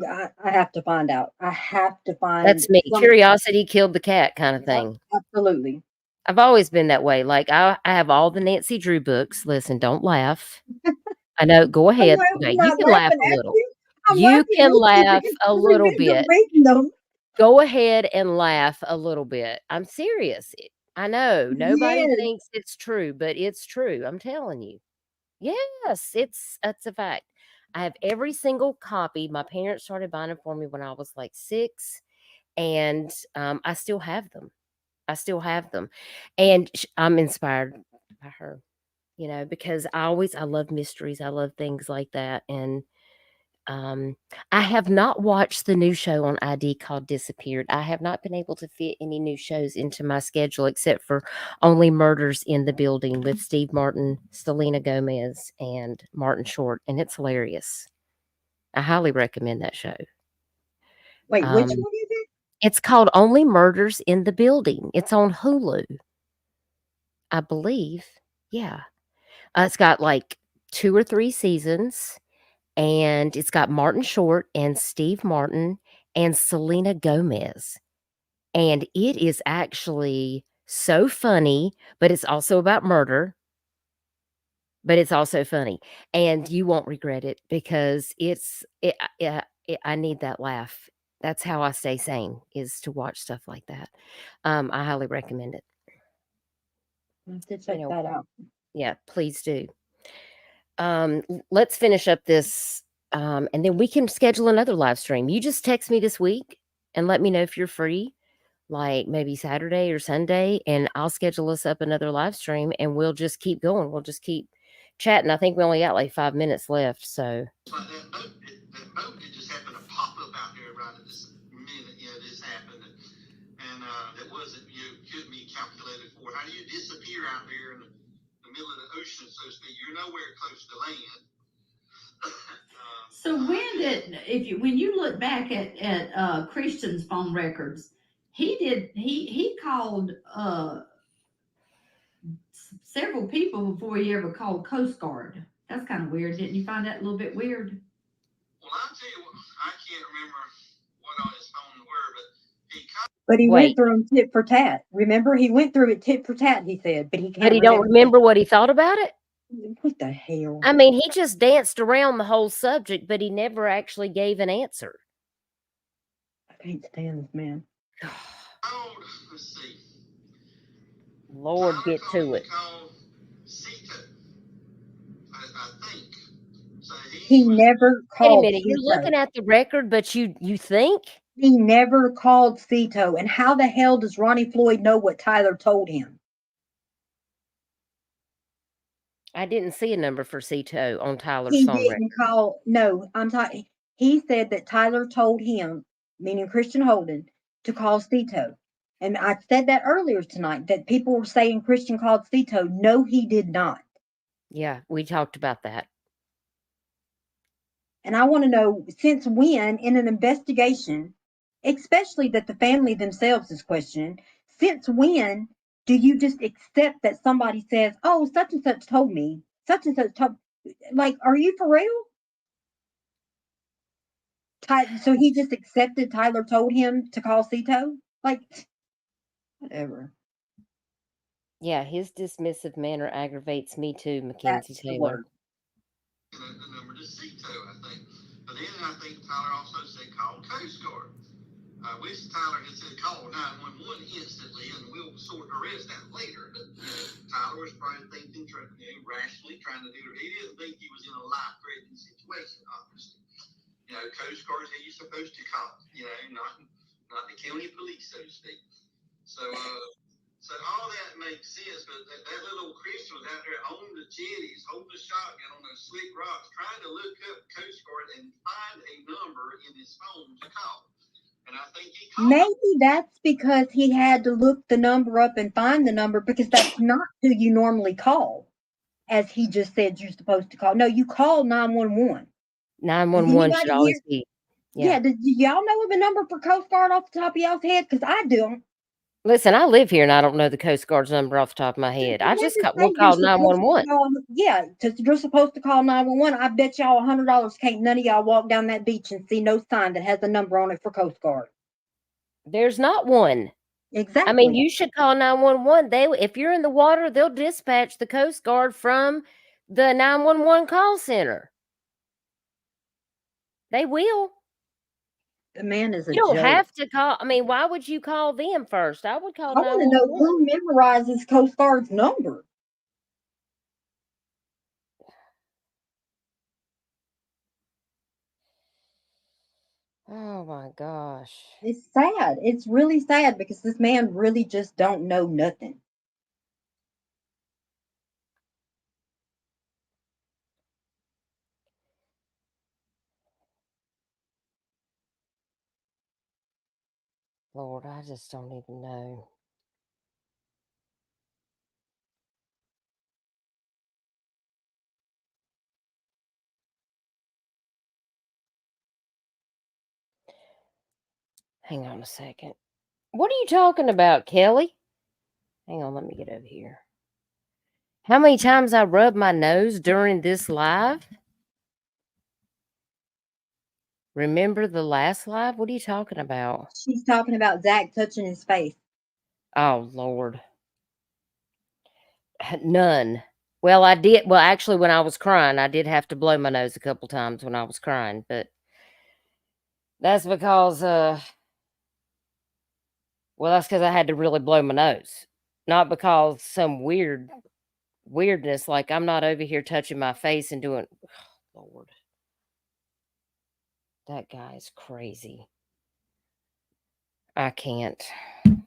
have to find out. I have to find. That's me. something. Curiosity killed the cat, kind of thing. Absolutely. I've always been that way. Like I have all the Nancy Drew books. Listen, don't laugh. I know. Go ahead. Okay, you can laugh a little. You can laugh a little bit. Go ahead and laugh a little bit. I'm serious. I know nobody thinks it's true, but it's true. I'm telling you. Yes, it's a fact. I have every single copy. My parents started buying them for me when I was like 6, and I still have them. And I'm inspired by her, you know, because I love mysteries. I love things like that. And I have not watched the new show on ID called Disappeared. I have not been able to fit any new shows into my schedule except for Only Murders in the Building with Steve Martin, Selena Gomez, and Martin Short. And it's hilarious. I highly recommend that show. Wait, which one is it? It's called Only Murders in the Building. It's on Hulu, I believe. Yeah. It's got like 2 or 3 seasons, and it's got Martin Short and Steve Martin and Selena Gomez. And it is actually so funny, but it's also about murder. But it's also funny, and you won't regret it because I need that laugh. That's how I stay sane, is to watch stuff like that. I highly recommend it. I have to check that out. Yeah, please do. Let's finish up this, and then we can schedule another live stream. You just text me this week and let me know if you're free, like maybe Saturday or Sunday, and I'll schedule us up another live stream, and we'll just keep going. We'll just keep chatting. I think we only got like 5 minutes left. So Like that boat it just happened to pop up out there right at this minute. You know, this happened, and that wasn't couldn't be calculated for. How do you disappear out there in the middle of the ocean, so to speak? You're nowhere close to land. So when you look back at Christian's phone records, he called several people before he ever called Coast Guard. That's kind of weird. Didn't you find that a little bit weird? Well, I'll tell you what, I can't remember what on his phone were, But he Wait. went through them tit for tat. Remember, he went through it tit for tat, he said, but he can't but he don't remember what he thought about it. What the hell? I mean, he just danced around the whole subject, but he never actually gave an answer. I can't stand this man. let's see. Lord, get to it. I think. So He never Wait a called minute, you're Cito. looking at the record, but you think? He never called Cito. And how the hell does Ronnie Floyd know what Tyler told him? I didn't see a number for Cito on Tyler's He phone record. didn't call. No, I'm talking. He said that Tyler told him, meaning Christian Holden, to call Cito. And I said that earlier tonight, that people were saying Christian called Cito. No, he did not. Yeah, we talked about that. And I want to know, since when in an investigation, especially that the family themselves is questioned, since when do you just accept that somebody says, oh, such and such told me, such and such told, like, are you for real? So he just accepted Tyler told him to call Cito? Like, whatever. Yeah, his dismissive manner aggravates me too, Mackenzie That's the Taylor. word. The number to Cito, I think. But then I think Tyler also said call Coast Guard. I wish Tyler had said call 911 instantly, and we'll sort the rest out later. But Tyler was probably thinking, rationally trying to do it. He didn't think he was in a life-threatening situation, obviously. Coast Guard is who you're supposed to call. Not the county police, so to speak. So all that makes sense. But that little Christian was out there on the jetties, holding a shotgun on those slick rocks, trying to look up Coast Guard and find a number in his phone to call. And I think he called. Maybe that's because he had to look the number up and find the number, because that's not who you normally call, as he just said you're supposed to call. No, you call 911. 911 should always be. Yeah. Do y'all know the number for Coast Guard off the top of y'all's head? Because I don't. Listen, I live here and I don't know the Coast Guard's number off the top of my head. I just we'll call 911. Yeah, because you're supposed to call 911. I bet y'all $100 can't none of y'all walk down that beach and see no sign that has a number on it for Coast Guard. There's not one. Exactly. I mean, you should call 911. If you're in the water, they'll dispatch the Coast Guard from the 911 call center. They will. The man is a You don't joke. have to call. I mean, why would you call them first? I would call I want to know who memorizes Coast Guard's number. Oh my gosh. It's sad. It's really sad because this man really just don't know nothing. Lord, I just don't even know. Hang on a second. What are you talking about, Kelly? Hang on, let me get over here. How many times I rubbed my nose during this live? Remember the last live? What are you talking about? She's talking about Zach touching his face. Oh, Lord. None. Well, I did. Well, actually, when I was crying, I did have to blow my nose a couple times when I was crying. But that's because, well, that's because I had to really blow my nose. Not because some weirdness, like I'm not over here touching my face and doing, oh, Lord. That guy is crazy. I can't.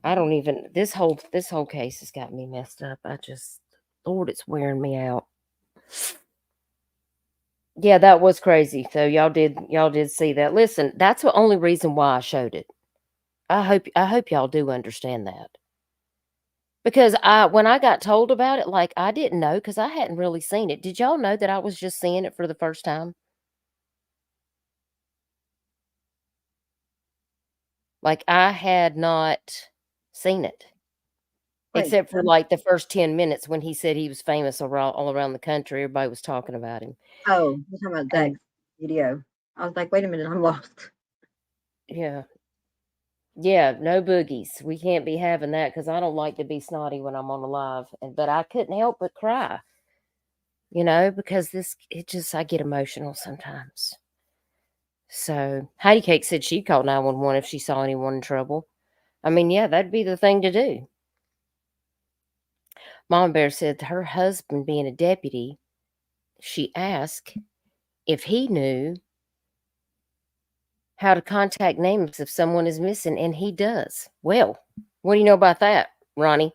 I don't even. This whole case has got me messed up. Lord, it's wearing me out. Yeah, that was crazy. So y'all did see that. Listen, that's the only reason why I showed it. I hope y'all do understand that. Because when I got told about it, like, I didn't know because I hadn't really seen it. Did y'all know that I was just seeing it for the first time? Like, I had not seen it. Wait, Except for, like, the first 10 minutes when he said he was famous all around the country. Everybody was talking about him. oh, you're talking about that And video. I was like, wait a minute, I'm lost. yeah. Yeah, no boogies. We can't be having that because I don't like to be snotty when I'm on the live. But I couldn't help but cry, because I get emotional sometimes. So Heidi Cake said she'd call 911 if she saw anyone in trouble. I mean, yeah, that'd be the thing to do. Mama Bear said her husband being a deputy, she asked if he knew how to contact names if someone is missing, and he does. Well, what do you know about that, Ronnie?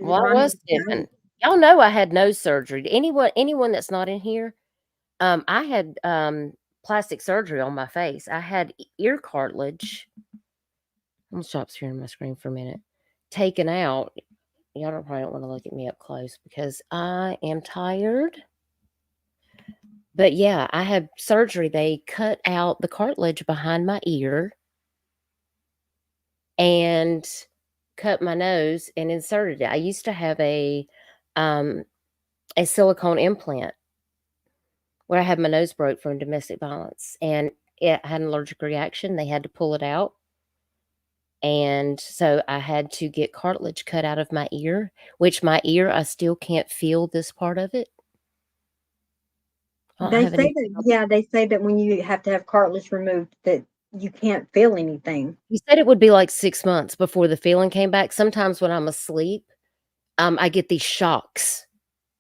Well, I was tipping. Y'all know I had nose surgery. Anyone that's not in here, I had plastic surgery on my face. I had ear cartilage. I'm gonna stop sharing my screen for a minute. Taken out. Y'all probably don't want to look at me up close because I am tired. But yeah, I had surgery. They cut out the cartilage behind my ear and cut my nose and inserted it. I used to have a silicone implant where I had my nose broke from domestic violence, and it had an allergic reaction. They had to pull it out. And so I had to get cartilage cut out of my ear, which my ear, I still can't feel this part of it. They say that when you have to have cartilage removed, that you can't feel anything. He said it would be like 6 months before the feeling came back. Sometimes when I'm asleep, I get these shocks.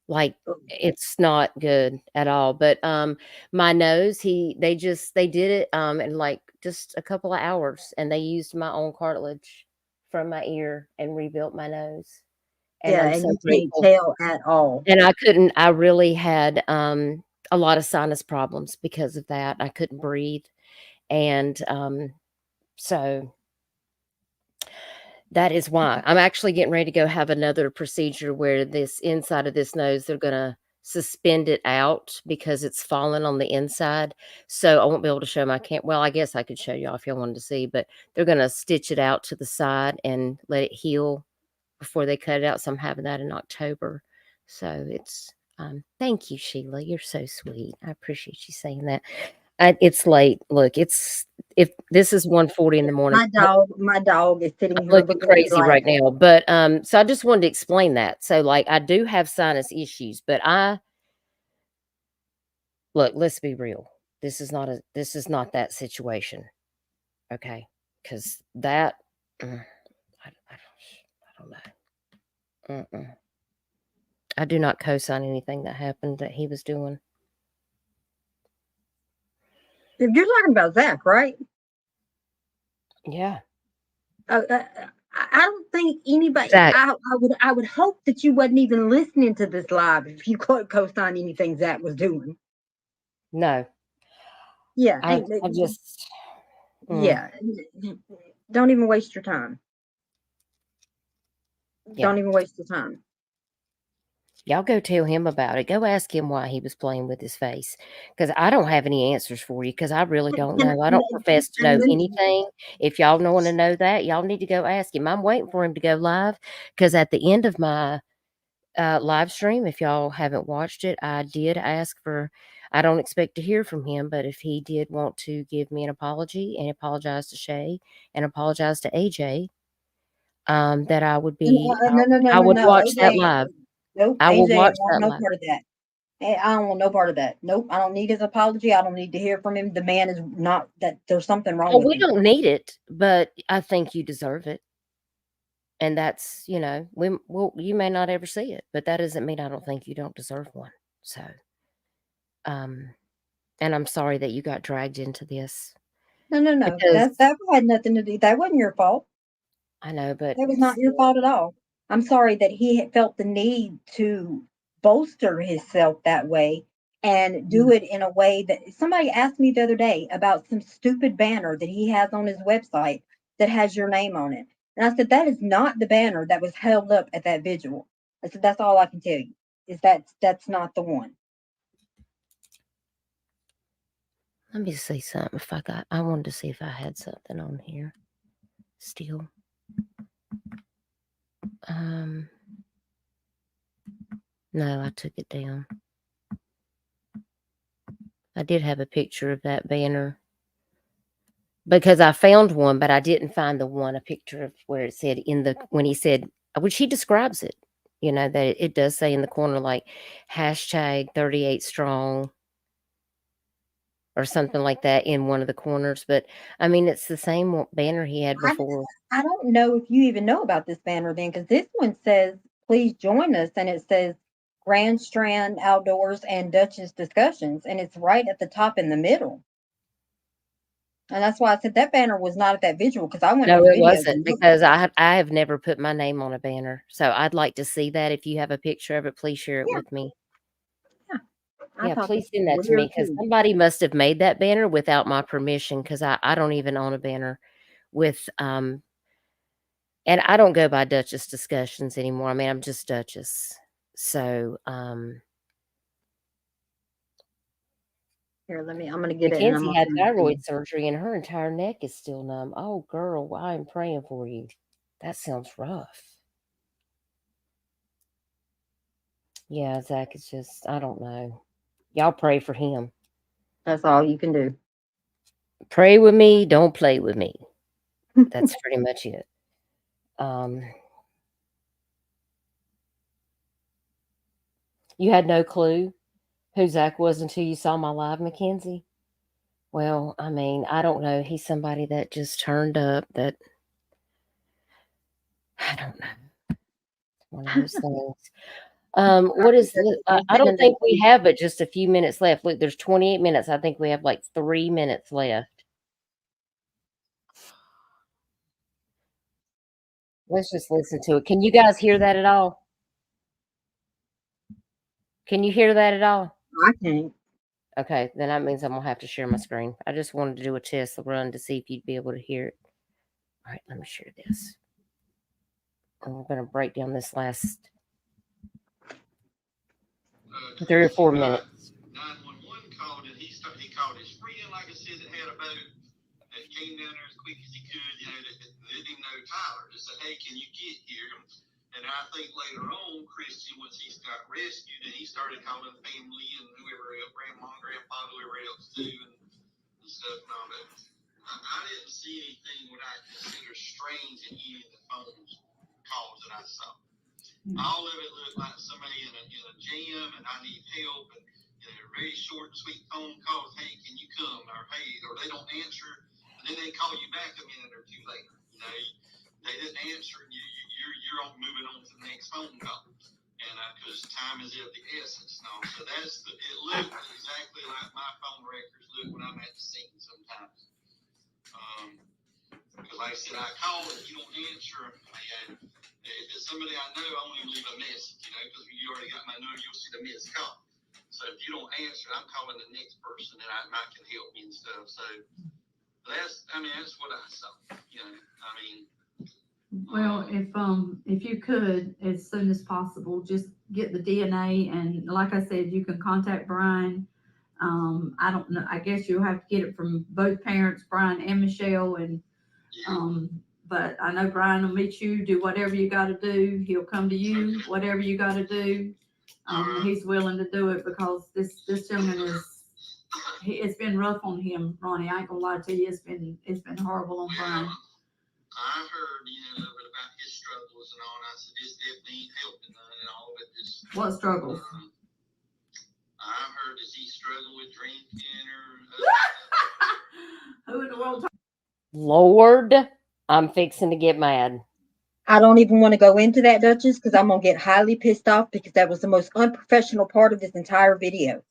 Like, it's not good at all. But my nose, they did it in like just a couple of hours, and they used my own cartilage from my ear and rebuilt my nose. And yeah, I'm and so you grateful. can't tell at all. And I really had a lot of sinus problems because of that. I couldn't breathe. And so that is why I'm actually getting ready to go have another procedure where this inside of this nose, they're going to suspend it out because it's fallen on the inside. So I won't be able to show my well, I guess I could show y'all if y'all wanted to see, but they're going to stitch it out to the side and let it heal before they cut it out. So I'm having that in October. So it's, thank you, Sheila. You're so sweet. I appreciate you saying that. It's late. Look, if this is 1:40 in the morning. My dog is sitting here looking crazy right now. But so I just wanted to explain that. So, like, I do have sinus issues, but let's be real. This is not that situation. Okay, because that I don't know. I do not co-sign anything that happened that he was doing. You're talking about Zach, right? Yeah. I don't think anybody. Zach. I would hope that you wasn't even listening to this live if you co-signed anything Zach was doing. No. Yeah. I just. Yeah. Don't even waste your time. Yeah. Don't even waste your time. Y'all go tell him about it. Go ask him why he was playing with his face. Because I don't have any answers for you because I really don't know. I don't profess to know anything. If y'all want to know that, y'all need to go ask him. I'm waiting for him to go live because at the end of my live stream, if y'all haven't watched it, I did ask for, I don't expect to hear from him, but if he did want to give me an apology and apologize to Shay and apologize to AJ, that I would be, I would watch that live. Nope, I will AJ, watch I that want no live. part of that. I don't want no part of that. Nope, I don't need his apology. I don't need to hear from him. The man is not that. There's something wrong with him. We don't need it, but I think you deserve it. And that's, you may not ever see it, but that doesn't mean I don't think you don't deserve one. So, and I'm sorry that you got dragged into this. No. That had nothing to do. That wasn't your fault. I know, but That was not your fault at all. I'm sorry that he had felt the need to bolster himself that way and do it in a way that somebody asked me the other day about some stupid banner that he has on his website that has your name on it. And I said, that is not the banner that was held up at that vigil. I said, that's all I can tell you is that's not the one. let me see something. If I wanted to see if I had something on here still. No, I took it down. I did have a picture of that banner because I found one, but I didn't find a picture of where it said when he said, which he describes it, you know, that it does say in the corner, like hashtag 38 strong or something like that in one of the corners. But I mean, it's the same banner he had before. I don't know if you even know about this banner then, because this one says, please join us. And it says Grand Strand Outdoors and Duchess Discussions. And it's right at the top in the middle. And that's why I said that banner was not at that visual, because I went No, on it video wasn't, because I have never put my name on a banner. So I'd like to see that. If you have a picture of it, please share it with me. Yeah, please send that to me, because somebody must have made that banner without my permission, because I don't even own a banner with and I don't go by Duchess Discussions anymore. I mean, I'm just Duchess. So here, I'm gonna get it. Mackenzie had thyroid surgery and her entire neck is still numb. Oh girl, I am praying for you. That sounds rough. Yeah, Zach, it's just, I don't know. Y'all pray for him. That's all you can do. Pray with me, don't play with me. That's pretty much it. You had no clue who Zach was until you saw my live, Mackenzie? Well, I mean, I don't know. He's somebody that just turned up that, I don't know. One of those things. What is this? I don't think we have but just a few minutes left. Look, there's 28 minutes. I think we have like 3 minutes left. Let's just listen to it. Can you guys hear that at all? Can you hear that at all? I can't. Okay, then that means I'm gonna have to share my screen. I just wanted to do a test run to see if you'd be able to hear it. All right, let me share this. And we're gonna break down this last 3 or 4 minutes. 911 called and he called his friend, like I said, that had a boat that came down there as quick as he could, you know, that didn't even know Tyler. Just said, hey, can you get here? And I think later on, Christian, once he got rescued, and he started calling family and whoever else, grandma, grandpa, whoever else too, and stuff and all that. I didn't see anything what I consider strange in any of the phone calls that I saw. All of it looked like somebody in a jam and I need help, and very short and sweet phone calls. Hey, can you come? Or hey, or they don't answer, and then they call you back a minute or two later. You know, they didn't answer, and you're on moving on to the next phone call, and because time is of the essence. No, so it looked exactly like my phone records look when I'm at the scene sometimes. Because like I said, I call and you don't answer, and if it's somebody I know, I won't even leave a message, you know, because you already got my number, you'll see the missed call. So if you don't answer, I'm calling the next person that I might can help me and stuff. So that's what I saw, you know. I mean, well, if you could, as soon as possible, just get the DNA, and like I said, you can contact Brian. I don't know, I guess you'll have to get it from both parents, Brian and Michelle, and but I know Brian will meet you, do whatever you got to do. He'll come to you, whatever you got to do. He's willing to do it, because this youngin it's been rough on him, Ronnie. I ain't gonna lie to you, it's been horrible on Brian. I heard, a little bit about his struggles and all, and I said, this definitely ain't helping none and all of it. What struggles? I heard, does he struggle with drinking or who in the world? Lord, I'm fixing to get mad. I don't even want to go into that, Duchess, because I'm going to get highly pissed off, because that was the most unprofessional part of this entire video.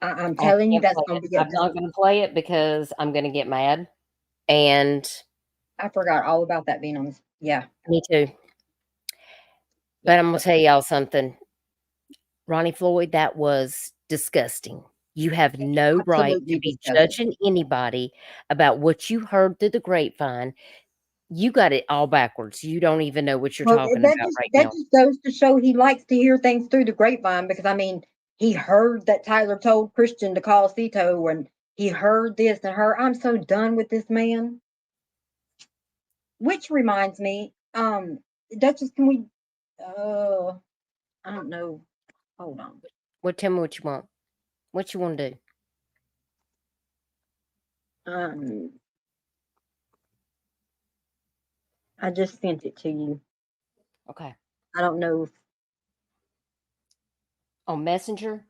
I'm telling you, that's going to be. I'm not going to play it because I'm going to get mad. And I forgot all about that being on this. Yeah. me too. But I'm going to tell y'all something. Ronnie Floyd, that was disgusting. You have no right to Absolutely be disgusting. judging anybody about what you heard through the grapevine. You got it all backwards. You don't even know what you're Well, talking that about just right that now. just goes to show he likes to hear things through the grapevine, because I mean, he heard that Tyler told Christian to call Cito, and he heard this and her. I'm so done with this man. Which reminds me, Duchess, can we I don't know. Hold on. Well, tell me what you want. What you want to do? I just sent it to you. Okay. I don't know if On Messenger?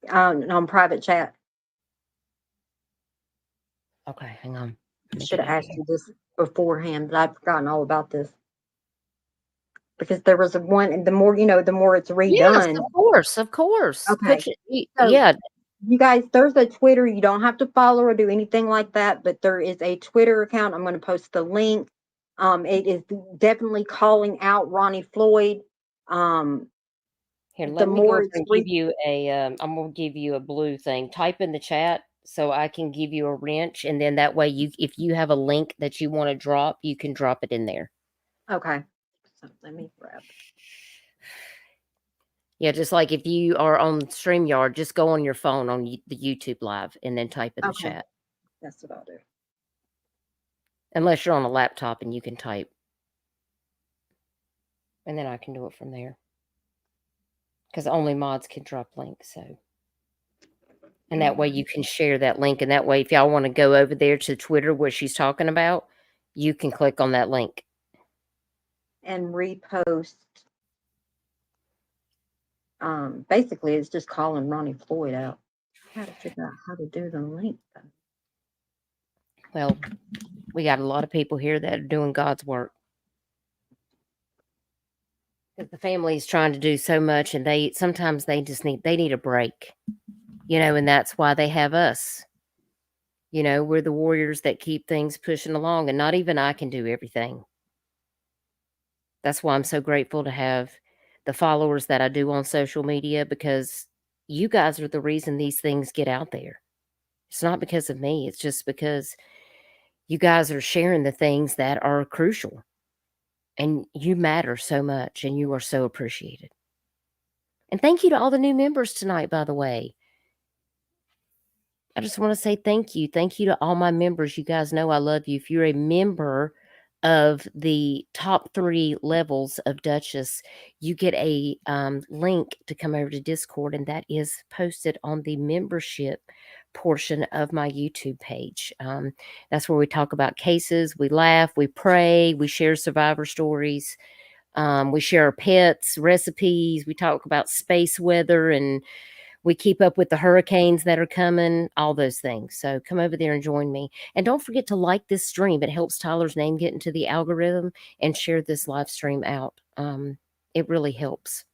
on private chat. Okay, hang on. I should have asked you this beforehand, but I've forgotten all about this. Because there was a one, and the more the more it's redone. Yes, of course. Okay. So, yeah. You guys, there's a Twitter. You don't have to follow or do anything like that, but there is a Twitter account. I'm going to post the link. It is definitely calling out Ronnie Floyd. Here, let me go and give you a. I'm going to give you a blue thing. Type in the chat so I can give you a wrench, and then that way, if you have a link that you want to drop, you can drop it in there. Okay. So let me grab. Yeah, just like if you are on StreamYard, just go on your phone on the YouTube Live and then type in the chat. That's what I'll do. Unless you're on a laptop and you can type. And then I can do it from there. Because only mods can drop links, so. And that way you can share that link. And that way, if y'all want to go over there to Twitter where she's talking about, you can click on that link. And repost. Basically, it's just calling Ronnie Floyd out. I gotta figure out how to do the link, though. Well, we got a lot of people here that are doing God's work. Because the family is trying to do so much, and sometimes they need a break. And that's why they have us. We're the warriors that keep things pushing along, and not even I can do everything. That's why I'm so grateful to have the followers that I do on social media, because you guys are the reason these things get out there. It's not because of me. It's just because you guys are sharing the things that are crucial, and you matter so much, and you are so appreciated. And thank you to all the new members tonight, by the way. I just want to say thank you. Thank you to all my members. You guys know I love you. If you're a member of the top 3 levels of Duchess, you get a link to come over to Discord, and that is posted on the membership portion of my YouTube page. That's where we talk about cases, we laugh, we pray, we share survivor stories, we share our pets, recipes, we talk about space weather, and we keep up with the hurricanes that are coming, all those things. So come over there and join me. And don't forget to like this stream. It helps Tyler's name get into the algorithm, and share this live stream out. It really helps.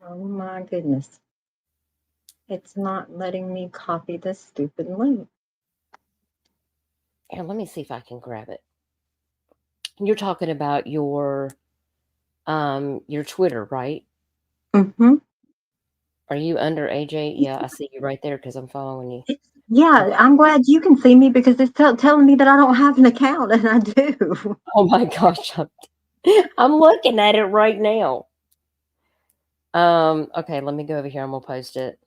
Oh my goodness. It's not letting me copy this stupid link. Here, let me see if I can grab it. You're talking about your Twitter, right? Mm-hmm. Are you under AJ? Yeah, I see you right there because I'm following you. Yeah, okay. I'm glad you can see me, because it's telling me that I don't have an account, and I do. Oh my gosh, I'm looking at it right now. Okay, let me go over here. I'm gonna post it.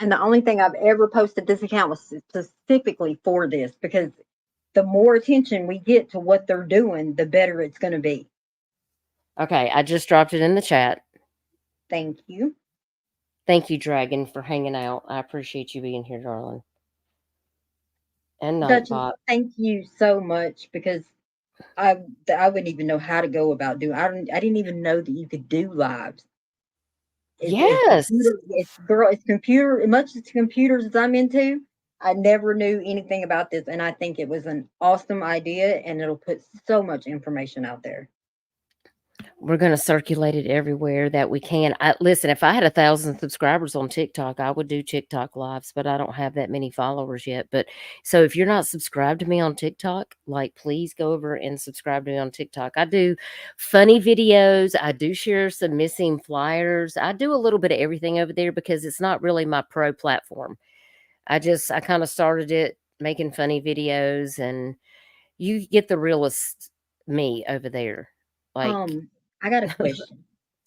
And the only thing I've ever posted this account was specifically for this, because the more attention we get to what they're doing, the better it's going to be. Okay, I just dropped it in the chat. Thank you. Thank you, Dragon, for hanging out. I appreciate you being here, darling. And Nightbot. Thank you so much, because I wouldn't even know how to go about doing. I didn't even know that you could do lives. Yes. It's computer. As much as computers as I'm into, I never knew anything about this, and I think it was an awesome idea, and it'll put so much information out there. we're going to circulate it everywhere that we can. Listen, if I had 1,000 subscribers on TikTok, I would do TikTok lives, but I don't have that many followers yet. But so if you're not subscribed to me on TikTok, like, please go over and subscribe to me on TikTok. I do funny videos. I do share some missing flyers. I do a little bit of everything over there because it's not really my pro platform. I kind of started it making funny videos, and you get the realest me over there. Like, I got a question.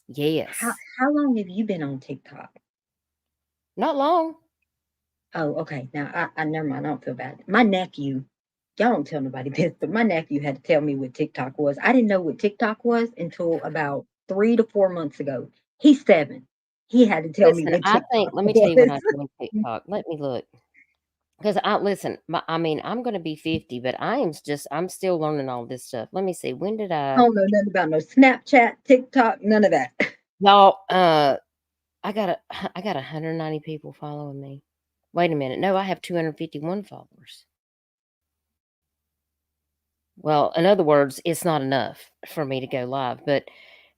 yes. How long have you been on TikTok? Not long. Oh, okay. Now, I never mind. I don't feel bad. My nephew, y'all don't tell nobody this, but my nephew had to tell me what TikTok was. I didn't know what TikTok was until about 3 to 4 months ago. He's 7. He had to tell me Listen, what TikTok let me tell you what I was. do on TikTok. Let me look. Because I'm going to be 50, but I'm still learning all this stuff. Let me see. When did I don't know nothing about no Snapchat, TikTok, none of that. y'all, I got 190 people following me. Wait a minute. No, I have 251 followers. Well, in other words, it's not enough for me to go live, but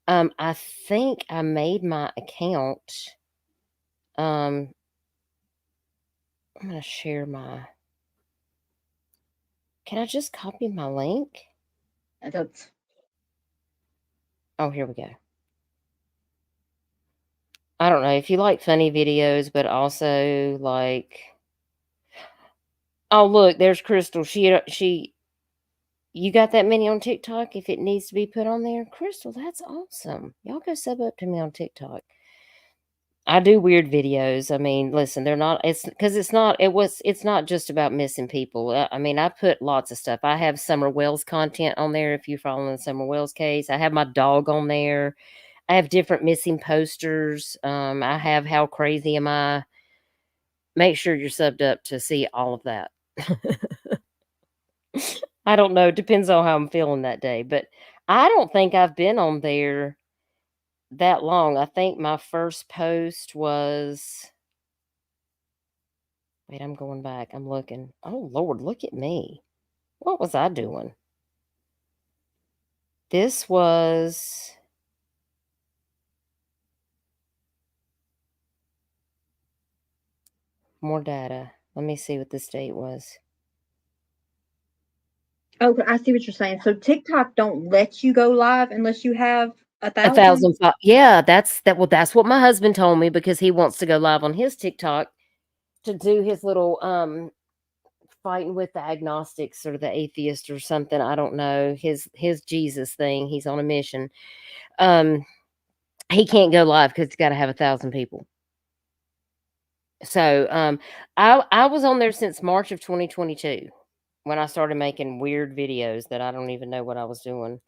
I think I made my account. I'm going to share my. Can I just copy my link? That's Oh, here we go. I don't know if you like funny videos, but also like. Oh, look, there's Crystal. You got that many on TikTok? If it needs to be put on there, Crystal, that's awesome. Y'all go sub up to me on TikTok. I do weird videos. I mean, listen, they're not. It's not just about missing people. I put lots of stuff. I have Summer Wells content on there. If you're following the Summer Wells case, I have my dog on there. I have different missing posters. I have How Crazy Am I? Make sure you're subbed up to see all of that. I don't know. It depends on how I'm feeling that day. But I don't think I've been on there that long. I think my first post was. Wait, I'm going back. I'm looking. Oh, Lord, look at me. What was I doing? This was. More data. Let me see what this date was. Oh, I see what you're saying. So TikTok don't let you go live unless you have 1,000. 1,000. Yeah, that's what my husband told me, because he wants to go live on his TikTok to do his little fighting with the agnostics or the atheist or something. I don't know. His Jesus thing. He's on a mission. He can't go live because he's got to have 1,000 people. So I was on there since March of 2022 when I started making weird videos that I don't even know what I was doing.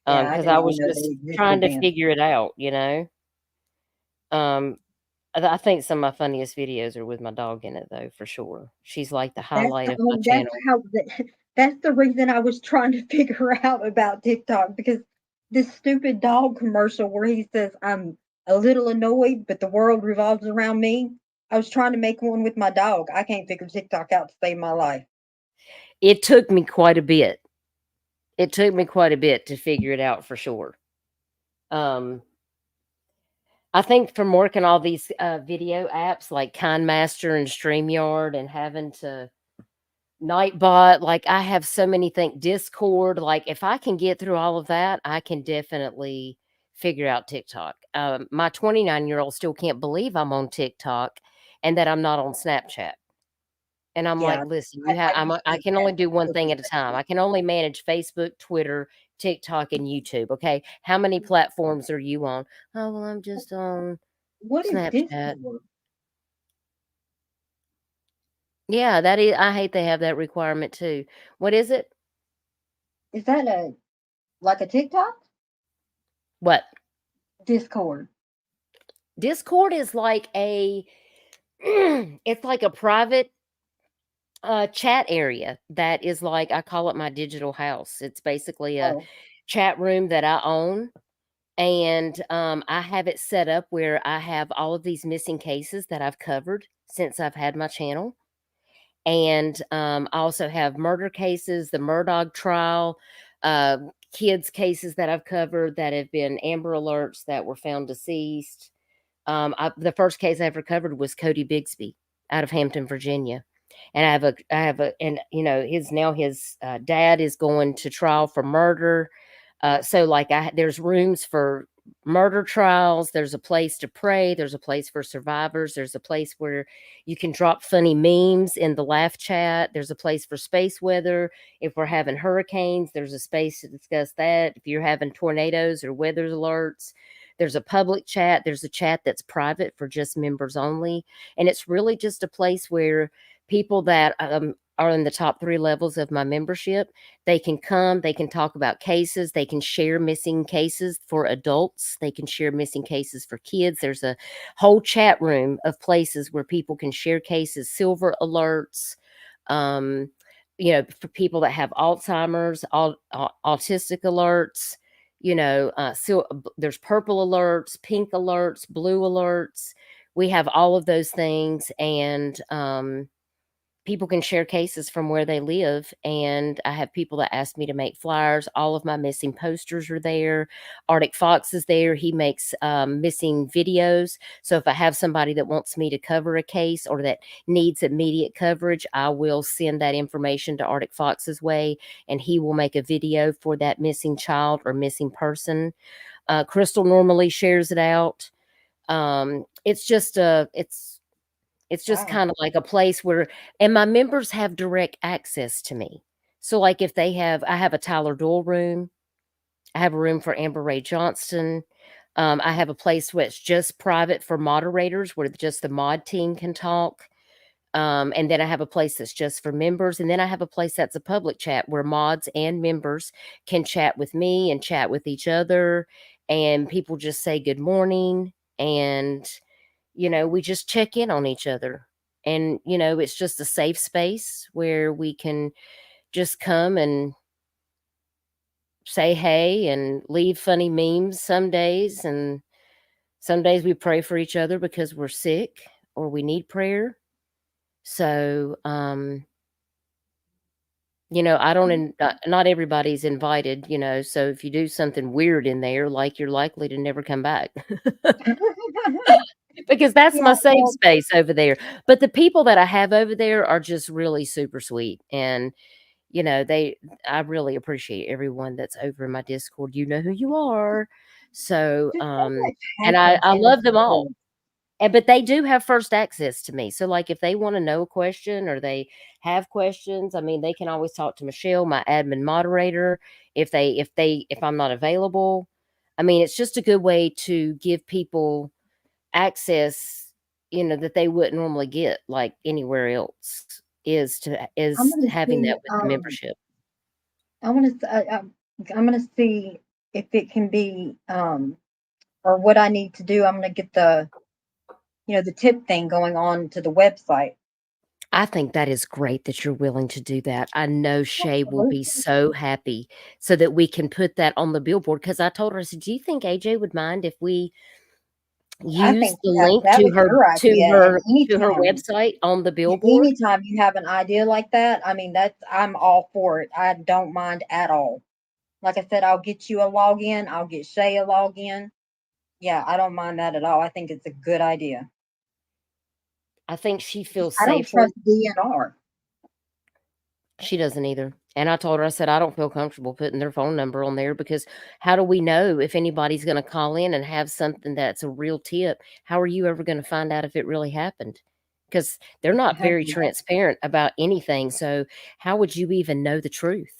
Because I was just trying to figure it out, you know. I think some of my funniest videos are with my dog in it, though, for sure. She's like the highlight of my channel. That's the reason I was trying to figure out about TikTok, because this stupid dog commercial where he says, I'm a little annoyed, but the world revolves around me. I was trying to make one with my dog. I can't figure TikTok out to save my life. It took me quite a bit. It took me quite a bit to figure it out, for sure. I think from working all these video apps like KindMaster and StreamYard and having to Nightbot, like I have so many things, Discord, like if I can get through all of that, I can definitely figure out TikTok. My 29-year-old still can't believe I'm on TikTok and that I'm not on Snapchat. And I'm like, listen, I can only do one thing at a time. I can only manage Facebook, Twitter, TikTok, and YouTube. Okay. How many platforms are you on? Oh, well, I'm just on Snapchat. Yeah, that is. I hate they have that requirement too. What is it? Is that like a TikTok? What? Discord. Discord is like it's like a private chat area that is like, I call it my digital house. It's basically a chat room that I own. And I have it set up where I have all of these missing cases that I've covered since I've had my channel. And I also have murder cases, the Murdoch trial, kids cases that I've covered that have been Amber Alerts that were found deceased. The first case I ever covered was Cody Bigsby out of Hampton, Virginia. And and his dad is going to trial for murder. So like there's rooms for murder trials. There's a place to pray. There's a place for survivors. There's a place where you can drop funny memes in the laugh chat. There's a place for space weather. If we're having hurricanes, there's a space to discuss that. If you're having tornadoes or weather alerts, there's a public chat. There's a chat that's private for just members only. And it's really just a place where people that are in the top 3 levels of my membership, they can come, they can talk about cases, they can share missing cases for adults, they can share missing cases for kids. There's a whole chat room of places where people can share cases, silver alerts, for people that have Alzheimer's, autistic alerts, there's purple alerts, pink alerts, blue alerts. We have all of those things, and people can share cases from where they live. And I have people that ask me to make flyers. All of my missing posters are there. Arctic Fox is there. He makes missing videos. So if I have somebody that wants me to cover a case or that needs immediate coverage, I will send that information to Arctic Fox's way, and he will make a video for that missing child or missing person. Crystal normally shares it out. It's just Wow. kind of like a place where, and my members have direct access to me. So like if I have a Tyler Doyle room, I have a room for Amber Ray Johnston. I have a place where it's just private for moderators where just the mod team can talk. And then I have a place that's just for members. And then I have a place that's a public chat where mods and members can chat with me and chat with each other. And people just say good morning. And we just check in on each other. And, it's just a safe space where we can just come and say hey and leave funny memes some days. And some days we pray for each other because we're sick or we need prayer. So, not everybody's invited, so if you do something weird in there, like, you're likely to never come back. Because that's my Yeah, safe well, space over there. But the people that I have over there are just really super sweet. And, I really appreciate everyone that's over in my Discord. You know who you are. So, just so much and happens I in love this them all. world. But they do have first access to me. So like if they want to know a question or they have questions, I mean, they can always talk to Michelle, my admin moderator, if I'm not available. I mean, it's just a good way to give people access, that they wouldn't normally get like anywhere else is I'm gonna having see. that with the membership. I'm gonna see if it can be or what I need to do. I'm gonna get the tip thing going on to the website. I think that is great that you're willing to do that. I know Shay will be Absolutely. so happy so that we can put that on the billboard. Because I told her, I said, do you think AJ would mind if we I use think the link that to was your idea. And her website on the billboard? anytime you have an idea like that, I mean, I'm all for it. I don't mind at all. Like I said, I'll get you a login. I'll get Shay a login. Yeah, I don't mind that at all. I think it's a good idea. I think she feels I don't safer. trust DNR. She doesn't either. And I told her, I said, I don't feel comfortable putting their phone number on there because how do we know if anybody's going to call in and have something that's a real tip? How are you ever going to find out if it really happened? Because they're not very transparent about anything. So how would you even know the truth?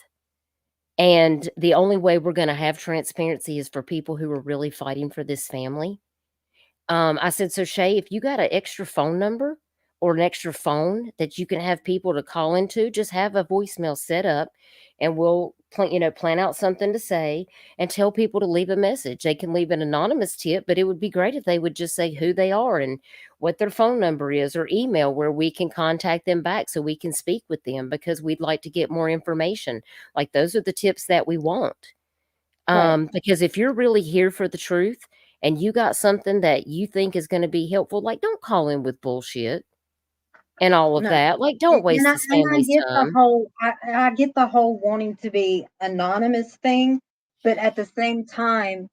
And the only way we're going to have transparency is for people who are really fighting for this family. I said, so Shay, if you got an extra phone number or an extra phone that you can have people to call into, just have a voicemail set up and we'll plan out something to say and tell people to leave a message. They can leave an anonymous tip, but it would be great if they would just say who they are and what their phone number is or email where we can contact them back so we can speak with them because we'd like to get more information. Like those are the tips that we want. Right. Because if you're really here for the truth and you got something that you think is going to be helpful, like don't call in with bullshit and all of No. that. Like don't waste this And I family's get the time. whole I get the whole wanting to be anonymous thing, But at the same time,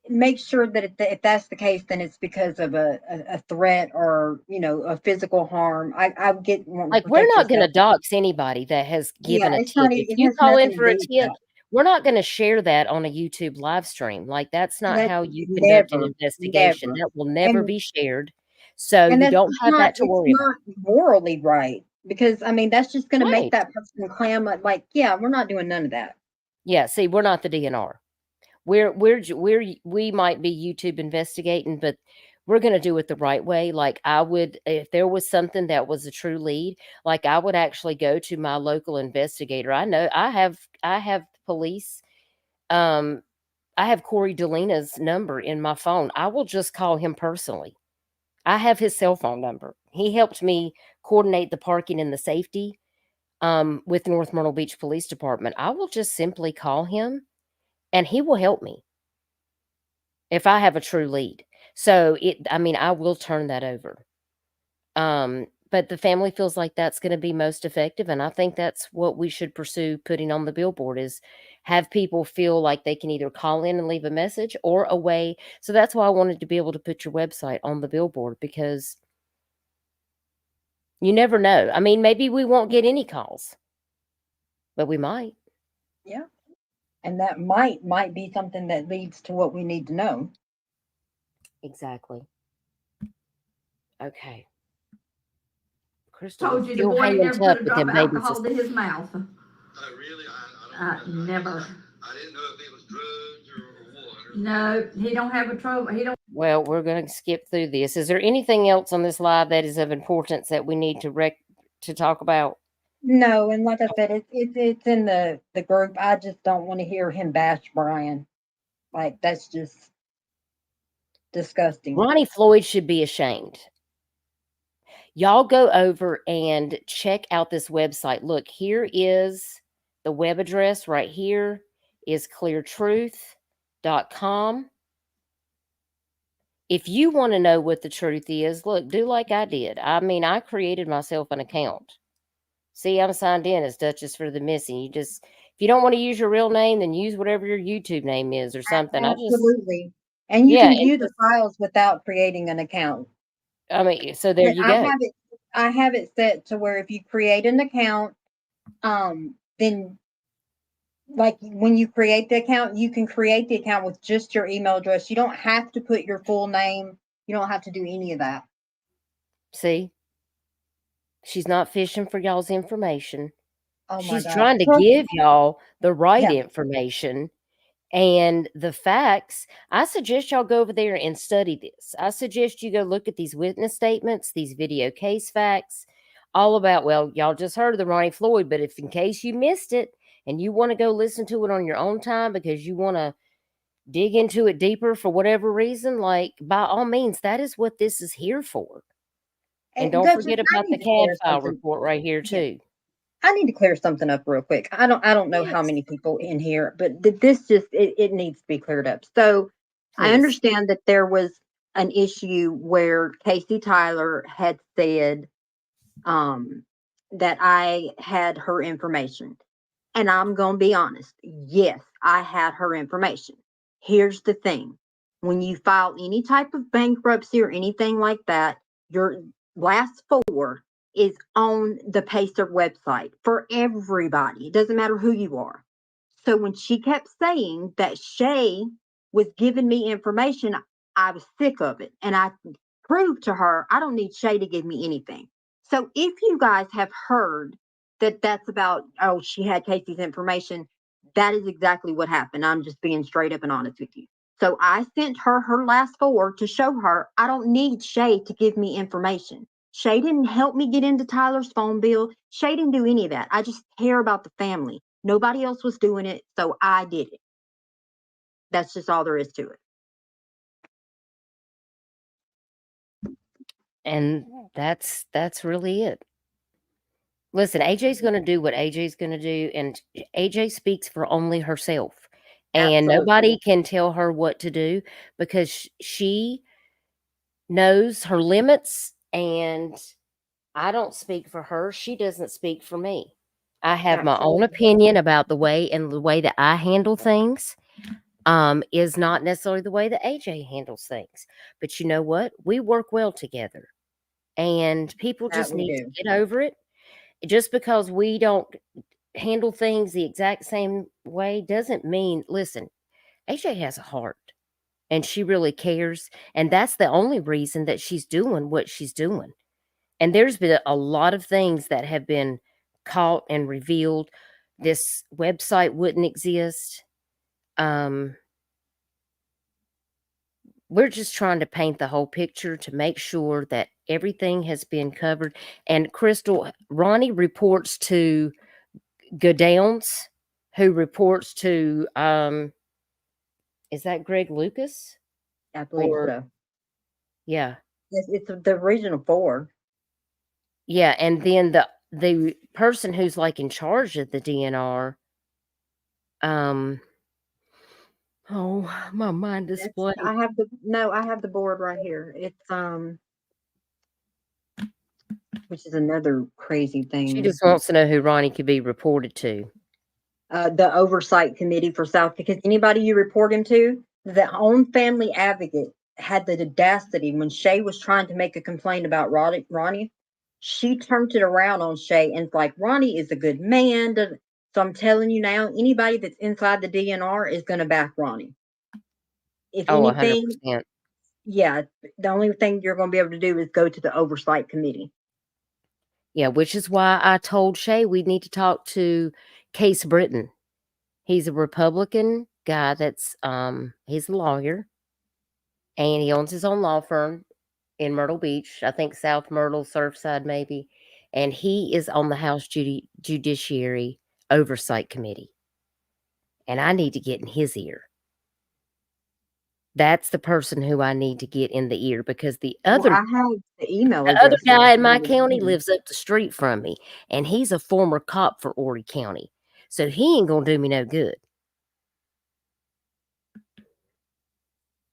make sure that if that's the case, then it's because of a threat or, you know, a physical harm. I get wanting to Like, we're protect not going to yourself. dox anybody that has given Yeah, a it's not. tip. If It you has call in nothing to for a do with tip, that. we're not going to share that on a YouTube live stream. Like, that's not That's how you conduct an never, investigation. never. That will never And be shared. So and you that's don't just have not. that to It's worry about. not morally right, because I mean that's just going to make Right. that person clam up. Like, yeah, we're not doing none of that. Yeah. See, we're not the DNR. We might be YouTube investigating, but we're going to do it the right way. Like, I would, if there was something that was a true lead, like, I would actually go to my local investigator. I know I have police. I have Corey Delina's number in my phone. I will just call him personally. I have his cell phone number. He helped me coordinate the parking and the safety with North Myrtle Beach Police Department. I will just simply call him and he will help me if I have a true lead. So I mean, I will turn that over. But the family feels like that's going to be most effective. And I think that's what we should pursue putting on the billboard, is have people feel like they can either call in and leave a message or a way. So that's why I wanted to be able to put your website on the billboard, because you never know. I mean, maybe we won't get any calls, but we might. Yeah, and that might be something that leads to what we need to know. Exactly. Okay. Crystal Told was you the still boy ain't hanging never tough put a with drop them of babies. alcohol to his mouth. Really? I don't know. Never. I didn't know if it was drugs or what. No, he don't have a trouble. He don't. Well, we're going to skip through this. Is there anything else on this live that is of importance that we need to talk about? No, and like I said, it's in the group. I just don't want to hear him bash Brian. Like, that's just disgusting. Ronnie Floyd should be ashamed. Y'all go over and check out this website. Look, here is the web address right here is cleartruth.com. If you want to know what the truth is, look, do like I did. I mean, I created myself an account. See, I'm signed in as Duchess for the Missing. If you don't want to use your real name, then use whatever your YouTube name is or something. Absolutely. And you Yeah, can view the files without creating an account. I mean, so there But you go. I have it set to where if you create an account, then like when you create the account, you can create the account with just your email address. You don't have to put your full name. You don't have to do any of that. See? She's not fishing for y'all's information. Oh my She's gosh. trying to give y'all the right Yeah. information and the facts. I suggest y'all go over there and study this. I suggest you go look at these witness statements, these video case facts, all about, well, y'all just heard of the Ronnie Floyd, but if in case you missed it and you want to go listen to it on your own time because you want to dig into it deeper for whatever reason, like, by all means, that is what this is here for. And don't Duchess, forget I about the need to clear CAD file something. report right here too. I need to clear something up real quick. I don't know how Yes. many people in here, but this just it needs to be cleared up. So I Please. understand that there was an issue where Casey Tyler had said that I had her information. And I'm going to be honest. Yes, I had her information. Here's the thing. When you file any type of bankruptcy or anything like that, your last four is on the Pacer website for everybody. It doesn't matter who you are. So when she kept saying that Shay was giving me information, I was sick of it. And I proved to her, I don't need Shay to give me anything. So if you guys have heard that that's about, oh, she had Casey's information, that is exactly what happened. I'm just being straight up and honest with you. So I sent her her last four to show her I don't need Shay to give me information. Shay didn't help me get into Tyler's phone bill. Shay didn't do any of that. I just care about the family. Nobody else was doing it, so I did it. That's just all there is to it. And that's really it. Listen, AJ's going to do what AJ's going to do, and AJ speaks for only herself. And Absolutely. nobody can tell her what to do because she knows her limits, and I don't speak for her. She doesn't speak for me. I have my own opinion about the way that I handle things. Is not necessarily the way that AJ handles things. But you know what? We work well together. And people That just we need do. to get over it. Just because we don't handle things the exact same way doesn't mean, listen, AJ has a heart and she really cares. And that's the only reason that she's doing what she's doing. And there's been a lot of things that have been caught and revealed. This website wouldn't exist. We're just trying to paint the whole picture to make sure that everything has been covered. And Crystal, Ronnie reports to Godowns, who reports to, is that Greg Lucas? I believe Or- so. Yeah. It's the regional 4. Yeah. And then the person who's like in charge of the DNR, oh, my mind is blank. I have the board right here. It's which is another crazy thing. She just wants to know who Ronnie could be reported to. The oversight committee for South, because anybody you report him to, the own family advocate had the audacity when Shay was trying to make a complaint about Ronnie, she turned it around on Shay and like, Ronnie is a good man. So I'm telling you now, anybody that's inside the DNR is going to back Ronnie. If anything, 100%. yeah, the only thing you're going to be able to do is go to the oversight committee. Yeah, which is why I told Shay we need to talk to Case Britton. He's a Republican guy that's he's a lawyer and he owns his own law firm in Myrtle Beach. I think South Myrtle, Surfside maybe. And he is on the House Judiciary Oversight Committee. And I need to get in his ear. That's the person who I need to get in the ear because the other I have the email the other address. guy in my county lives up the street from me, and he's a former cop for Horry County. So he ain't gonna do me no good.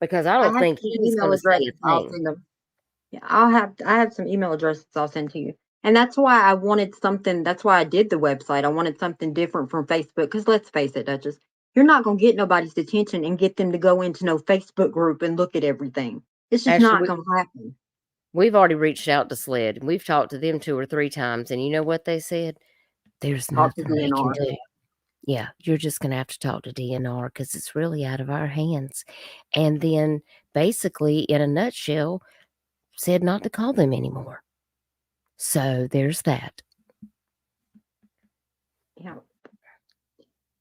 Because I don't think he's gonna say a thing. Yeah, I have some email addresses I'll send to you. And that's why I wanted something, that's why I did the website. I wanted something different from Facebook. Because let's face it, Duchess, you're not gonna get nobody's attention and get them to go into no Facebook group and look at everything. It's just not gonna happen. We've already reached out to SLED. We've talked to them 2 or 3 times, and you know what they said? There's nothing they can do. Yeah, you're just going to have to talk to DNR because it's really out of our hands. And then basically, in a nutshell, said not to call them anymore. So there's that. Yeah.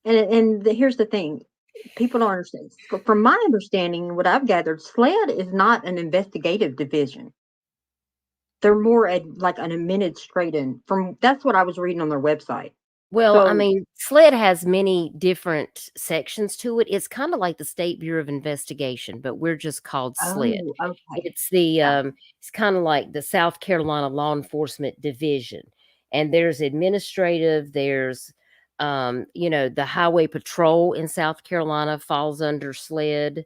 And here's the thing. People don't understand. From my understanding, what I've gathered, SLED is not an investigative division. They're more like an administrative. That's what I was reading on their website. Well, I mean, SLED has many different sections to it. It's kind of like the State Bureau of Investigation, but we're just called SLED. Oh, okay. It's it's kind of like the South Carolina Law Enforcement Division. And there's administrative, there's the Highway Patrol in South Carolina falls under SLED.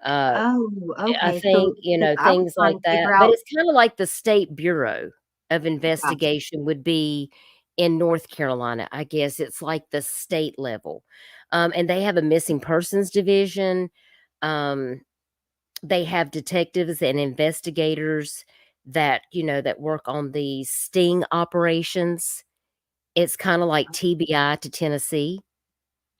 Okay. I think, things like that. But it's kind of like the State Bureau of Investigation would be in North Carolina. I guess it's like the state level. And they have a missing persons division. They have detectives and investigators that work on the sting operations. It's kind of like TBI to Tennessee,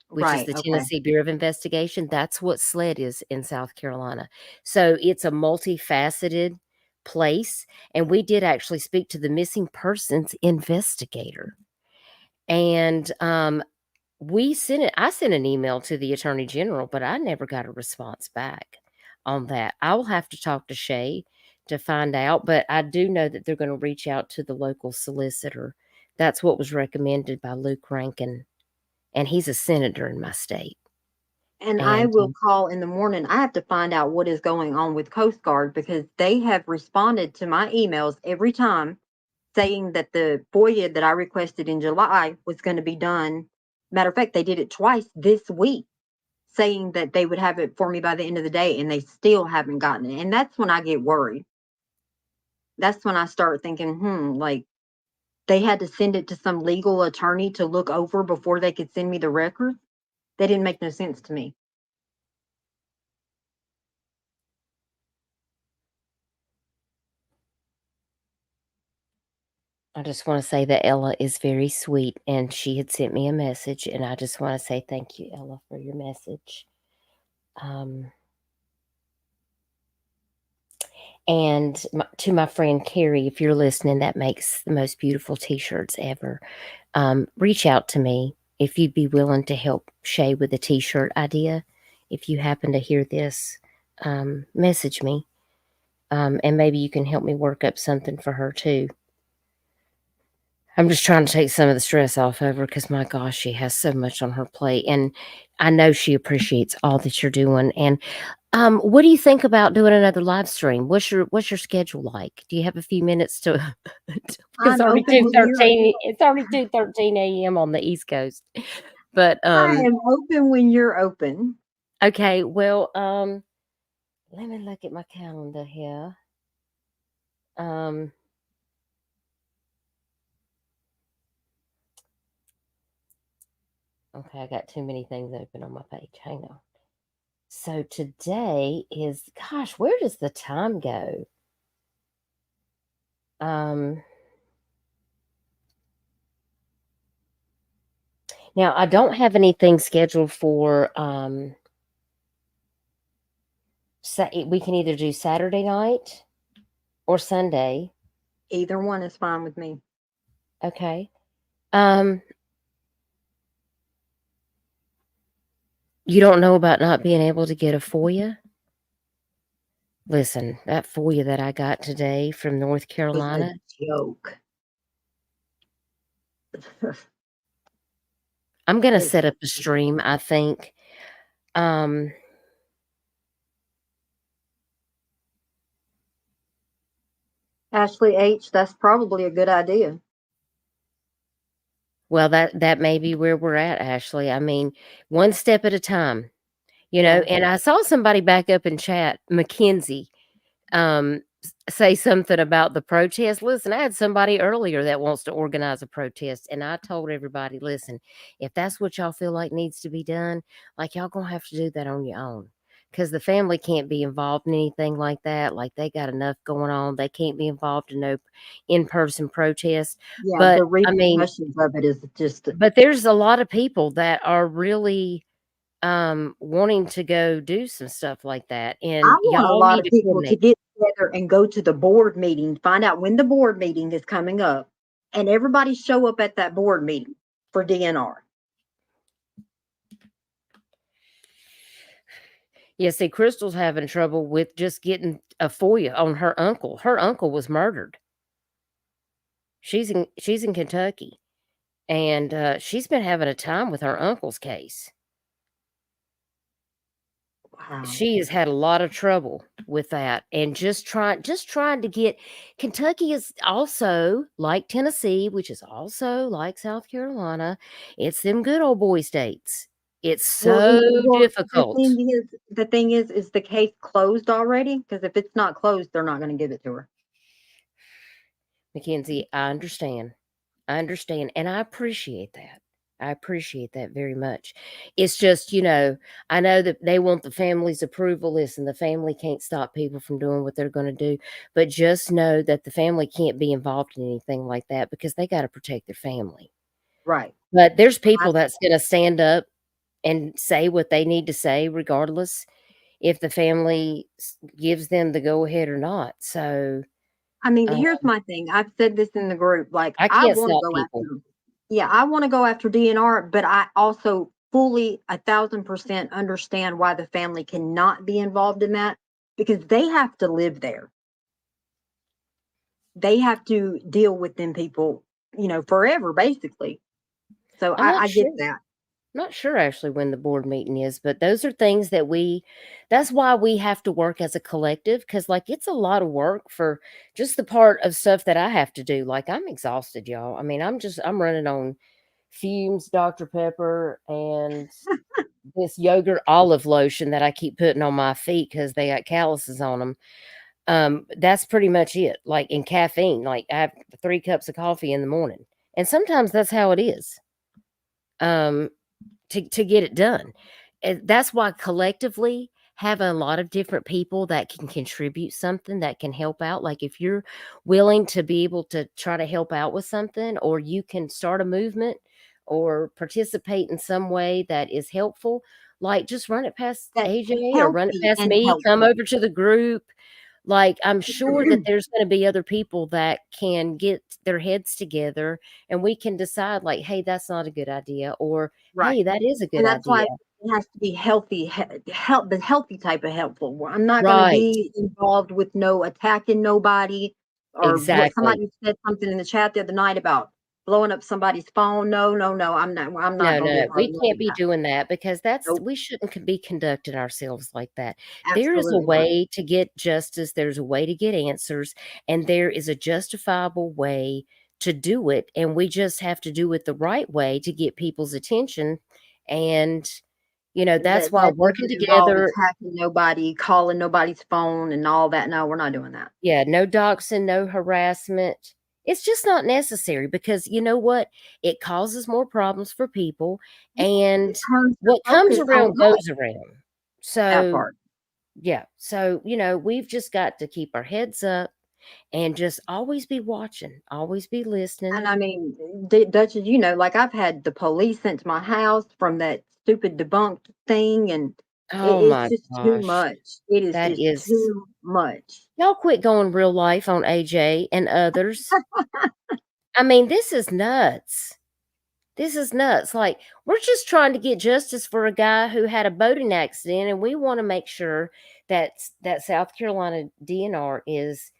which is the Tennessee Bureau of Investigation. That's what SLED is in South Carolina. So it's a multifaceted place. And we did actually speak to the missing persons investigator. And I sent an email to the Attorney General, but I never got a response back on that. I will have to talk to Shay to find out, but I do know that they're going to reach out to the local solicitor. That's what was recommended by Luke Rankin. And he's a senator in my state. And I will call in the morning. I have to find out what is going on with Coast Guard because they have responded to my emails every time saying that the FOIA that I requested in July was going to be done. Matter of fact, they did it twice this week, saying that they would have it for me by the end of the day, and they still haven't gotten it. And that's when I get worried. That's when I start thinking, they had to send it to some legal attorney to look over before they could send me the records. That didn't make no sense to me. I just want to say that Ella is very sweet, and she had sent me a message, and I just want to say thank you, Ella, for your message. And to my friend Carrie, if you're listening, that makes the most beautiful t-shirts ever. Reach out to me if you'd be willing to help Shay with a t-shirt idea. If you happen to hear this, message me, and maybe you can help me work up something for her too. I'm just trying to take some of the stress off of her because, my gosh, she has so much on her plate. And I know she appreciates all that you're doing. And what do you think about doing another live stream? What's your schedule like? Do you have a few minutes to it's already 2:13. It's already 2:13 a.m. on the East Coast. But I am open when you're open. Okay, well, let me look at my calendar here. Okay, I got too many things open on my page. Hang on. So today is, gosh, where does the time go? Now I don't have anything scheduled for, we can either do Saturday night or Sunday. Either one is fine with me. Okay. You don't know about not being able to get a FOIA? Listen, that FOIA that I got today from North Carolina. Joke. I'm going to set up a stream, I think. Ashley H., that's probably a good idea. Well, that may be where we're at, Ashley. I mean, one step at a time, you know. And I saw somebody back up in chat, Mackenzie, say something about the protest. Listen, I had somebody earlier that wants to organize a protest, and I told everybody, listen, if that's what y'all feel like needs to be done, like, y'all gonna have to do that on your own, because the family can't be involved in anything like that. Like, they got enough going on. They can't be involved in no in-person protest. Yeah, but the I mean, repercussions of it is just. But there's a lot of people that are really wanting to go do some stuff like that, and I want a y'all lot need of to people to coordinate. get together and go to the board meeting, find out when the board meeting is coming up, and everybody show up at that board meeting for DNR. Yeah, see, Crystal's having trouble with just getting a FOIA on her uncle. Her uncle was murdered. She's in Kentucky, and she's been having a time with her uncle's case. Wow. She has had a lot of trouble with that, and just trying to get. Kentucky is also like Tennessee, which is also like South Carolina. It's them good old boy states. It's so difficult. The thing is the case closed already? Because if it's not closed, they're not going to give it to her. Mackenzie, I understand, and I appreciate that. I appreciate that very much. It's just, you know, I know that they want the family's approval. Listen, the family can't stop people from doing what they're going to do, but just know that the family can't be involved in anything like that because they got to protect their family. Right. But there's people that's going to stand up and say what they need to say, regardless if the family gives them the go ahead or not. So, I mean, here's my thing. I've said this in the group. Like, I I can't want to stop go people. after. Yeah, I want to go after DNR, but I also fully 1,000% understand why the family cannot be involved in that, because they have to live there. They have to deal with them people, you know, forever, basically. So I get that. Not sure actually when the board meeting is, but those are things that that's why we have to work as a collective, because like it's a lot of work for just the part of stuff that I have to do. Like, I'm exhausted, y'all. I mean, I'm running on fumes, Dr. Pepper, and this yogurt olive lotion that I keep putting on my feet because they got calluses on them. That's pretty much it. Like in caffeine, like I have 3 cups of coffee in the morning. And sometimes that's how it is. To get it done. And that's why collectively having a lot of different people that can contribute something that can help out. Like if you're willing to be able to try to help out with something, or you can start a movement or participate in some way that is helpful, like just run it past That's AJ or run it healthy past and me, come helpful. over to the group. Like, I'm sure that there's going to be other people that can get their heads together and we can decide like, hey, that's not a good idea, or Right. hey, that is a good And that's idea. why it has to be healthy, the healthy type of helpful. I'm not going to Right. be involved with no attacking nobody, or what Exactly. somebody said something in the chat the other night about blowing up somebody's phone. No, I'm not No, going to be a part we of none can't of be that. doing that because Nope, we shouldn't be conducting ourselves like that. There is a absolutely not. way to get justice. There's a way to get answers, and there is a justifiable way to do it. And we just have to do it the right way to get people's attention. And, that's why That working doesn't involve together. attacking nobody, calling nobody's phone and all that. No, we're not doing that. Yeah, no doxing, no harassment. It's just not necessary because you know what? It causes more problems for people, and It turns the what comes focus on around us, goes around. that So, part. yeah. So, we've just got to keep our heads up and just always be watching, always be listening. And I mean, Duchess, like I've had the police sent to my house from that stupid debunked thing, and Oh it's my just too gosh. much. It is That just is, too much. y'all quit going real life on AJ and others. I mean, this is nuts. This is nuts. Like, we're just trying to get justice for a guy who had a boating accident, and we want to make sure that South Carolina DNR is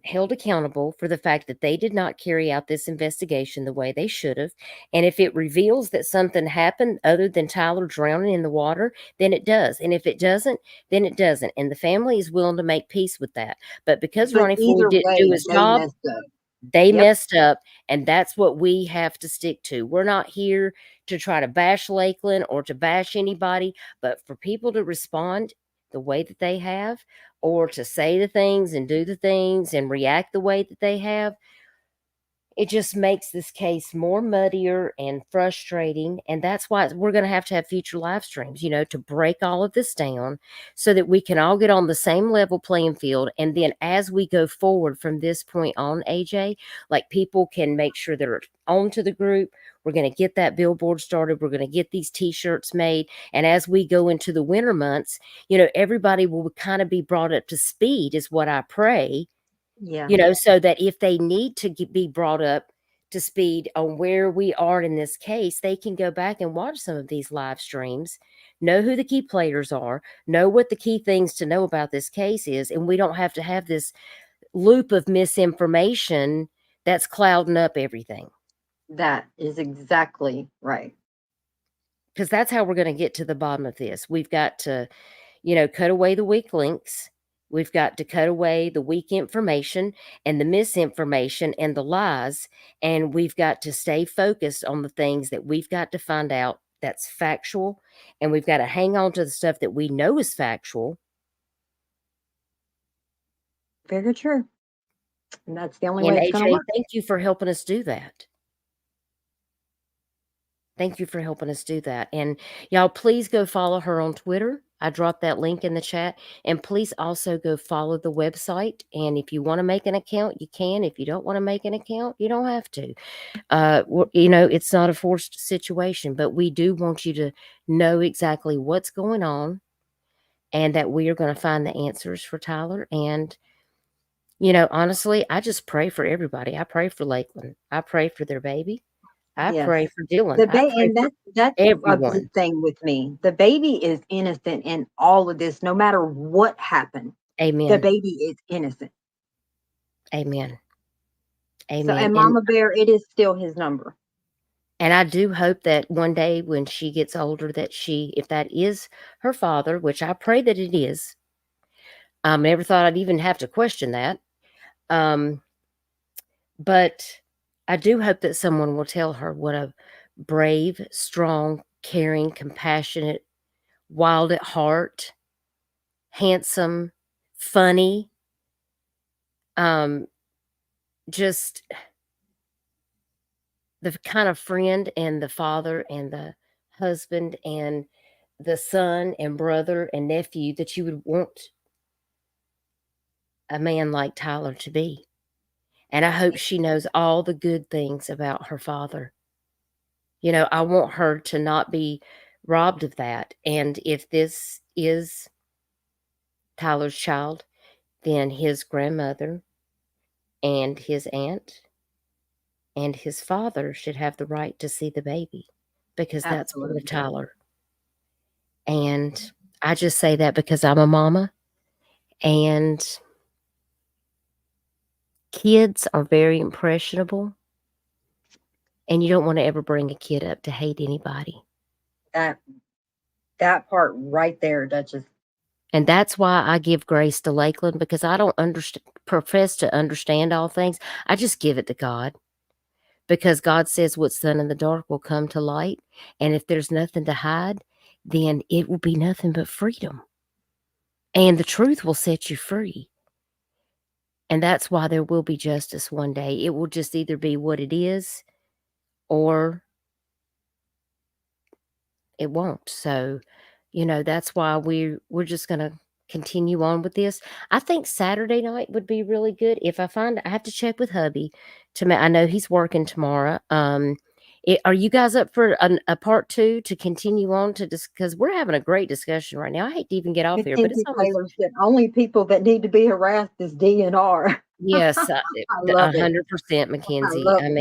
held accountable for the fact that they did not carry out this investigation the way they should have. And if it reveals that something happened other than Tyler drowning in the water, then it does. And if it doesn't, then it doesn't. And the family is willing to make peace with that. But because But Ronnie Floyd either didn't do way, his they job, messed up. they Yep. messed up, and that's what we have to stick to. We're not here to try to bash Lakeland or to bash anybody, but for people to respond the way that they have, or to say the things and do the things and react the way that they have, it just makes this case more muddier and frustrating. And that's why we're going to have future live streams, to break all of this down so that we can all get on the same level playing field. And then as we go forward from this point on, AJ, like people can make sure they're on to the group. We're going to get that billboard started. We're going to get these t-shirts made. And as we go into the winter months, everybody will kind of be brought up to speed is what I pray. Yeah. So that if they need to be brought up to speed on where we are in this case, they can go back and watch some of these live streams, know who the key players are, know what the key things to know about this case is, and we don't have to have this loop of misinformation that's clouding up everything. That is exactly right. Because that's how we're going to get to the bottom of this. We've got to, cut away the weak links. We've got to cut away the weak information and the misinformation and the lies. And we've got to stay focused on the things that we've got to find out that's factual. And we've got to hang on to the stuff that we know is factual. Very true. And that's the only And way it's going to AJ, work. thank you for helping us do that. Thank you for helping us do that. And y'all, please go follow her on Twitter. I dropped that link in the chat. And please also go follow the website. And if you want to make an account, you can. If you don't want to make an account, you don't have to. It's not a forced situation, but we do want you to know exactly what's going on and that we are going to find the answers for Tyler. And, honestly, I just pray for everybody. I pray for Lakeland. I pray for their baby. I Yes. pray for Dylan. And that's a everyone. big thing with me. The baby is innocent in all of this, no matter what happened. Amen. The baby is innocent. Amen. Amen. So, and Mama Bear, it is still his number. And I do hope that one day when she gets older, that if that is her father, which I pray that it is, I never thought I'd even have to question that. But I do hope that someone will tell her what a brave, strong, caring, compassionate, wild at heart, handsome, funny, just the kind of friend and the father and the husband and the son and brother and nephew that you would want a man like Tyler to be. And I hope she knows all the good things about her father. You know, I want her to not be robbed of that. And if this is Tyler's child, then his grandmother and his aunt and his father should have the right to see the baby, because that's part of Tyler. And I just say that because I'm a mama, and kids are very impressionable, and you don't want to ever bring a kid up to hate anybody. That part right there, Duchess. And that's why I give grace to Lakeland, because I don't profess to understand all things. I just give it to God, because God says what's done in the dark will come to light. And if there's nothing to hide, then it will be nothing but freedom. And the truth will set you free. And that's why there will be justice one day. It will just either be what it is or it won't. So, you know, that's why we're just going to continue on with this. I think Saturday night would be really good. If I have to check with hubby I know he's working tomorrow. Are you guys up for a part 2 to continue on to because we're having a great discussion right now. I hate to even get off here, but it's almost, only people that need to be harassed is DNR. yes, I love 100%, Mackenzie. love I it.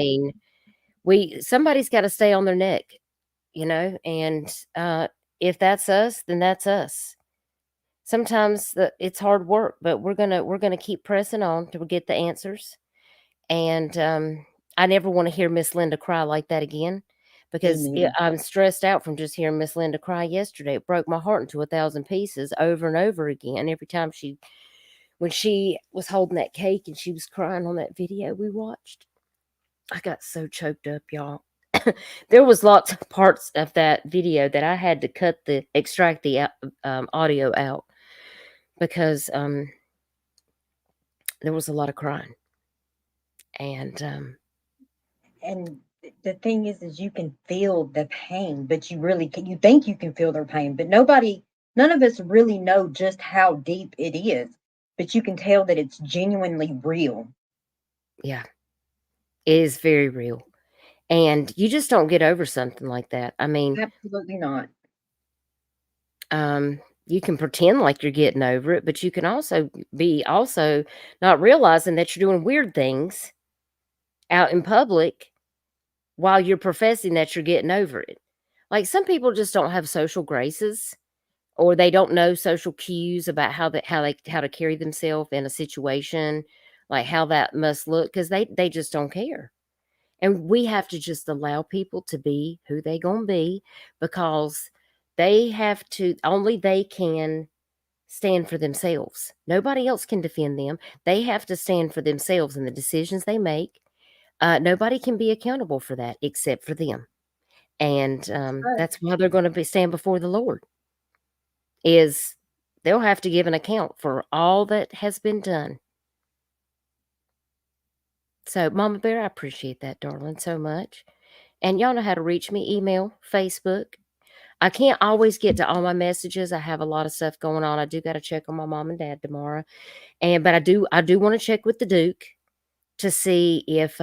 mean, somebody's got to stay on their neck, you know, and if that's us, then that's us. Sometimes it's hard work, but we're gonna keep pressing on to get the answers. And I never want to hear Miss Linda cry like that again, because I'm stressed out from just hearing Miss Linda cry yesterday. It broke my heart into 1,000 pieces over and over again. Every time when she was holding that cake and she was crying on that video we watched, I got so choked up, y'all. There was lots of parts of that video that I had to extract the audio out, because there was a lot of crying. And the thing is you can feel the pain, but you think you can feel their pain, but none of us really know just how deep it is, but you can tell that it's genuinely real. Yeah, it is very real. And you just don't get over something like that. I mean, absolutely not. You can pretend like you're getting over it, but you can also be not realizing that you're doing weird things out in public while you're professing that you're getting over it. Like, some people just don't have social graces, or they don't know social cues about how to carry themselves in a situation, like how that must look, because they just don't care. And we have to just allow people to be who they gonna be, because only they can stand for themselves. Nobody else can defend them. They have to stand for themselves and the decisions they make. Nobody can be accountable for that except for them. And that's why they're going to stand before the Lord. They'll have to give an account for all that has been done. So, Mama Bear, I appreciate that, darling, so much. And y'all know how to reach me: email, Facebook. I can't always get to all my messages. I have a lot of stuff going on. I do got to check on my mom and dad tomorrow. But I do want to check with the Duke to see if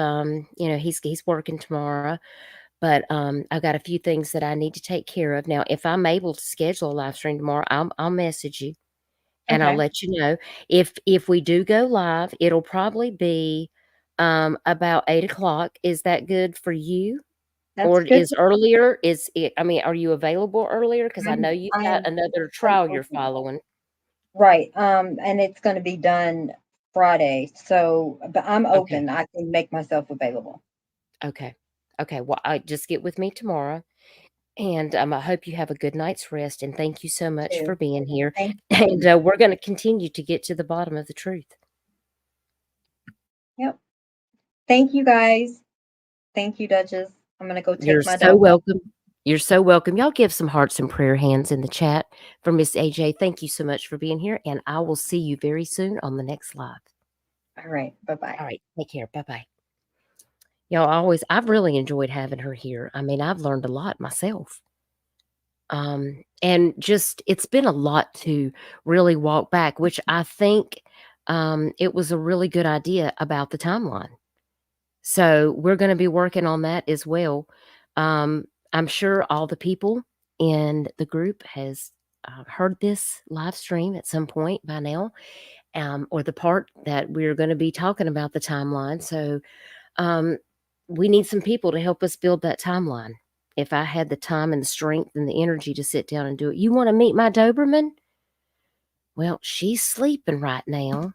he's working tomorrow. But I've got a few things that I need to take care of. Now, if I'm able to schedule a live stream tomorrow, I'll message you and I'll let you know. If we do go live, it'll probably be about 8:00. Is that good for you? Or is earlier? Are you available earlier? Because I know you've got another trial you're following. Right. And it's going to be done Friday. So, but I'm open. I can make myself available. Okay. Well, just get with me tomorrow. And I hope you have a good night's rest. And thank you so much for being here. And we're going to continue to get to the bottom of the truth. Yep. Thank you, guys. Thank you, Duchess. I'm going to go take my dog. You're so welcome. You're so welcome. Y'all give some hearts and prayer hands in the chat for Miss AJ. Thank you so much for being here, and I will see you very soon on the next live. All right. Bye-bye. All right. Take care. Bye-bye. Y'all I've really enjoyed having her here. I mean, I've learned a lot myself. And just, it's been a lot to really walk back, which I think it was a really good idea about the timeline. So we're going to be working on that as well. I'm sure all the people in the group has heard this live stream at some point by now, or the part that we're going to be talking about the timeline. So we need some people to help us build that timeline. If I had the time and the strength and the energy to sit down and do it. You want to meet my Doberman? Well, she's sleeping right now,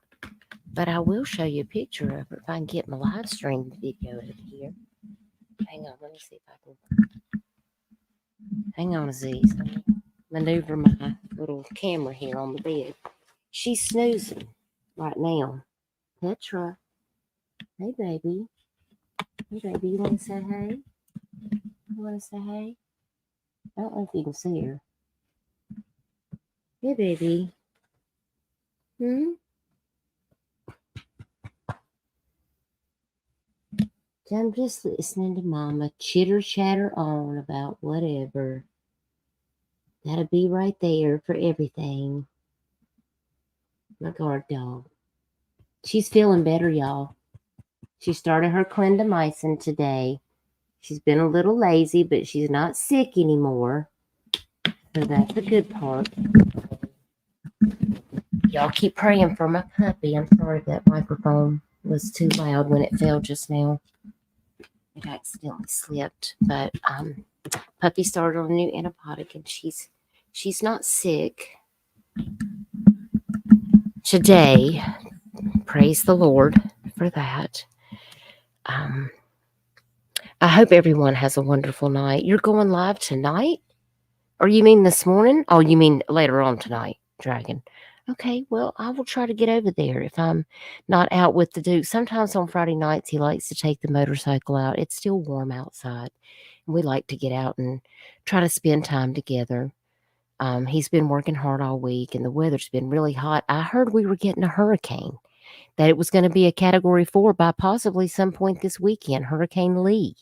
but I will show you a picture of her if I can get my live stream video over here. Hang on, let me see if I can. Hang on, Aziz. Let me maneuver my little camera here on the bed. She's snoozing right now. Petra. Hey, baby. Hey, baby, you want to say hey? You want to say hey? I don't know if you can see her. Hey, baby. I'm just listening to Mama chitter chatter on about whatever. Gotta be right there for everything. My guard dog. She's feeling better, y'all. She started her clindamycin today. She's been a little lazy, but she's not sick anymore. So that's a good part. Y'all keep praying for my puppy. I'm sorry that microphone was too loud when it fell just now. It accidentally slipped, but puppy started on a new antibiotic, and she's not sick today. Praise the Lord for that. I hope everyone has a wonderful night. You're going live tonight, or you mean this morning? Oh, you mean later on tonight, Dragon? Okay, well, I will try to get over there if I'm not out with the Duke. Sometimes on Friday nights, he likes to take the motorcycle out. It's still warm outside, and we like to get out and try to spend time together. He's been working hard all week, and the weather's been really hot. I heard we were getting a hurricane, that it was going to be a Category 4 by possibly some point this weekend, Hurricane Lee.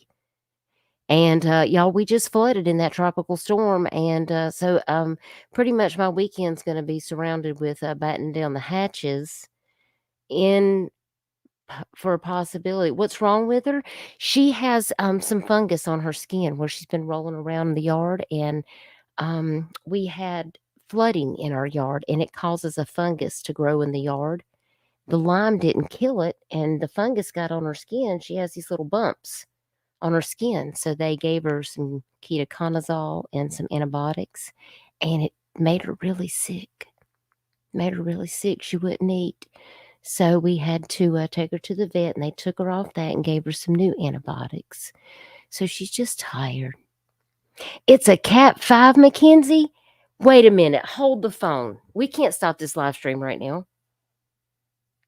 And y'all, we just flooded in that tropical storm. And so pretty much my weekend's going to be surrounded with battening down the hatches for a possibility. What's wrong with her? She has some fungus on her skin where she's been rolling around in the yard. And we had flooding in our yard, and it causes a fungus to grow in the yard. The lime didn't kill it, and the fungus got on her skin. She has these little bumps on her skin. So they gave her some ketoconazole and some antibiotics, and it made her really sick. She wouldn't eat. So we had to take her to the vet, and they took her off that and gave her some new antibiotics. So she's just tired. It's a Cat 5, Mackenzie. Wait a minute. Hold the phone. We can't stop this live stream right now.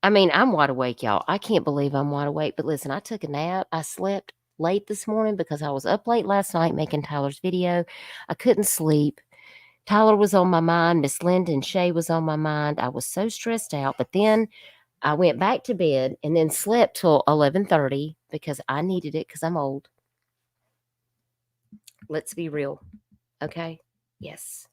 I mean, I'm wide awake, y'all. I can't believe I'm wide awake. But listen, I took a nap. I slept late this morning because I was up late last night making Tyler's video. I couldn't sleep. Tyler was on my mind. Miss Linda and Shay was on my mind. I was so stressed out. But then I went back to bed and then slept till 11:30 because I needed it because I'm old. Let's be real. Okay? Yes.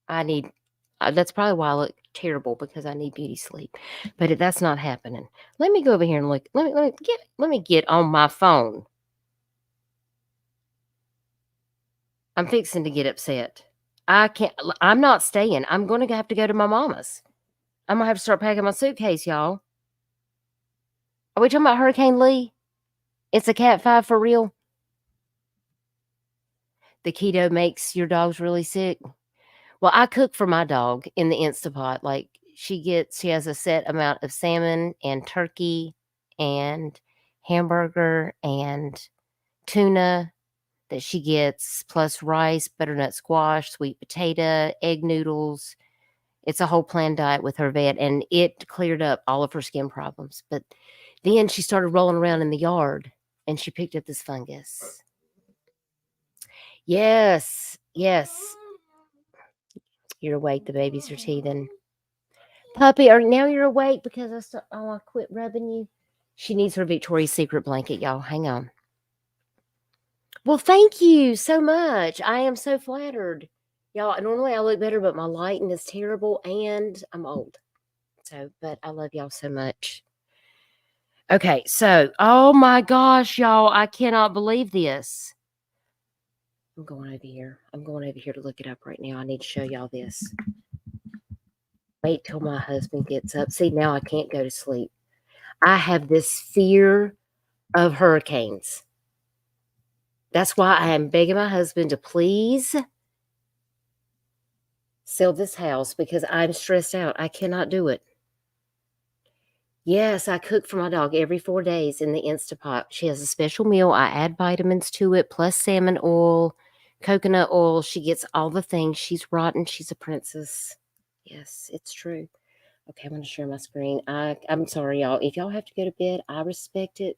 That's probably why I look terrible, because I need beauty sleep. But that's not happening. Let me go over here and look. Let me get on my phone. I'm fixing to get upset. I'm not staying. I'm going to have to go to my mama's. I'm going to have to start packing my suitcase, y'all. Are we talking about Hurricane Lee? It's a Cat 5 for real? The keto makes your dogs really sick? Well, I cook for my dog in the Instapot. Like, she has a set amount of salmon and turkey and hamburger and tuna that she gets, plus rice, butternut squash, sweet potato, egg noodles. It's a whole planned diet with her vet, and it cleared up all of her skin problems. But then she started rolling around in the yard, and she picked up this fungus. Yes. Yes. You're awake. The babies are teething. Puppy, now you're awake because I quit rubbing you. She needs her Victoria's Secret blanket, y'all. Hang on. Well, thank you so much. I am so flattered. Y'all, normally I look better, but my lighting is terrible and I'm old. So, but I love y'all so much. Okay, so, oh my gosh, y'all, I cannot believe this. I'm going over here. I'm going over here to look it up right now. I need to show y'all this. Wait till my husband gets up. See, now I can't go to sleep. I have this fear of hurricanes. That's why I am begging my husband to please sell this house because I'm stressed out. I cannot do it. Yes, I cook for my dog every 4 days in the Instapot. She has a special meal. I add vitamins to it, plus salmon oil, coconut oil. She gets all the things. She's rotten. She's a princess. Yes, it's true. Okay, I'm going to share my screen. I'm sorry, y'all. If y'all have to go to bed, I respect it.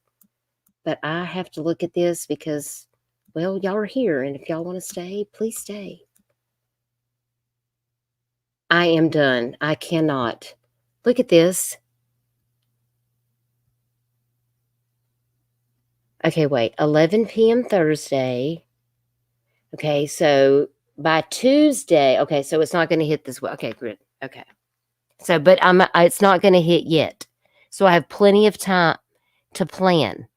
But I have to look at this because, well, y'all are here. And if y'all want to stay, please stay. I am done. I cannot. Look at this. Okay, wait. 11 p.m. Thursday. Okay, so by Tuesday. Okay, so it's not going to hit this way. Okay, good. Okay. So, but it's not going to hit yet. So I have plenty of time to plan.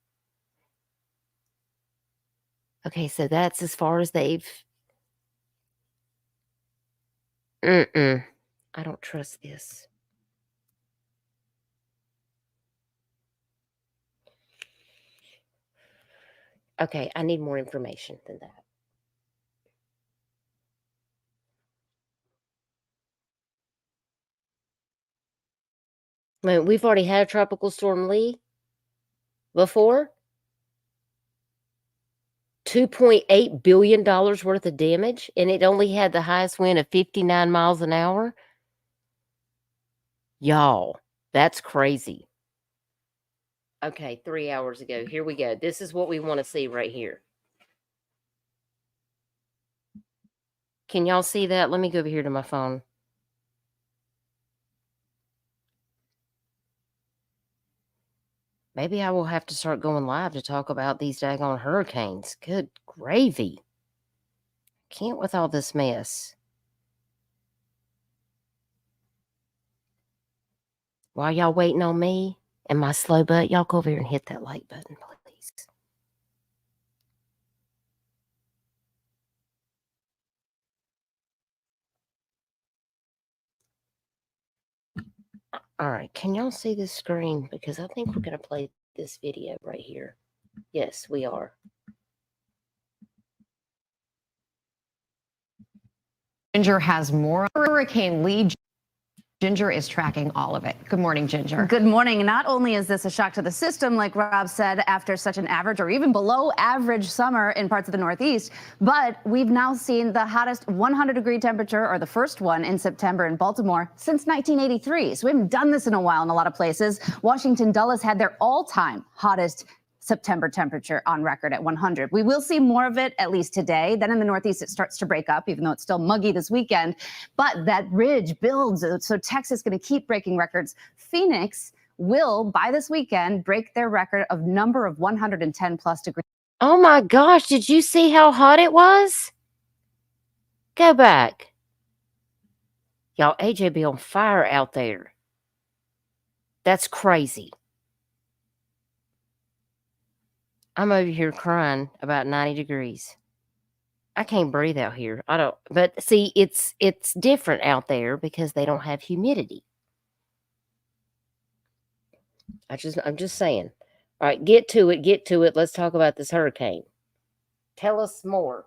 Okay, so that's as far as they've... I don't trust this. Okay, I need more information than that. I mean, we've already had Tropical Storm Lee before. $2.8 billion worth of damage, and it only had the highest wind of 59 miles an hour. Y'all, that's crazy. Okay, 3 hours ago. Here we go. This is what we want to see right here. Can y'all see that? Let me go over here to my phone. Maybe I will have to start going live to talk about these daggone hurricanes. Good gravy. Can't with all this mess. While y'all waiting on me and my slow butt, y'all go over here and hit that like button, please. All right, can y'all see this screen? Because I think we're going to play this video right here. Yes, we are. Ginger has more. Hurricane Lee. Ginger is tracking all of it. Good morning, Ginger. Good morning. Not only is this a shock to the system, like Rob said, after such an average or even below average summer in parts of the Northeast, but we've now seen the hottest 100-degree temperature, or the first one in September in Baltimore, since 1983. So we haven't done this in a while in a lot of places. Washington Dulles had their all-time hottest September temperature on record at 100. We will see more of it, at least today. Then in the Northeast, it starts to break up, even though it's still muggy this weekend. But that ridge builds, so Texas is going to keep breaking records. Phoenix will, by this weekend, break their record of number of 110-plus degrees. Oh my gosh, did you see how hot it was? Go back. Y'all, AJ be on fire out there. That's crazy. I'm over here crying about 90 degrees. I can't breathe out here. I don't, but see, it's different out there because they don't have humidity. I'm just saying. All right, get to it. Let's talk about this hurricane. Tell us more.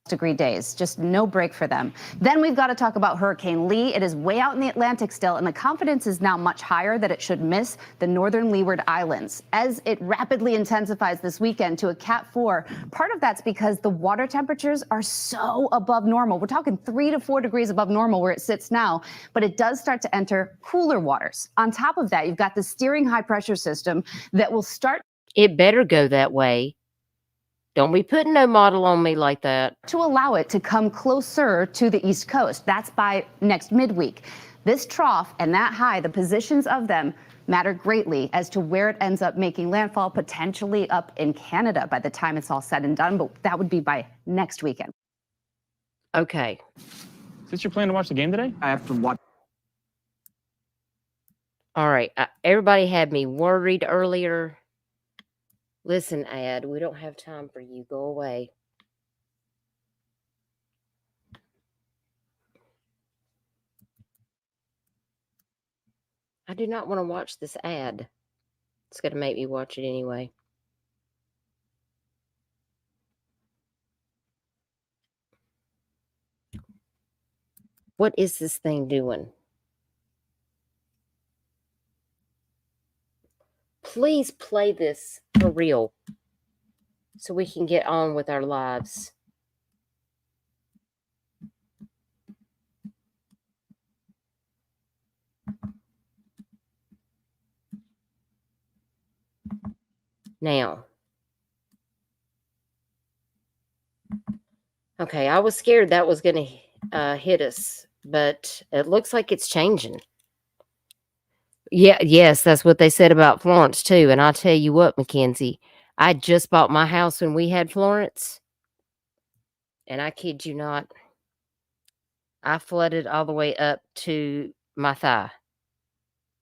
Degree days, just no break for them. Then we've got to talk about Hurricane Lee. It is way out in the Atlantic still, and the confidence is now much higher that it should miss the northern Leeward Islands as it rapidly intensifies this weekend to a Cat 4. Part of that's because the water temperatures are so above normal. We're talking 3 to 4 degrees above normal where it sits now, but it does start to enter cooler waters. On top of that, you've got the steering high pressure system that will start. It better go that way. Don't be putting no model on me like that. To allow it to come closer to the East Coast. That's by next midweek. This trough and that high, the positions of them matter greatly as to where it ends up making landfall, potentially up in Canada by the time it's all said and done, but that would be by next weekend. Okay. Is this your plan to watch the game today? I have to watch. All right. Everybody had me worried earlier. Listen, Ad, we don't have time for you. Go away. I do not want to watch this ad. It's going to make me watch it anyway. What is this thing doing? Please play this for real so we can get on with our lives. Now, okay, I was scared that was going to hit us, but it looks like it's changing. Yeah, yes, that's what they said about Florence too. And I'll tell you what, Mackenzie, I just bought my house when we had Florence, and I kid you not, I flooded all the way up to my thigh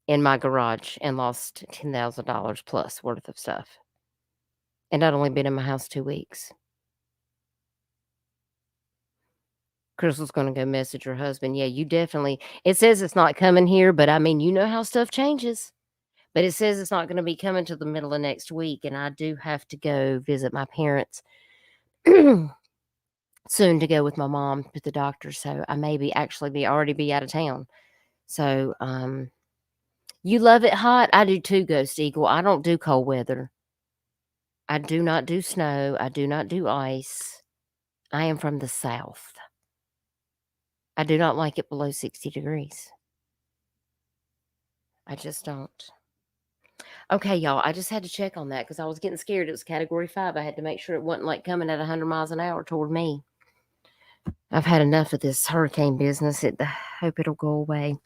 in my garage and lost $10,000 plus worth of stuff. And I'd only been in my house 2 weeks. Crystal's going to go message her husband. Yeah, you definitely. It says it's not coming here, but I mean, you know how stuff changes. But it says it's not going to be coming till the middle of next week. And I do have to go visit my parents soon to go with my mom to the doctor. So I may be already be out of town. So, you love it hot? I do too, Ghost Eagle. I don't do cold weather. I do not do snow. I do not do ice. I am from the South. I do not like it below 60 degrees. I just don't. Okay, y'all, I just had to check on that because I was getting scared. It was Category 5. I had to make sure it wasn't like coming at 100 miles an hour toward me. I've had enough of this hurricane business. I hope it'll go away.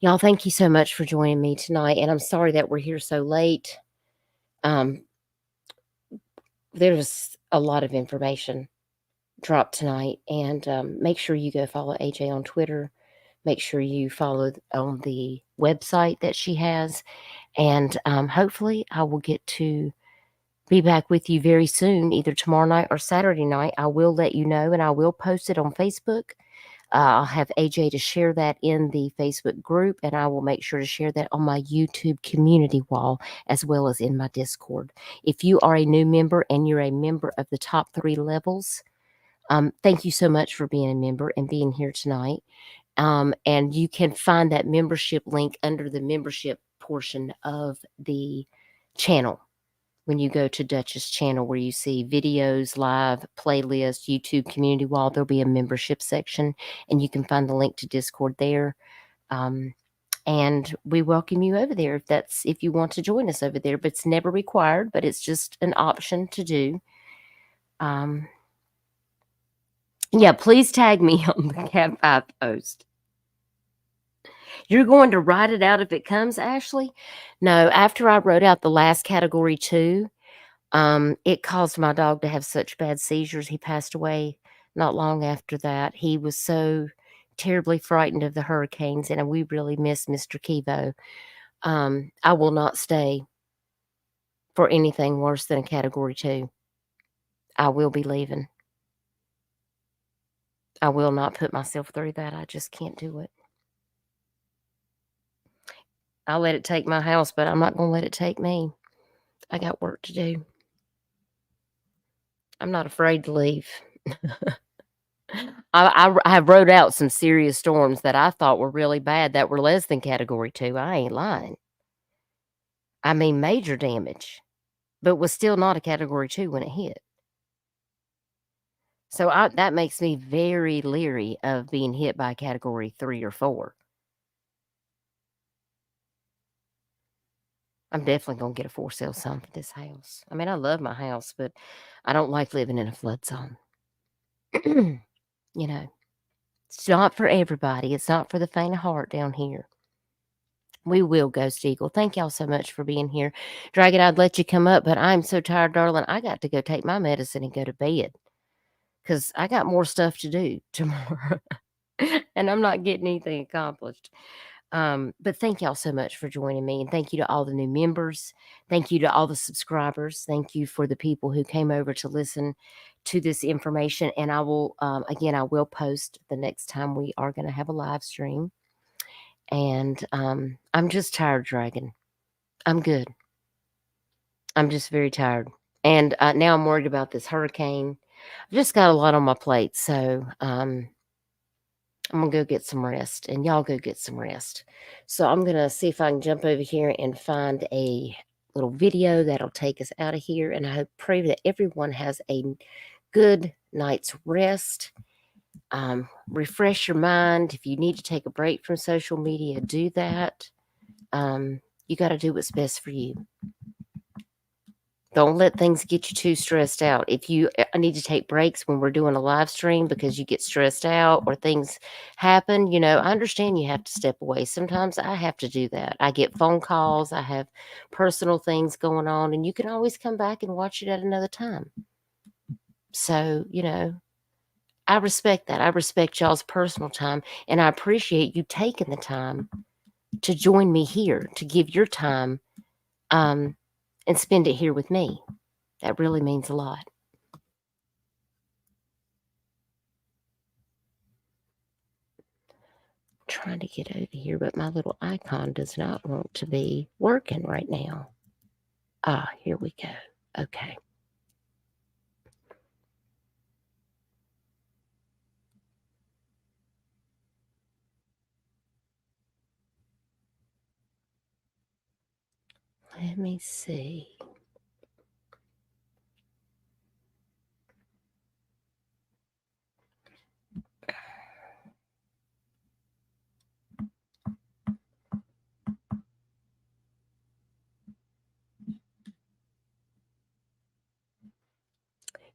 Y'all, thank you so much for joining me tonight. And I'm sorry that we're here so late. There's a lot of information dropped tonight. And make sure you go follow AJ on Twitter. Make sure you follow on the website that she has. And hopefully I will get to be back with you very soon, either tomorrow night or Saturday night. I will let you know, and I will post it on Facebook. I'll have AJ to share that in the Facebook group, and I will make sure to share that on my YouTube community wall as well as in my Discord. If you are a new member and you're a member of the top 3 levels, thank you so much for being a member and being here tonight. And you can find that membership link under the membership portion of the channel. When you go to Dutch's channel where you see videos, live, playlist, YouTube community wall, there'll be a membership section and you can find the link to Discord there. And we welcome you over there if you want to join us over there, but it's never required, but it's just an option to do. Yeah, please tag me on the Cat 5 post. You're going to write it out if it comes, Ashley? No, after I wrote out the last Category 2, it caused my dog to have such bad seizures. He passed away not long after that. He was so terribly frightened of the hurricanes, and we really miss Mr. Kivo. I will not stay for anything worse than a Category 2. I will be leaving. I will not put myself through that. I just can't do it. I'll let it take my house, but I'm not going to let it take me. I got work to do. I'm not afraid to leave. I wrote out some serious storms that I thought were really bad that were less than Category 2. I ain't lying. I mean, major damage, but was still not a Category 2 when it hit. So that makes me very leery of being hit by Category 3 or 4. I'm definitely going to get a for sale sign for this house. I mean, I love my house, but I don't like living in a flood zone. You know, it's not for everybody. It's not for the faint of heart down here. We will, Ghost Eagle. Thank y'all so much for being here. Dragon, I'd let you come up, but I'm so tired, darling. I got to go take my medicine and go to bed because I got more stuff to do tomorrow. And I'm not getting anything accomplished. But thank y'all so much for joining me. And thank you to all the new members. Thank you to all the subscribers. Thank you for the people who came over to listen to this information. And I will, again, I will post the next time we are going to have a live stream. And I'm just tired, Dragon. I'm good. I'm just very tired. And now I'm worried about this hurricane. I've just got a lot on my plate. So I'm going to go get some rest. And y'all go get some rest. So I'm going to see if I can jump over here and find a little video that'll take us out of here. And I pray that everyone has a good night's rest. Refresh your mind. If you need to take a break from social media, do that. You got to do what's best for you. Don't let things get you too stressed out. If you need to take breaks when we're doing a live stream because you get stressed out or things happen, you know, I understand you have to step away. Sometimes I have to do that. I get phone calls. I have personal things going on, and you can always come back and watch it at another time. So, you know, I respect that. I respect y'all's personal time, and I appreciate you taking the time to join me here, to give your time and spend it here with me. That really means a lot. I'm trying to get over here, but my little icon does not want to be working right now. Ah, here we go. Okay. Let me see.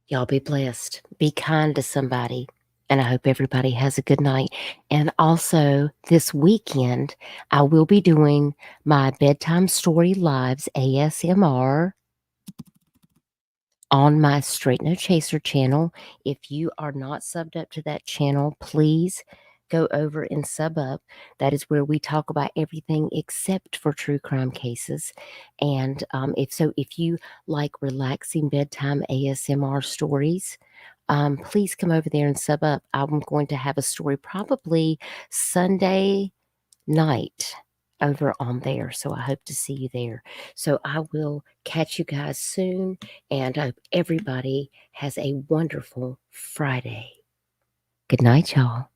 Y'all be blessed. Be kind to somebody. And I hope everybody has a good night. And also, this weekend, I will be doing my Bedtime Story Lives ASMR on my Straight No Chaser channel. If you are not subbed up to that channel, please go over and sub up. That is where we talk about everything except for true crime cases. And if you like relaxing bedtime ASMR stories, please come over there and sub up. I'm going to have a story probably Sunday night over on there. So I hope to see you there. So I will catch you guys soon. And I hope everybody has a wonderful Friday. Good night, y'all.